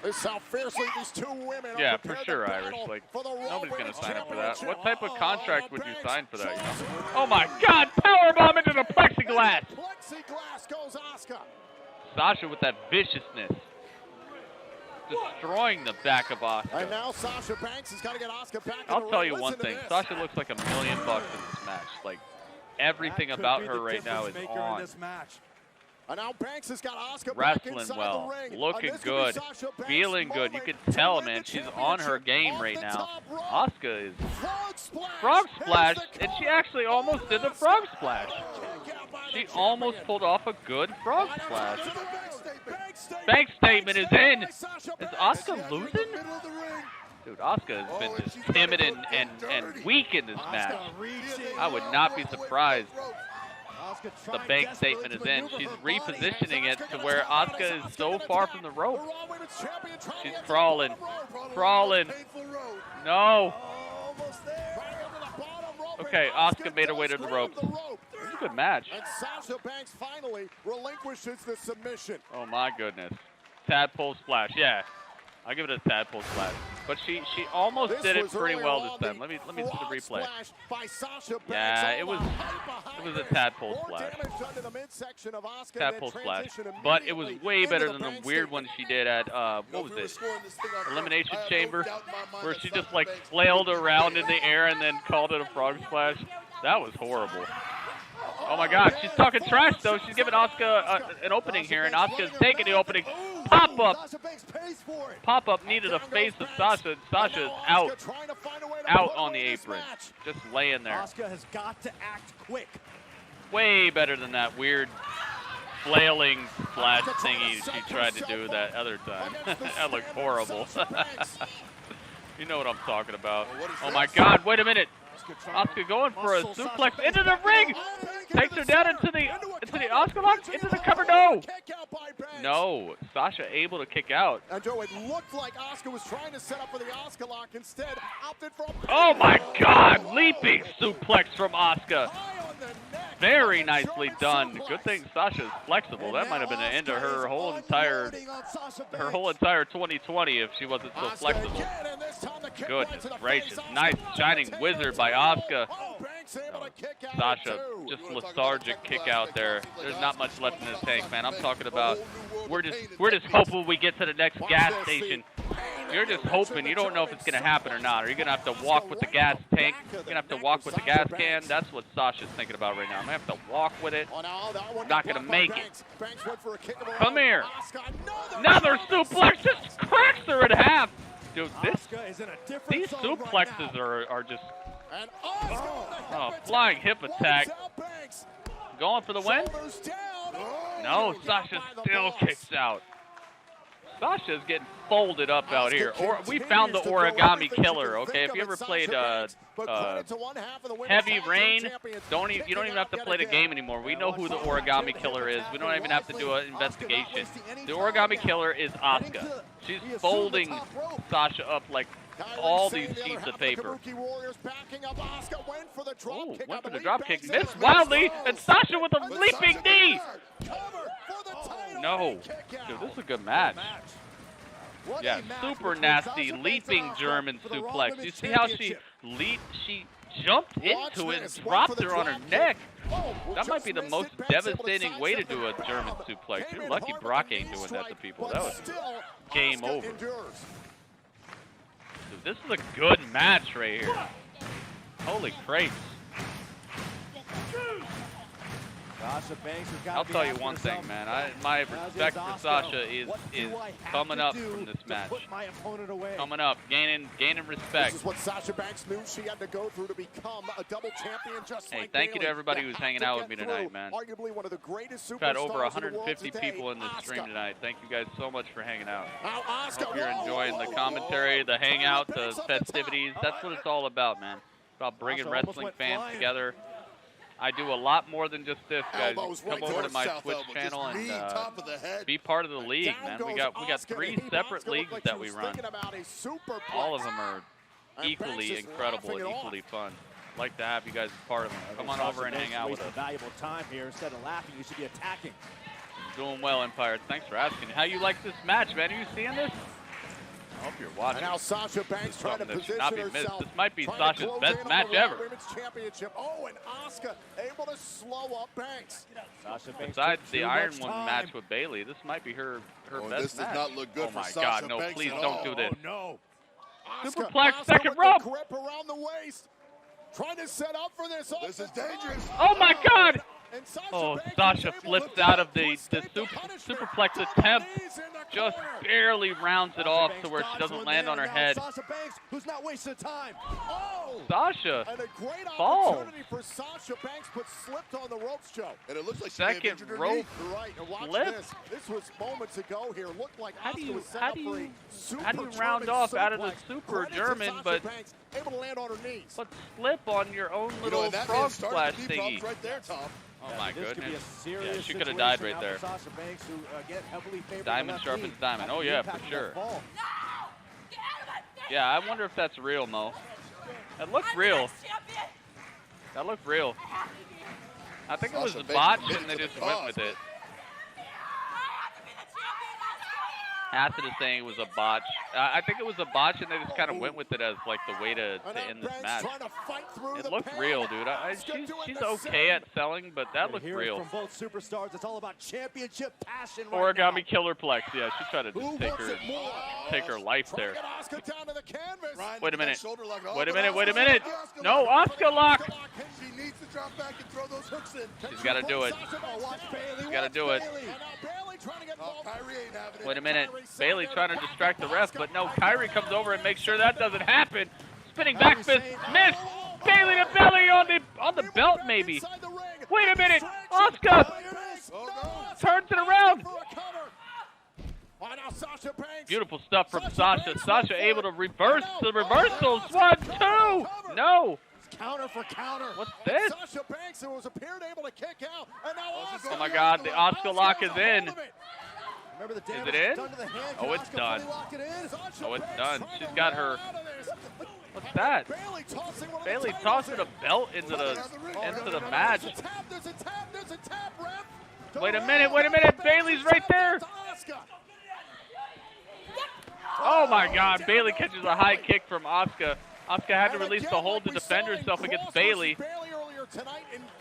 [SPEAKER 2] This is how fiercely these two women
[SPEAKER 1] Yeah,
[SPEAKER 2] are
[SPEAKER 1] for sure, Irish. Like, nobody's going to sign up for that. What type of contract would you sign for that? You know? Oh my God, powerbomb into the plexiglass.
[SPEAKER 2] Plexiglass goes Asuka.
[SPEAKER 1] Sasha with that viciousness. Destroying the back of Asuka.
[SPEAKER 2] And now Sasha Banks has got to get Asuka back.
[SPEAKER 1] I'll tell you one thing. Sasha looks like $1 million in this match. Like, everything about her right now is on.
[SPEAKER 2] And now Banks has got Asuka
[SPEAKER 1] wrestling well, looking good, feeling good. You can tell, man, she's on her game right now. Asuka is frog splash, and she actually almost did the frog splash. She almost pulled off a good frog splash. Bank statement is in. Is Asuka losing? Dude, Asuka has been just timid and weak in this match. I would not be surprised. The bank statement is in. She's repositioning it to where Asuka is so far from the rope. She's crawling. Crawling. No. Okay, Asuka made her way to the ropes. It was a good match.
[SPEAKER 2] And Sasha Banks finally relinquishes the submission.
[SPEAKER 1] Oh my goodness. Tadpole splash. Yeah. I'll give it a tadpole splash. But she almost did it pretty well this time. Let me see the replay. Yeah, it was a tadpole splash. Tadpole splash. But it was way better than the weird one she did at what was it? Elimination Chamber, where she just like flailed around in the air and then called it a frog splash. That was horrible. Oh my God, she's talking trash though. She's giving Asuka an opening here, and Asuka's taking the opening. Pop-up needed a face of Sasha, and Sasha's out on the apron, just laying there.
[SPEAKER 4] Asuka has got to act quick.
[SPEAKER 1] Way better than that weird flailing splash thingy she tried to do that other time. That looked horrible. You know what I'm talking about. Oh my God, wait a minute. Asuka going for a suplex into the ring. Takes her down into the Asuka lock, into the cover. No. No. Sasha able to kick out.
[SPEAKER 2] And Joe, it looked like Asuka was trying to set up for the Asuka lock. Instead, opted for a
[SPEAKER 1] oh my God. Leaping suplex from Asuka. Very nicely done. Good thing Sasha's flexible. That might have been the end of her whole entire 2020 if she wasn't so flexible. Goodness gracious. Nice shining wizard by Asuka. Sasha, just lethargic kick out there. There's not much left in this tank, man. I'm talking about we're just hoping we get to the next gas station. You're just hoping. You don't know if it's going to happen or not. Are you going to have to walk with the gas tank? You're going to have to walk with the gas can? That's what Sasha's thinking about right now. I'm going to have to walk with it. Not going to make it. Come here. Another suplex just cracks her in half. Dude, these suplexes are just... Oh, flying hip attack. Going for the win? No, Sasha still kicks out. Sasha's getting folded up out here. Or we found the origami killer. Okay, if you ever played Heavy Rain, you don't even have to play the game anymore. We know who the origami killer is. We don't even have to do an investigation. The origami killer is Asuka. She's folding Sasha up like all these sheets of paper. Oh, went for the drop kick. Missed wildly, and Sasha with a leaping knee. No. Dude, this is a good match. Yeah, super nasty leaping German suplex. You see how she jumped into it and dropped her on her neck. That might be the most devastating way to do a German suplex. You're lucky Brock ain't doing that to people. That was game over. Dude, this is a good match right here. Holy crates. I'll tell you one thing, man. My respect for Sasha is coming up from this match. Coming up, gaining respect.
[SPEAKER 2] This is what Sasha Banks knew she had to go through to become a double champion, just like
[SPEAKER 1] thank you to
[SPEAKER 2] Bayley.
[SPEAKER 1] everybody who's hanging out with me tonight, man.
[SPEAKER 2] Arguably one of the greatest
[SPEAKER 1] We've had
[SPEAKER 2] superstars
[SPEAKER 1] over
[SPEAKER 2] in the world
[SPEAKER 1] 150
[SPEAKER 2] today,
[SPEAKER 1] people in this stream tonight. Thank you guys so much for hanging out.
[SPEAKER 2] Now, Asuka,
[SPEAKER 1] Hope you're enjoying the commentary, the hangout, the festivities. That's what it's all about, man. It's about bringing wrestling fans together. I do a lot more than just this, guys. Come over to my Twitch channel and be part of the league, man. We got 3 separate leagues that we run. All of them are equally incredible and equally fun. I'd like to have you guys part of them. Come on over and hang out with us.
[SPEAKER 4] Valuable time here. Instead of laughing, you should be attacking.
[SPEAKER 1] Doing well, Empire. Thanks for asking. How you like this match, man? Are you seeing this? I hope you're watching.
[SPEAKER 2] And now Sasha Banks trying to position herself.
[SPEAKER 1] This might be Sasha's best match ever.
[SPEAKER 2] Women's Championship. Oh, and Asuka able to slow up Banks.
[SPEAKER 1] Besides the Iron Woman match with Bayley, this might be her best match.
[SPEAKER 17] This does not look good for Sasha
[SPEAKER 1] God, no!
[SPEAKER 17] Banks
[SPEAKER 1] Please
[SPEAKER 17] at
[SPEAKER 1] don't
[SPEAKER 17] all.
[SPEAKER 1] do this.
[SPEAKER 2] Oh, no.
[SPEAKER 1] Superplex, second rope.
[SPEAKER 2] Grip around the waist. Trying to set up for this.
[SPEAKER 17] This is dangerous.
[SPEAKER 1] Oh my God! Oh, Sasha flips out of the superplex attempt, just barely rounds it off to where she doesn't land on her head.
[SPEAKER 4] Sasha Banks, who's not wasting time.
[SPEAKER 2] Oh!
[SPEAKER 1] Sasha
[SPEAKER 2] And a great
[SPEAKER 1] falls.
[SPEAKER 2] opportunity for Sasha Banks, but slipped on the ropes, Joe.
[SPEAKER 17] And it looks like
[SPEAKER 1] Second rope
[SPEAKER 2] Right, and watch
[SPEAKER 1] flip.
[SPEAKER 2] This was moments ago here. Looked like
[SPEAKER 1] How do you
[SPEAKER 2] super
[SPEAKER 1] round
[SPEAKER 2] German
[SPEAKER 1] off out of the
[SPEAKER 2] suplex.
[SPEAKER 1] super
[SPEAKER 2] Credit to
[SPEAKER 1] German,
[SPEAKER 2] Sasha
[SPEAKER 1] but
[SPEAKER 2] Banks, able to land on her knees.
[SPEAKER 1] but slip on your own little
[SPEAKER 17] and that
[SPEAKER 1] frog
[SPEAKER 17] man started
[SPEAKER 1] splash
[SPEAKER 17] the knee
[SPEAKER 1] thingy?
[SPEAKER 17] bumps right there, Tom.
[SPEAKER 1] Oh my
[SPEAKER 4] This could be a
[SPEAKER 1] goodness.
[SPEAKER 4] serious
[SPEAKER 1] Yeah, she could have
[SPEAKER 4] situation
[SPEAKER 1] died right
[SPEAKER 4] now
[SPEAKER 1] there.
[SPEAKER 4] for Sasha Banks, who, again, heavily favored
[SPEAKER 1] Diamond
[SPEAKER 4] on that
[SPEAKER 1] sharpens
[SPEAKER 4] knee.
[SPEAKER 1] diamond. Oh
[SPEAKER 4] After
[SPEAKER 1] yeah,
[SPEAKER 4] the
[SPEAKER 1] for
[SPEAKER 4] impact of
[SPEAKER 1] sure.
[SPEAKER 4] that fall.
[SPEAKER 1] Yeah, I wonder if that's real, Mo. That looked real. That looked real. I think it was a botch and they just went with it. Acid is saying it was a botch. I think it was a botch and they just kind of went with it as like the way to end this match. It looked real, dude. She's okay at selling, but that looked real.
[SPEAKER 4] From both superstars, it's all about championship passion
[SPEAKER 1] Origami Killer Plex. Yeah, she tried to just take her life there. Wait a minute. Wait a minute. Wait a minute. No, Asuka lock.
[SPEAKER 17] She needs to drop back and throw those hooks in.
[SPEAKER 1] She's got to do it. She's got to do it. Wait a minute. Bayley trying to distract the ref, but no, Kyrie comes over and makes sure that doesn't happen. Spinning back fist, miss. Bayley to belly on the belt maybe. Wait a minute. Asuka turns it around. Beautiful stuff from Sasha. Sasha able to reverse the reversals. 1, 2. No.
[SPEAKER 2] Counter for counter.
[SPEAKER 1] What's this?
[SPEAKER 2] Sasha Banks was appeared able to kick out, and now Asuka.
[SPEAKER 1] Oh my God, the Asuka lock is in.
[SPEAKER 4] Remember the
[SPEAKER 1] Is it in? Oh, it's done. Oh, it's done. She's got her. What's that? Bayley tossing a belt into the match. Wait a minute. Wait a minute. Bayley's right there. Oh my God. Bayley catches a high kick from Asuka. Asuka had to release the hold to defend herself against Bayley.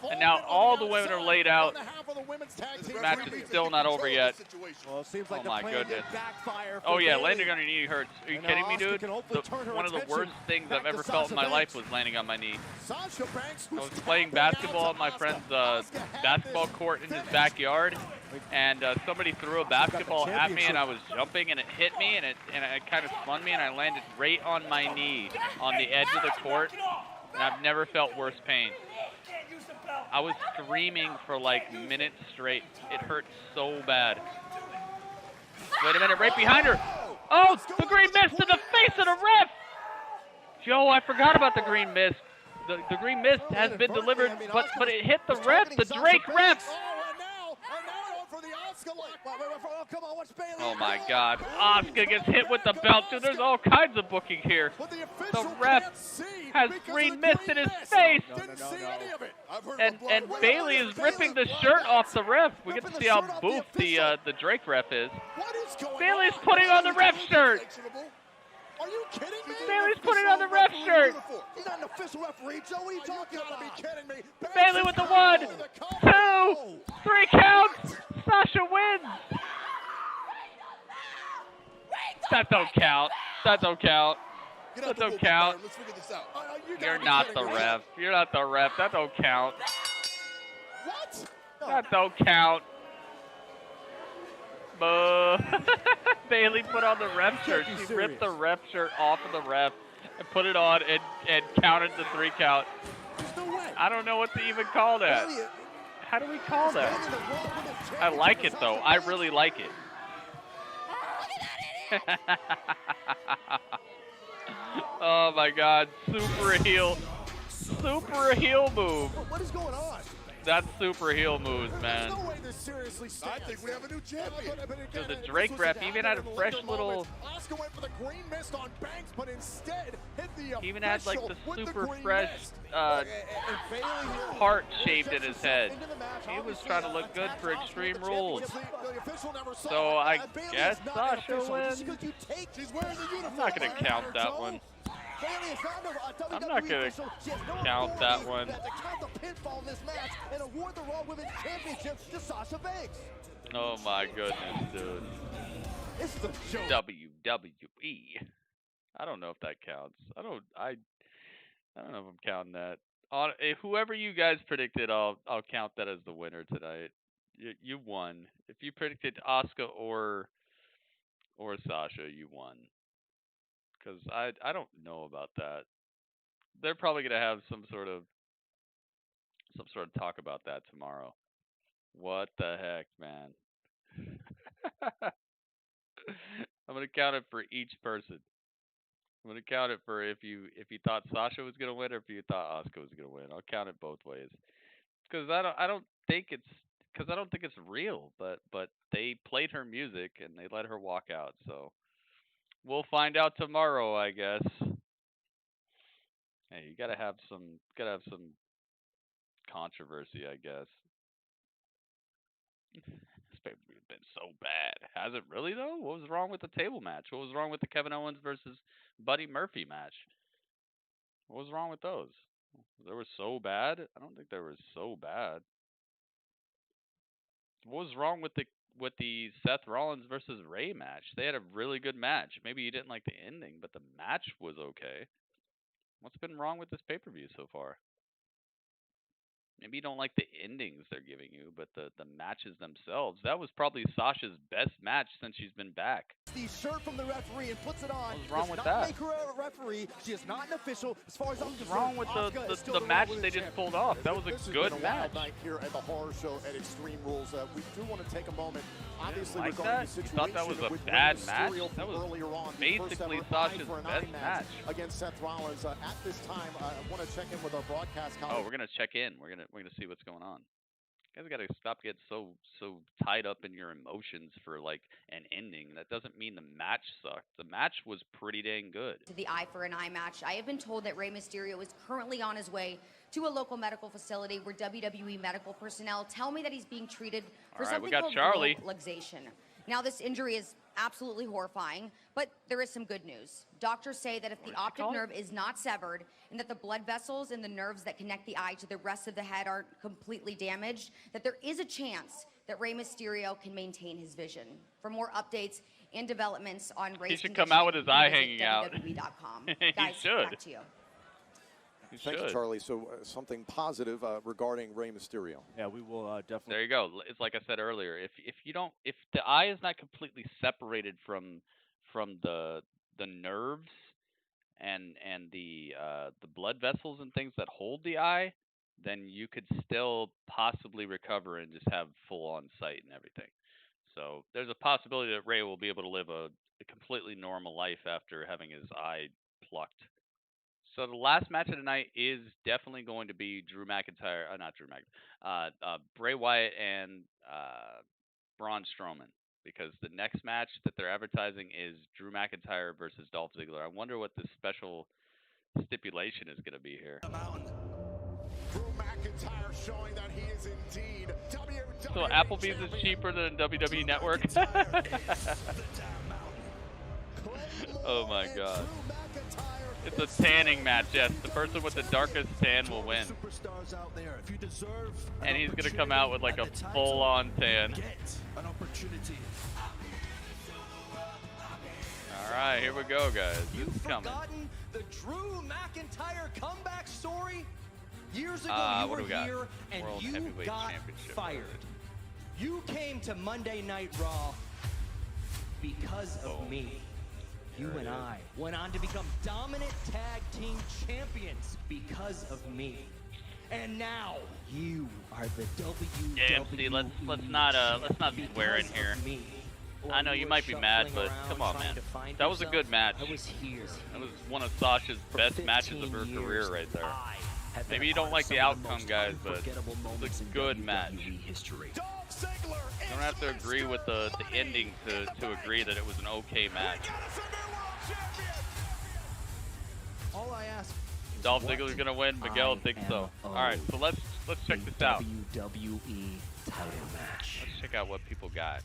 [SPEAKER 1] And now all the women are laid out. This match is still not over yet.
[SPEAKER 4] Well, it seems like
[SPEAKER 1] oh my goodness.
[SPEAKER 4] Backfire
[SPEAKER 1] oh yeah, landing on your knee hurts. Are you kidding me, dude? One of the worst things I've ever felt in my life was landing on my knee. I was playing basketball on my friend's basketball court in his backyard, and somebody threw a basketball at me, and I was jumping, and it hit me, and it kind of spun me, and I landed right on my knee on the edge of the court, and I've never felt worse pain. I was screaming for like minutes straight. It hurt so bad. Wait a minute, right behind her. Oh, the green mist to the face of the ref. Joe, I forgot about the green mist. The green mist has been delivered, but it hit the ref, the Drake ref. Oh my God, Asuka gets hit with the belt. Dude, there's all kinds of booking here. The ref has green mist in his face. And Bayley is ripping the shirt off the ref. We get to see how boofed the Drake ref is. Bayley's putting on the ref shirt.
[SPEAKER 2] Are you kidding me?
[SPEAKER 1] Bayley's putting on the ref shirt.
[SPEAKER 2] He's not an official referee, Joe. What are you talking about? Be kidding me.
[SPEAKER 1] Bayley with the 1, 2, 3 counts. Sasha wins. That don't count. That don't count. That don't count.
[SPEAKER 17] Let's figure this out.
[SPEAKER 1] You're not the ref. You're not the ref. That don't count.
[SPEAKER 2] What?
[SPEAKER 7] That don't count. Bailey put on the ref shirt. She ripped the ref shirt off of the ref and put it on and counted the 3 count.
[SPEAKER 2] There's no way.
[SPEAKER 7] I don't know what to even call that. How do we call that? I like it though. I really like it. Oh my God! Super heel move.
[SPEAKER 2] What is going on?
[SPEAKER 7] That's super heel moves, man.
[SPEAKER 2] There's no way this seriously stands.
[SPEAKER 17] I think we have a new champion.
[SPEAKER 7] So the Drake ref even had a fresh little.
[SPEAKER 2] Asuka went for the green mist on Banks, but instead hit the
[SPEAKER 7] he even had like the super fresh heart shaved in his head. He was trying to look good for Extreme Rules. So I guess Sasha wins. I'm not gonna count that one. I'm not going to count that one. Oh my goodness, dude.
[SPEAKER 2] This is a joke.
[SPEAKER 7] WWE. I don't know if that counts. I don't know if I'm counting that. Whoever you guys predicted, I'll count that as the winner tonight. You won. If you predicted Asuka or Sasha, you won. Because I don't know about that. They're probably gonna have some sort of talk about that tomorrow. What the heck, man? I'm gonna count it for each person. I'm gonna count it for if you thought Sasha was gonna win or if you thought Asuka was gonna win. I'll count it both ways. Because I don't think it's real. But they played her music and they let her walk out. So. We'll find out tomorrow, I guess. Hey, you gotta have some controversy, I guess. This pay-per-view has been so bad. Has it really though? What was wrong with the table match? What was wrong with the Kevin Owens versus Buddy Murphy match? What was wrong with those? They were so bad? I don't think they were so bad. What was wrong with the Seth Rollins versus Rey match? They had a really good match. Maybe you didn't like the ending, but the match was okay. What's been wrong with this pay-per-view so far? Maybe you don't like the endings they're giving you, but the matches themselves. That was probably Sasha's best match since she's been back.
[SPEAKER 14] The shirt from the referee and puts it on.
[SPEAKER 7] What's wrong with
[SPEAKER 14] that?
[SPEAKER 7] that?
[SPEAKER 14] Make her a referee. She is not an official as far as I'm concerned.
[SPEAKER 7] What's wrong with the match they just pulled off? That was a good match.
[SPEAKER 2] Night here at the horror show at Extreme Rules. We do want to take a moment. Obviously,
[SPEAKER 7] like
[SPEAKER 2] regarding
[SPEAKER 7] that?
[SPEAKER 2] the situation,
[SPEAKER 7] You thought that was a
[SPEAKER 2] with
[SPEAKER 7] bad
[SPEAKER 2] Rey
[SPEAKER 7] match?
[SPEAKER 2] Mysterio
[SPEAKER 7] That was
[SPEAKER 2] earlier on,
[SPEAKER 7] basically Sasha's best match
[SPEAKER 2] against Seth Rollins. At this time, I want to check in with our broadcast colleague.
[SPEAKER 7] Oh, we're gonna check in. We're gonna see what's going on. You guys gotta stop getting so tied up in your emotions for like an ending. That doesn't mean the match sucked. The match was pretty dang good.
[SPEAKER 15] To the eye for an eye match. I have been told that Rey Mysterio is currently on his way to a local medical facility where WWE medical personnel tell me that he's being treated for something called global luxation. Now, this injury is absolutely horrifying, but there is some good news. Doctors say that if the optic nerve is not severed and that the blood vessels and the nerves that connect the eye to the rest of the head aren't completely damaged, that there is a chance that Rey Mysterio can maintain his vision. For more updates and developments on Rey's
[SPEAKER 7] he should come out with his eye hanging out.
[SPEAKER 15] WWE.com.
[SPEAKER 7] He
[SPEAKER 15] Guys,
[SPEAKER 7] should.
[SPEAKER 15] back to you.
[SPEAKER 2] Thank you, Charlie. So something positive regarding Rey Mysterio.
[SPEAKER 16] Yeah, we will definitely.
[SPEAKER 7] There you go. It's like I said earlier. If the eye is not completely separated from the nerves and the blood vessels and things that hold the eye, then you could still possibly recover and just have full on sight and everything. So there's a possibility that Rey will be able to live a completely normal life after having his eye plucked. So the last match of the night is definitely going to be Bray Wyatt and Braun Strowman, because the next match that they're advertising is Drew McIntyre versus Dolph Ziggler. I wonder what the special stipulation is going to be here.
[SPEAKER 2] Drew McIntyre showing that he is indeed WWE.
[SPEAKER 7] So Applebee's is cheaper than WWE Network. Oh my God. It's a tanning match, yes. The person with the darkest tan will win. And he's going to come out with like a full-on tan. Alright, here we go, guys. This is coming.
[SPEAKER 14] The Drew McIntyre comeback story?
[SPEAKER 4] Years ago, you
[SPEAKER 1] what do
[SPEAKER 4] were
[SPEAKER 1] we got?
[SPEAKER 4] here and
[SPEAKER 1] World
[SPEAKER 4] you
[SPEAKER 1] Heavyweight
[SPEAKER 4] got
[SPEAKER 1] Championship.
[SPEAKER 4] fired. You came to Monday Night Raw because of me. You and I went on to become dominant tag team champions because of me. And now you are the WWE
[SPEAKER 1] Yeah, MC, let's not swear in here. I know you might be mad, but come on, man. That was a good match. That was one of Sasha's best matches of her career right there. Maybe you don't like the outcome, guys, but it's a good match. You don't have to agree with the ending to agree that it was an okay match.
[SPEAKER 4] All I ask.
[SPEAKER 1] Dolph Ziggler's gonna win. Miguel thinks so. All right, so let's check this out.
[SPEAKER 18] WWE title match.
[SPEAKER 1] Let's check out what people got.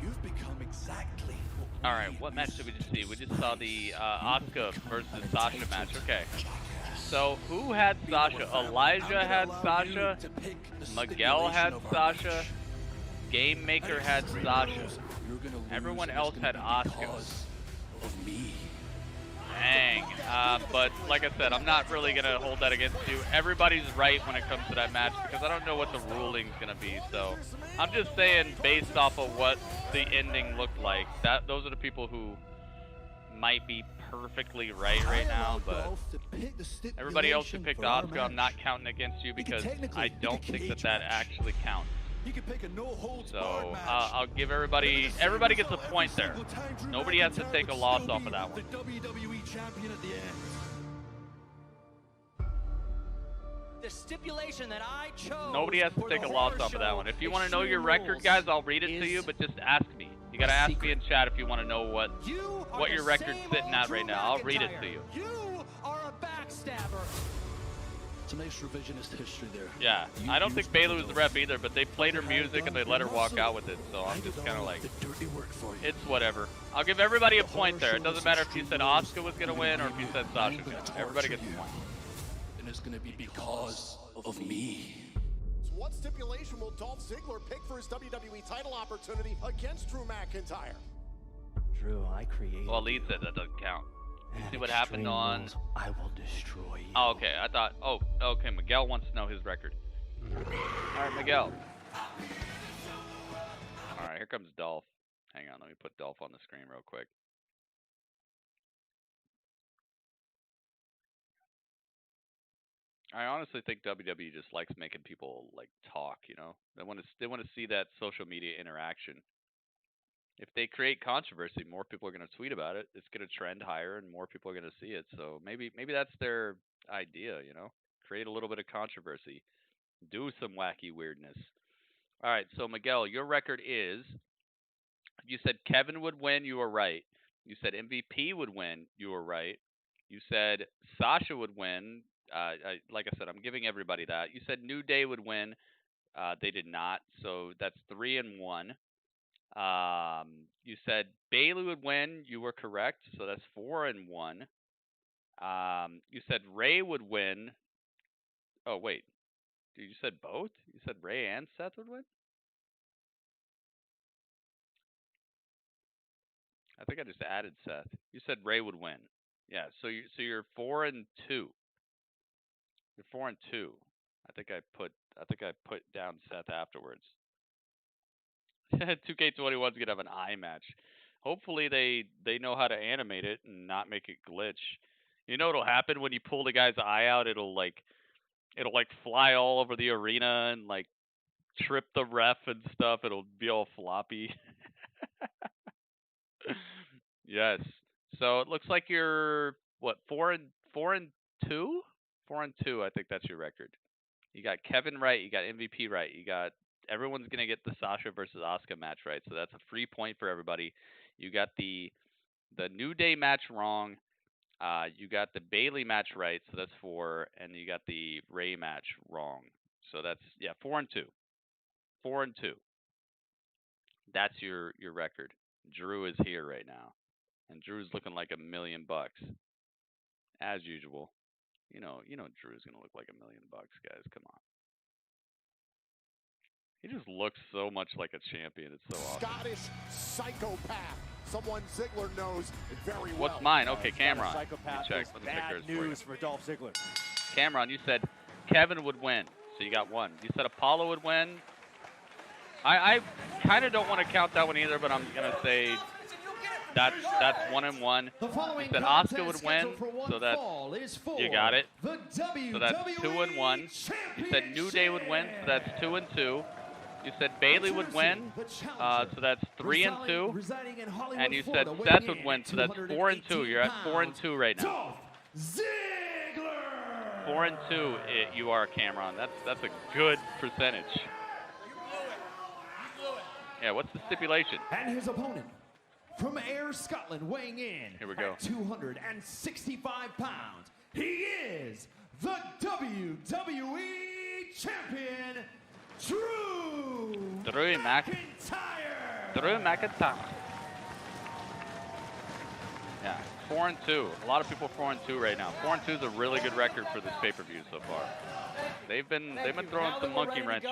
[SPEAKER 21] You've become exactly.
[SPEAKER 1] All right, what match did we just see? We just saw the Asuka versus Sasha match. Okay. So who had Sasha? Elijah had Sasha. Miguel had Sasha. Game Maker had Sasha. Everyone else had Asuka. Dang. But like I said, I'm not really going to hold that against you. Everybody's right when it comes to that match because I don't know what the ruling's going to be. So I'm just saying based off of what the ending looked like, those are the people who might be perfectly right now, but everybody else who picked Asuka, I'm not counting against you because I don't think that actually counts. So I'll give everybody gets a point there. Nobody has to take a loss off of that one.
[SPEAKER 4] The stipulation that I chose.
[SPEAKER 1] Nobody has to take a loss off of that one. If you want to know your record, guys, I'll read it to you, but just ask me. You gotta ask me in chat if you want to know what your record's sitting at right now. I'll read it to you.
[SPEAKER 4] You are a backstabber.
[SPEAKER 21] It's a nice revisionist history there.
[SPEAKER 1] Yeah, I don't think Bayley was the rep either, but they played her music and they let her walk out with it, so I'm just kind of like, it's whatever. I'll give everybody a point there. It doesn't matter if you said Asuka was going to win or if you said Sasha was going to win. Everybody gets a point.
[SPEAKER 21] And it's going to be because of me.
[SPEAKER 2] So what stipulation will Dolph Ziggler pick for his WWE title opportunity against Drew McIntyre?
[SPEAKER 18] Drew, I created.
[SPEAKER 1] Well, Lee said that doesn't count. You see what happened on...
[SPEAKER 18] I will destroy you.
[SPEAKER 1] Oh, okay. I thought... Oh, okay. Miguel wants to know his record. All right, Miguel. All right, here comes Dolph. Hang on. Let me put Dolph on the screen real quick. I honestly think WWE just likes making people, like, talk, you know? They want to see that social media interaction. If they create controversy, more people are going to tweet about it. It's going to trend higher, and more people are going to see it. So maybe that's their idea, you know? Create a little bit of controversy. Do some wacky weirdness. All right, so Miguel, your record is, you said Kevin would win, you were right. You said MVP would win, you were right. You said Sasha would win. Like I said, I'm giving everybody that. You said New Day would win. They did not, so that's 3-1. You said Bayley would win. You were correct. So that's 4-1. You said Rey would win. Oh, wait. You said both? You said Rey and Seth would win? I think I just added Seth. You said Rey would win. Yeah, so you're 4-2. You're 4-2. I think I put down Seth afterwards. 2K21's gonna have an eye match. Hopefully they know how to animate it and not make it glitch. You know what'll happen when you pull the guy's eye out? It'll fly all over the arena and like trip the ref and stuff. It'll be all floppy. Yes. So it looks like you're what 4-2? 4-2. I think that's your record. You got Kevin right. You got MVP right. You got. Everyone's going to get the Sasha versus Asuka match right, so that's a free point for everybody. You got the New Day match wrong. You got the Bayley match right, so that's 4, and you got the Rey match wrong. So that's, 4-2. 4-2. That's your record. Drew is here right now, and Drew's looking like $1 million, as usual. You know Drew's going to look like $1 million, guys. Come on. He just looks so much like a champion. It's so awesome.
[SPEAKER 2] Scottish psychopath someone Ziggler knows very well.
[SPEAKER 7] What's mine? Okay, Cameron.
[SPEAKER 16] Psychopath
[SPEAKER 7] Check.
[SPEAKER 16] was
[SPEAKER 7] Let me check
[SPEAKER 16] bad
[SPEAKER 7] yours
[SPEAKER 16] news
[SPEAKER 7] for you.
[SPEAKER 16] for Dolph Ziggler.
[SPEAKER 7] Cameron, you said Kevin would win, so you got one. You said Apollo would win. I kind of don't want to count that one either, but I'm gonna say that's 1 and 1. You said Asuka would win, so that you got it. So that's 2 and 1. You said New Day would win, so that's 2 and 2. You said Bayley would win, so that's 3 and 2. And you said Seth would win, so that's 4 and 2. You're at 4 and 2 right now. 4 and 2, you are, Cameron. That's a good percentage. Yeah, what's the stipulation?
[SPEAKER 4] And his opponent from Ayr, Scotland, weighing in
[SPEAKER 7] Here we go.
[SPEAKER 4] at 265 pounds. He is the WWE Champion, Drew McIntyre.
[SPEAKER 7] Drew McIntyre. Yeah, 4 and 2. A lot of people 4 and 2 right now. 4 and 2 is a really good record for this pay-per-view so far. They've been throwing some monkey wrenches.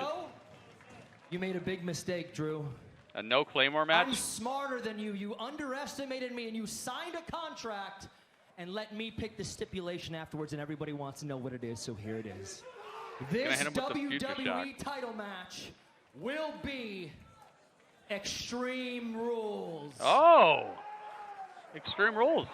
[SPEAKER 4] You made a big mistake, Drew.
[SPEAKER 7] A no Claymore match?
[SPEAKER 4] I'm smarter than you. You underestimated me, and you signed a contract and let me pick the stipulation afterwards, and everybody wants to know what it is, so here it is. This WWE title match will be Extreme Rules.
[SPEAKER 7] Oh! Extreme Rules.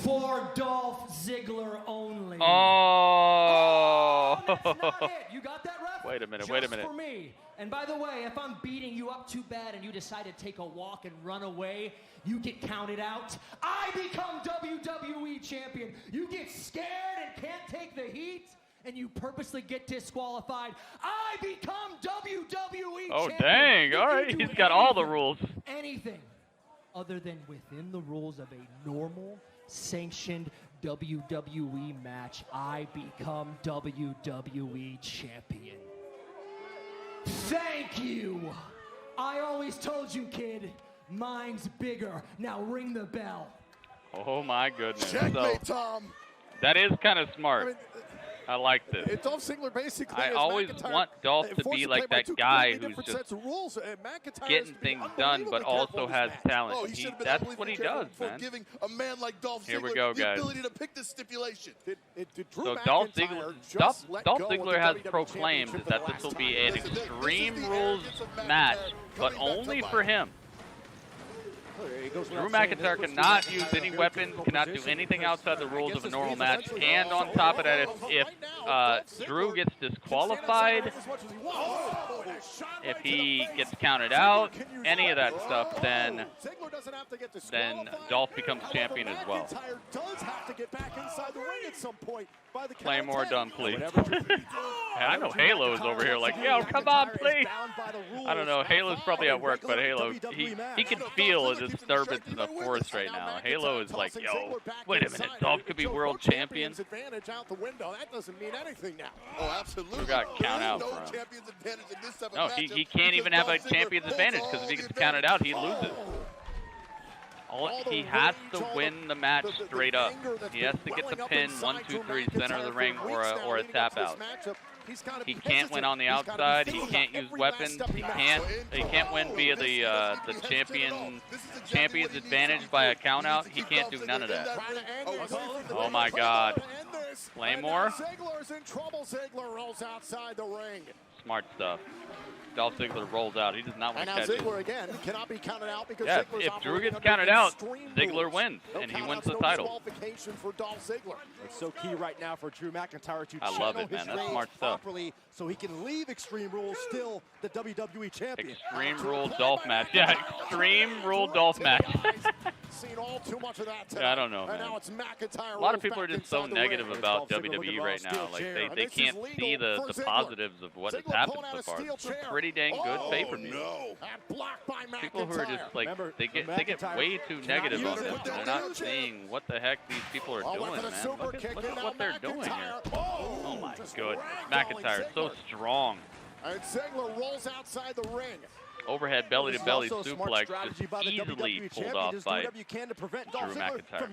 [SPEAKER 4] For Dolph Ziggler only.
[SPEAKER 7] Oh!
[SPEAKER 4] That's not it. You got that, ref?
[SPEAKER 7] Wait a minute,
[SPEAKER 4] Just
[SPEAKER 7] wait a minute.
[SPEAKER 4] for me. And by the way, if I'm beating you up too bad and you decide to take a walk and run away, you get counted out. I become WWE champion. You get scared and can't take the heat, and you purposely get disqualified. I become WWE champion.
[SPEAKER 7] Oh, dang. All right. He's got all the rules.
[SPEAKER 4] Anything other than within the rules of a normal, sanctioned WWE match, I become WWE champion. Thank you. I always told you, kid, mine's bigger. Now ring the bell.
[SPEAKER 7] Oh, my goodness.
[SPEAKER 2] Checkmate, Tom.
[SPEAKER 7] That is kind of smart. I like this.
[SPEAKER 2] Dolph Ziggler basically
[SPEAKER 7] I always want Dolph to be like that guy who's just getting things done, but also has talent. That's what he does, man.
[SPEAKER 17] Giving a man like Dolph Ziggler
[SPEAKER 7] Here we go, guys.
[SPEAKER 17] the ability to pick the stipulation.
[SPEAKER 7] So Dolph Ziggler has proclaimed that this will be an Extreme Rules match, but only for him. Drew McIntyre cannot use any weapons, cannot do anything outside the rules of a normal match, and on top of that, if Drew gets disqualified, if he gets counted out, any of that stuff, then Dolph becomes champion as well. Claymore done, please. I know Halo is over here like, yo, come on, please. I don't know. Halo's probably at work, but Halo, he can feel a disturbance in the forest right now. Halo is like, yo, wait a minute, Dolph could be world champion.
[SPEAKER 2] That doesn't mean anything now.
[SPEAKER 17] Oh, absolutely.
[SPEAKER 7] Who got count out for him? No, he can't even have a champion's advantage because if he gets counted out, he loses. He has to win the match straight up. He has to get the pin, 1, 2, 3, center of the ring, or a tap out. He can't win on the outside. He can't use weapons. He can't win via the champion's advantage by a count out. He can't do none of that. Oh my God. Claymore.
[SPEAKER 2] Ziggler's in trouble. Ziggler rolls outside the ring.
[SPEAKER 7] Smart stuff. Dolph Ziggler rolls out. He does not want to catch it.
[SPEAKER 2] And now Ziggler again cannot be counted out because
[SPEAKER 7] if Drew gets counted out, Ziggler wins, and he wins the title.
[SPEAKER 2] For Dolph Ziggler.
[SPEAKER 16] It's so key right now for Drew McIntyre to
[SPEAKER 7] I love it, man. That's smart stuff.
[SPEAKER 16] Properly so he can leave Extreme Rules still the WWE champion.
[SPEAKER 7] Extreme Rule Dolph match. Yeah, Extreme Rule Dolph match.
[SPEAKER 2] Seen all too much of that
[SPEAKER 7] yeah, I don't know, man.
[SPEAKER 2] Now it's McIntyre.
[SPEAKER 7] A lot of people are just so negative about WWE right now. Like they can't see the positives of what has happened so far. It's a pretty dang good pay-per-view. People who are just like they get way too negative on this. They're not seeing what the heck these people are doing, man. Look at what they're doing here. Oh my goodness, McIntyre so strong.
[SPEAKER 2] And Ziggler rolls outside the ring.
[SPEAKER 7] Overhead belly-to-belly suplex just easily pulled off by Drew McIntyre.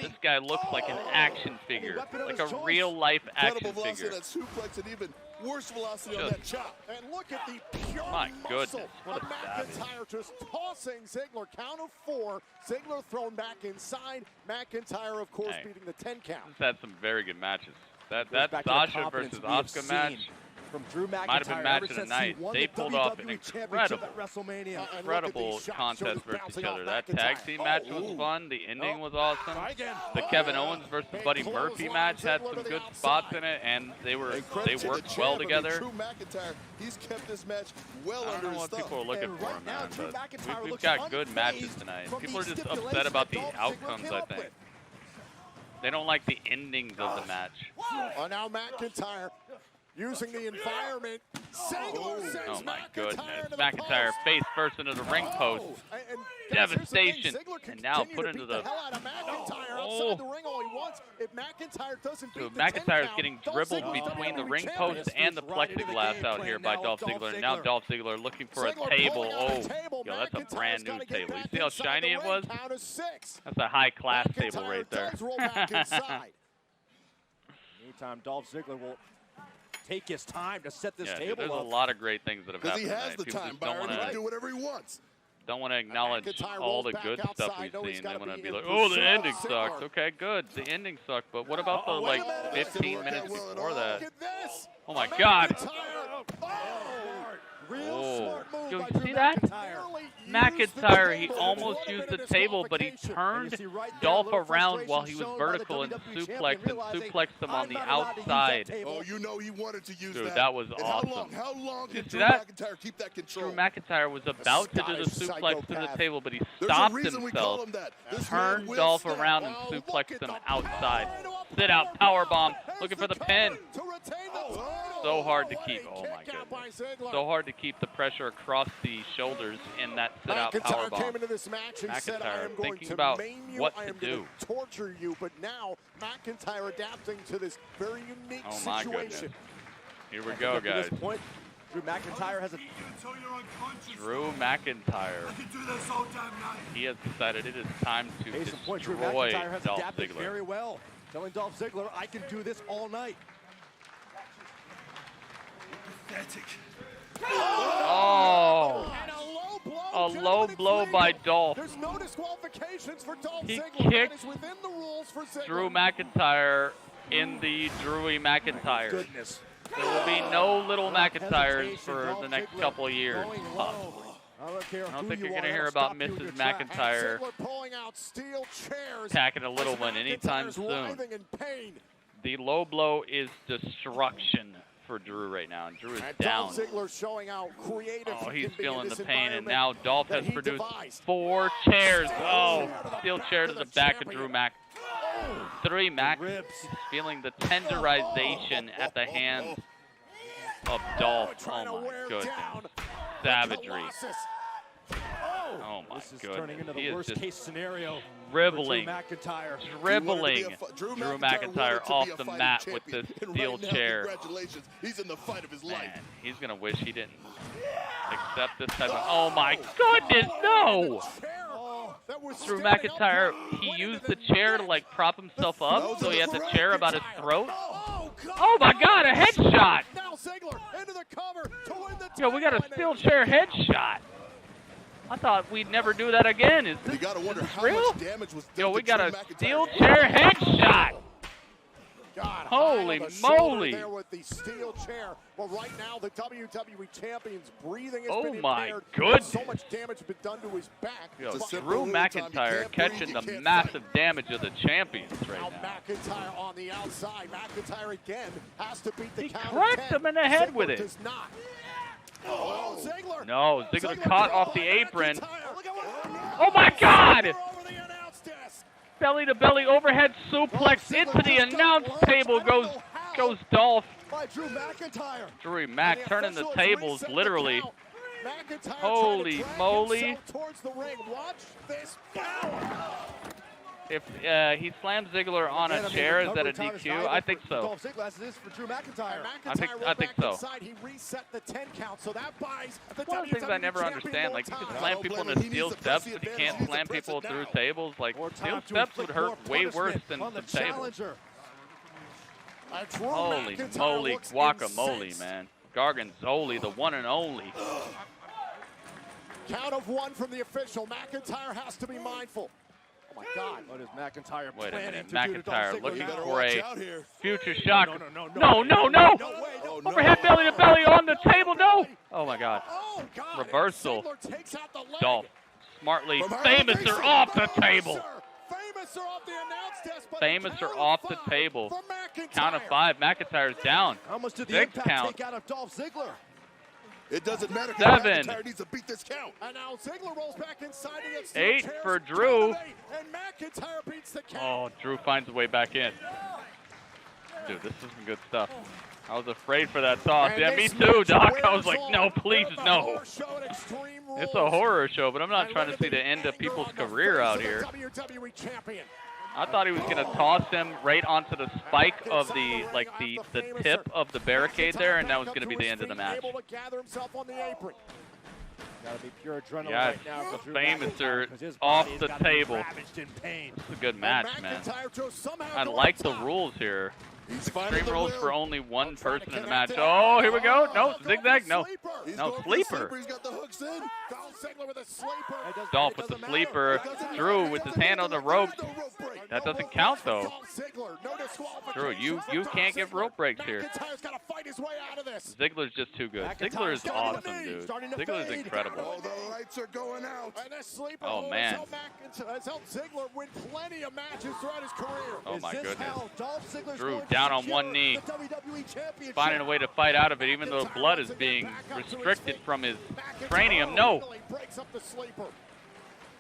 [SPEAKER 7] This guy looks like an action figure, like a real-life action figure.
[SPEAKER 17] That suplex and even Worst velocity on that chop.
[SPEAKER 2] And look at the pure
[SPEAKER 1] My
[SPEAKER 2] muscle
[SPEAKER 1] goodness, what
[SPEAKER 2] of
[SPEAKER 1] a savage.
[SPEAKER 2] McIntyre just tossing Ziggler. Count of 4. Ziggler thrown back inside. McIntyre, of course, beating the 10 count.
[SPEAKER 1] He's had some very good matches. That
[SPEAKER 14] Goes back to the
[SPEAKER 1] Sasha
[SPEAKER 14] confidence
[SPEAKER 1] versus
[SPEAKER 14] we have
[SPEAKER 1] Asuka
[SPEAKER 14] seen
[SPEAKER 1] match
[SPEAKER 14] from Drew McIntyre
[SPEAKER 1] might have been match
[SPEAKER 14] ever
[SPEAKER 1] of the
[SPEAKER 14] since he
[SPEAKER 1] night.
[SPEAKER 14] won
[SPEAKER 1] They
[SPEAKER 14] the
[SPEAKER 1] pulled off an
[SPEAKER 14] WWE Championship
[SPEAKER 1] incredible,
[SPEAKER 14] at WrestleMania.
[SPEAKER 1] incredible contest versus each other. That tag team match was fun. The ending was awesome. The Kevin Owens versus Buddy Murphy match had some good spots in it, and they worked well together.
[SPEAKER 17] Drew McIntyre, he's kept this match well
[SPEAKER 1] I don't
[SPEAKER 17] under
[SPEAKER 1] know
[SPEAKER 17] his
[SPEAKER 1] what
[SPEAKER 17] thumb.
[SPEAKER 1] people are looking for,
[SPEAKER 14] right now,
[SPEAKER 1] man,
[SPEAKER 14] Drew
[SPEAKER 1] but
[SPEAKER 14] McIntyre
[SPEAKER 1] we've
[SPEAKER 14] looks
[SPEAKER 1] got good matches
[SPEAKER 14] unfazed
[SPEAKER 1] tonight.
[SPEAKER 14] from
[SPEAKER 1] People are
[SPEAKER 14] the
[SPEAKER 1] just
[SPEAKER 14] stipulation
[SPEAKER 1] upset about the
[SPEAKER 14] that Dolph Ziggler
[SPEAKER 1] outcomes,
[SPEAKER 14] came
[SPEAKER 1] I
[SPEAKER 14] up
[SPEAKER 1] think.
[SPEAKER 14] with.
[SPEAKER 1] They don't like the endings of the match.
[SPEAKER 2] Oh, now McIntyre using the environment.
[SPEAKER 1] Oh my goodness. McIntyre face first into the ring post. Devastation. And now put into the...
[SPEAKER 2] Outside the ring only once. If McIntyre doesn't beat the 10
[SPEAKER 1] McIntyre's
[SPEAKER 2] count,
[SPEAKER 1] getting
[SPEAKER 2] Dolph
[SPEAKER 1] dribbled
[SPEAKER 2] Ziggler's
[SPEAKER 1] between the
[SPEAKER 2] WWE
[SPEAKER 1] ring
[SPEAKER 2] champion.
[SPEAKER 1] post and the plexiglass out here by Dolph Ziggler. And now Dolph Ziggler looking for a table. Oh, yo, that's a brand new table. You see how shiny it was? That's a high-class table right there.
[SPEAKER 14] Meantime, Dolph Ziggler will take his time to set this
[SPEAKER 1] Yeah,
[SPEAKER 14] table
[SPEAKER 1] there's
[SPEAKER 14] up.
[SPEAKER 1] a lot of great things that have
[SPEAKER 17] Because
[SPEAKER 1] happened
[SPEAKER 17] he has
[SPEAKER 1] tonight.
[SPEAKER 17] the
[SPEAKER 1] People
[SPEAKER 17] time,
[SPEAKER 1] just don't
[SPEAKER 17] Byron.
[SPEAKER 1] want
[SPEAKER 17] He can
[SPEAKER 1] to...
[SPEAKER 17] do whatever he wants.
[SPEAKER 1] Don't want to acknowledge
[SPEAKER 2] McIntyre
[SPEAKER 1] all
[SPEAKER 2] rolls
[SPEAKER 1] the
[SPEAKER 2] back
[SPEAKER 1] good stuff
[SPEAKER 2] outside.
[SPEAKER 1] we've
[SPEAKER 2] He's
[SPEAKER 1] seen. They
[SPEAKER 2] gotta
[SPEAKER 1] want to
[SPEAKER 2] be
[SPEAKER 1] be
[SPEAKER 2] in
[SPEAKER 1] like, oh, the
[SPEAKER 2] pursuit.
[SPEAKER 1] ending
[SPEAKER 2] Ziggler.
[SPEAKER 1] sucked. Okay, good. The ending sucked. But what about the, like, 15 minutes before that? Oh, my God. Oh. Yo, you see that? McIntyre, he almost used the table, but he turned Dolph around while he was vertical and suplexed him on the outside.
[SPEAKER 17] Oh, you know he wanted to use
[SPEAKER 1] Dude,
[SPEAKER 17] that.
[SPEAKER 1] that was
[SPEAKER 17] And
[SPEAKER 1] awesome.
[SPEAKER 17] How long
[SPEAKER 1] You
[SPEAKER 17] did
[SPEAKER 1] see
[SPEAKER 17] Drew
[SPEAKER 1] that?
[SPEAKER 17] McIntyre keep that control?
[SPEAKER 1] Drew McIntyre was about to do the suplex to the table, but he stopped himself, turned Dolph around, and suplexed him outside. Sit out, powerbomb, looking for the pin. So hard to keep. Oh my goodness. So hard to keep the pressure across the shoulders in that sit-out
[SPEAKER 2] McIntyre
[SPEAKER 1] powerbomb.
[SPEAKER 2] came into this match and said, I am going
[SPEAKER 1] thinking
[SPEAKER 2] to
[SPEAKER 1] about
[SPEAKER 2] maim you,
[SPEAKER 1] what
[SPEAKER 2] I
[SPEAKER 1] to
[SPEAKER 2] am going
[SPEAKER 1] do.
[SPEAKER 2] to torture you, but now McIntyre adapting to this very unique
[SPEAKER 1] Oh my
[SPEAKER 2] situation.
[SPEAKER 1] goodness. Here we go,
[SPEAKER 14] Up to
[SPEAKER 1] guys.
[SPEAKER 14] this point, Drew McIntyre has a...
[SPEAKER 1] Drew McIntyre. He has decided it is time to
[SPEAKER 14] Case in point, Drew
[SPEAKER 1] destroy
[SPEAKER 14] McIntyre has
[SPEAKER 1] Dolph
[SPEAKER 14] adapted
[SPEAKER 1] Ziggler.
[SPEAKER 14] very well, telling Dolph Ziggler, I can do this all night.
[SPEAKER 21] Pathetic.
[SPEAKER 1] Oh! A low blow by Dolph.
[SPEAKER 2] There's no disqualifications for Dolph
[SPEAKER 1] He
[SPEAKER 2] Ziggler. That
[SPEAKER 1] kicked
[SPEAKER 2] is within the rules for Ziggler.
[SPEAKER 1] Drew McIntyre in the Drewy McIntyre.
[SPEAKER 14] Goodness.
[SPEAKER 1] There will be no little McIntyres for the next couple of years.
[SPEAKER 14] I don't care
[SPEAKER 1] I don't
[SPEAKER 14] who
[SPEAKER 1] think
[SPEAKER 14] you
[SPEAKER 1] you're
[SPEAKER 14] are,
[SPEAKER 1] going to hear
[SPEAKER 14] I'll
[SPEAKER 1] about
[SPEAKER 14] stop you in
[SPEAKER 1] Mrs.
[SPEAKER 14] your tracks.
[SPEAKER 1] McIntyre
[SPEAKER 2] Ziggler pulling out steel chairs.
[SPEAKER 1] attacking a little one anytime
[SPEAKER 2] McIntyre's
[SPEAKER 1] soon.
[SPEAKER 2] writhing in pain.
[SPEAKER 1] The low blow is destruction for Drew right now. And Drew is
[SPEAKER 2] And
[SPEAKER 1] down.
[SPEAKER 2] Dolph Ziggler showing out creative.
[SPEAKER 1] Oh,
[SPEAKER 2] he
[SPEAKER 1] he's
[SPEAKER 2] can be in
[SPEAKER 1] feeling
[SPEAKER 2] this
[SPEAKER 1] the pain, and
[SPEAKER 2] environment
[SPEAKER 1] now Dolph
[SPEAKER 2] that
[SPEAKER 1] has
[SPEAKER 2] he
[SPEAKER 1] produced
[SPEAKER 2] devised.
[SPEAKER 1] 4 chairs. Oh, steel chair to the back of Drew Mac. 3 Mac is feeling the tenderization at the hands of Dolph. Oh my goodness. Savagery. Oh my
[SPEAKER 14] This is
[SPEAKER 1] goodness.
[SPEAKER 14] turning into
[SPEAKER 1] He
[SPEAKER 14] the
[SPEAKER 1] is
[SPEAKER 14] worst
[SPEAKER 1] just
[SPEAKER 14] case scenario
[SPEAKER 1] dribbling,
[SPEAKER 14] for Drew McIntyre.
[SPEAKER 1] dribbling
[SPEAKER 17] Drew
[SPEAKER 1] Drew
[SPEAKER 17] McIntyre
[SPEAKER 1] McIntyre
[SPEAKER 17] wanted to
[SPEAKER 1] off
[SPEAKER 17] be a
[SPEAKER 1] the
[SPEAKER 17] fighting
[SPEAKER 1] mat with
[SPEAKER 17] champion.
[SPEAKER 1] this
[SPEAKER 17] And
[SPEAKER 1] steel
[SPEAKER 17] right now,
[SPEAKER 1] chair.
[SPEAKER 17] Congratulations. He's in the fight of his life.
[SPEAKER 1] Man, he's going to wish he didn't accept this type of... Oh my goodness, no! Drew McIntyre, he used the chair to like prop himself up, so he had the chair about his throat. Oh my God, a headshot!
[SPEAKER 2] Now Ziggler into the cover to win the
[SPEAKER 1] Yo, we got a steel chair headshot. I thought we'd never do that again. Is this, real? Yo, we got a steel chair headshot.
[SPEAKER 2] God,
[SPEAKER 1] holy
[SPEAKER 2] high on the shoulder
[SPEAKER 1] moly.
[SPEAKER 2] there with the steel chair. Well, right now the WWE Champion's breathing has
[SPEAKER 1] Oh
[SPEAKER 2] been
[SPEAKER 1] my
[SPEAKER 2] impaired.
[SPEAKER 1] goodness.
[SPEAKER 2] So much damage has been done to his back.
[SPEAKER 1] Yo,
[SPEAKER 2] But
[SPEAKER 1] Drew McIntyre catching the massive damage of the champions right
[SPEAKER 2] now
[SPEAKER 1] now.
[SPEAKER 2] McIntyre on the outside. McIntyre again has to beat the
[SPEAKER 1] He
[SPEAKER 2] count
[SPEAKER 1] cracked
[SPEAKER 2] of 10.
[SPEAKER 1] him in the head with
[SPEAKER 2] Ziggler
[SPEAKER 1] it.
[SPEAKER 2] Does not. Oh, Ziggler.
[SPEAKER 1] No, Ziggler caught off the apron. Oh my God! Belly to belly overhead suplex into the announce table goes Dolph.
[SPEAKER 14] By Drew McIntyre.
[SPEAKER 1] Drew Mac turning the tables literally.
[SPEAKER 2] McIntyre
[SPEAKER 1] Holy moly!
[SPEAKER 2] himself towards the ring. Watch this power.
[SPEAKER 1] If he slams Ziggler on a chair, is that a DQ? I think so.
[SPEAKER 14] Dolph Ziggler, as it is for Drew McIntyre.
[SPEAKER 1] I think so.
[SPEAKER 2] Inside, he reset the 10 count, so that buys the
[SPEAKER 1] One of the things I never understand, like you can slam people into steel steps, but you can't slam people through tables. Like steel steps would hurt way worse than the table. Holy moly, guacamole, man. Garganzoli, the one and only.
[SPEAKER 2] Count of one from the official. McIntyre has to be mindful. Oh, my God.
[SPEAKER 14] What is McIntyre
[SPEAKER 1] Wait a minute.
[SPEAKER 14] planning to do to Dolph
[SPEAKER 1] McIntyre
[SPEAKER 14] Ziggler?
[SPEAKER 1] looking
[SPEAKER 14] You better
[SPEAKER 1] for
[SPEAKER 14] watch
[SPEAKER 1] a
[SPEAKER 14] out here.
[SPEAKER 1] future shock.
[SPEAKER 14] No.
[SPEAKER 1] No.
[SPEAKER 14] Oh,
[SPEAKER 1] Overhead belly to belly on the table. No. Oh, my God. Reversal. Dolph smartly. Famous are off the table. Famous are off the table. Count of 5. McIntyre's down.
[SPEAKER 14] How much did the
[SPEAKER 1] 6
[SPEAKER 14] impact
[SPEAKER 1] count.
[SPEAKER 14] take out of Dolph Ziggler?
[SPEAKER 17] It doesn't matter.
[SPEAKER 1] 7.
[SPEAKER 17] McIntyre needs to beat this count.
[SPEAKER 2] And now Ziggler rolls back inside and gets
[SPEAKER 1] 8 for Drew.
[SPEAKER 2] And McIntyre beats the count.
[SPEAKER 1] Oh, Drew finds a way back in. Dude, this is some good stuff. I was afraid for that toss. Yeah, me too, Doc. I was like, no, please, no. It's a horror show, but I'm not trying to see the end of people's career out here.
[SPEAKER 2] WWE champion.
[SPEAKER 1] I thought he was going to toss him right onto the spike of the tip of the barricade there, and that was going to be the end of the match.
[SPEAKER 2] Able to gather himself on the apron.
[SPEAKER 14] Gotta be pure adrenaline
[SPEAKER 1] Yes,
[SPEAKER 14] right now.
[SPEAKER 1] the Famous are off the table. It's a good match, man. I like the rules here. Extreme rules for only one person in the match. Oh, here we go. No, zigzag. No, sleeper.
[SPEAKER 17] He's got the hooks in.
[SPEAKER 1] Dolph with the sleeper. Drew with his hand on the rope. That doesn't count, though. Drew, you can't give rope breaks here. Ziggler's just too good. Ziggler is awesome, dude. Ziggler is incredible.
[SPEAKER 17] Oh, the lights are going out.
[SPEAKER 1] Oh, man.
[SPEAKER 2] Has helped Ziggler win plenty of matches throughout his career.
[SPEAKER 1] Oh, my goodness. Drew down on one knee, finding a way to fight out of it, even though blood is being restricted from his cranium. No.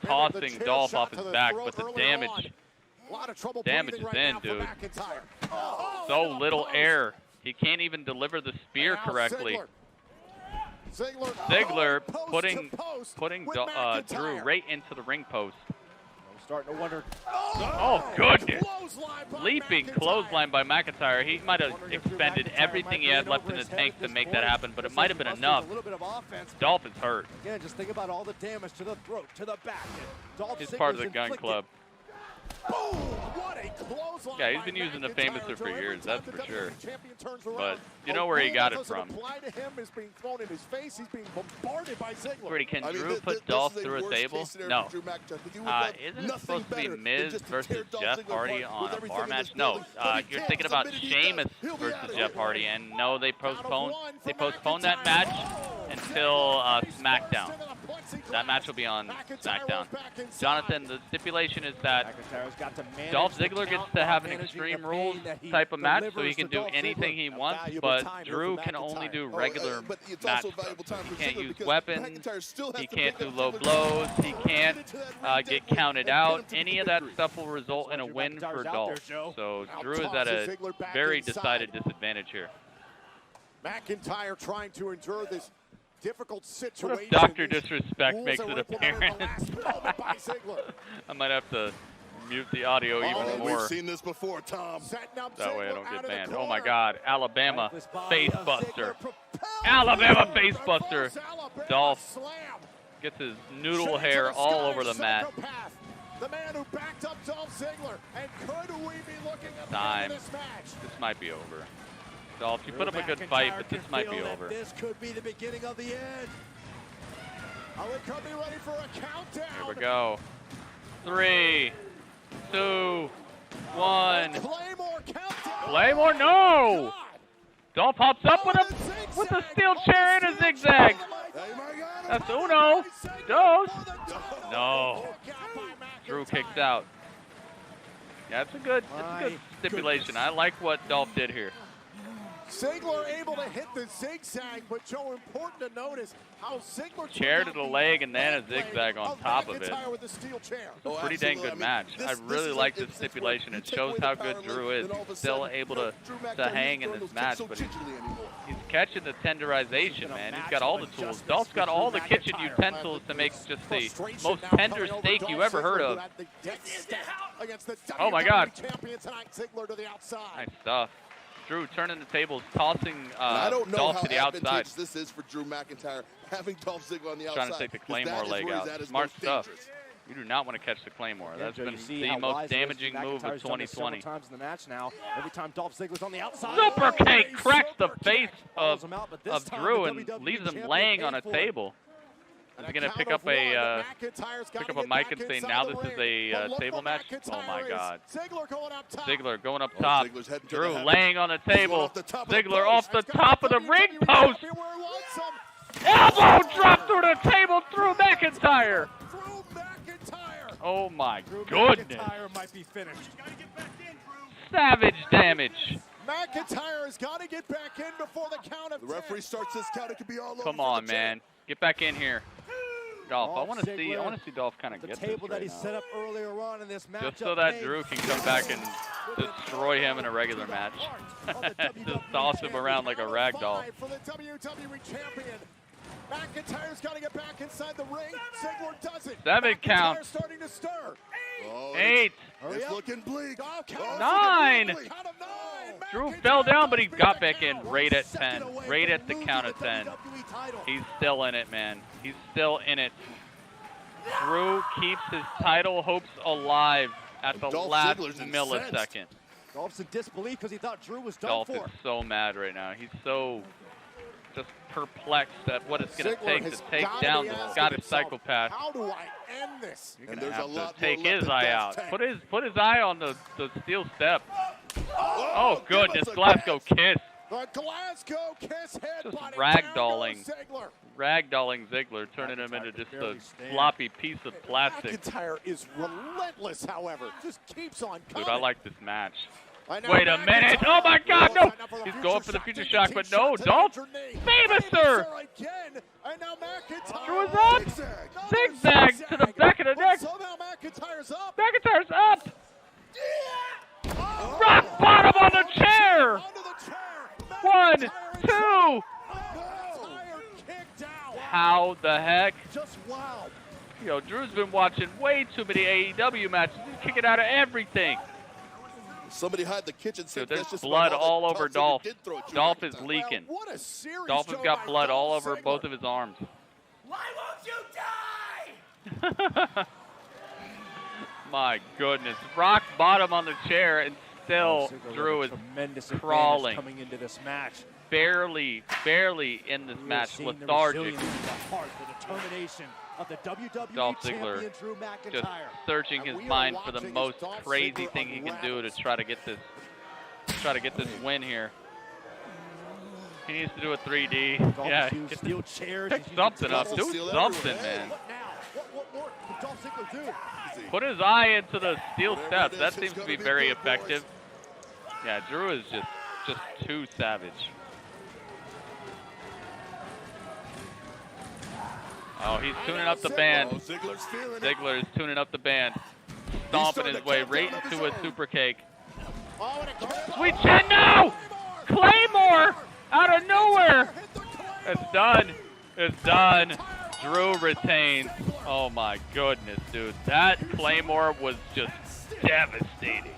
[SPEAKER 1] Tossing Dolph off his back, but the damage is in, dude. So little air. He can't even deliver the spear correctly. Ziggler putting Drew right into the ring post.
[SPEAKER 14] Starting to wonder.
[SPEAKER 1] Oh, goodness. Leaping clothesline by McIntyre. He might have expended everything he had left in the tank to make that happen, but it might have been enough. Dolph is hurt.
[SPEAKER 14] Again, just think about all the damage to the throat, to the back.
[SPEAKER 1] He's part of the gun club. Yeah, he's been using the Famouser for years, that's for sure. But you know where he got it from. Brady, can Drew put Dolph through a table? No. Isn't it supposed to be Miz versus Jeff Hardy on a bar match? No. You're thinking about Sheamus versus Jeff Hardy, and no, they postponed that match until SmackDown. That match will be on SmackDown. Jonathan, the stipulation is that Dolph Ziggler gets to have an Extreme Rules type of match, so he can do anything he wants, but Drew can only do regular match stuff. He can't use weapons, he can't do low blows, he can't get counted out. Any of that stuff will result in a win for Dolph. So Drew is at a very decided disadvantage here.
[SPEAKER 2] McIntyre trying to endure this difficult situation.
[SPEAKER 1] What if Dr. Disrespect makes an appearance? I might have to mute the audio even more.
[SPEAKER 17] We've seen this before, Tom.
[SPEAKER 1] That way I don't get banned. Oh my God, Alabama face buster. Alabama face buster. Dolph gets his noodle hair all over the mat.
[SPEAKER 2] The man who backed up Dolph Ziggler. And could we be looking at the end of this match?
[SPEAKER 1] This might be over. Dolph, you put up a good fight, but this might be over.
[SPEAKER 14] This could be the beginning of the end.
[SPEAKER 2] Oh, it could be ready for a countdown.
[SPEAKER 1] Here we go. 3, 2, 1.
[SPEAKER 2] Claymore countdown.
[SPEAKER 1] Claymore, no! Dolph hops up with a steel chair and a zigzag. That's uno, dos. No. Drew kicks out. Yeah, it's a good stipulation. I like what Dolph did here.
[SPEAKER 2] Ziggler able to hit the zigzag, but Joe, important to notice how Ziggler
[SPEAKER 1] chair to the leg and then a zigzag on top of it.
[SPEAKER 2] With the steel chair.
[SPEAKER 1] Pretty dang good match. I really like this stipulation. It shows how good Drew is. He's still able to hang in this match, but he's catching the tenderization, man. He's got all the tools. Dolph's got all the kitchen utensils to make just the most tender steak you ever heard of. Oh my God. Nice stuff. Drew turning the tables, tossing Dolph to the outside.
[SPEAKER 17] I don't know how advantageous this is for Drew McIntyre, having Dolph Ziggler on the outside.
[SPEAKER 1] Trying to take the Claymore leg out. Smart stuff.
[SPEAKER 7] You do not want to catch the Claymore.
[SPEAKER 14] Again,
[SPEAKER 7] That's
[SPEAKER 14] Joe,
[SPEAKER 7] been
[SPEAKER 14] you see
[SPEAKER 7] the
[SPEAKER 14] how
[SPEAKER 7] most
[SPEAKER 14] wise it is
[SPEAKER 7] damaging
[SPEAKER 14] for
[SPEAKER 7] move of
[SPEAKER 14] McIntyre's done this
[SPEAKER 7] 2020.
[SPEAKER 14] several times in the match now. Every time Dolph Ziggler's on the outside.
[SPEAKER 7] Super kick
[SPEAKER 14] Oh,
[SPEAKER 7] cracks the
[SPEAKER 14] super
[SPEAKER 7] face
[SPEAKER 14] kick.
[SPEAKER 7] of
[SPEAKER 14] Follows him out, but this time
[SPEAKER 7] Drew
[SPEAKER 14] the
[SPEAKER 7] and
[SPEAKER 14] WWE
[SPEAKER 7] leaves him
[SPEAKER 14] champion
[SPEAKER 7] laying
[SPEAKER 14] paid
[SPEAKER 7] on a
[SPEAKER 14] for it.
[SPEAKER 7] table. Is he going to pick up a mic and say, now this is a table match? Oh, my God. Ziggler going up top. Drew laying on the table. Ziggler off the top of the ring post. Elbow drop through the table through McIntyre. Oh, my goodness.
[SPEAKER 16] McIntyre might be finished.
[SPEAKER 7] Savage damage.
[SPEAKER 2] McIntyre has got to get back in before the count of 10.
[SPEAKER 17] The referee starts this count. It could be all over.
[SPEAKER 7] Come on, man. Get back in here. Dolph, I want to see Dolph kind of
[SPEAKER 14] The
[SPEAKER 7] get
[SPEAKER 14] table
[SPEAKER 7] this
[SPEAKER 14] that
[SPEAKER 7] right
[SPEAKER 14] he
[SPEAKER 7] now.
[SPEAKER 14] set up earlier on in this match.
[SPEAKER 7] Just so that Drew can come back and destroy him in a regular match. Just toss him around like a rag doll.
[SPEAKER 2] For the WWE champion. McIntyre's got to get back inside the ring. Ziggler doesn't.
[SPEAKER 7] 7 count.
[SPEAKER 2] McIntyre's starting to stir.
[SPEAKER 17] Oh,
[SPEAKER 7] 8.
[SPEAKER 17] It's looking bleak.
[SPEAKER 7] 9. Drew fell down, but he got back in right at 10. Right at the count of 10. He's still in it, man. He's still in it. Drew keeps his title hopes alive at the last millisecond.
[SPEAKER 14] Dolph's in disbelief because he thought Drew was done
[SPEAKER 7] Dolph
[SPEAKER 14] for.
[SPEAKER 7] is so mad right now. He's so just perplexed at what it's going to take to take down the Scottish psychopath.
[SPEAKER 2] How do I end this?
[SPEAKER 7] You're going to have to take his eye out. Put his eye on the steel step. Oh, goodness. Glasgow kiss.
[SPEAKER 2] The Glasgow kiss
[SPEAKER 7] Just
[SPEAKER 2] headbutt.
[SPEAKER 7] ragdolling Ziggler, turning him into just a floppy piece of plastic.
[SPEAKER 2] McIntyre is relentless, however. Just keeps on coming.
[SPEAKER 7] Dude, I like this match. Wait a minute. Oh, my God, no. He's going for the future shock, but no. Dolph. Famouser. Drew is up. Zigzag to the back of the neck.
[SPEAKER 2] McIntyre's up.
[SPEAKER 7] McIntyre's up. Rock bottom on the chair. 1, 2. How the heck?
[SPEAKER 2] Just wow.
[SPEAKER 7] Yo, Drew's been watching way too many AEW matches. He's kicking out of everything.
[SPEAKER 17] Somebody hide the kitchen sink.
[SPEAKER 7] Dude, there's blood all over Dolph. Dolph is leaking. Dolph has got blood all over both of his arms.
[SPEAKER 21] Why won't you die?
[SPEAKER 7] My goodness. Rock bottom on the chair, and still Drew is crawling.
[SPEAKER 14] Coming into this match.
[SPEAKER 7] Barely in this match. Lethargic.
[SPEAKER 14] The heart, the determination of the WWE
[SPEAKER 7] Dolph Ziggler
[SPEAKER 14] champion Drew McIntyre.
[SPEAKER 7] just searching his mind for the most crazy thing he can do to try to get this win here. He needs to do a 3D. Yeah, pick something up. Do something, man.
[SPEAKER 14] What more can Dolph Ziggler do?
[SPEAKER 7] Put his eye into the steel steps. That seems to be very effective. Yeah, Drew is just too savage. Oh, he's tuning up the band. Ziggler is tuning up the band. Stomping his way right into a super cake. Sweet chin, no! Claymore out of nowhere. It's done. It's done. Drew retains. Oh my goodness, dude. That Claymore was just devastating.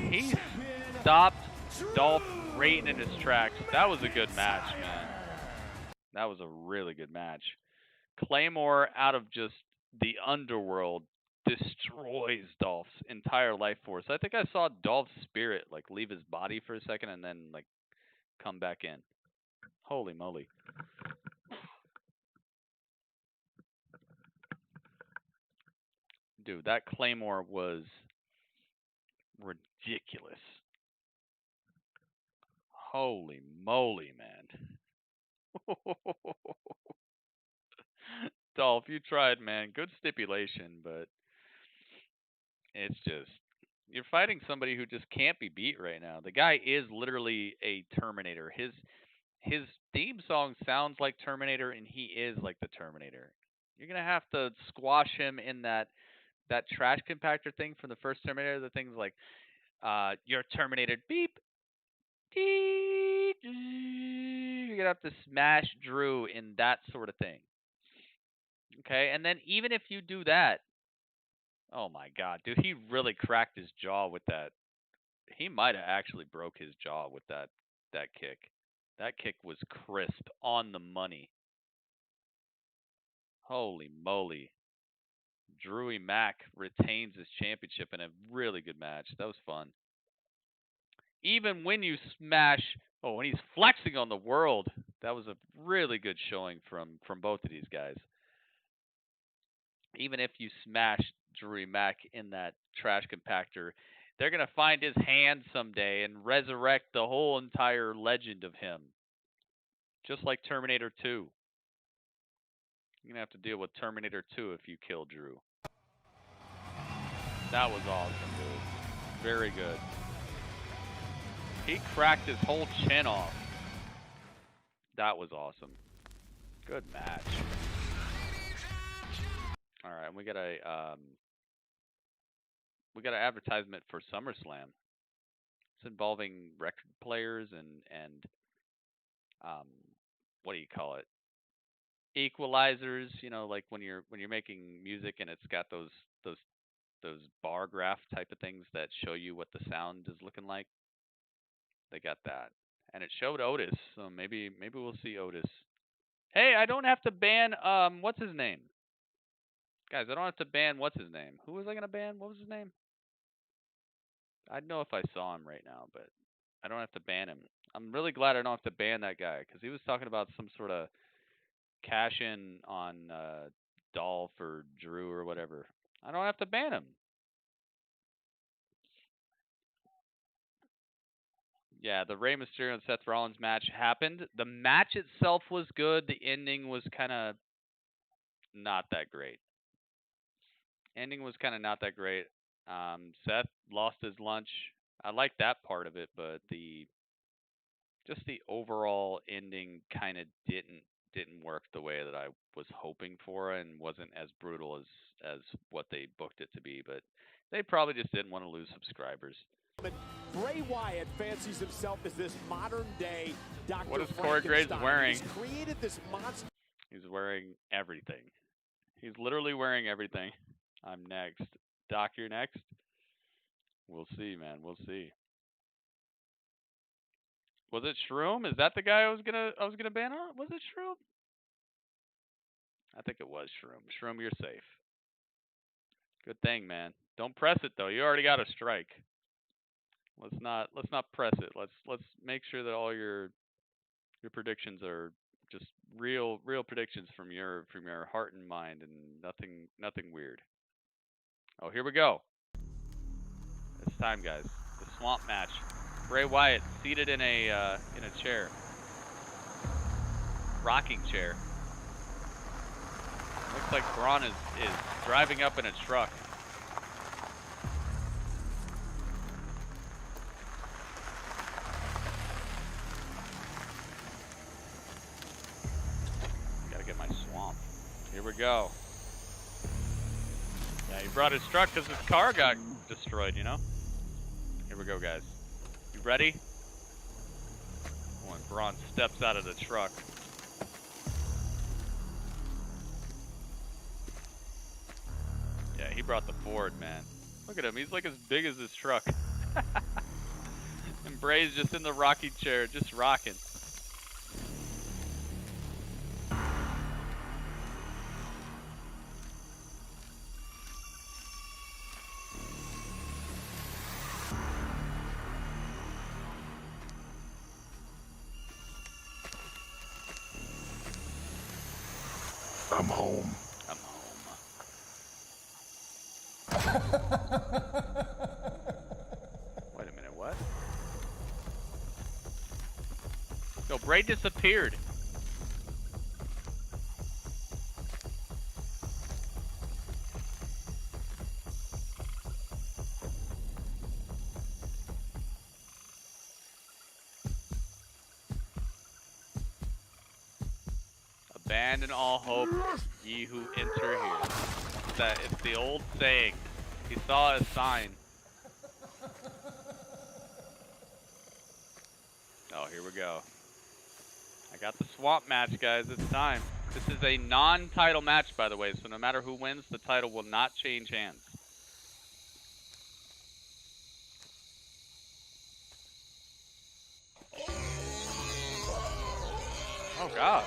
[SPEAKER 7] He stopped Dolph right in his tracks. That was a good match, man. That was a really good match. Claymore out of just the underworld destroys Dolph's entire life force. I think I saw Dolph's spirit like leave his body for a second and then like come back in. Holy moly. Dude, that Claymore was ridiculous. Holy moly, man. Dolph, you tried, man. Good stipulation, but it's just, you're fighting somebody who just can't be beat right now. The guy is literally a Terminator. His theme song sounds like Terminator, and he is like the Terminator. You're going to have to squash him in that trash compactor thing from the first Terminator. The thing's like, you're terminated, beep. You're going to have to smash Drew in that sort of thing. Okay, and then even if you do that, oh my God, dude, he really cracked his jaw with that. He might have actually broke his jaw with that kick. That kick was crisp, on the money. Holy moly.
[SPEAKER 1] Drew Mack retains his championship in a really good match. That was fun. Even when you smash, when he's flexing on the world, that was a really good showing from both of these guys. Even if you smash Drew Mack in that trash compactor, they're going to find his hand someday and resurrect the whole entire legend of him. Just like Terminator 2. You're going to have to deal with Terminator 2 if you kill Drew. That was awesome, dude. Very good. He cracked his whole chin off. That was awesome. Good match. All right, and we got an advertisement for SummerSlam. It's involving record players and what do you call it? Equalizers. You know, like when you're making music and it's got those bar graph type of things that show you what the sound is looking like. They got that, and it showed Otis. So maybe we'll see Otis. Hey, I don't have to ban what's his name? Guys, I don't have to ban what's his name. Who was I gonna ban? What was his name? I'd know if I saw him right now, but I don't have to ban him. I'm really glad I don't have to ban that guy because he was talking about some sort of cash in on Dolph or Drew or whatever. I don't have to ban him. Yeah, the Rey Mysterio and Seth Rollins match happened. The match itself was good. The ending was kind of not that great. Ending was kind of not that great. Seth lost his lunch. I like that part of it, but just the overall ending kind of didn't work the way that I was hoping for, and wasn't as brutal as what they booked it to be. But they probably just didn't want to lose subscribers.
[SPEAKER 16] Bray Wyatt fancies himself as this modern day Dr.
[SPEAKER 1] What is Corey Graves wearing?
[SPEAKER 16] He's created this monster.
[SPEAKER 1] He's wearing everything. He's literally wearing everything. I'm next. Doc, you're next? We'll see, man. We'll see. Was it Shroom? Is that the guy I was gonna ban on? Was it Shroom? I think it was Shroom. Shroom, you're safe. Good thing, man. Don't press it though. You already got a strike. Let's not press it. Let's make sure that all your predictions are just real predictions from your heart and mind, and nothing weird. Oh, here we go. It's time, guys. The swamp match. Bray Wyatt seated in a chair, rocking chair. Looks like Braun is driving up in a truck. Gotta get my swamp. Here we go. Yeah, he brought his truck because his car got destroyed, you know? Here we go, guys. You ready? When Braun steps out of the truck. Yeah, he brought the Ford, man. Look at him. He's like as big as his truck. And Bray's just in the rocking chair, just rocking.
[SPEAKER 20] I'm home.
[SPEAKER 1] I'm home. Wait a minute, what? Yo, Bray disappeared. Abandon all hope, ye who enter here. It's the old saying. He saw a sign. Oh, here we go. I got the swamp match, guys. It's time. This is a non-title match, by the way, so no matter who wins, the title will not change hands. Oh, God.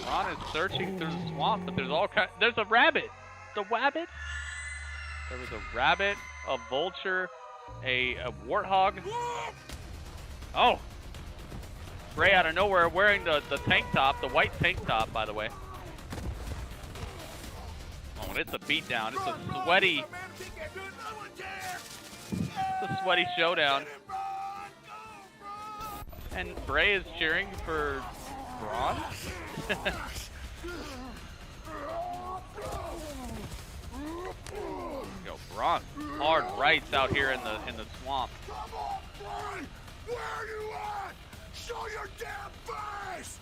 [SPEAKER 7] Braun is searching through the swamp, but there's all kind. There's a rabbit. The wabbit. There was a rabbit, a vulture, a warthog. Oh. Bray out of nowhere wearing the tank top, the white tank top, by the way. Oh, and it's a beatdown. It's a sweaty showdown. And Bray is cheering for Braun. Yo, Braun, hard rights out here in the swamp.
[SPEAKER 20] Come on, Bray! Where are you at? Show your damn face!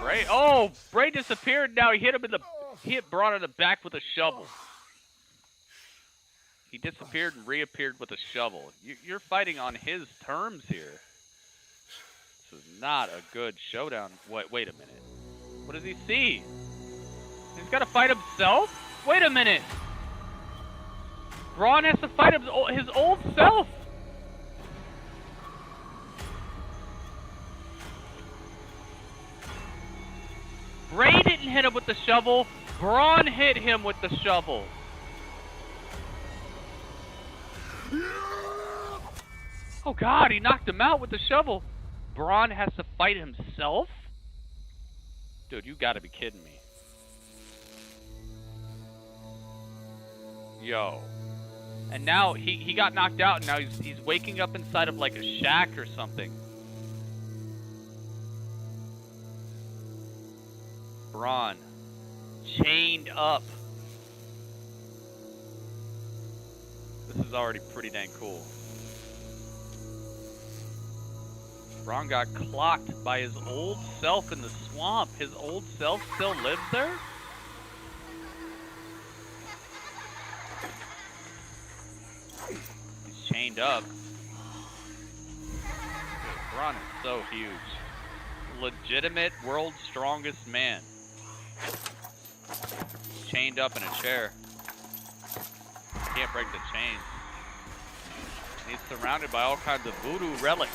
[SPEAKER 7] Bray, oh, Bray disappeared. Now he hit Braun in the back with a shovel. He disappeared and reappeared with a shovel. You're fighting on his terms here. This is not a good showdown. Wait a minute. What does he see? He's got to fight himself? Wait a minute. Braun has to fight his old self. Bray didn't hit him with the shovel. Braun hit him with the shovel. Oh God, he knocked him out with the shovel. Braun has to fight himself? Dude, you gotta be kidding me. Yo. And now he got knocked out and now he's waking up inside of like a shack or something. Braun. Chained up. This is already pretty dang cool. Braun got clocked by his old self in the swamp. His old self still lives there? He's chained up. Dude, Braun is so huge. Legitimate world's strongest man. Chained up in a chair. Can't break the chains. He's surrounded by all kinds of voodoo relics.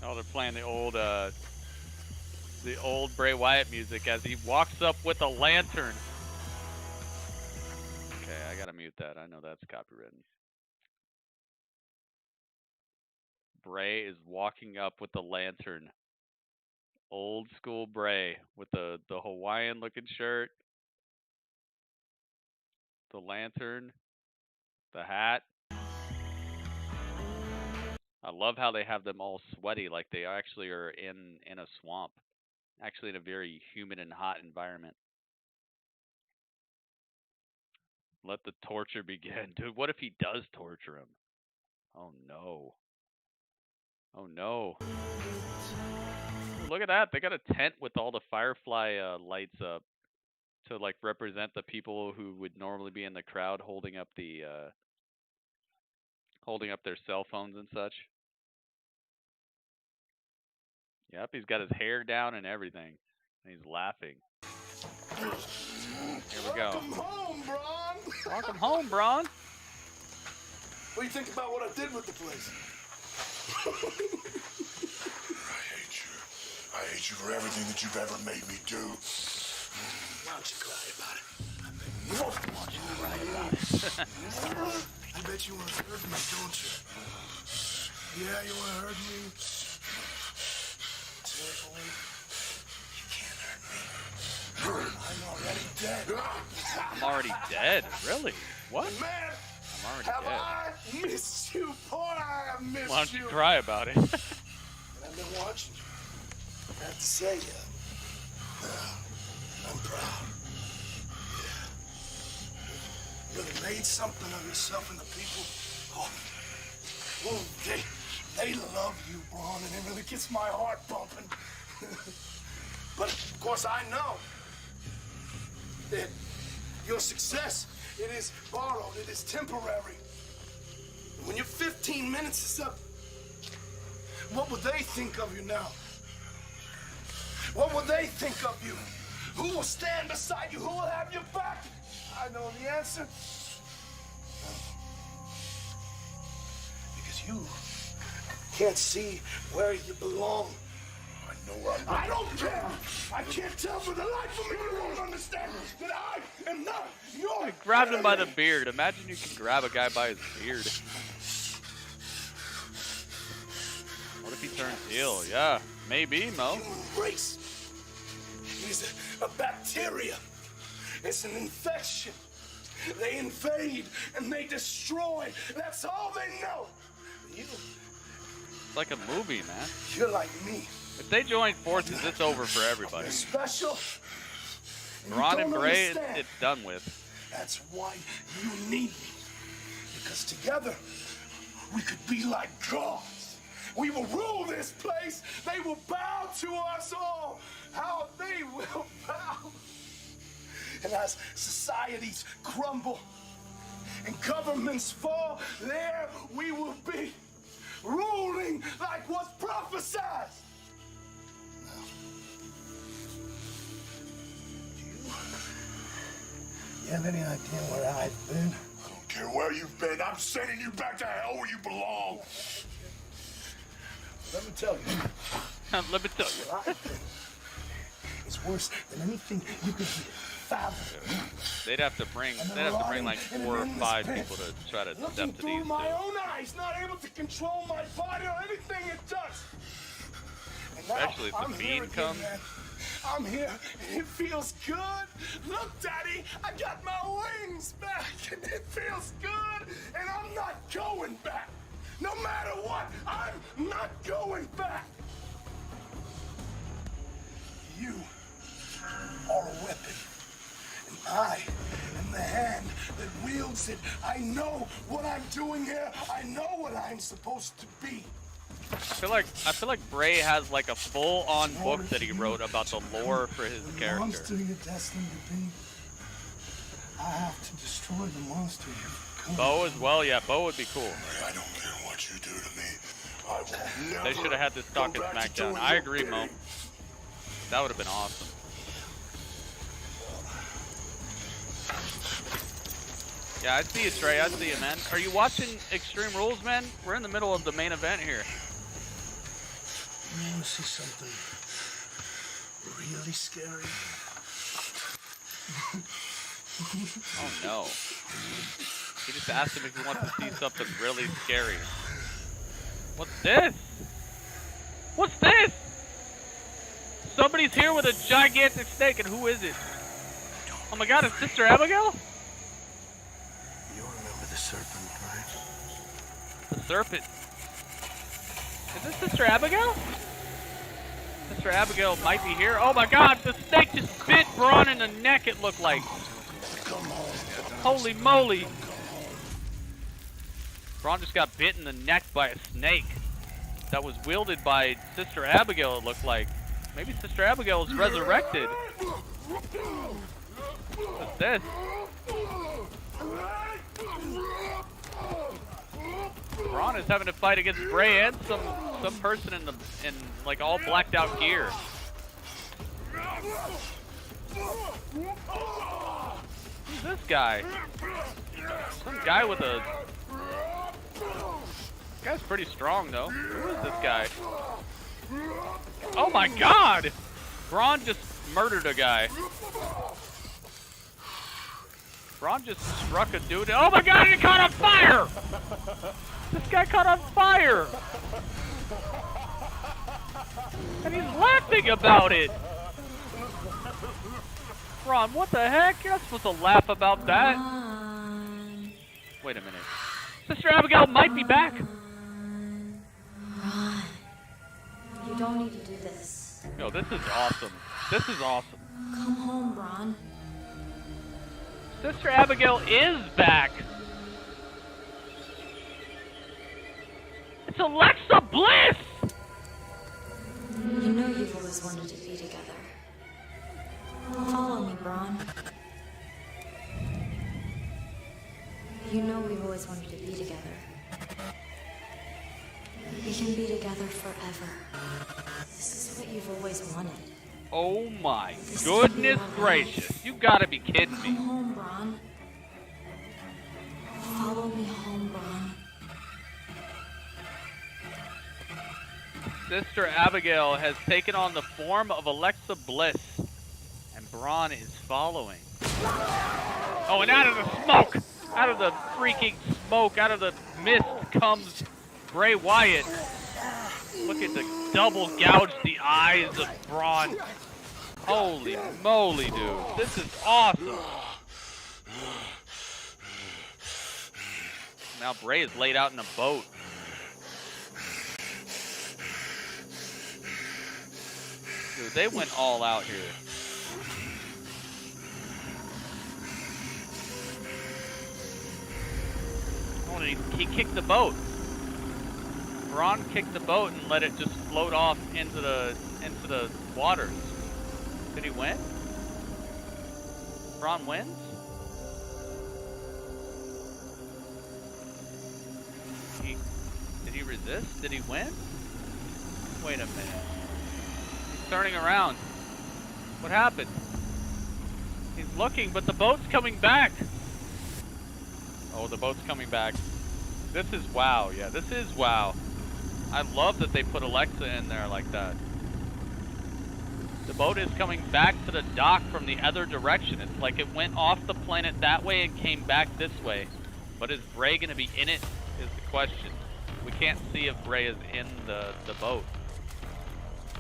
[SPEAKER 7] Oh, they're playing the old Bray Wyatt music as he walks up with a lantern. Okay, I gotta mute that. I know that's copywritten. Bray is walking up with the lantern. Old school Bray with the Hawaiian looking shirt, the lantern, the hat. I love how they have them all sweaty like they actually are in a swamp. Actually in a very humid and hot environment. Let the torture begin. Dude, what if he does torture him? Oh no. Oh no. Ooh, look at that. They got a tent with all the Firefly lights up to like represent the people who would normally be in the crowd holding up their cell phones and such. Yep, he's got his hair down and everything. And he's laughing. Here we go.
[SPEAKER 20] Welcome home, Braun.
[SPEAKER 7] Welcome home, Braun.
[SPEAKER 20] What do you think about what I did with the place? I hate you for everything that you've ever made me do. Why don't you cry about it? Why don't you cry about it? I bet you want to hurt me, don't you? Yeah, you want to hurt me? Seriously? You can't hurt me. I'm already dead.
[SPEAKER 7] I'm already dead? Really? What?
[SPEAKER 20] Man,
[SPEAKER 7] I'm already
[SPEAKER 20] have
[SPEAKER 7] dead.
[SPEAKER 20] I missed you, boy? I have missed you.
[SPEAKER 7] Why don't you cry about it?
[SPEAKER 20] And I've been watching you. I have to say, I'm proud. Yeah. You really made something of yourself and the people. Oh, they love you, Braun, and it really gets my heart bumping. But of course, I know that your success, it is borrowed, it is temporary. When your 15 minutes is up, what would they think of you now? What will they think of you? Who will stand beside you? Who will have your back? I know the answer. Because you can't see where you belong.
[SPEAKER 21] I don't care. I can't tell for the life of me. You won't understand that I am not your.
[SPEAKER 7] I grabbed him by the beard. Imagine you can grab a guy by his beard. What if he turns heel? Yeah, maybe, Mo.
[SPEAKER 21] Race is a bacteria. It's an infection. They invade and they destroy. That's all they know. You.
[SPEAKER 7] It's like a movie, man.
[SPEAKER 21] You're like me.
[SPEAKER 7] If they join forces, it's over for everybody.
[SPEAKER 21] You're special.
[SPEAKER 7] Braun and Bray, it's done with.
[SPEAKER 21] That's why you need me. Because together, we could be like gods. We will rule this place. They will bow to us all. How they will bow. And as societies crumble and governments fall, there we will be, ruling like was prophesied. You have any idea where I've been? I don't care where you've been. I'm sending you back to hell where you belong. Let me tell you.
[SPEAKER 7] Let me tell you.
[SPEAKER 21] It's worse than anything you could fathom.
[SPEAKER 7] They'd have to bring like 4 or 5 people to try to step to these.
[SPEAKER 21] Through my own eyes, not able to control my body or anything it does.
[SPEAKER 7] Especially if the Fiend comes.
[SPEAKER 21] I'm here, and it feels good. Look, Daddy, I got my wings back, and it feels good, and I'm not going back. No matter what, I'm not going back. You are a weapon, and I am the hand that wields it. I know what I'm doing here. I know what I'm supposed to be.
[SPEAKER 7] I feel like Bray has like a full-on book that he wrote about the lore for his character.
[SPEAKER 21] The monster you're destined to be, I have to destroy the monster you've become.
[SPEAKER 7] Bo as well, yeah, Bo would be cool.
[SPEAKER 21] I don't care what you do to me. I will never.
[SPEAKER 7] They should have had this talk in SmackDown. I agree, Mo. That would have been awesome. Yeah, I see you, Trey. I see you, man. Are you watching Extreme Rules, man? We're in the middle of the main event here.
[SPEAKER 21] You want to see something really scary?
[SPEAKER 7] Oh, no. He just asked him if he wants to see something really scary. What's this? What's this? Somebody's here with a gigantic snake, and who is it? Oh my God, it's Sister Abigail?
[SPEAKER 21] You remember the serpent, right?
[SPEAKER 7] The serpent? Is this Sister Abigail? Sister Abigail might be here. Oh my God, the snake just bit Braun in the neck, it looked like. Holy moly. Braun just got bit in the neck by a snake that was wielded by Sister Abigail, it looked like. Maybe Sister Abigail is resurrected. What's this? Braun is having to fight against Bray and some person in like all blacked out gear. Who's this guy? Some guy with a. This guy's pretty strong though. Who is this guy? Oh my God! Braun just murdered a guy. Braun just struck a dude. Oh my God! He caught on fire! This guy caught on fire! And he's laughing about it! Braun, what the heck? You're not supposed to laugh about that. Wait a minute. Sister Abigail might be back.
[SPEAKER 15] Ron, you don't need to do this.
[SPEAKER 7] No, this is awesome. This is awesome.
[SPEAKER 15] Come home, Ron.
[SPEAKER 7] Sister Abigail is back. It's Alexa Bliss!
[SPEAKER 15] You know you've always wanted to be together. Follow me, Braun. You know we've always wanted to be together. We can be together forever. This is what you've always wanted.
[SPEAKER 7] Oh my goodness gracious. You gotta be kidding me.
[SPEAKER 15] Come home, Braun. Follow me home, Braun.
[SPEAKER 7] Sister Abigail has taken on the form of Alexa Bliss, and Braun is following. Oh, and out of the smoke, out of the freaking smoke, out of the mist comes Bray Wyatt. Look at the double gouge the eyes of Braun. Holy moly, dude. This is awesome. Now Bray is laid out in a boat. Dude, they went all out here. Oh, he kicked the boat. Braun kicked the boat and let it just float off into the waters. Did he win? Braun wins? Did he resist? Did he win? Wait a minute. He's turning around. What happened? He's looking, but the boat's coming back. Oh, the boat's coming back. This is wow. Yeah, this is wow. I love that they put Alexa in there like that. The boat is coming back to the dock from the other direction. It's like it went off the planet that way and came back this way. But is Bray going to be in it is the question. We can't see if Bray is in the boat.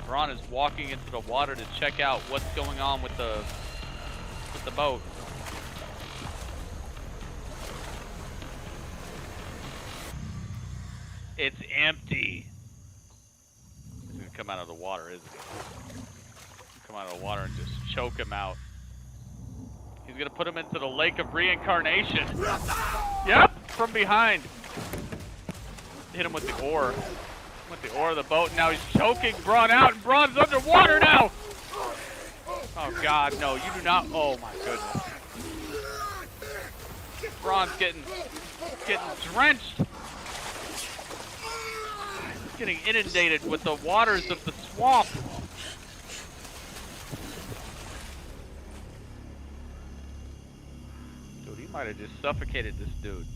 [SPEAKER 7] Braun is walking into the water to check out what's going on with the boat. It's empty. He's going to come out of the water, isn't he? Come out of the water and just choke him out. He's going to put him into the lake of reincarnation. Yep, from behind. Hit him with the oar. With the oar of the boat. Now he's choking Braun out, and Braun's underwater now. Oh, God, no, you do not. Oh, my goodness. Braun's getting drenched. He's getting inundated with the waters of the swamp. Dude, he might have just suffocated this dude.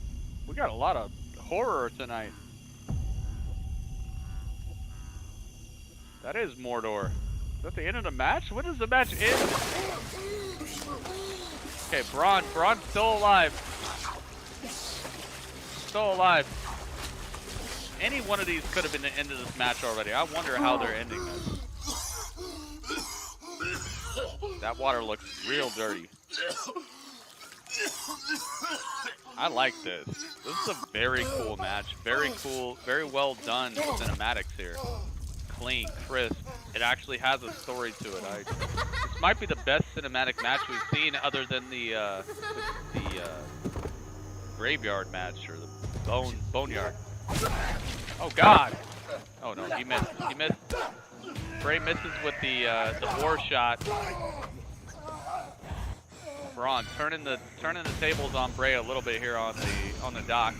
[SPEAKER 7] We got a lot of horror tonight. That is Mordor. Is that the end of the match? When does the match end? Okay, Braun's still alive. Still alive. Any one of these could have been the end of this match already. I wonder how they're ending this. That water looks real dirty. I like this. This is a very cool match. Very cool, very well done cinematics here. Clean, crisp. It actually has a story to it. This might be the best cinematic match we've seen, other than the graveyard match or the boneyard. Oh God! Oh no, he missed. He missed. Bray misses with the war shot. Braun turning the tables on Bray a little bit here on the dock.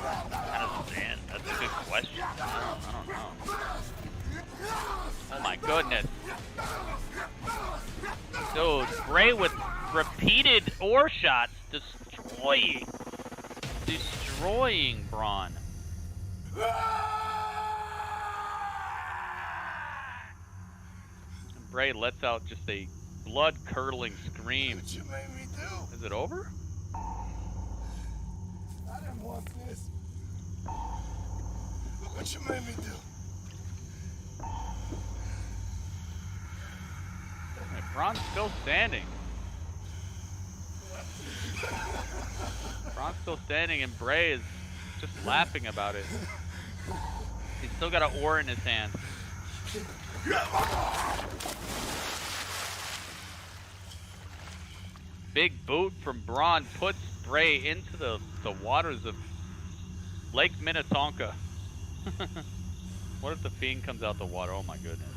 [SPEAKER 7] How does this end? That's a good question. I don't know. Oh my goodness. Dude, Bray with repeated oar shots destroying Braun. And Bray lets out just a blood-curdling scream.
[SPEAKER 21] What you made me do?
[SPEAKER 7] Is it over?
[SPEAKER 21] I didn't want this. What you made me do?
[SPEAKER 7] Hey, Braun's still standing. Braun's still standing, and Bray is just laughing about it. He's still got an oar in his hand. Big boot from Braun puts Bray into the waters of Lake Minnetonka. What if the Fiend comes out the water? Oh my goodness.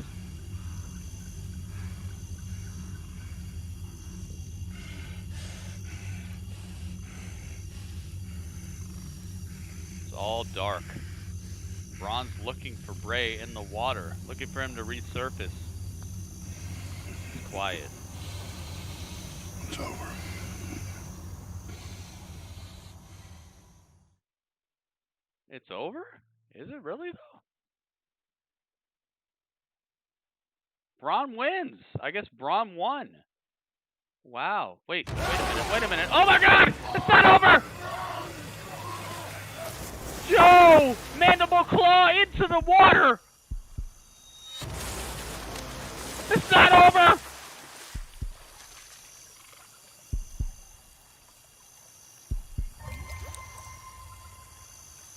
[SPEAKER 7] It's all dark. Braun's looking for Bray in the water, looking for him to resurface. It's quiet.
[SPEAKER 21] It's over.
[SPEAKER 7] It's over? Is it really, though? Braun wins. I guess Braun won. Wow. Wait a minute. Oh, my God! It's not over! Joe! Mandible claw into the water! It's not over!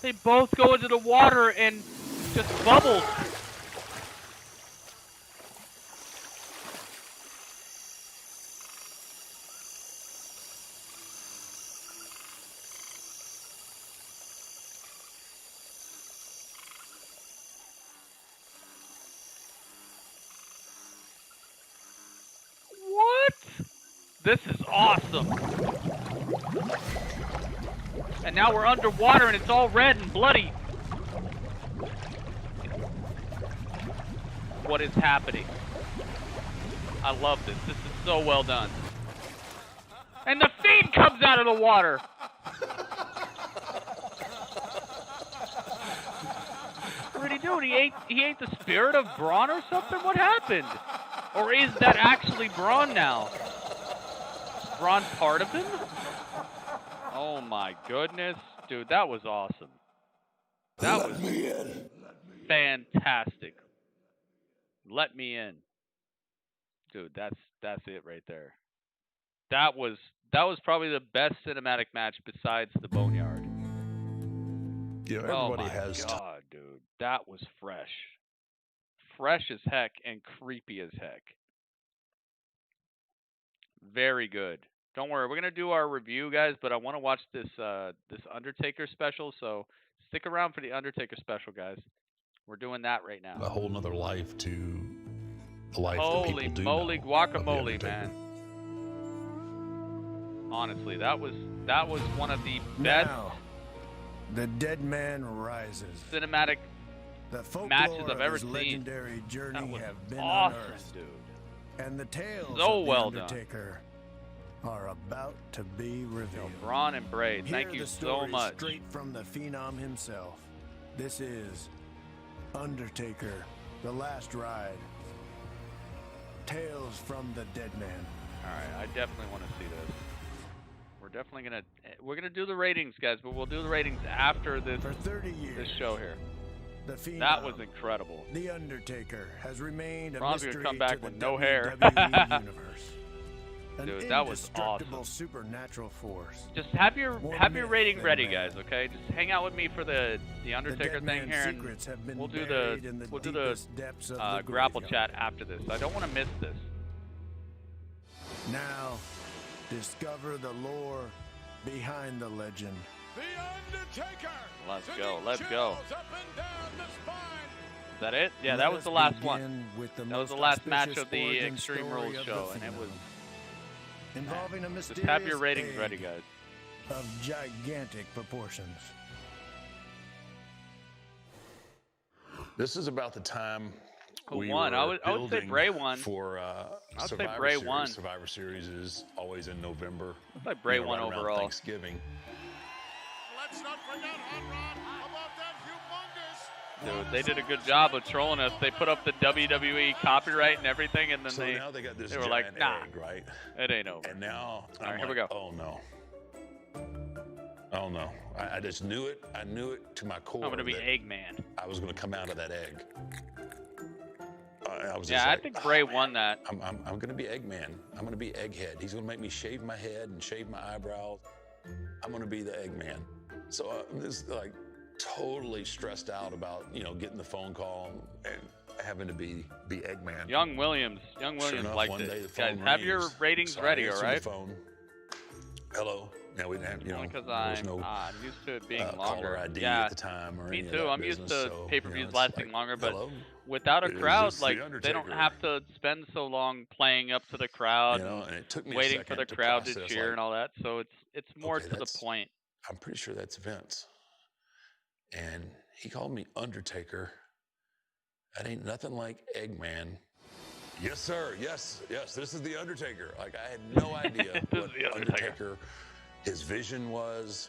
[SPEAKER 7] They both go into the water and just bubbles. What? This is awesome. And now we're underwater and it's all red and bloody. What is happening? I love this. This is so well done. And the Fiend comes out of the water. What did he do? He ate the spirit of Braun or something? What happened? Or is that actually Braun now? Is Braun part of him? Oh my goodness. Dude, that was awesome. That was fantastic. Let me in. Dude, that's it right there. That was probably the best cinematic match besides the Boneyard.
[SPEAKER 20] You know, everybody
[SPEAKER 7] oh my God, dude. That was fresh. Fresh as heck and creepy as heck. Very good. Don't worry, we're gonna do our review, guys. But I want to watch this this Undertaker special, so stick around for the Undertaker special, guys. We're doing that right now.
[SPEAKER 20] a whole nother life to the life that
[SPEAKER 7] Holy
[SPEAKER 20] people do
[SPEAKER 7] moly,
[SPEAKER 20] know
[SPEAKER 7] guacamole,
[SPEAKER 20] of the
[SPEAKER 7] man! Honestly, that was one of the best
[SPEAKER 3] Now, the dead man rises.
[SPEAKER 7] cinematic
[SPEAKER 3] The
[SPEAKER 7] matches
[SPEAKER 3] folklore
[SPEAKER 7] I've ever
[SPEAKER 3] of his
[SPEAKER 7] seen.
[SPEAKER 3] legendary journey
[SPEAKER 7] That was
[SPEAKER 3] have been
[SPEAKER 7] awesome,
[SPEAKER 3] unearthed,
[SPEAKER 7] dude.
[SPEAKER 3] and the tales
[SPEAKER 7] So
[SPEAKER 3] of
[SPEAKER 7] well
[SPEAKER 3] the
[SPEAKER 7] done.
[SPEAKER 3] Undertaker are about to be revealed.
[SPEAKER 7] Braun and Bray, thank
[SPEAKER 3] Hear
[SPEAKER 7] you
[SPEAKER 3] the
[SPEAKER 7] so
[SPEAKER 3] story
[SPEAKER 7] much.
[SPEAKER 3] Straight from the Phenom himself. This is Undertaker, The Last Ride. Tales from the Dead Man.
[SPEAKER 7] All right, I definitely want to see this. We're gonna do the ratings, guys, but we'll do the ratings after this
[SPEAKER 3] For 30 years,
[SPEAKER 7] this show here.
[SPEAKER 3] The Phenom,
[SPEAKER 7] That was incredible.
[SPEAKER 3] The Undertaker has remained a
[SPEAKER 7] Braun's gonna
[SPEAKER 3] mystery
[SPEAKER 7] come back
[SPEAKER 3] to
[SPEAKER 7] with
[SPEAKER 3] the
[SPEAKER 7] no hair.
[SPEAKER 3] WWE universe. An
[SPEAKER 7] Dude, that was
[SPEAKER 3] indestructible
[SPEAKER 7] awesome.
[SPEAKER 3] supernatural force.
[SPEAKER 7] Just have your
[SPEAKER 3] myth
[SPEAKER 7] rating
[SPEAKER 3] than
[SPEAKER 7] ready,
[SPEAKER 3] man.
[SPEAKER 7] guys. Okay, just hang out with me for the Undertaker
[SPEAKER 3] dead
[SPEAKER 7] thing
[SPEAKER 3] man's
[SPEAKER 7] here, and
[SPEAKER 3] secrets have been
[SPEAKER 7] we'll do
[SPEAKER 3] buried in the
[SPEAKER 7] the
[SPEAKER 3] deepest depths of the
[SPEAKER 7] grapple
[SPEAKER 3] graveyard.
[SPEAKER 7] chat after this. I don't want to miss this.
[SPEAKER 3] Now, discover the lore behind the legend.
[SPEAKER 20] The Undertaker.
[SPEAKER 7] Let's
[SPEAKER 20] Sending
[SPEAKER 7] go. Let's
[SPEAKER 20] chills
[SPEAKER 7] go.
[SPEAKER 20] Up and down the spine.
[SPEAKER 7] Is that it? Yeah,
[SPEAKER 3] Let
[SPEAKER 7] that was
[SPEAKER 3] us
[SPEAKER 7] the last
[SPEAKER 3] begin
[SPEAKER 7] one.
[SPEAKER 3] with the
[SPEAKER 7] That was the
[SPEAKER 3] most
[SPEAKER 7] last match
[SPEAKER 3] auspicious
[SPEAKER 7] of the
[SPEAKER 3] origin
[SPEAKER 7] Extreme
[SPEAKER 3] story
[SPEAKER 7] Rules
[SPEAKER 3] of
[SPEAKER 7] show,
[SPEAKER 3] the
[SPEAKER 7] and it
[SPEAKER 3] Phenom,
[SPEAKER 7] was
[SPEAKER 3] involving a
[SPEAKER 7] just
[SPEAKER 3] mysterious
[SPEAKER 7] have your ratings
[SPEAKER 3] egg
[SPEAKER 7] ready, guys.
[SPEAKER 3] of gigantic proportions.
[SPEAKER 20] This is about the time
[SPEAKER 7] Who
[SPEAKER 20] we
[SPEAKER 7] won?
[SPEAKER 20] were
[SPEAKER 7] I would say
[SPEAKER 20] building
[SPEAKER 7] Bray won.
[SPEAKER 20] For
[SPEAKER 7] I'd say
[SPEAKER 20] Survivor
[SPEAKER 7] Bray
[SPEAKER 20] Series.
[SPEAKER 7] won.
[SPEAKER 20] Survivor Series is always in November.
[SPEAKER 7] I'd say Bray won
[SPEAKER 20] right around
[SPEAKER 7] overall.
[SPEAKER 20] Thanksgiving.
[SPEAKER 2] Let's not forget Hot Rod. How about that humongous?
[SPEAKER 7] Dude, they did a good job of trolling us. They put up the WWE copyright and everything, and then
[SPEAKER 20] So now they got this
[SPEAKER 7] they were
[SPEAKER 20] giant
[SPEAKER 7] like, nah,
[SPEAKER 20] egg, right?
[SPEAKER 7] it ain't over.
[SPEAKER 20] And now
[SPEAKER 7] All
[SPEAKER 20] I'm
[SPEAKER 7] right, here we
[SPEAKER 20] like,
[SPEAKER 7] go.
[SPEAKER 20] oh no. Oh no. I just knew it. I knew it to my core.
[SPEAKER 7] I'm gonna be
[SPEAKER 20] that
[SPEAKER 7] Eggman.
[SPEAKER 20] I was gonna come out of that egg. I was just
[SPEAKER 7] Yeah, I
[SPEAKER 20] like,
[SPEAKER 7] think Bray won that.
[SPEAKER 20] I'm gonna be Eggman. I'm gonna be Egghead. He's gonna make me shave my head and shave my eyebrows. I'm gonna be the Eggman. So this is like totally stressed out about getting the phone call and having to be Eggman.
[SPEAKER 7] Young Williams
[SPEAKER 20] Sure enough,
[SPEAKER 7] liked
[SPEAKER 20] one day
[SPEAKER 7] it.
[SPEAKER 20] the phone
[SPEAKER 7] Guys, have your
[SPEAKER 20] rings.
[SPEAKER 7] ratings
[SPEAKER 20] So I
[SPEAKER 7] ready, all
[SPEAKER 20] answered
[SPEAKER 7] right?
[SPEAKER 20] the phone. Hello. Now we didn't have,
[SPEAKER 7] Only because
[SPEAKER 20] there was
[SPEAKER 7] I'm
[SPEAKER 20] no
[SPEAKER 7] used to it being
[SPEAKER 20] caller
[SPEAKER 7] longer.
[SPEAKER 20] ID
[SPEAKER 7] yeah,
[SPEAKER 20] at the time or
[SPEAKER 7] me
[SPEAKER 20] any of
[SPEAKER 7] too.
[SPEAKER 20] that
[SPEAKER 7] I'm used
[SPEAKER 20] business,
[SPEAKER 7] to
[SPEAKER 20] so,
[SPEAKER 7] pay-per-views
[SPEAKER 20] it's
[SPEAKER 7] lasting
[SPEAKER 20] like,
[SPEAKER 7] longer, but
[SPEAKER 20] hello?
[SPEAKER 7] without a
[SPEAKER 20] Is
[SPEAKER 7] crowd,
[SPEAKER 20] this The
[SPEAKER 7] like they don't
[SPEAKER 20] Undertaker?
[SPEAKER 7] have to spend so long playing up to the crowd,
[SPEAKER 20] and it took me a
[SPEAKER 7] waiting for
[SPEAKER 20] second
[SPEAKER 7] the
[SPEAKER 20] to
[SPEAKER 7] crowd to
[SPEAKER 20] process,
[SPEAKER 7] cheer
[SPEAKER 20] like,
[SPEAKER 7] and all that. So it's more
[SPEAKER 20] okay,
[SPEAKER 7] to the
[SPEAKER 20] that's-
[SPEAKER 7] point.
[SPEAKER 20] I'm pretty sure that's Vince. And he called me Undertaker. That ain't nothing like Eggman. Yes, sir. Yes, this is the Undertaker. Like, I had no idea
[SPEAKER 7] This
[SPEAKER 20] what
[SPEAKER 7] is the Undertaker.
[SPEAKER 20] His vision was.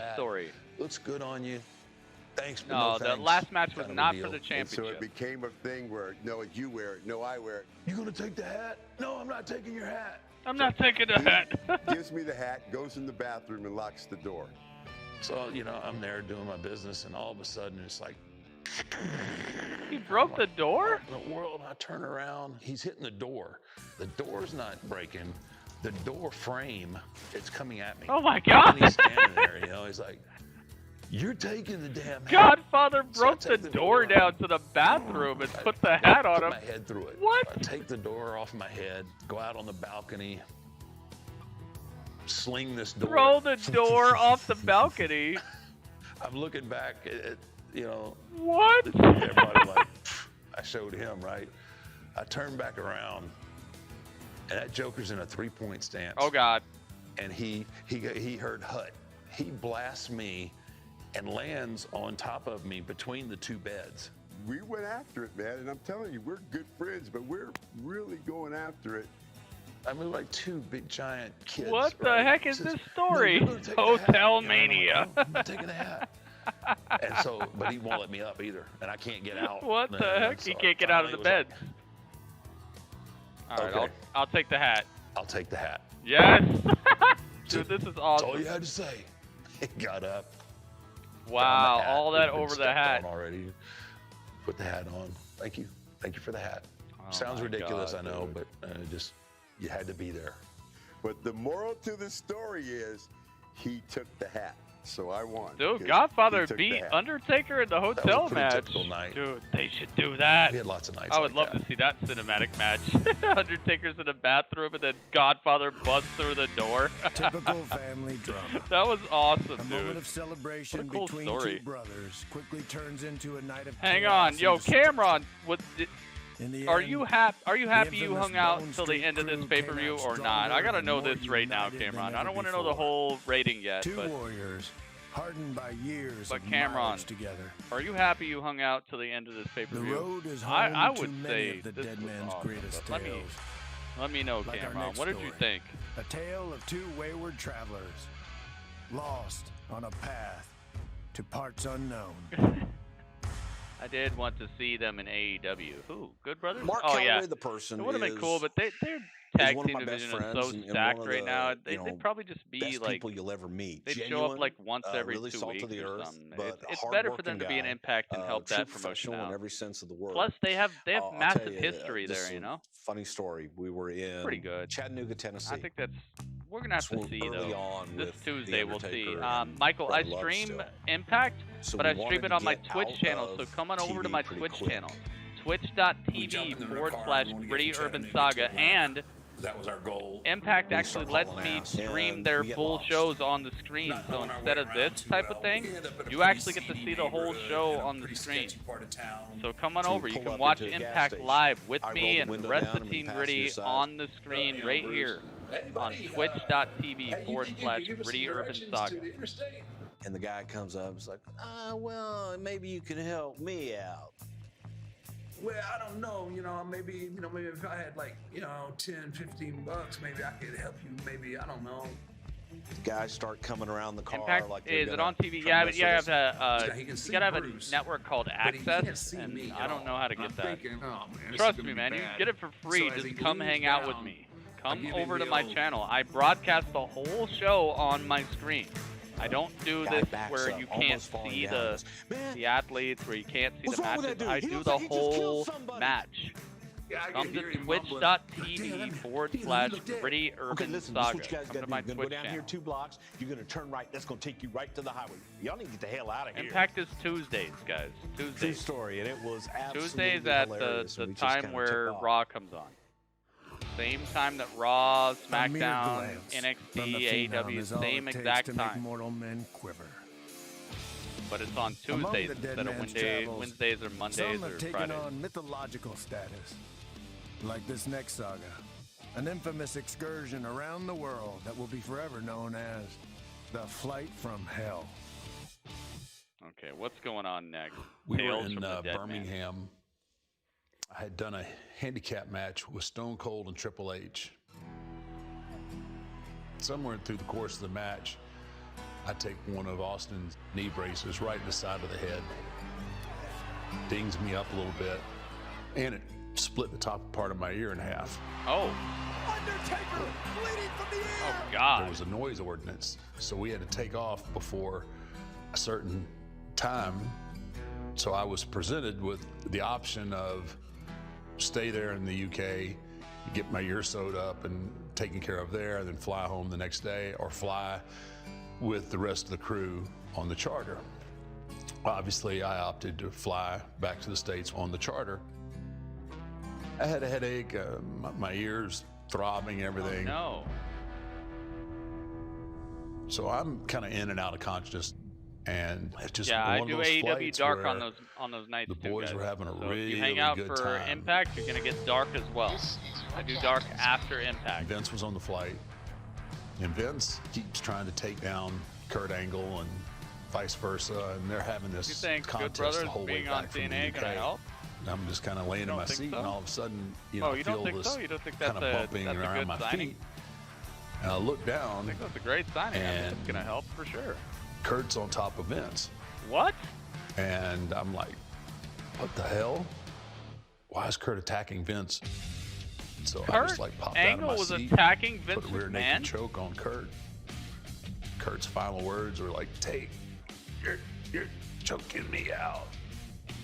[SPEAKER 6] hat.
[SPEAKER 7] story.
[SPEAKER 6] Looks good on you. Thanks, but
[SPEAKER 7] No,
[SPEAKER 6] no
[SPEAKER 7] the
[SPEAKER 6] thanks.
[SPEAKER 7] last match was
[SPEAKER 6] Kind of
[SPEAKER 7] not
[SPEAKER 6] a
[SPEAKER 7] for
[SPEAKER 6] deal.
[SPEAKER 7] the
[SPEAKER 11] And so
[SPEAKER 7] championship.
[SPEAKER 11] it became a thing where, no, you wear it, no, I wear it.
[SPEAKER 6] You gonna take the hat? No, I'm not taking your hat.
[SPEAKER 7] I'm not taking the hat.
[SPEAKER 11] Gives me the hat, goes in the bathroom, and locks the door.
[SPEAKER 6] So, you know, I'm there doing my business, and all of a sudden it's like,
[SPEAKER 7] He broke the door?
[SPEAKER 6] what in the world? I turn around, he's hitting the door. The door's not breaking. The door frame, it's coming at me.
[SPEAKER 7] Oh my God.
[SPEAKER 6] And he's standing there, you know, he's like, you're taking the damn hat.
[SPEAKER 7] Godfather broke the door down to the bathroom and put the hat on him.
[SPEAKER 6] Put my head through it.
[SPEAKER 7] What?
[SPEAKER 6] I take the door off my head, go out on the balcony, sling this door.
[SPEAKER 7] Throw the door off the balcony.
[SPEAKER 6] I'm looking back at, you know.
[SPEAKER 7] What?
[SPEAKER 6] Everybody like, I showed him, right? I turned back around, and that Joker's in a 3-point stance.
[SPEAKER 7] Oh, God.
[SPEAKER 6] And he heard Hut. He blasts me and lands on top of me between the two beds.
[SPEAKER 11] We went after it, man, and I'm telling you, we're good friends, but we're really going after it.
[SPEAKER 6] I mean, like two big giant kids.
[SPEAKER 7] What the
[SPEAKER 6] right?
[SPEAKER 7] heck is
[SPEAKER 6] Says,
[SPEAKER 7] this story?
[SPEAKER 6] No,
[SPEAKER 7] Hotel Mania.
[SPEAKER 6] I'm taking a hat. And so, but he won't let me up either, and I can't get out.
[SPEAKER 7] What the heck?
[SPEAKER 6] So
[SPEAKER 7] He can't get out of the bed.
[SPEAKER 6] Like,
[SPEAKER 7] All right,
[SPEAKER 6] okay.
[SPEAKER 7] I'll take the hat.
[SPEAKER 6] I'll take the hat.
[SPEAKER 7] Yes. Dude, this is awesome.
[SPEAKER 6] That's all you had to say. He got up.
[SPEAKER 7] Wow, all that over the
[SPEAKER 6] stepped
[SPEAKER 7] hat.
[SPEAKER 6] on already. Put the hat on. Thank you. Thank you for the hat.
[SPEAKER 7] Oh
[SPEAKER 6] Sounds
[SPEAKER 7] my
[SPEAKER 6] ridiculous,
[SPEAKER 7] God,
[SPEAKER 6] I know,
[SPEAKER 7] dude.
[SPEAKER 6] but just you had to be there.
[SPEAKER 11] But the moral to the story is he took the hat, so I won.
[SPEAKER 7] Dude,
[SPEAKER 11] 'cause
[SPEAKER 7] Godfather
[SPEAKER 11] he took
[SPEAKER 7] beat
[SPEAKER 11] the hat.
[SPEAKER 7] Undertaker in the
[SPEAKER 6] That was
[SPEAKER 7] hotel
[SPEAKER 6] a pretty
[SPEAKER 7] match.
[SPEAKER 6] typical night.
[SPEAKER 7] Dude, they should do that.
[SPEAKER 6] We had lots of nights
[SPEAKER 7] I would
[SPEAKER 6] like
[SPEAKER 7] love
[SPEAKER 6] that.
[SPEAKER 7] to see that cinematic match. Undertaker's in the bathroom and then Godfather busts through the door.
[SPEAKER 3] Typical family drama.
[SPEAKER 7] That was awesome,
[SPEAKER 3] A
[SPEAKER 7] dude.
[SPEAKER 3] moment of celebration
[SPEAKER 7] What a cool
[SPEAKER 3] between
[SPEAKER 7] story.
[SPEAKER 3] two brothers quickly turns into a night of
[SPEAKER 7] Hang
[SPEAKER 3] chaos
[SPEAKER 7] on,
[SPEAKER 3] and
[SPEAKER 7] yo,
[SPEAKER 3] destruction.
[SPEAKER 7] Cameron,
[SPEAKER 3] In the
[SPEAKER 7] are
[SPEAKER 3] end,
[SPEAKER 7] you happy
[SPEAKER 3] the
[SPEAKER 7] you
[SPEAKER 3] infamous
[SPEAKER 7] hung out
[SPEAKER 3] Bone
[SPEAKER 7] till the
[SPEAKER 3] Street
[SPEAKER 7] end of this
[SPEAKER 3] crew
[SPEAKER 7] pay-per-view
[SPEAKER 3] came out
[SPEAKER 7] or not? I gotta
[SPEAKER 3] stronger
[SPEAKER 7] know
[SPEAKER 3] and
[SPEAKER 7] this
[SPEAKER 3] more
[SPEAKER 7] right now,
[SPEAKER 3] united
[SPEAKER 7] Cameron.
[SPEAKER 3] than
[SPEAKER 7] I don't
[SPEAKER 3] ever
[SPEAKER 7] want to know the
[SPEAKER 3] before.
[SPEAKER 7] whole rating yet,
[SPEAKER 3] Two
[SPEAKER 7] but
[SPEAKER 3] warriors, hardened by years
[SPEAKER 7] But
[SPEAKER 3] of
[SPEAKER 7] Cameron,
[SPEAKER 3] mileage together.
[SPEAKER 7] are you happy you hung out till the end of this pay-per-view?
[SPEAKER 3] The road is home
[SPEAKER 7] I
[SPEAKER 3] to
[SPEAKER 7] would
[SPEAKER 3] many
[SPEAKER 7] say
[SPEAKER 3] of the
[SPEAKER 7] this
[SPEAKER 3] dead
[SPEAKER 7] was
[SPEAKER 3] man's
[SPEAKER 7] awesome,
[SPEAKER 3] greatest
[SPEAKER 7] but
[SPEAKER 3] tales.
[SPEAKER 7] let me know,
[SPEAKER 3] Like our
[SPEAKER 7] Cameron.
[SPEAKER 3] next
[SPEAKER 7] What did you
[SPEAKER 3] story.
[SPEAKER 7] think?
[SPEAKER 3] A tale of two wayward travelers, lost on a path to parts unknown.
[SPEAKER 7] I did want to see them in AEW. Who? Good Brothers?
[SPEAKER 10] Mark
[SPEAKER 7] oh,
[SPEAKER 10] Calloway,
[SPEAKER 7] yeah.
[SPEAKER 10] the person,
[SPEAKER 7] It would have been
[SPEAKER 10] is-
[SPEAKER 7] cool, but their tag
[SPEAKER 10] one of
[SPEAKER 7] team
[SPEAKER 10] my best
[SPEAKER 7] division is
[SPEAKER 10] friends
[SPEAKER 7] so
[SPEAKER 10] and
[SPEAKER 7] stacked
[SPEAKER 10] one of
[SPEAKER 7] right
[SPEAKER 10] the,
[SPEAKER 7] now.
[SPEAKER 10] you
[SPEAKER 7] They'd
[SPEAKER 10] know,
[SPEAKER 7] probably just be
[SPEAKER 10] best
[SPEAKER 7] like
[SPEAKER 10] people you'll ever meet.
[SPEAKER 7] they'd show
[SPEAKER 10] Genuine,
[SPEAKER 7] up like once every
[SPEAKER 10] really
[SPEAKER 7] 2
[SPEAKER 10] salt
[SPEAKER 7] weeks
[SPEAKER 10] of the
[SPEAKER 7] or
[SPEAKER 10] earth,
[SPEAKER 7] something.
[SPEAKER 10] but
[SPEAKER 7] It's
[SPEAKER 10] a
[SPEAKER 7] better for them
[SPEAKER 10] hard-working
[SPEAKER 7] to be in
[SPEAKER 10] guy,
[SPEAKER 7] Impact and help
[SPEAKER 10] true
[SPEAKER 7] that promotion
[SPEAKER 10] professional in
[SPEAKER 7] out.
[SPEAKER 10] every sense of the word.
[SPEAKER 7] Plus, they have
[SPEAKER 10] I'll
[SPEAKER 7] massive
[SPEAKER 10] tell you,
[SPEAKER 7] history
[SPEAKER 10] this
[SPEAKER 7] there,
[SPEAKER 10] is
[SPEAKER 7] you
[SPEAKER 10] a
[SPEAKER 7] know.
[SPEAKER 10] Funny story. We were in
[SPEAKER 7] Pretty good.
[SPEAKER 10] Chattanooga, Tennessee.
[SPEAKER 7] I think that's we're gonna have to
[SPEAKER 10] This
[SPEAKER 7] see
[SPEAKER 10] was early
[SPEAKER 7] though.
[SPEAKER 10] on
[SPEAKER 7] This
[SPEAKER 10] with
[SPEAKER 7] Tuesday
[SPEAKER 10] The
[SPEAKER 7] we'll see.
[SPEAKER 10] Undertaker and
[SPEAKER 7] Michael, I
[SPEAKER 10] Brother Love
[SPEAKER 7] stream
[SPEAKER 10] still.
[SPEAKER 7] Impact,
[SPEAKER 10] So
[SPEAKER 7] but
[SPEAKER 10] we
[SPEAKER 7] I stream
[SPEAKER 10] wanted
[SPEAKER 7] it
[SPEAKER 10] to
[SPEAKER 7] on my
[SPEAKER 10] get
[SPEAKER 7] Twitch
[SPEAKER 10] out
[SPEAKER 7] channel. So
[SPEAKER 10] of
[SPEAKER 7] come on over to
[SPEAKER 10] TV
[SPEAKER 7] my
[SPEAKER 10] pretty
[SPEAKER 7] Twitch
[SPEAKER 10] quick.
[SPEAKER 7] channel,
[SPEAKER 6] We jumped in the car,
[SPEAKER 7] twitch.tv/Gritty Urban Saga, and
[SPEAKER 6] That was our goal.
[SPEAKER 7] Impact
[SPEAKER 10] We
[SPEAKER 7] actually
[SPEAKER 10] start
[SPEAKER 7] lets
[SPEAKER 10] hauling
[SPEAKER 7] me
[SPEAKER 10] ass,
[SPEAKER 7] stream
[SPEAKER 10] and
[SPEAKER 7] their
[SPEAKER 10] we get
[SPEAKER 7] full
[SPEAKER 10] lost.
[SPEAKER 7] shows on the screen.
[SPEAKER 6] Not
[SPEAKER 7] So
[SPEAKER 6] knowing our
[SPEAKER 7] instead
[SPEAKER 6] way
[SPEAKER 7] of
[SPEAKER 6] around
[SPEAKER 7] this
[SPEAKER 6] too
[SPEAKER 7] type
[SPEAKER 6] well,
[SPEAKER 7] of thing,
[SPEAKER 6] we ended up in a
[SPEAKER 7] you
[SPEAKER 6] pretty
[SPEAKER 7] actually get to
[SPEAKER 6] seedy
[SPEAKER 7] see the whole
[SPEAKER 6] neighborhood
[SPEAKER 7] show
[SPEAKER 6] in a
[SPEAKER 7] on the
[SPEAKER 6] pretty
[SPEAKER 7] screen.
[SPEAKER 6] sketchy part of town.
[SPEAKER 7] So come on
[SPEAKER 10] So we
[SPEAKER 7] over. You
[SPEAKER 10] pull
[SPEAKER 7] can
[SPEAKER 10] up
[SPEAKER 7] watch
[SPEAKER 10] into a gas
[SPEAKER 7] Impact
[SPEAKER 10] station.
[SPEAKER 7] live with
[SPEAKER 10] I roll
[SPEAKER 7] me
[SPEAKER 10] the
[SPEAKER 7] and the
[SPEAKER 10] window
[SPEAKER 7] rest
[SPEAKER 10] down
[SPEAKER 7] of the
[SPEAKER 10] and we
[SPEAKER 7] Team
[SPEAKER 10] pass
[SPEAKER 7] Gritty
[SPEAKER 10] your side.
[SPEAKER 7] on the screen
[SPEAKER 6] Yeah,
[SPEAKER 7] right
[SPEAKER 6] Bruce.
[SPEAKER 7] here
[SPEAKER 6] Hey,
[SPEAKER 7] on
[SPEAKER 6] buddy,
[SPEAKER 7] twitch.tv/Gritty Urban Saga.
[SPEAKER 10] And the guy comes up, he's like, well, maybe you can help me out.
[SPEAKER 6] Well, I don't know, maybe if I had like, 10, 15 bucks, maybe I could help you. Maybe, I don't know.
[SPEAKER 10] The guys start coming around the car
[SPEAKER 7] Impact,
[SPEAKER 10] like they're
[SPEAKER 7] is it
[SPEAKER 10] gonna
[SPEAKER 7] on TV?
[SPEAKER 10] try
[SPEAKER 7] Yeah,
[SPEAKER 10] to
[SPEAKER 7] but
[SPEAKER 10] mess
[SPEAKER 7] you
[SPEAKER 10] with
[SPEAKER 7] have
[SPEAKER 10] us.
[SPEAKER 7] to.
[SPEAKER 6] He can see
[SPEAKER 7] You gotta have
[SPEAKER 6] Bruce,
[SPEAKER 7] a network called
[SPEAKER 6] but he can't
[SPEAKER 7] Access,
[SPEAKER 6] see
[SPEAKER 7] and
[SPEAKER 6] me
[SPEAKER 7] I
[SPEAKER 6] at
[SPEAKER 7] don't know
[SPEAKER 6] all.
[SPEAKER 7] how to get
[SPEAKER 6] I'm
[SPEAKER 7] that.
[SPEAKER 6] thinking, oh, man, this
[SPEAKER 7] Trust
[SPEAKER 6] is
[SPEAKER 7] me,
[SPEAKER 6] gonna
[SPEAKER 7] man.
[SPEAKER 6] be
[SPEAKER 7] You
[SPEAKER 6] bad.
[SPEAKER 7] get it for free.
[SPEAKER 6] So as
[SPEAKER 7] Just
[SPEAKER 6] he
[SPEAKER 7] come
[SPEAKER 6] leans
[SPEAKER 7] hang out with
[SPEAKER 6] down,
[SPEAKER 7] me.
[SPEAKER 6] I
[SPEAKER 7] Come
[SPEAKER 6] give him
[SPEAKER 7] over to
[SPEAKER 6] the
[SPEAKER 7] my
[SPEAKER 6] old-
[SPEAKER 7] channel. I broadcast the whole show on my screen. I don't do
[SPEAKER 10] Guy
[SPEAKER 7] this
[SPEAKER 10] backs
[SPEAKER 7] where
[SPEAKER 10] up,
[SPEAKER 7] you can't
[SPEAKER 10] almost falling
[SPEAKER 7] see
[SPEAKER 10] down.
[SPEAKER 7] the
[SPEAKER 10] Man,
[SPEAKER 7] the athletes, where you can't see
[SPEAKER 10] what's
[SPEAKER 7] the
[SPEAKER 10] wrong with
[SPEAKER 7] matches.
[SPEAKER 10] that dude?
[SPEAKER 7] I
[SPEAKER 10] He
[SPEAKER 7] do
[SPEAKER 10] looks
[SPEAKER 7] the
[SPEAKER 10] like he just killed
[SPEAKER 7] whole
[SPEAKER 10] somebody.
[SPEAKER 7] match.
[SPEAKER 6] Yeah, I
[SPEAKER 7] Come
[SPEAKER 6] can
[SPEAKER 7] to
[SPEAKER 6] hear him mumbling.
[SPEAKER 7] twitch.tv/Gritty Urban
[SPEAKER 10] Okay, listen, this is
[SPEAKER 7] Saga.
[SPEAKER 10] what you guys
[SPEAKER 7] Come
[SPEAKER 10] got
[SPEAKER 7] to
[SPEAKER 10] to do.
[SPEAKER 7] my
[SPEAKER 10] You're going to go
[SPEAKER 7] Twitch
[SPEAKER 10] down here
[SPEAKER 7] channel.
[SPEAKER 10] 2 blocks. You're going to turn right. That's going to take you right to the highway. Y'all need to get the hell out of here.
[SPEAKER 7] Impact is Tuesdays, guys.
[SPEAKER 10] True
[SPEAKER 7] Tuesdays.
[SPEAKER 10] story, and it was absolutely
[SPEAKER 7] Tuesdays at
[SPEAKER 10] hilarious,
[SPEAKER 7] the
[SPEAKER 10] and we just
[SPEAKER 7] time
[SPEAKER 10] kinda
[SPEAKER 7] where
[SPEAKER 10] took off.
[SPEAKER 7] Raw comes on. Same time that Raw,
[SPEAKER 3] A mere
[SPEAKER 7] SmackDown,
[SPEAKER 3] glance from the
[SPEAKER 7] NXT,
[SPEAKER 3] phenom
[SPEAKER 7] AEW,
[SPEAKER 3] is all
[SPEAKER 7] same
[SPEAKER 3] it takes
[SPEAKER 7] exact
[SPEAKER 3] to make
[SPEAKER 7] time.
[SPEAKER 3] mortal men quiver.
[SPEAKER 7] But it's on
[SPEAKER 3] Among
[SPEAKER 7] Tuesdays
[SPEAKER 3] the dead
[SPEAKER 7] instead of
[SPEAKER 3] man's
[SPEAKER 7] Wednesdays
[SPEAKER 3] travels,
[SPEAKER 7] or Mondays
[SPEAKER 3] some
[SPEAKER 7] or
[SPEAKER 3] have taken
[SPEAKER 7] Fridays.
[SPEAKER 3] on mythological status, like this next saga, an infamous excursion around the world that will be forever known as the Flight from Hell.
[SPEAKER 7] Okay, what's going on next?
[SPEAKER 6] We
[SPEAKER 7] Tales
[SPEAKER 6] were in
[SPEAKER 7] from the Dead Man.
[SPEAKER 6] Birmingham. I had done a handicap match with Stone Cold and Triple H. Somewhere through the course of the match, I take one of Austin's knee braces right in the side of the head. Dings me up a little bit, and it split the top part of my ear in half.
[SPEAKER 7] Oh.
[SPEAKER 2] Undertaker bleeding from the ear.
[SPEAKER 7] Oh, God.
[SPEAKER 6] There was a noise ordinance, so we had to take off before a certain time. So I was presented with the option of stay there in the UK, get my year sewed up and taken care of there, and then fly home the next day, or fly with the rest of the crew on the charter. Obviously, I opted to fly back to the States on the charter. I had a headache, my ears throbbing, everything.
[SPEAKER 7] Oh, no.
[SPEAKER 6] So I'm kind of in and out of consciousness, and it's just
[SPEAKER 7] yeah,
[SPEAKER 6] one
[SPEAKER 7] I do
[SPEAKER 6] of those
[SPEAKER 7] AEW
[SPEAKER 6] flights
[SPEAKER 7] dark
[SPEAKER 6] where
[SPEAKER 7] on those nights
[SPEAKER 6] the
[SPEAKER 7] too,
[SPEAKER 6] boys
[SPEAKER 7] guys.
[SPEAKER 6] were having a
[SPEAKER 7] so
[SPEAKER 6] really
[SPEAKER 7] if you hang out
[SPEAKER 6] good
[SPEAKER 7] for
[SPEAKER 6] time.
[SPEAKER 7] Impact, you're gonna get dark as well. I do dark after Impact.
[SPEAKER 6] Vince was on the flight, and Vince keeps trying to take down Kurt Angle and vice versa, and they're having this
[SPEAKER 7] You think Good
[SPEAKER 6] contest
[SPEAKER 7] Brothers
[SPEAKER 6] the whole way
[SPEAKER 7] being on
[SPEAKER 6] back from the
[SPEAKER 7] TNA gonna
[SPEAKER 6] UK.
[SPEAKER 7] help?
[SPEAKER 6] And I'm just kind of laying in
[SPEAKER 7] don't
[SPEAKER 6] my
[SPEAKER 7] think
[SPEAKER 6] seat,
[SPEAKER 7] so?
[SPEAKER 6] and all of a sudden, you know,
[SPEAKER 7] Oh,
[SPEAKER 6] I
[SPEAKER 7] you
[SPEAKER 6] feel
[SPEAKER 7] don't think
[SPEAKER 6] this
[SPEAKER 7] so? You don't think that's
[SPEAKER 6] kind of bumping
[SPEAKER 7] that's a
[SPEAKER 6] around
[SPEAKER 7] good
[SPEAKER 6] my
[SPEAKER 7] signing?
[SPEAKER 6] feet. And I look down,
[SPEAKER 7] I think that's a great signing. I think
[SPEAKER 6] and
[SPEAKER 7] it's gonna help for sure.
[SPEAKER 6] Kurt's on top of Vince.
[SPEAKER 7] What?
[SPEAKER 6] And I'm like, what the hell? Why is Kurt attacking Vince? And so I just like popped
[SPEAKER 7] Angle
[SPEAKER 6] out of my
[SPEAKER 7] was
[SPEAKER 6] seat,
[SPEAKER 7] attacking
[SPEAKER 6] put
[SPEAKER 7] Vince
[SPEAKER 6] a rear
[SPEAKER 7] McMahon?
[SPEAKER 6] naked choke on Kurt. Kurt's final words were like, "Take, you're choking me out."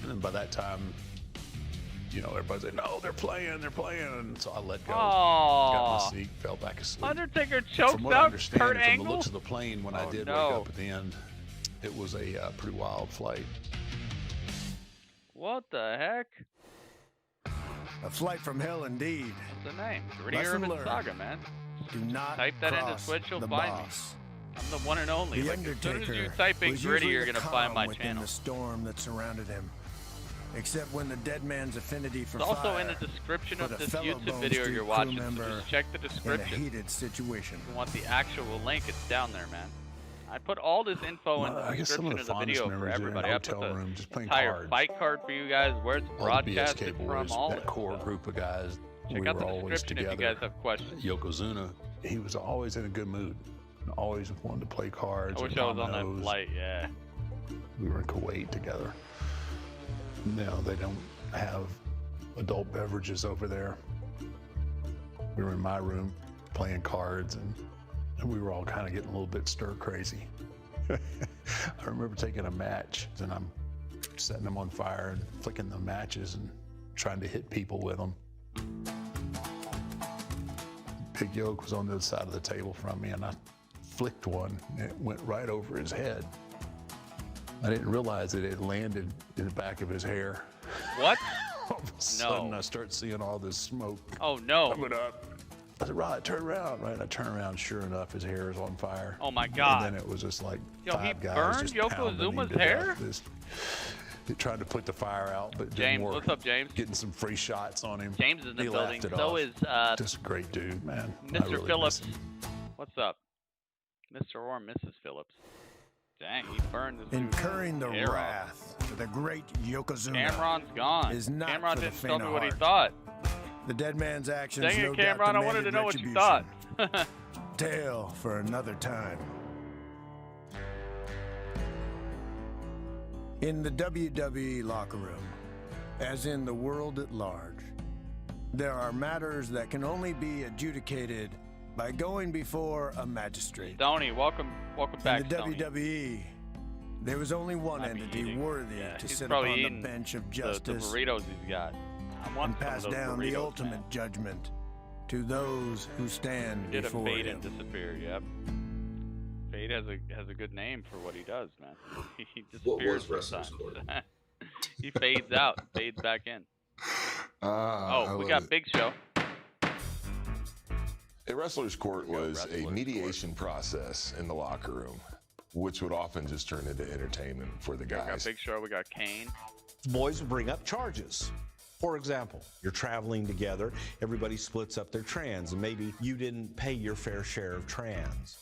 [SPEAKER 6] And then by that time, you know, everybody's like, "No, they're playing." And so I let go, got in my seat, fell back asleep.
[SPEAKER 7] Undertaker chokes
[SPEAKER 6] From what I
[SPEAKER 7] out
[SPEAKER 6] understand,
[SPEAKER 7] Kurt
[SPEAKER 6] from the
[SPEAKER 7] Angle?
[SPEAKER 6] looks of the plane, when I did wake up at the end, it was a pretty wild flight.
[SPEAKER 7] What the heck?
[SPEAKER 3] A flight from hell indeed.
[SPEAKER 7] What's the name? Gritty
[SPEAKER 3] Lesson
[SPEAKER 7] Urban
[SPEAKER 3] learned.
[SPEAKER 7] Saga, man.
[SPEAKER 3] Do not
[SPEAKER 7] Type that into
[SPEAKER 3] cross
[SPEAKER 7] Twitch, you'll
[SPEAKER 3] the
[SPEAKER 7] find
[SPEAKER 3] boss.
[SPEAKER 7] me. I'm the one and only.
[SPEAKER 3] The
[SPEAKER 7] Like, as soon
[SPEAKER 3] Undertaker
[SPEAKER 7] as you type in
[SPEAKER 3] was
[SPEAKER 7] Gritty,
[SPEAKER 3] usually
[SPEAKER 7] you're
[SPEAKER 3] the
[SPEAKER 7] gonna find my
[SPEAKER 3] calm within
[SPEAKER 7] channel.
[SPEAKER 3] the storm that surrounded him. Except when the dead man's affinity for
[SPEAKER 7] It's also
[SPEAKER 3] fire
[SPEAKER 7] in the description
[SPEAKER 3] put
[SPEAKER 7] of
[SPEAKER 3] a
[SPEAKER 7] this
[SPEAKER 3] fellow
[SPEAKER 7] YouTube
[SPEAKER 3] Bone
[SPEAKER 7] video
[SPEAKER 3] Street
[SPEAKER 7] you're
[SPEAKER 3] crew
[SPEAKER 7] watching. So
[SPEAKER 3] member
[SPEAKER 7] just check the
[SPEAKER 3] in a
[SPEAKER 7] description.
[SPEAKER 3] heated situation.
[SPEAKER 7] If you want the actual link, it's down there, man. I put all this info in the
[SPEAKER 6] I guess some
[SPEAKER 7] description
[SPEAKER 6] of
[SPEAKER 7] of
[SPEAKER 6] the
[SPEAKER 7] the
[SPEAKER 6] fondest
[SPEAKER 7] video for
[SPEAKER 6] memories are in
[SPEAKER 7] everybody.
[SPEAKER 6] the
[SPEAKER 7] I put
[SPEAKER 6] hotel
[SPEAKER 7] the
[SPEAKER 6] room, just playing
[SPEAKER 7] entire
[SPEAKER 6] cards.
[SPEAKER 7] fight card for you guys, where it's
[SPEAKER 6] All the
[SPEAKER 7] broadcasted
[SPEAKER 6] BSK
[SPEAKER 7] from,
[SPEAKER 6] boys,
[SPEAKER 7] all
[SPEAKER 6] that
[SPEAKER 7] that
[SPEAKER 6] core
[SPEAKER 7] stuff.
[SPEAKER 6] group of guys,
[SPEAKER 7] Check
[SPEAKER 6] we
[SPEAKER 7] out
[SPEAKER 6] were
[SPEAKER 7] the
[SPEAKER 6] always
[SPEAKER 7] description if
[SPEAKER 6] together.
[SPEAKER 7] you guys have questions.
[SPEAKER 6] Yokozuna, he was always in a good mood, and always wanted to play cards.
[SPEAKER 7] I wish
[SPEAKER 6] and
[SPEAKER 7] I was on that
[SPEAKER 6] dominoes.
[SPEAKER 7] flight, yeah.
[SPEAKER 6] We were in Kuwait together. No, they don't have adult beverages over there. We were in my room playing cards, and we were all kind of getting a little bit stir crazy. I remember taking a match, and I'm setting them on fire and flicking the matches and trying to hit people with them. Big Yoke was on the other side of the table from me, and I flicked one, and it went right over his head. I didn't realize that it landed in the back of his hair.
[SPEAKER 7] What?
[SPEAKER 6] All of a sudden, I start seeing all this smoke
[SPEAKER 7] Oh, no.
[SPEAKER 6] coming up. I said, "Rod, turn around." Right, I turn around. Sure enough, his hair is on fire.
[SPEAKER 7] Oh, my God.
[SPEAKER 6] And then it was just like
[SPEAKER 7] Yo, he
[SPEAKER 6] five guys
[SPEAKER 7] burned
[SPEAKER 6] just pounding him
[SPEAKER 7] Yokozuma's
[SPEAKER 6] to
[SPEAKER 7] hair?
[SPEAKER 6] death. They tried to put the fire out, but it didn't
[SPEAKER 7] James,
[SPEAKER 6] work.
[SPEAKER 7] what's up, James?
[SPEAKER 6] Getting some free shots on him.
[SPEAKER 7] James is in the
[SPEAKER 6] He
[SPEAKER 7] building.
[SPEAKER 6] laughed it
[SPEAKER 7] So
[SPEAKER 6] off.
[SPEAKER 7] is
[SPEAKER 6] Just a great dude, man. I
[SPEAKER 7] Mr.
[SPEAKER 6] really
[SPEAKER 7] Phillips.
[SPEAKER 6] miss him.
[SPEAKER 7] What's up? Mr. or Mrs. Phillips. Dang, he burned this
[SPEAKER 3] Incurring the
[SPEAKER 7] dude's hair off.
[SPEAKER 3] wrath for the great Yokozuna
[SPEAKER 7] Cameron's gone.
[SPEAKER 3] is not
[SPEAKER 7] Cameron
[SPEAKER 3] for the
[SPEAKER 7] didn't tell
[SPEAKER 3] faint
[SPEAKER 7] me
[SPEAKER 3] of
[SPEAKER 7] what he
[SPEAKER 3] heart.
[SPEAKER 7] thought.
[SPEAKER 3] The dead man's actions
[SPEAKER 7] Dang it,
[SPEAKER 3] no
[SPEAKER 7] Cameron,
[SPEAKER 3] doubt
[SPEAKER 7] I wanted to
[SPEAKER 3] demanded
[SPEAKER 7] know what you
[SPEAKER 3] retribution.
[SPEAKER 7] thought.
[SPEAKER 3] Tale for another time. In the WWE locker room, as in the world at large, there are matters that can only be adjudicated by going before a magistrate.
[SPEAKER 7] Stoney, welcome back,
[SPEAKER 3] In the
[SPEAKER 7] Stoney.
[SPEAKER 3] WWE, there was only one
[SPEAKER 7] Might be
[SPEAKER 3] entity
[SPEAKER 7] eating.
[SPEAKER 3] worthy
[SPEAKER 7] Yeah,
[SPEAKER 3] to
[SPEAKER 7] he's
[SPEAKER 3] sit
[SPEAKER 7] probably
[SPEAKER 3] upon the
[SPEAKER 7] eating
[SPEAKER 3] bench of
[SPEAKER 7] the
[SPEAKER 3] justice
[SPEAKER 7] burritos he's got. I want
[SPEAKER 3] and
[SPEAKER 7] some
[SPEAKER 3] pass
[SPEAKER 7] of those
[SPEAKER 3] down
[SPEAKER 7] burritos,
[SPEAKER 3] the ultimate
[SPEAKER 7] man.
[SPEAKER 3] judgment to those who stand
[SPEAKER 7] Did a
[SPEAKER 3] before
[SPEAKER 7] fade
[SPEAKER 3] him.
[SPEAKER 7] and disappear, yep. Fade has a good name for what he does, man. He
[SPEAKER 8] What
[SPEAKER 7] disappears
[SPEAKER 8] was Wrestler's
[SPEAKER 7] sometimes. He fades out, fades back in. Oh, we got Big Show.
[SPEAKER 8] A wrestler's court was a mediation process in the locker room, which would often just turn into entertainment for the
[SPEAKER 7] We got
[SPEAKER 8] guys.
[SPEAKER 7] Big Show, we got Kane.
[SPEAKER 22] Boys will bring up charges. For example, you're traveling together, everybody splits up their trans, and maybe you didn't pay your fair share of trans.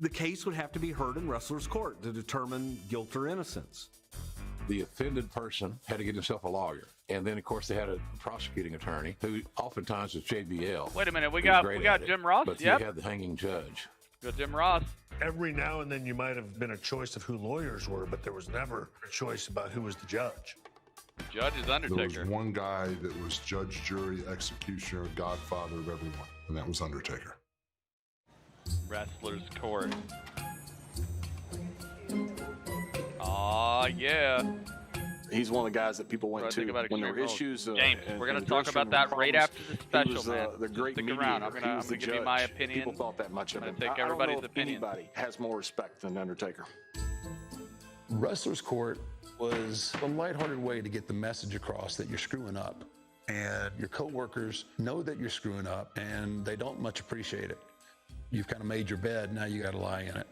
[SPEAKER 22] The case would have to be heard in wrestler's court to determine guilt or innocence.
[SPEAKER 23] The offended person had to get himself a lawyer. And then, of course, they had a prosecuting attorney who oftentimes was JBL.
[SPEAKER 7] Wait a minute, we
[SPEAKER 23] He was
[SPEAKER 7] got
[SPEAKER 23] great
[SPEAKER 7] Jim
[SPEAKER 23] at it,
[SPEAKER 7] Ross.
[SPEAKER 23] But
[SPEAKER 7] Yep.
[SPEAKER 23] you had the hanging judge.
[SPEAKER 7] Got Jim Ross.
[SPEAKER 20] Every now and then you might have been a choice of who lawyers were, but there was never a choice about who was the judge.
[SPEAKER 7] Judge is
[SPEAKER 24] There
[SPEAKER 7] Undertaker.
[SPEAKER 24] was one guy that was judge, jury, executioner, godfather of everyone, and that was Undertaker.
[SPEAKER 7] Wrestler's Court. Oh, yeah.
[SPEAKER 5] He's one of the guys that people went to when there were issues.
[SPEAKER 7] James, we're going to talk about that right after the special, man.
[SPEAKER 5] The great
[SPEAKER 7] Stick
[SPEAKER 5] mediator.
[SPEAKER 7] around. I'm going to give you my opinion.
[SPEAKER 5] People thought that much of him.
[SPEAKER 7] I'm going to take
[SPEAKER 5] I don't
[SPEAKER 7] everybody's
[SPEAKER 5] know if
[SPEAKER 7] opinion.
[SPEAKER 5] anybody has more respect than Undertaker.
[SPEAKER 22] Wrestler's Court was a lighthearted way to get the message across that you're screwing up. And your coworkers know that you're screwing up, and they don't much appreciate it. You've kind of made your bed, now you got to lie in it.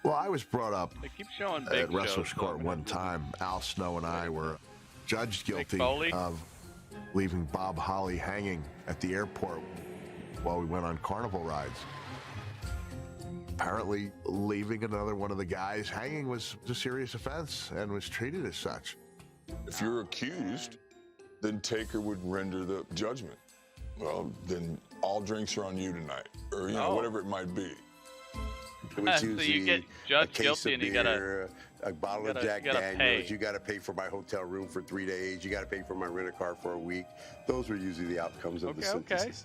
[SPEAKER 12] Well, I was brought up
[SPEAKER 7] They keep showing big
[SPEAKER 12] at Wrestler's
[SPEAKER 7] shows
[SPEAKER 12] Court one time. Al Snow and I were judged guilty
[SPEAKER 7] Foley?
[SPEAKER 12] of leaving Bob Holly hanging at the airport while we went on carnival rides. Apparently, leaving another one of the guys hanging was a serious offense and was treated as such.
[SPEAKER 8] If you're accused, then Taker would render the judgment. Well, then all drinks are on you tonight, or whatever it might be.
[SPEAKER 12] It was
[SPEAKER 7] So
[SPEAKER 12] usually
[SPEAKER 7] you get judged
[SPEAKER 12] a case
[SPEAKER 7] guilty
[SPEAKER 12] of
[SPEAKER 7] and you
[SPEAKER 12] beer, a bottle of Jack Daniels.
[SPEAKER 7] pay.
[SPEAKER 12] You got to pay for my hotel room for 3 days. You got to pay for my rent-a-car for a week. Those were usually the outcomes of the sentences.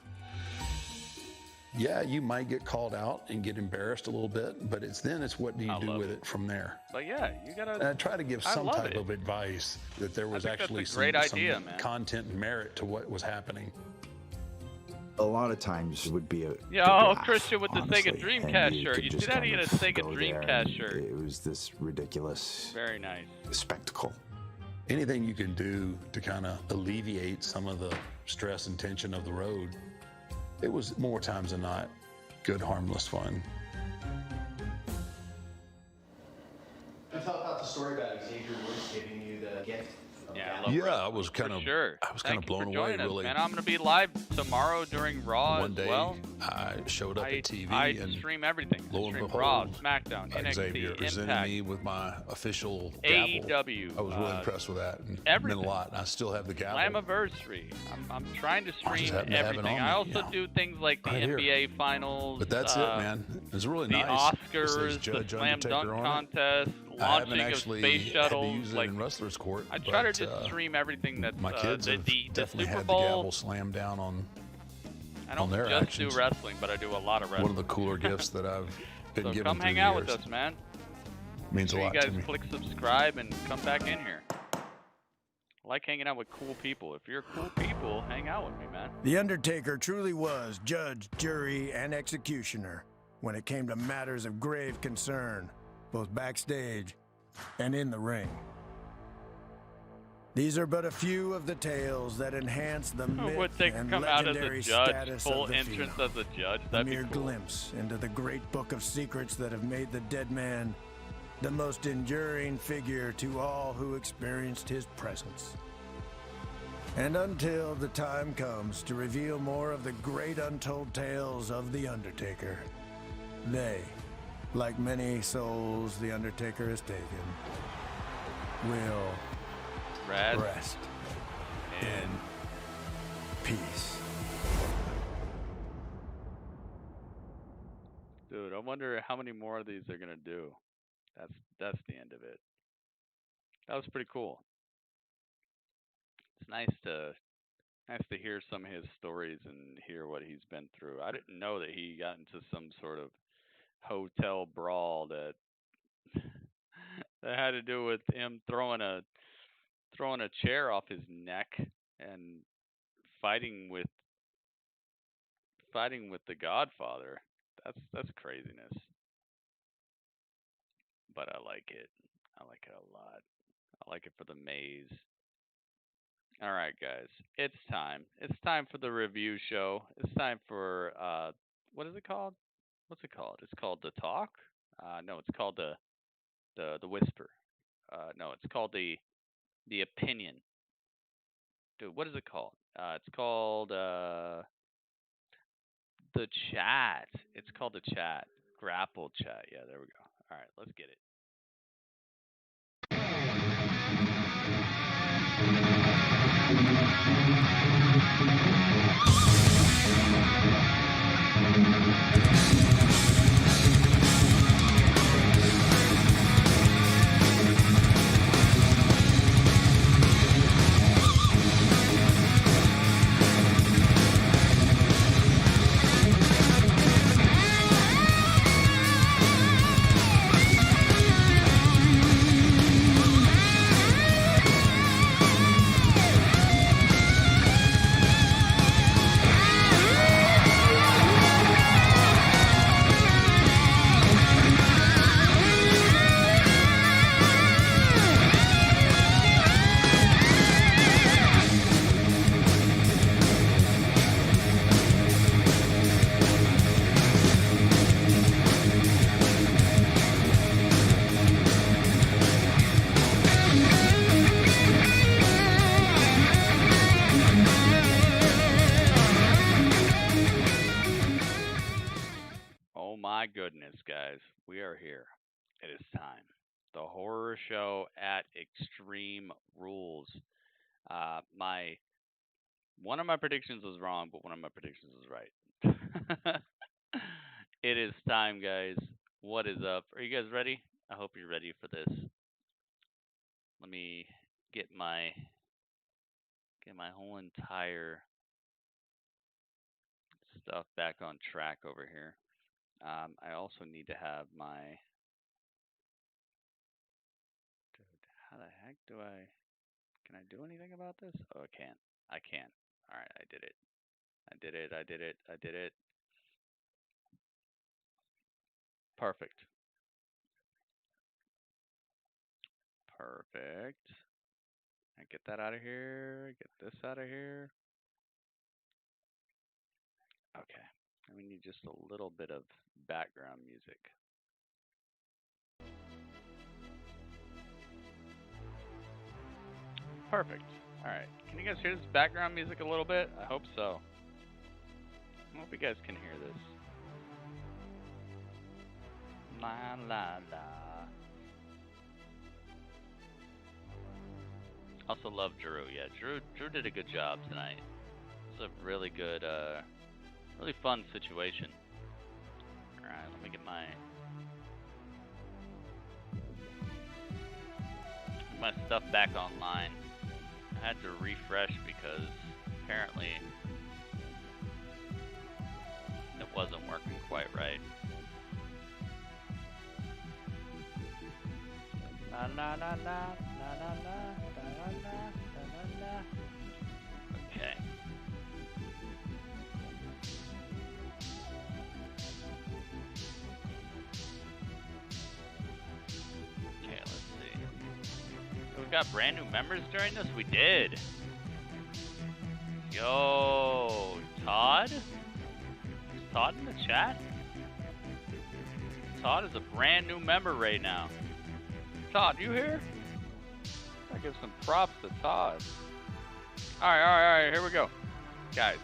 [SPEAKER 22] Yeah, you might get called out and get embarrassed a little bit, but it's what do you do with it from there?
[SPEAKER 7] But yeah, you got to...
[SPEAKER 22] And I try to give some type of advice that there was actually some content and merit to what was happening.
[SPEAKER 13] A lot of times it would be a
[SPEAKER 7] Christian with the Sega Dreamcast shirt. You see that? He had a Sega Dreamcast shirt.
[SPEAKER 13] It was this ridiculous
[SPEAKER 7] Very nice
[SPEAKER 13] spectacle.
[SPEAKER 22] Anything you can do to kind of alleviate some of the stress and tension of the road, it was more times than not good, harmless fun.
[SPEAKER 18] Tell about the story about Xavier Woods giving you the gift.
[SPEAKER 22] I was kind of blown away, really.
[SPEAKER 7] Man, I'm going to be live tomorrow during Raw
[SPEAKER 22] One day,
[SPEAKER 7] as well.
[SPEAKER 22] I showed up at TV
[SPEAKER 7] I
[SPEAKER 22] and
[SPEAKER 7] stream everything.
[SPEAKER 22] lo and
[SPEAKER 7] Stream
[SPEAKER 22] behold,
[SPEAKER 7] Raw, SmackDown, NXT,
[SPEAKER 22] Xavier presented
[SPEAKER 7] Impact,
[SPEAKER 22] me with my official
[SPEAKER 7] AEW.
[SPEAKER 22] gavel. I was really impressed with that. And
[SPEAKER 7] everything.
[SPEAKER 22] It meant a lot. And I still have the gavel.
[SPEAKER 7] Slammiversary. I'm trying to
[SPEAKER 22] I just
[SPEAKER 7] stream
[SPEAKER 22] happen to have it
[SPEAKER 7] everything.
[SPEAKER 22] on
[SPEAKER 7] I
[SPEAKER 22] me,
[SPEAKER 7] also do things like the
[SPEAKER 22] right here.
[SPEAKER 7] NBA Finals.
[SPEAKER 22] But that's it, man. It was really
[SPEAKER 7] the
[SPEAKER 22] nice.
[SPEAKER 7] Oscars, the
[SPEAKER 22] Judge
[SPEAKER 7] Slam
[SPEAKER 22] Undertaker
[SPEAKER 7] Dunk
[SPEAKER 22] on it.
[SPEAKER 7] Contest,
[SPEAKER 22] I haven't
[SPEAKER 7] launching of
[SPEAKER 22] actually
[SPEAKER 7] space
[SPEAKER 22] had
[SPEAKER 7] shuttles.
[SPEAKER 22] to use it in Wrestler's Court.
[SPEAKER 7] I try to
[SPEAKER 22] but,
[SPEAKER 7] just stream everything that's
[SPEAKER 22] my kids have
[SPEAKER 7] the
[SPEAKER 22] definitely
[SPEAKER 7] Super
[SPEAKER 22] had
[SPEAKER 7] Bowl.
[SPEAKER 22] the gavel slammed down on
[SPEAKER 7] I don't
[SPEAKER 22] their
[SPEAKER 7] just
[SPEAKER 22] actions.
[SPEAKER 7] do wrestling, but I do a lot of wrestling.
[SPEAKER 22] One of the cooler gifts that I've been
[SPEAKER 7] So
[SPEAKER 22] given
[SPEAKER 7] come
[SPEAKER 22] through
[SPEAKER 7] hang
[SPEAKER 22] the
[SPEAKER 7] out
[SPEAKER 22] years.
[SPEAKER 7] with us, man.
[SPEAKER 22] Means a
[SPEAKER 7] Make
[SPEAKER 22] lot
[SPEAKER 7] sure
[SPEAKER 22] to
[SPEAKER 7] you
[SPEAKER 22] me.
[SPEAKER 7] guys click subscribe and come back in here. I like hanging out with cool people. If you're cool people, hang out with me, man.
[SPEAKER 3] The Undertaker truly was judge, jury, and executioner when it came to matters of grave concern, both backstage and in the ring. These are but a few of the tales that enhance the myth
[SPEAKER 7] Would they
[SPEAKER 3] and
[SPEAKER 7] come out as a
[SPEAKER 3] legendary
[SPEAKER 7] judge,
[SPEAKER 3] status
[SPEAKER 7] full
[SPEAKER 3] of the
[SPEAKER 7] entrance
[SPEAKER 3] Phenom.
[SPEAKER 7] as a judge?
[SPEAKER 3] A
[SPEAKER 7] That'd be
[SPEAKER 3] mere
[SPEAKER 7] cool.
[SPEAKER 3] glimpse into the great book of secrets that have made the dead man the most enduring figure to all who experienced his presence. And until the time comes to reveal more of the great untold tales of The Undertaker, they, like many souls The Undertaker has taken, will rest in peace.
[SPEAKER 7] Dude, I wonder how many more of these they're gonna do. That's the end of it. That was pretty cool. It's nice to hear some of his stories and hear what he's been through. I didn't know that he got into some sort of hotel brawl that that had to do with him throwing a chair off his neck and fighting with the Godfather. That's craziness. But I like it. I like it a lot. I like it for the maze. All right, guys. It's time. It's time for the review show. It's time for what is it called? What's it called? It's called The Talk? No, it's called the Whisper. No, it's called the Opinion. Dude, what is it called? It's called the Chat. It's called the Chat. Grapple Chat. Yeah, there we go. All right, let's get it. my goodness, guys. We are here. It is time. The horror show at Extreme Rules. One of my predictions was wrong, but one of my predictions was right. It is time, guys. What is up? Are you guys ready? I hope you're ready for this. Let me get my whole entire stuff back on track over here. I also need to have my... Dude, how the heck do I... Can I do anything about this? Oh, I can't. I can. All right, I did it. I did it. I did it. I did it. Perfect. Perfect. And get that out of here. Get this out of here. Okay. And we need just a little bit of background music. Perfect. All right. Can you guys hear this background music a little bit? I hope so. I hope you guys can hear this. La la la. Also love Drew. Yeah, Drew did a good job tonight. It was a really good, really fun situation. All right, let me get my stuff back online. I had to refresh because apparently it wasn't working quite right. La la la la la la la la la la la. Okay. Okay, let's see. We've got brand new members during this? We did. Yo, Todd? Is Todd in the chat? Todd is a brand new member right now. Todd, you here? I give some props to Todd. Alright, here we go. Guys,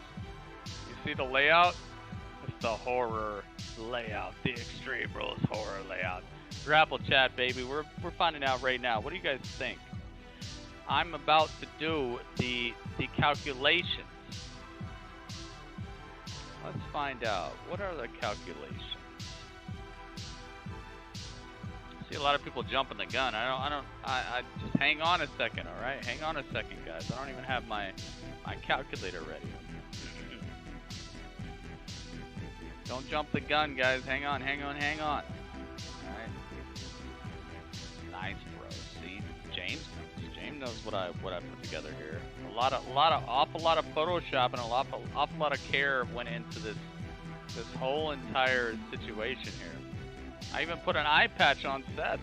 [SPEAKER 7] you see the layout? It's the horror layout. The Extreme Rules horror layout. Grapple chat, baby. We're finding out right now. What do you guys think? I'm about to do the calculations. Let's find out. What are the calculations? See a lot of people jumping the gun. I just hang on a second, all right? Hang on a second, guys. I don't even have my calculator ready. Don't jump the gun, guys. Hang on. All right. Nice, bro. See, James knows what I put together here. Awful lot of Photoshop and awful lot of care went into this whole entire situation here. I even put an eye patch on Seth.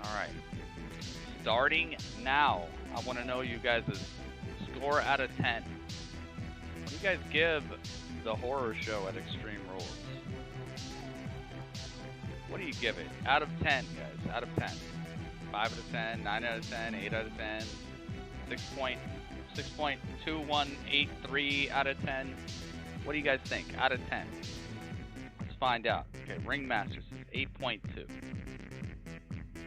[SPEAKER 7] Alright. Starting now. I want to know you guys' score out of 10. What do you guys give the horror show at Extreme Rules? What do you give it? Out of 10, guys. Out of 10. 5 out of 10, 9 out of 10, 8 out of 10, 6.2183 out of 10. What do you guys think? Out of 10. Let's find out. Okay, Ringmaster says 8.2.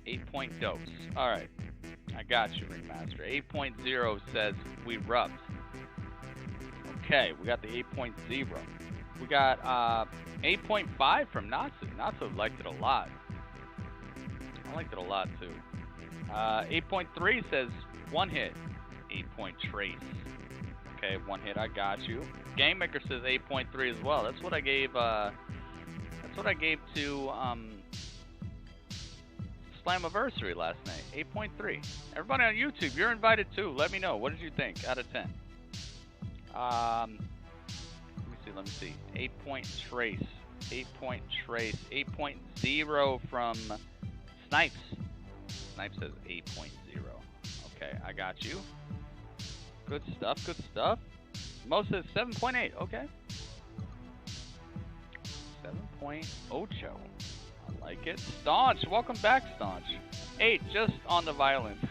[SPEAKER 7] 8 dose. Alright. I got you, Ringmaster. 8.0 says we rubbed. Okay, we got the 8.0. We got 8.5 from Natsu. Natsu liked it a lot. I liked it a lot too. 8.3 says one hit. 8 trace. Okay, one hit. I got you. Game Maker says 8.3 as well. That's what I gave. That's what I gave to Slammiversary last night. 8.3. Everybody on YouTube, you're invited too. Let me know. What did you think out of 10? Let me see. 8 trace. 8 trace. 8.0 from Snipes. Snipes says 8.0. Okay, I got you. Good stuff. Mo says 7.8. Okay. 7.8. I like it. Staunch. Welcome back, Staunch. 8 just on the violence.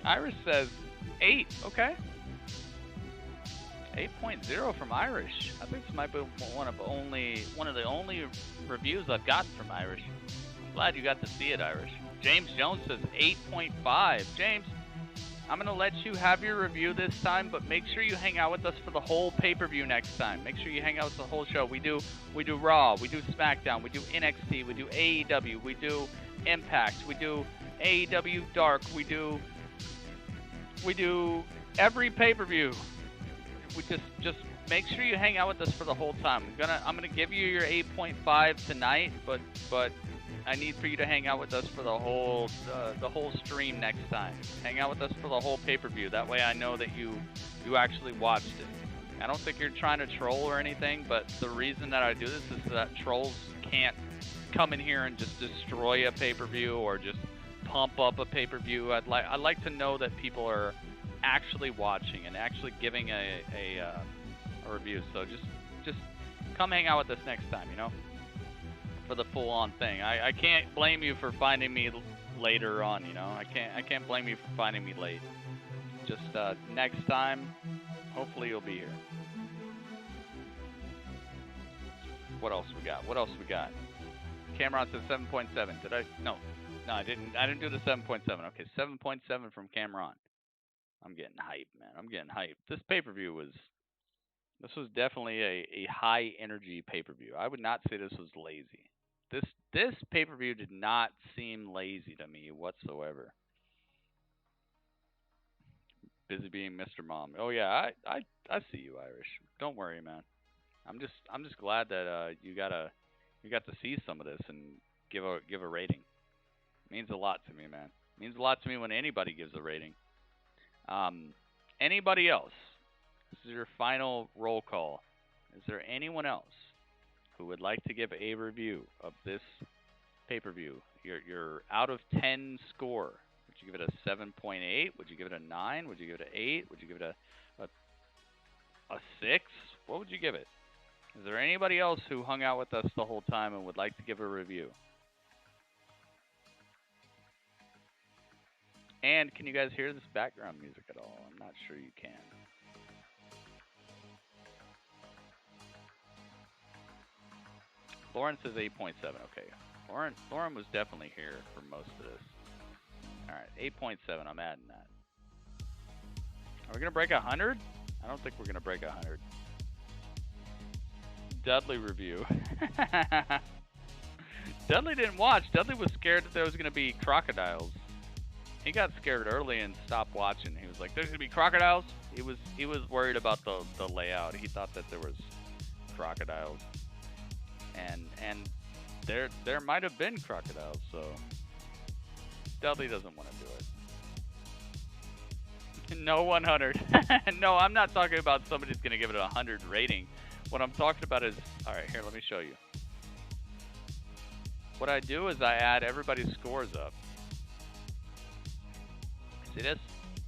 [SPEAKER 7] Irish says 8. Okay. 8.0 from Irish. I think this might be one of the only reviews I've gotten from Irish. Glad you got to see it, Irish. James Jones says 8.5. James, I'm going to let you have your review this time, but make sure you hang out with us for the whole pay-per-view next time. Make sure you hang out with the whole show. We do Raw, we do SmackDown, we do NXT, we do AEW, we do Impact, we do AEW Dark, we do every pay-per-view. We just make sure you hang out with us for the whole time. I'm gonna give you your 8.5 tonight, but I need for you to hang out with us for the whole stream next time. Hang out with us for the whole pay-per-view. That way I know that you actually watched it. I don't think you're trying to troll or anything, but the reason that I do this is that trolls can't come in here and just destroy a pay-per-view or just pump up a pay-per-view. I'd like to know that people are actually watching and actually giving a review. So just come hang out with us next time, you know, for the full-on thing. I can't blame you for finding me later on, you know. I can't blame you for finding me late. Just next time, hopefully you'll be here. What else we got? Cameron says 7.7. Did I? No, I didn't. I didn't do the 7.7. Okay, 7.7 from Cameron. I'm getting hyped, man. I'm getting hyped. This pay-per-view was definitely a high energy pay-per-view. I would not say this was lazy. This pay-per-view did not seem lazy to me whatsoever. Busy being Mr. Mom. Oh yeah, I see you, Irish. Don't worry, man. I'm just glad that you got to see some of this and give a rating. It means a lot to me, man. It means a lot to me when anybody gives a rating. Anybody else? This is your final roll call. Is there anyone else who would like to give a review of this pay-per-view? Your out of 10 score. Would you give it a 7.8? Would you give it a 9? Would you give it an 8? Would you give it a 6? What would you give it? Is there anybody else who hung out with us the whole time and would like to give a review? And can you guys hear this background music at all? I'm not sure you can. Lauren says 8.7. Okay. Lauren was definitely here for most of this. All right, 8.7. I'm adding that. Are we going to break 100? I don't think we're going to break 100. Dudley review. Dudley didn't watch. Dudley was scared that there was going to be crocodiles. He got scared early and stopped watching. He was like, "There's gonna be crocodiles." He was worried about the layout. He thought that there was crocodiles, and there might have been crocodiles. So Dudley doesn't want to do it. No 100. No, I'm not talking about somebody's gonna give it a 100 rating. What I'm talking about is, all right, here, let me show you. What I do is I add everybody's scores up. See this?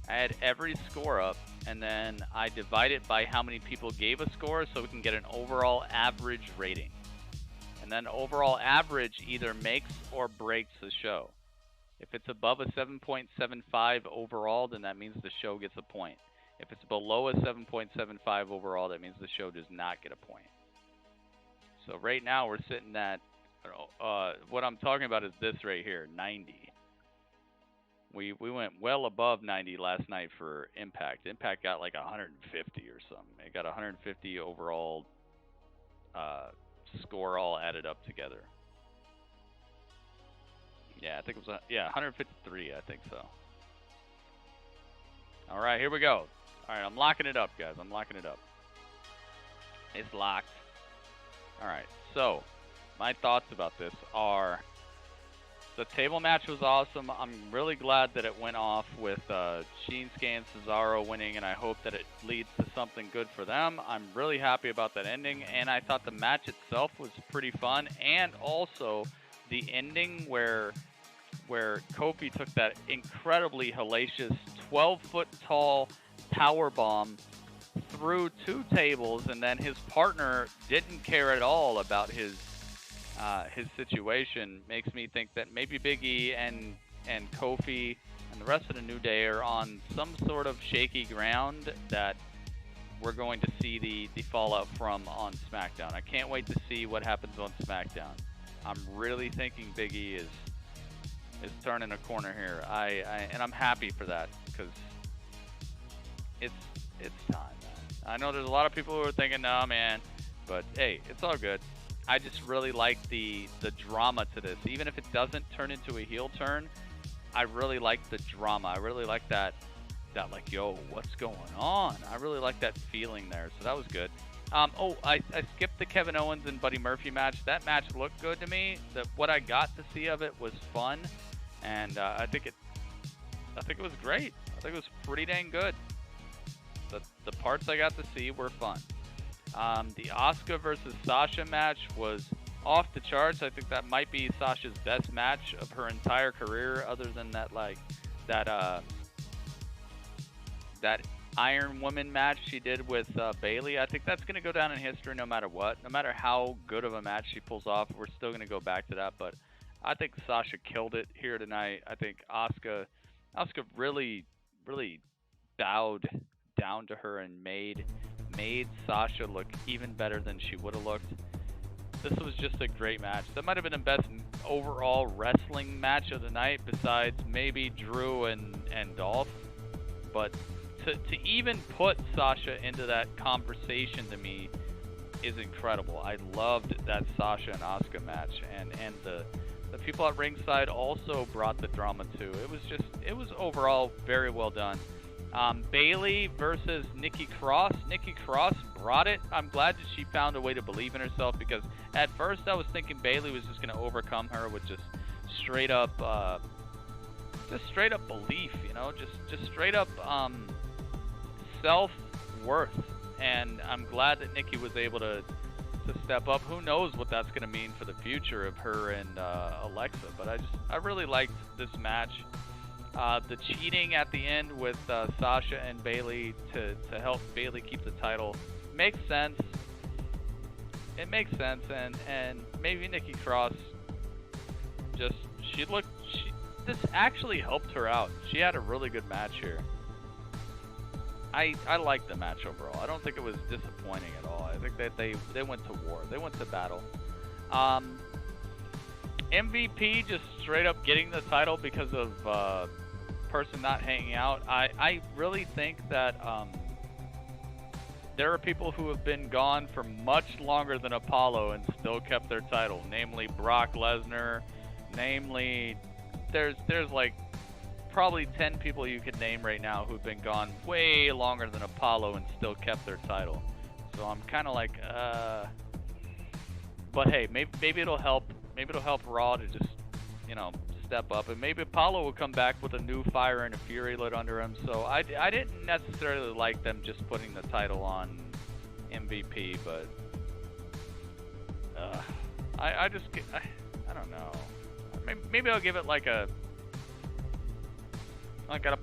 [SPEAKER 7] I add every score up, and then I divide it by how many people gave a score so we can get an overall average rating. And then overall average either makes or breaks the show. If it's above a 7.75 overall, then that means the show gets a point. If it's below a 7.75 overall, that means the show does not get a point. So right now we're sitting at, what I'm talking about is this right here, 90. We went well above 90 last night for Impact. Impact got like 150 or something. It got 150 overall score all added up together. Yeah, I think it was 153. I think so. All right, here we go. All right, I'm locking it up, guys. I'm locking it up. It's locked. All right, so my thoughts about this are: the table match was awesome. I'm really glad that it went off with Shinsuke and Cesaro winning, and I hope that it leads to something good for them. I'm really happy about that ending, and I thought the match itself was pretty fun, and also the ending where Kofi took that incredibly hellacious 12-foot tall power bomb through 2 tables, and then his partner didn't care at all about his his situation makes me think that maybe Big E and Kofi and the rest of the New Day are on some sort of shaky ground that we're going to see the fallout from on SmackDown. I can't wait to see what happens on SmackDown. I'm really thinking Big E is turning a corner here. And I'm happy for that because it's time, man. I know there's a lot of people who are thinking, nah, man, but hey, it's all good. I just really like the drama to this. Even if it doesn't turn into a heel turn, I really like the drama. I really like that like, yo, what's going on? I really like that feeling there, so that was good. I skipped the Kevin Owens and Buddy Murphy match. That match looked good to me. What I got to see of it was fun, and I think it was great. I think it was pretty dang good. The parts I got to see were fun. The Asuka versus Sasha match was off the charts. I think that might be Sasha's best match of her entire career, other than that Iron Woman match she did with Bayley. I think that's going to go down in history no matter what. No matter how good of a match she pulls off, we're still going to go back to that. But I think Sasha killed it here tonight. I think Asuka really, really bowed down to her and made Sasha look even better than she would have looked. This was just a great match. That might have been the best overall wrestling match of the night, besides maybe Drew and Dolph. But to even put Sasha into that conversation to me is incredible. I loved that Sasha and Asuka match, and the people at ringside also brought the drama too. It was overall very well done. Bayley versus Nikki Cross. Nikki Cross brought it. I'm glad that she found a way to believe in herself, because at first I was thinking Bayley was just going to overcome her with just straight up belief, you know, just straight up self-worth. And I'm glad that Nikki was able to step up. Who knows what that's going to mean for the future of her and Alexa, but I really liked this match. The cheating at the end with Sasha and Bayley to help Bayley keep the title makes sense. It makes sense, and maybe Nikki Cross this actually helped her out. She had a really good match here. I liked the match overall. I don't think it was disappointing at all. I think that they went to war. They went to battle. MVP just straight up getting the title because of person not hanging out. I really think that there are people who have been gone for much longer than Apollo and still kept their title, namely Brock Lesnar, namely there's like probably 10 people you could name right now who've been gone way longer than Apollo and still kept their title. So I'm kind of like but hey, maybe it'll help Raw to just, you know, step up, and maybe Apollo will come back with a new fire and a fury lit under him. So I didn't necessarily like them just putting the title on MVP, but I don't know. Maybe I'll give it like a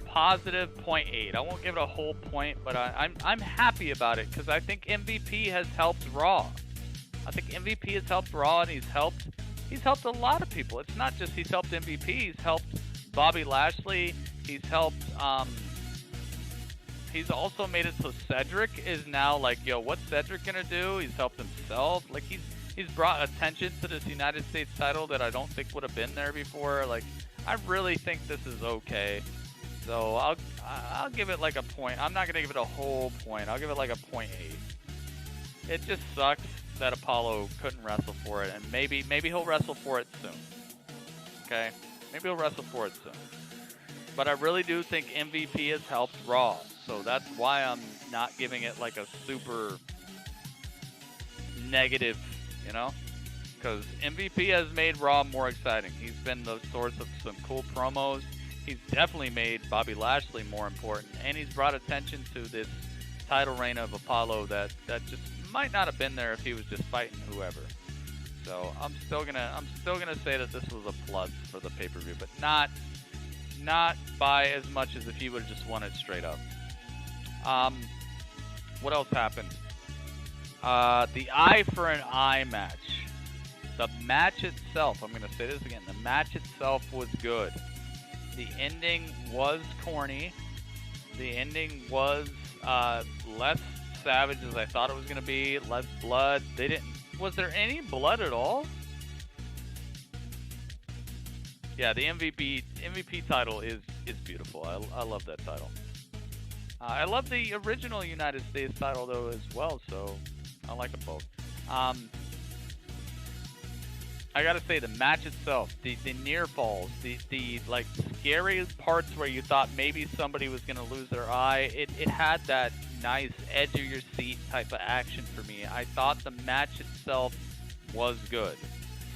[SPEAKER 7] positive 0.8. I won't give it a whole point, but I'm happy about it because I think MVP has helped Raw. I think MVP has helped Raw, and he's helped a lot of people. It's not just he's helped MVP, he's helped Bobby Lashley, he's helped he's also made it so Cedric is now like, yo, what's Cedric gonna do? He's helped himself. Like he's brought attention to this United States title that I don't think would have been there before. Like, I really think this is okay. So I'll give it like a point. I'm not gonna give it a whole point. I'll give it like a 0.8. It just sucks that Apollo couldn't wrestle for it, and maybe he'll wrestle for it soon. Okay? Maybe he'll wrestle for it soon. But I really do think MVP has helped Raw, so that's why I'm not giving it like a super negative, you know? Because MVP has made Raw more exciting. He's been the source of some cool promos. He's definitely made Bobby Lashley more important, and he's brought attention to this title reign of Apollo that just might not have been there if he was just fighting whoever. So I'm still gonna say that this was a plus for the pay-per-view, but not by as much as if he would have just won it straight up. What else happened? The eye for an eye match. The match itself, I'm going to say this again, the match itself was good. The ending was corny. The ending was less savage as I thought it was going to be, less blood. Was there any blood at all? Yeah, the MVP title is beautiful. I love that title. I love the original United States title though as well, so I like them both. I gotta say, the match itself, the near falls, the like scary parts where you thought maybe somebody was gonna lose their eye, it had that nice edge of your seat type of action for me. I thought the match itself was good.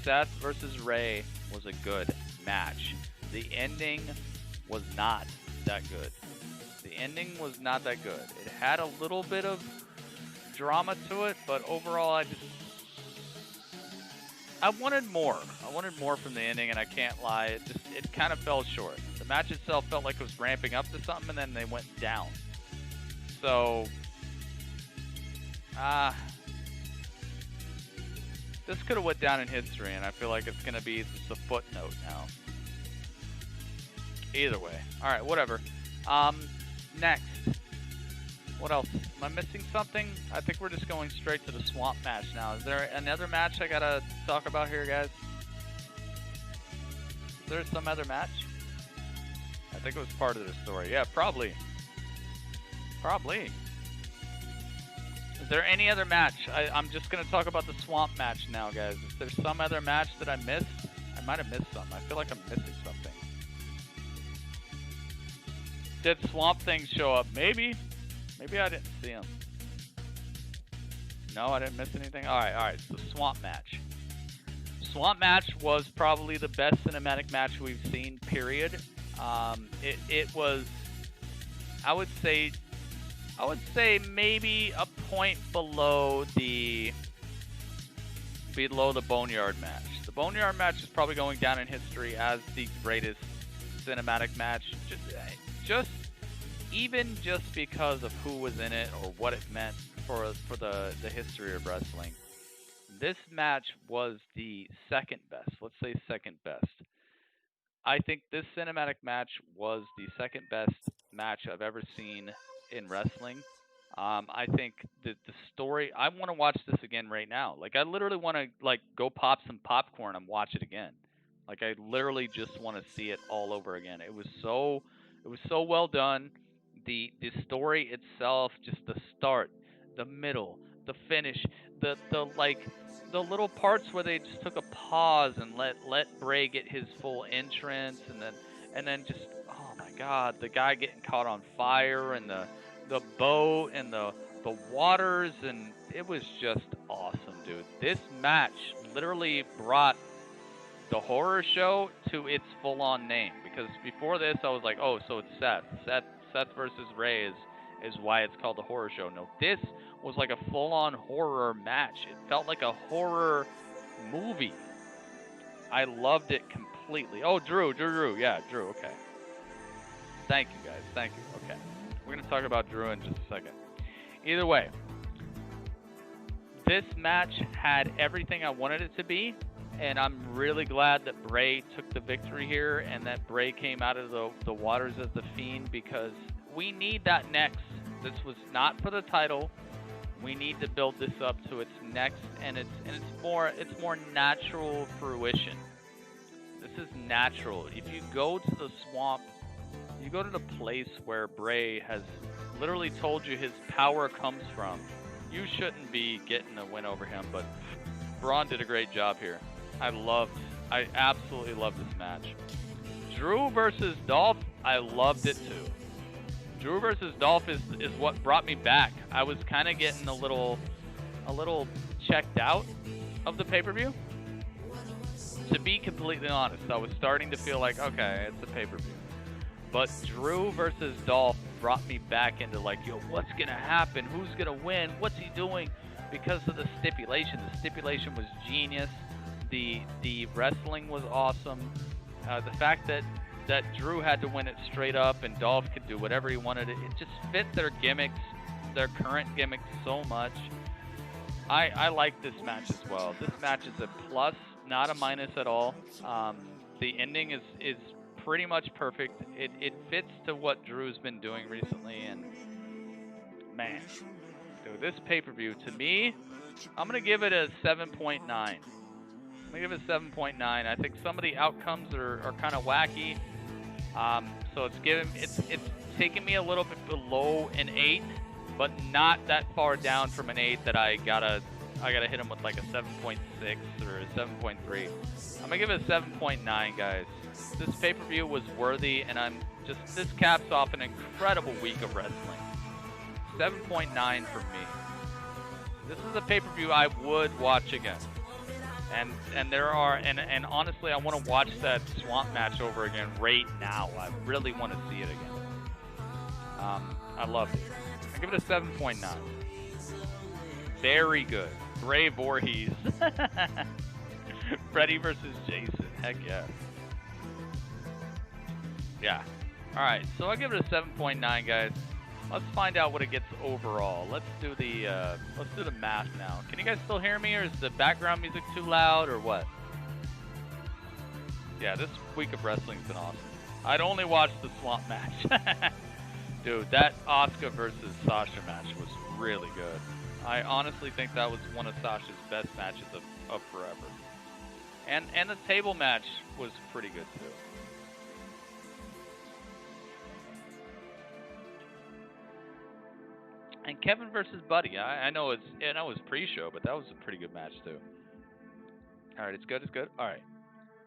[SPEAKER 7] Seth versus Rey was a good match. The ending was not that good. The ending was not that good. It had a little bit of drama to it, but overall I wanted more. I wanted more from the ending, and I can't lie, it kind of fell short. The match itself felt like it was ramping up to something, and then they went down. So, this could have went down in history, and I feel like it's going to be just a footnote now. Either way. All right, whatever. Next. What else? Am I missing something? I think we're just going straight to the swamp match now. Is there another match I gotta talk about here, guys? Is there some other match? I think it was part of the story. Yeah, probably. Probably. Is there any other match? I'm just gonna talk about the swamp match now, guys. Is there some other match that I missed? I might have missed something. I feel like I'm missing something. Did Swamp Thing show up? Maybe. Maybe I didn't see him. No, I didn't miss anything. All right. It's the Swamp match. Swamp match was probably the best cinematic match we've seen, period. It was, I would say maybe a point below the Boneyard match. The Boneyard match is probably going down in history as the greatest cinematic match. Even because of who was in it or what it meant for the history of wrestling. This match was the second best. Let's say second best. I think this cinematic match was the second best match I've ever seen in wrestling. I think the story, I want to watch this again right now. Like, I literally want to go pop some popcorn and watch it again. Like, I literally just want to see it all over again. It was so well done. The story itself, just the start, the middle, the finish, the little parts where they just took a pause and let Bray get his full entrance, and then just, oh my God, the guy getting caught on fire, and the boat and the waters, and it was just awesome, dude. This match literally brought the horror show to its full-on name, because before this I was like, oh, so it's Seth versus Rey is why it's called the horror show. No, this was like a full-on horror match. It felt like a horror movie. I loved it completely. Oh, Drew. Yeah, Drew. Okay. Thank you, guys. Thank you. Okay. We're going to talk about Drew in just a second. Either way, this match had everything I wanted it to be, and I'm really glad that Bray took the victory here and that Bray came out of the waters as the Fiend, because we need that next. This was not for the title. We need to build this up to its next, and it's more natural fruition. This is natural. If you go to the swamp, you go to the place where Bray has literally told you his power comes from, you shouldn't be getting a win over him, but Braun did a great job here. I absolutely loved this match. Drew versus Dolph, I loved it too. Drew versus Dolph is what brought me back. I was kind of getting a little checked out of the pay-per-view. To be completely honest, I was starting to feel like, okay, it's a pay-per-view. But Drew versus Dolph brought me back into like, yo, what's going to happen? Who's going to win? What's he doing? Because of the stipulation. The stipulation was genius. The wrestling was awesome. The fact that Drew had to win it straight up and Dolph could do whatever he wanted, it just fit their gimmicks, their current gimmicks so much. I like this match as well. This match is a plus, not a minus at all. The ending is pretty much perfect. It fits to what Drew's been doing recently, and man, dude, this pay-per-view, to me, I'm going to give it a 7.9. I'm going to give it a 7.9. I think some of the outcomes are kind of wacky. So it's taking me a little bit below an 8, but not that far down from an 8 that I gotta hit him with like a 7.6 or a 7.3. I'm gonna give it a 7.9, guys. This pay-per-view was worthy, and this caps off an incredible week of wrestling. 7.9 for me. This is a pay-per-view I would watch again. And there are, and honestly, I want to watch that swamp match over again right now. I really want to see it again. I loved it. I give it a 7.9. Very good. Bray Voorhees. Freddy versus Jason. Heck yeah. Yeah. All right. So I give it a 7.9, guys. Let's find out what it gets overall. Let's do the math now. Can you guys still hear me, or is the background music too loud, or what? Yeah, this week of wrestling's been awesome. I'd only watch the swamp match. Dude, that Asuka versus Sasha match was really good. I honestly think that was one of Sasha's best matches of forever. And the table match was pretty good too. And Kevin versus Buddy, I know it's pre-show, but that was a pretty good match too. All right, it's good. All right,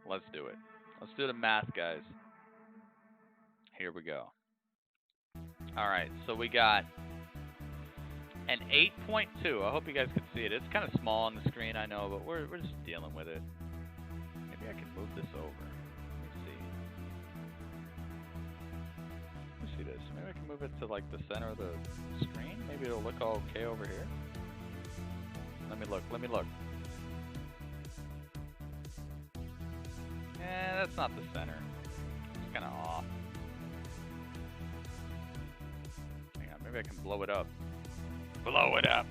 [SPEAKER 7] let's do it. Let's do the math, guys. Here we go. All right, so we got an 8.2. I hope you guys can see it. It's kind of small on the screen, I know, but we're just dealing with it. Maybe I can move this over. Let me see this. Maybe I can move it to like the center of the screen. Maybe it'll look all okay over here. Let me look. That's not the center. It's kind of off. Hang on, maybe I can blow it up. Blow it up!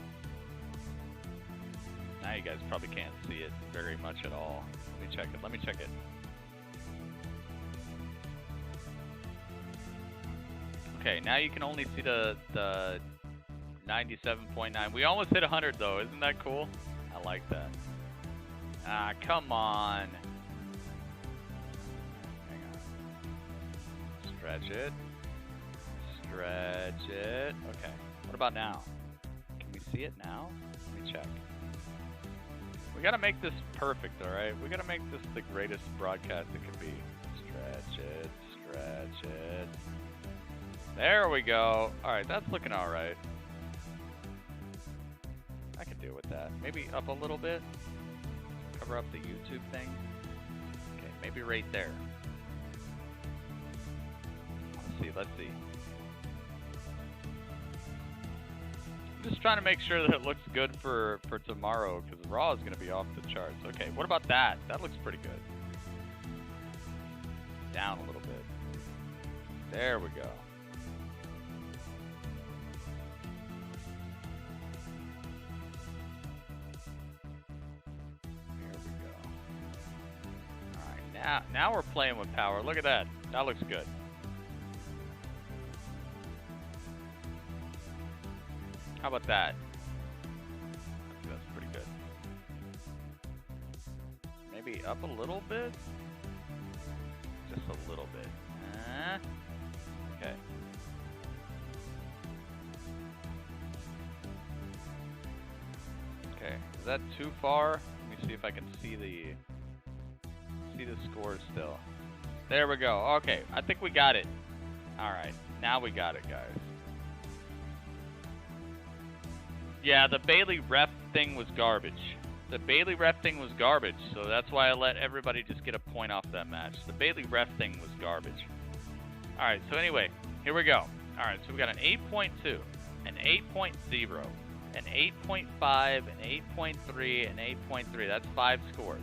[SPEAKER 7] Now you guys probably can't see it very much at all. Let me check it. Okay, now you can only see the 97.9. We almost hit 100 though. Isn't that cool? I like that. Ah, come on. Hang on. Stretch it. Okay. What about now? Can we see it now? Let me check. We gotta make this perfect, alright? We gotta make this the greatest broadcast it could be. Stretch it. There we go. Alright, that's looking alright. I can deal with that. Maybe up a little bit. Cover up the YouTube thing. Okay, maybe right there. Let's see. I'm just trying to make sure that it looks good for tomorrow, because Raw is going to be off the charts. Okay, what about that? That looks pretty good. Down a little bit. There we go. Now we're playing with power. Look at that. That looks good. How about that? That's pretty good. Maybe up a little bit? Just a little bit. Okay. Okay. Is that too far? Let me see if I can see the scores still. There we go. Okay, I think we got it. Alright, now we got it, guys. Yeah, the Bailey ref thing was garbage. So that's why I let everybody just get a point off that match. The Bailey ref thing was garbage. Alright, so anyway, here we go. Alright, so we got an 8.2, an 8.0, an 8.5, an 8.3, an 8.3. That's 5 scores.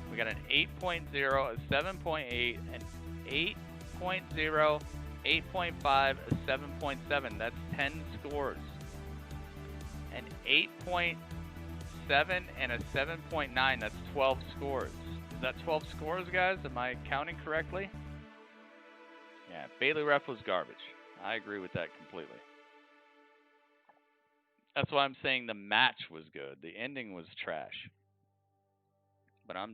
[SPEAKER 7] We got an 8.0, a 7.8, an 8.0, 8.5, a 7.7. That's 10 scores. An 8.0, 7 and a 7.9. That's 12 scores. Is that 12 scores, guys? Am I counting correctly? Yeah, Bayley ref was garbage. I agree with that completely. That's why I'm saying the match was good. The ending was trash. But I'm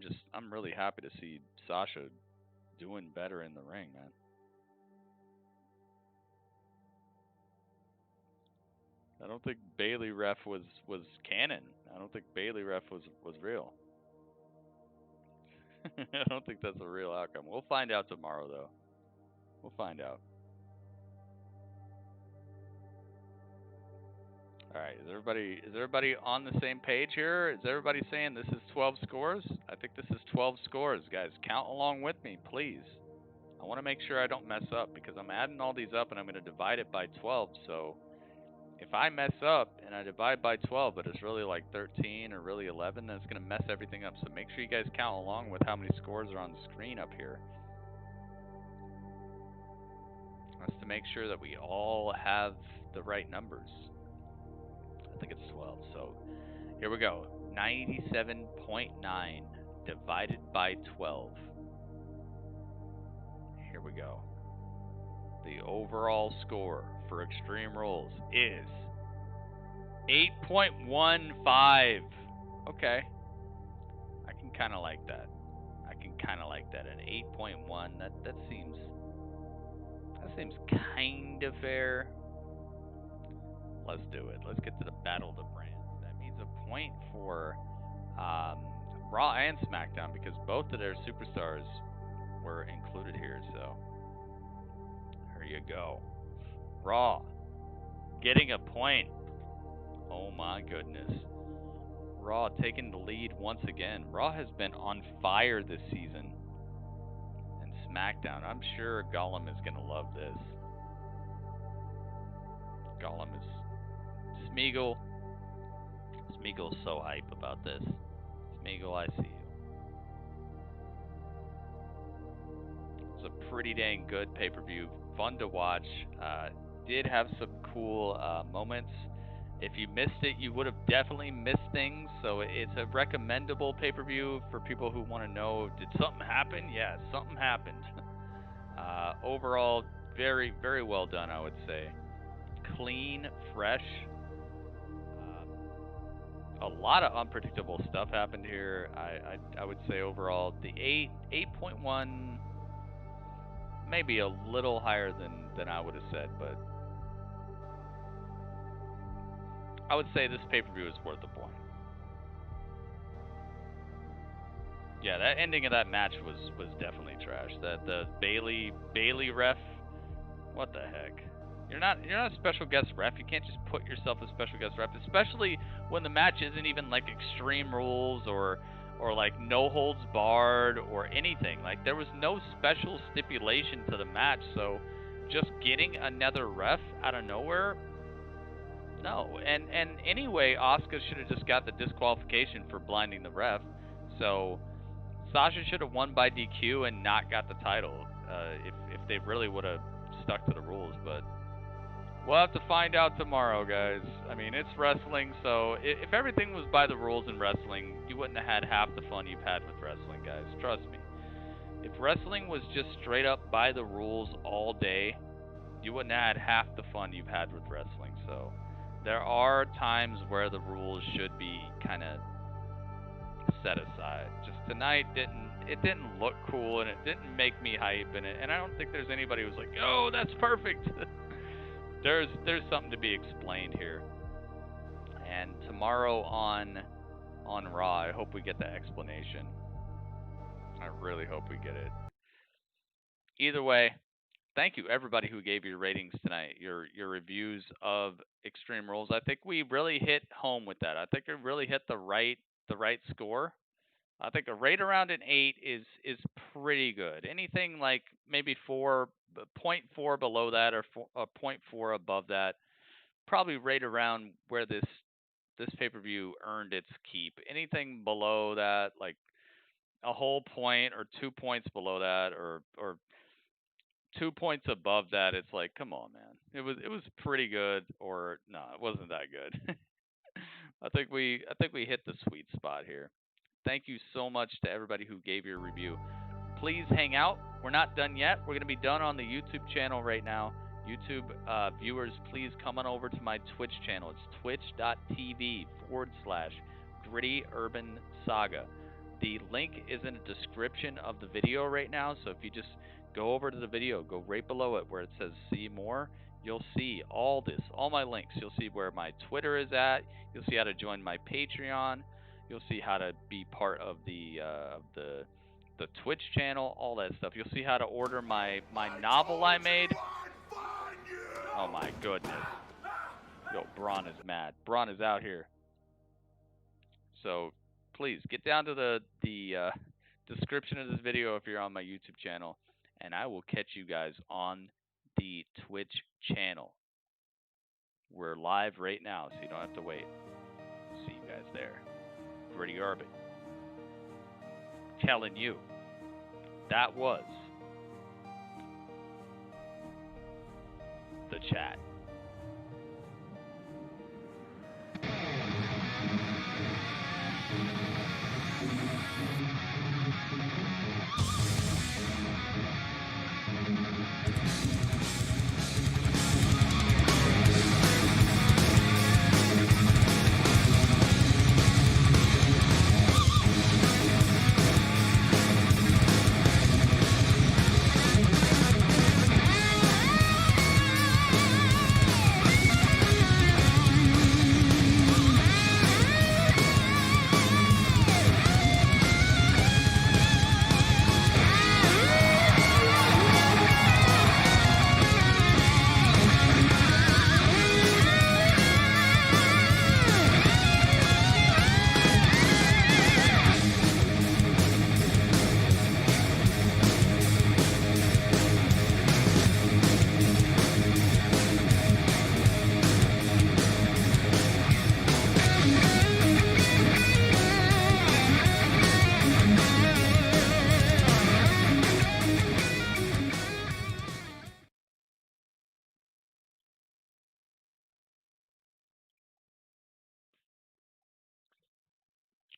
[SPEAKER 7] really happy to see Sasha doing better in the ring, man. I don't think Bayley ref was canon. I don't think Bayley ref was real. I don't think that's a real outcome. We'll find out tomorrow, though. We'll find out. All right, is everybody on the same page here? Is everybody saying this is 12 scores? I think this is 12 scores, guys. Count along with me, please. I want to make sure I don't mess up because I'm adding all these up and I'm going to divide it by 12. So if I mess up and I divide by 12, but it's really like 13 or really 11, then it's going to mess everything up. So make sure you guys count along with how many scores are on the screen up here. That's to make sure that we all have the right numbers. I think it's 12. So here we go. 97.9 divided by 12. Here we go. The overall score for Extreme Rules is 8.15. Okay. I can kind of like that. An 8.1. That seems kind of fair. Let's do it. Let's get to the Battle of the Brands. That means a point for Raw and SmackDown because both of their superstars were included here. So there you go. Raw getting a point. Oh my goodness. Raw taking the lead once again. Raw has been on fire this season. And SmackDown, I'm sure Gollum is going to love this. Gollum is Smeagol. Smeagol's so hype about this. Smeagol, I see you. It's a pretty dang good pay-per-view. Fun to watch. Did have some cool moments. If you missed it, you would have definitely missed things. So it's a recommendable pay-per-view for people who want to know, did something happen? Yeah, something happened. Overall, very, very well done, I would say. Clean, fresh. A lot of unpredictable stuff happened here. I would say overall, the 8.1, maybe a little higher than I would have said, but I would say this pay-per-view is worth a point. Yeah, that ending of that match was definitely trash. The Bayley ref, what the heck? You're not a special guest ref. You can't just put yourself as special guest ref, especially when the match isn't even like Extreme Rules or like no holds barred or anything. Like there was no special stipulation to the match, so just getting another ref out of nowhere. No, and anyway, Asuka should have just got the disqualification for blinding the ref. So Sasha should have won by DQ and not got the title if they really would have stuck to the rules. But we'll have to find out tomorrow, guys. I mean, it's wrestling, so if everything was by the rules in wrestling, you wouldn't have had half the fun you've had with wrestling, guys. Trust me. If wrestling was just straight up by the rules all day, you wouldn't have had half the fun you've had with wrestling. So there are times where the rules should be kind of set aside. Just tonight didn't look cool and it didn't make me hype and I don't think there's anybody who's like, "Oh, that's perfect." There's something to be explained here. And tomorrow on Raw, I hope we get the explanation. I really hope we get it. Either way, thank you everybody who gave your ratings tonight, your reviews of Extreme Rules. I think we really hit home with that. I think we really hit the right score. I think a rate around an 8 is pretty good. Anything like maybe 0.4 below that or 0.4 above that, probably right around where this pay-per-view earned its keep. Anything below that, like a whole point or 2 points below that or 2 points above that, it's like, come on, man. It was pretty good, or no, it wasn't that good. I think we hit the sweet spot here. Thank you so much to everybody who gave your review. Please hang out. We're not done yet. We're going to be done on the YouTube channel right now. YouTube viewers, please come on over to my Twitch channel. It's twitch.tv/Gritty Urban Saga. The link is in the description of the video right now, so if you just go over to the video, go right below it where it says see more, you'll see all this, all my links. You'll see where my Twitter is at. You'll see how to join my Patreon. You'll see how to be part of the Twitch channel, all that stuff. You'll see how to order my novel I made. Oh my goodness. Yo, Braun is mad. Braun is out here. So please get down to the description of this video if you're on my YouTube channel, and I will catch you guys on the Twitch channel. We're live right now, so you don't have to wait. See you guys there. Gritty Urban. Telling you, that was the chat.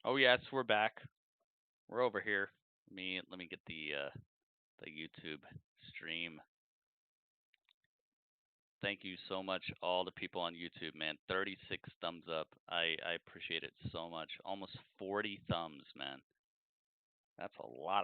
[SPEAKER 7] Oh yes, we're back. We're over here. Let me get the YouTube stream. Thank you so much, all the people on YouTube, man. 36 thumbs up. I appreciate it so much. Almost 40 thumbs, man. That's a lot of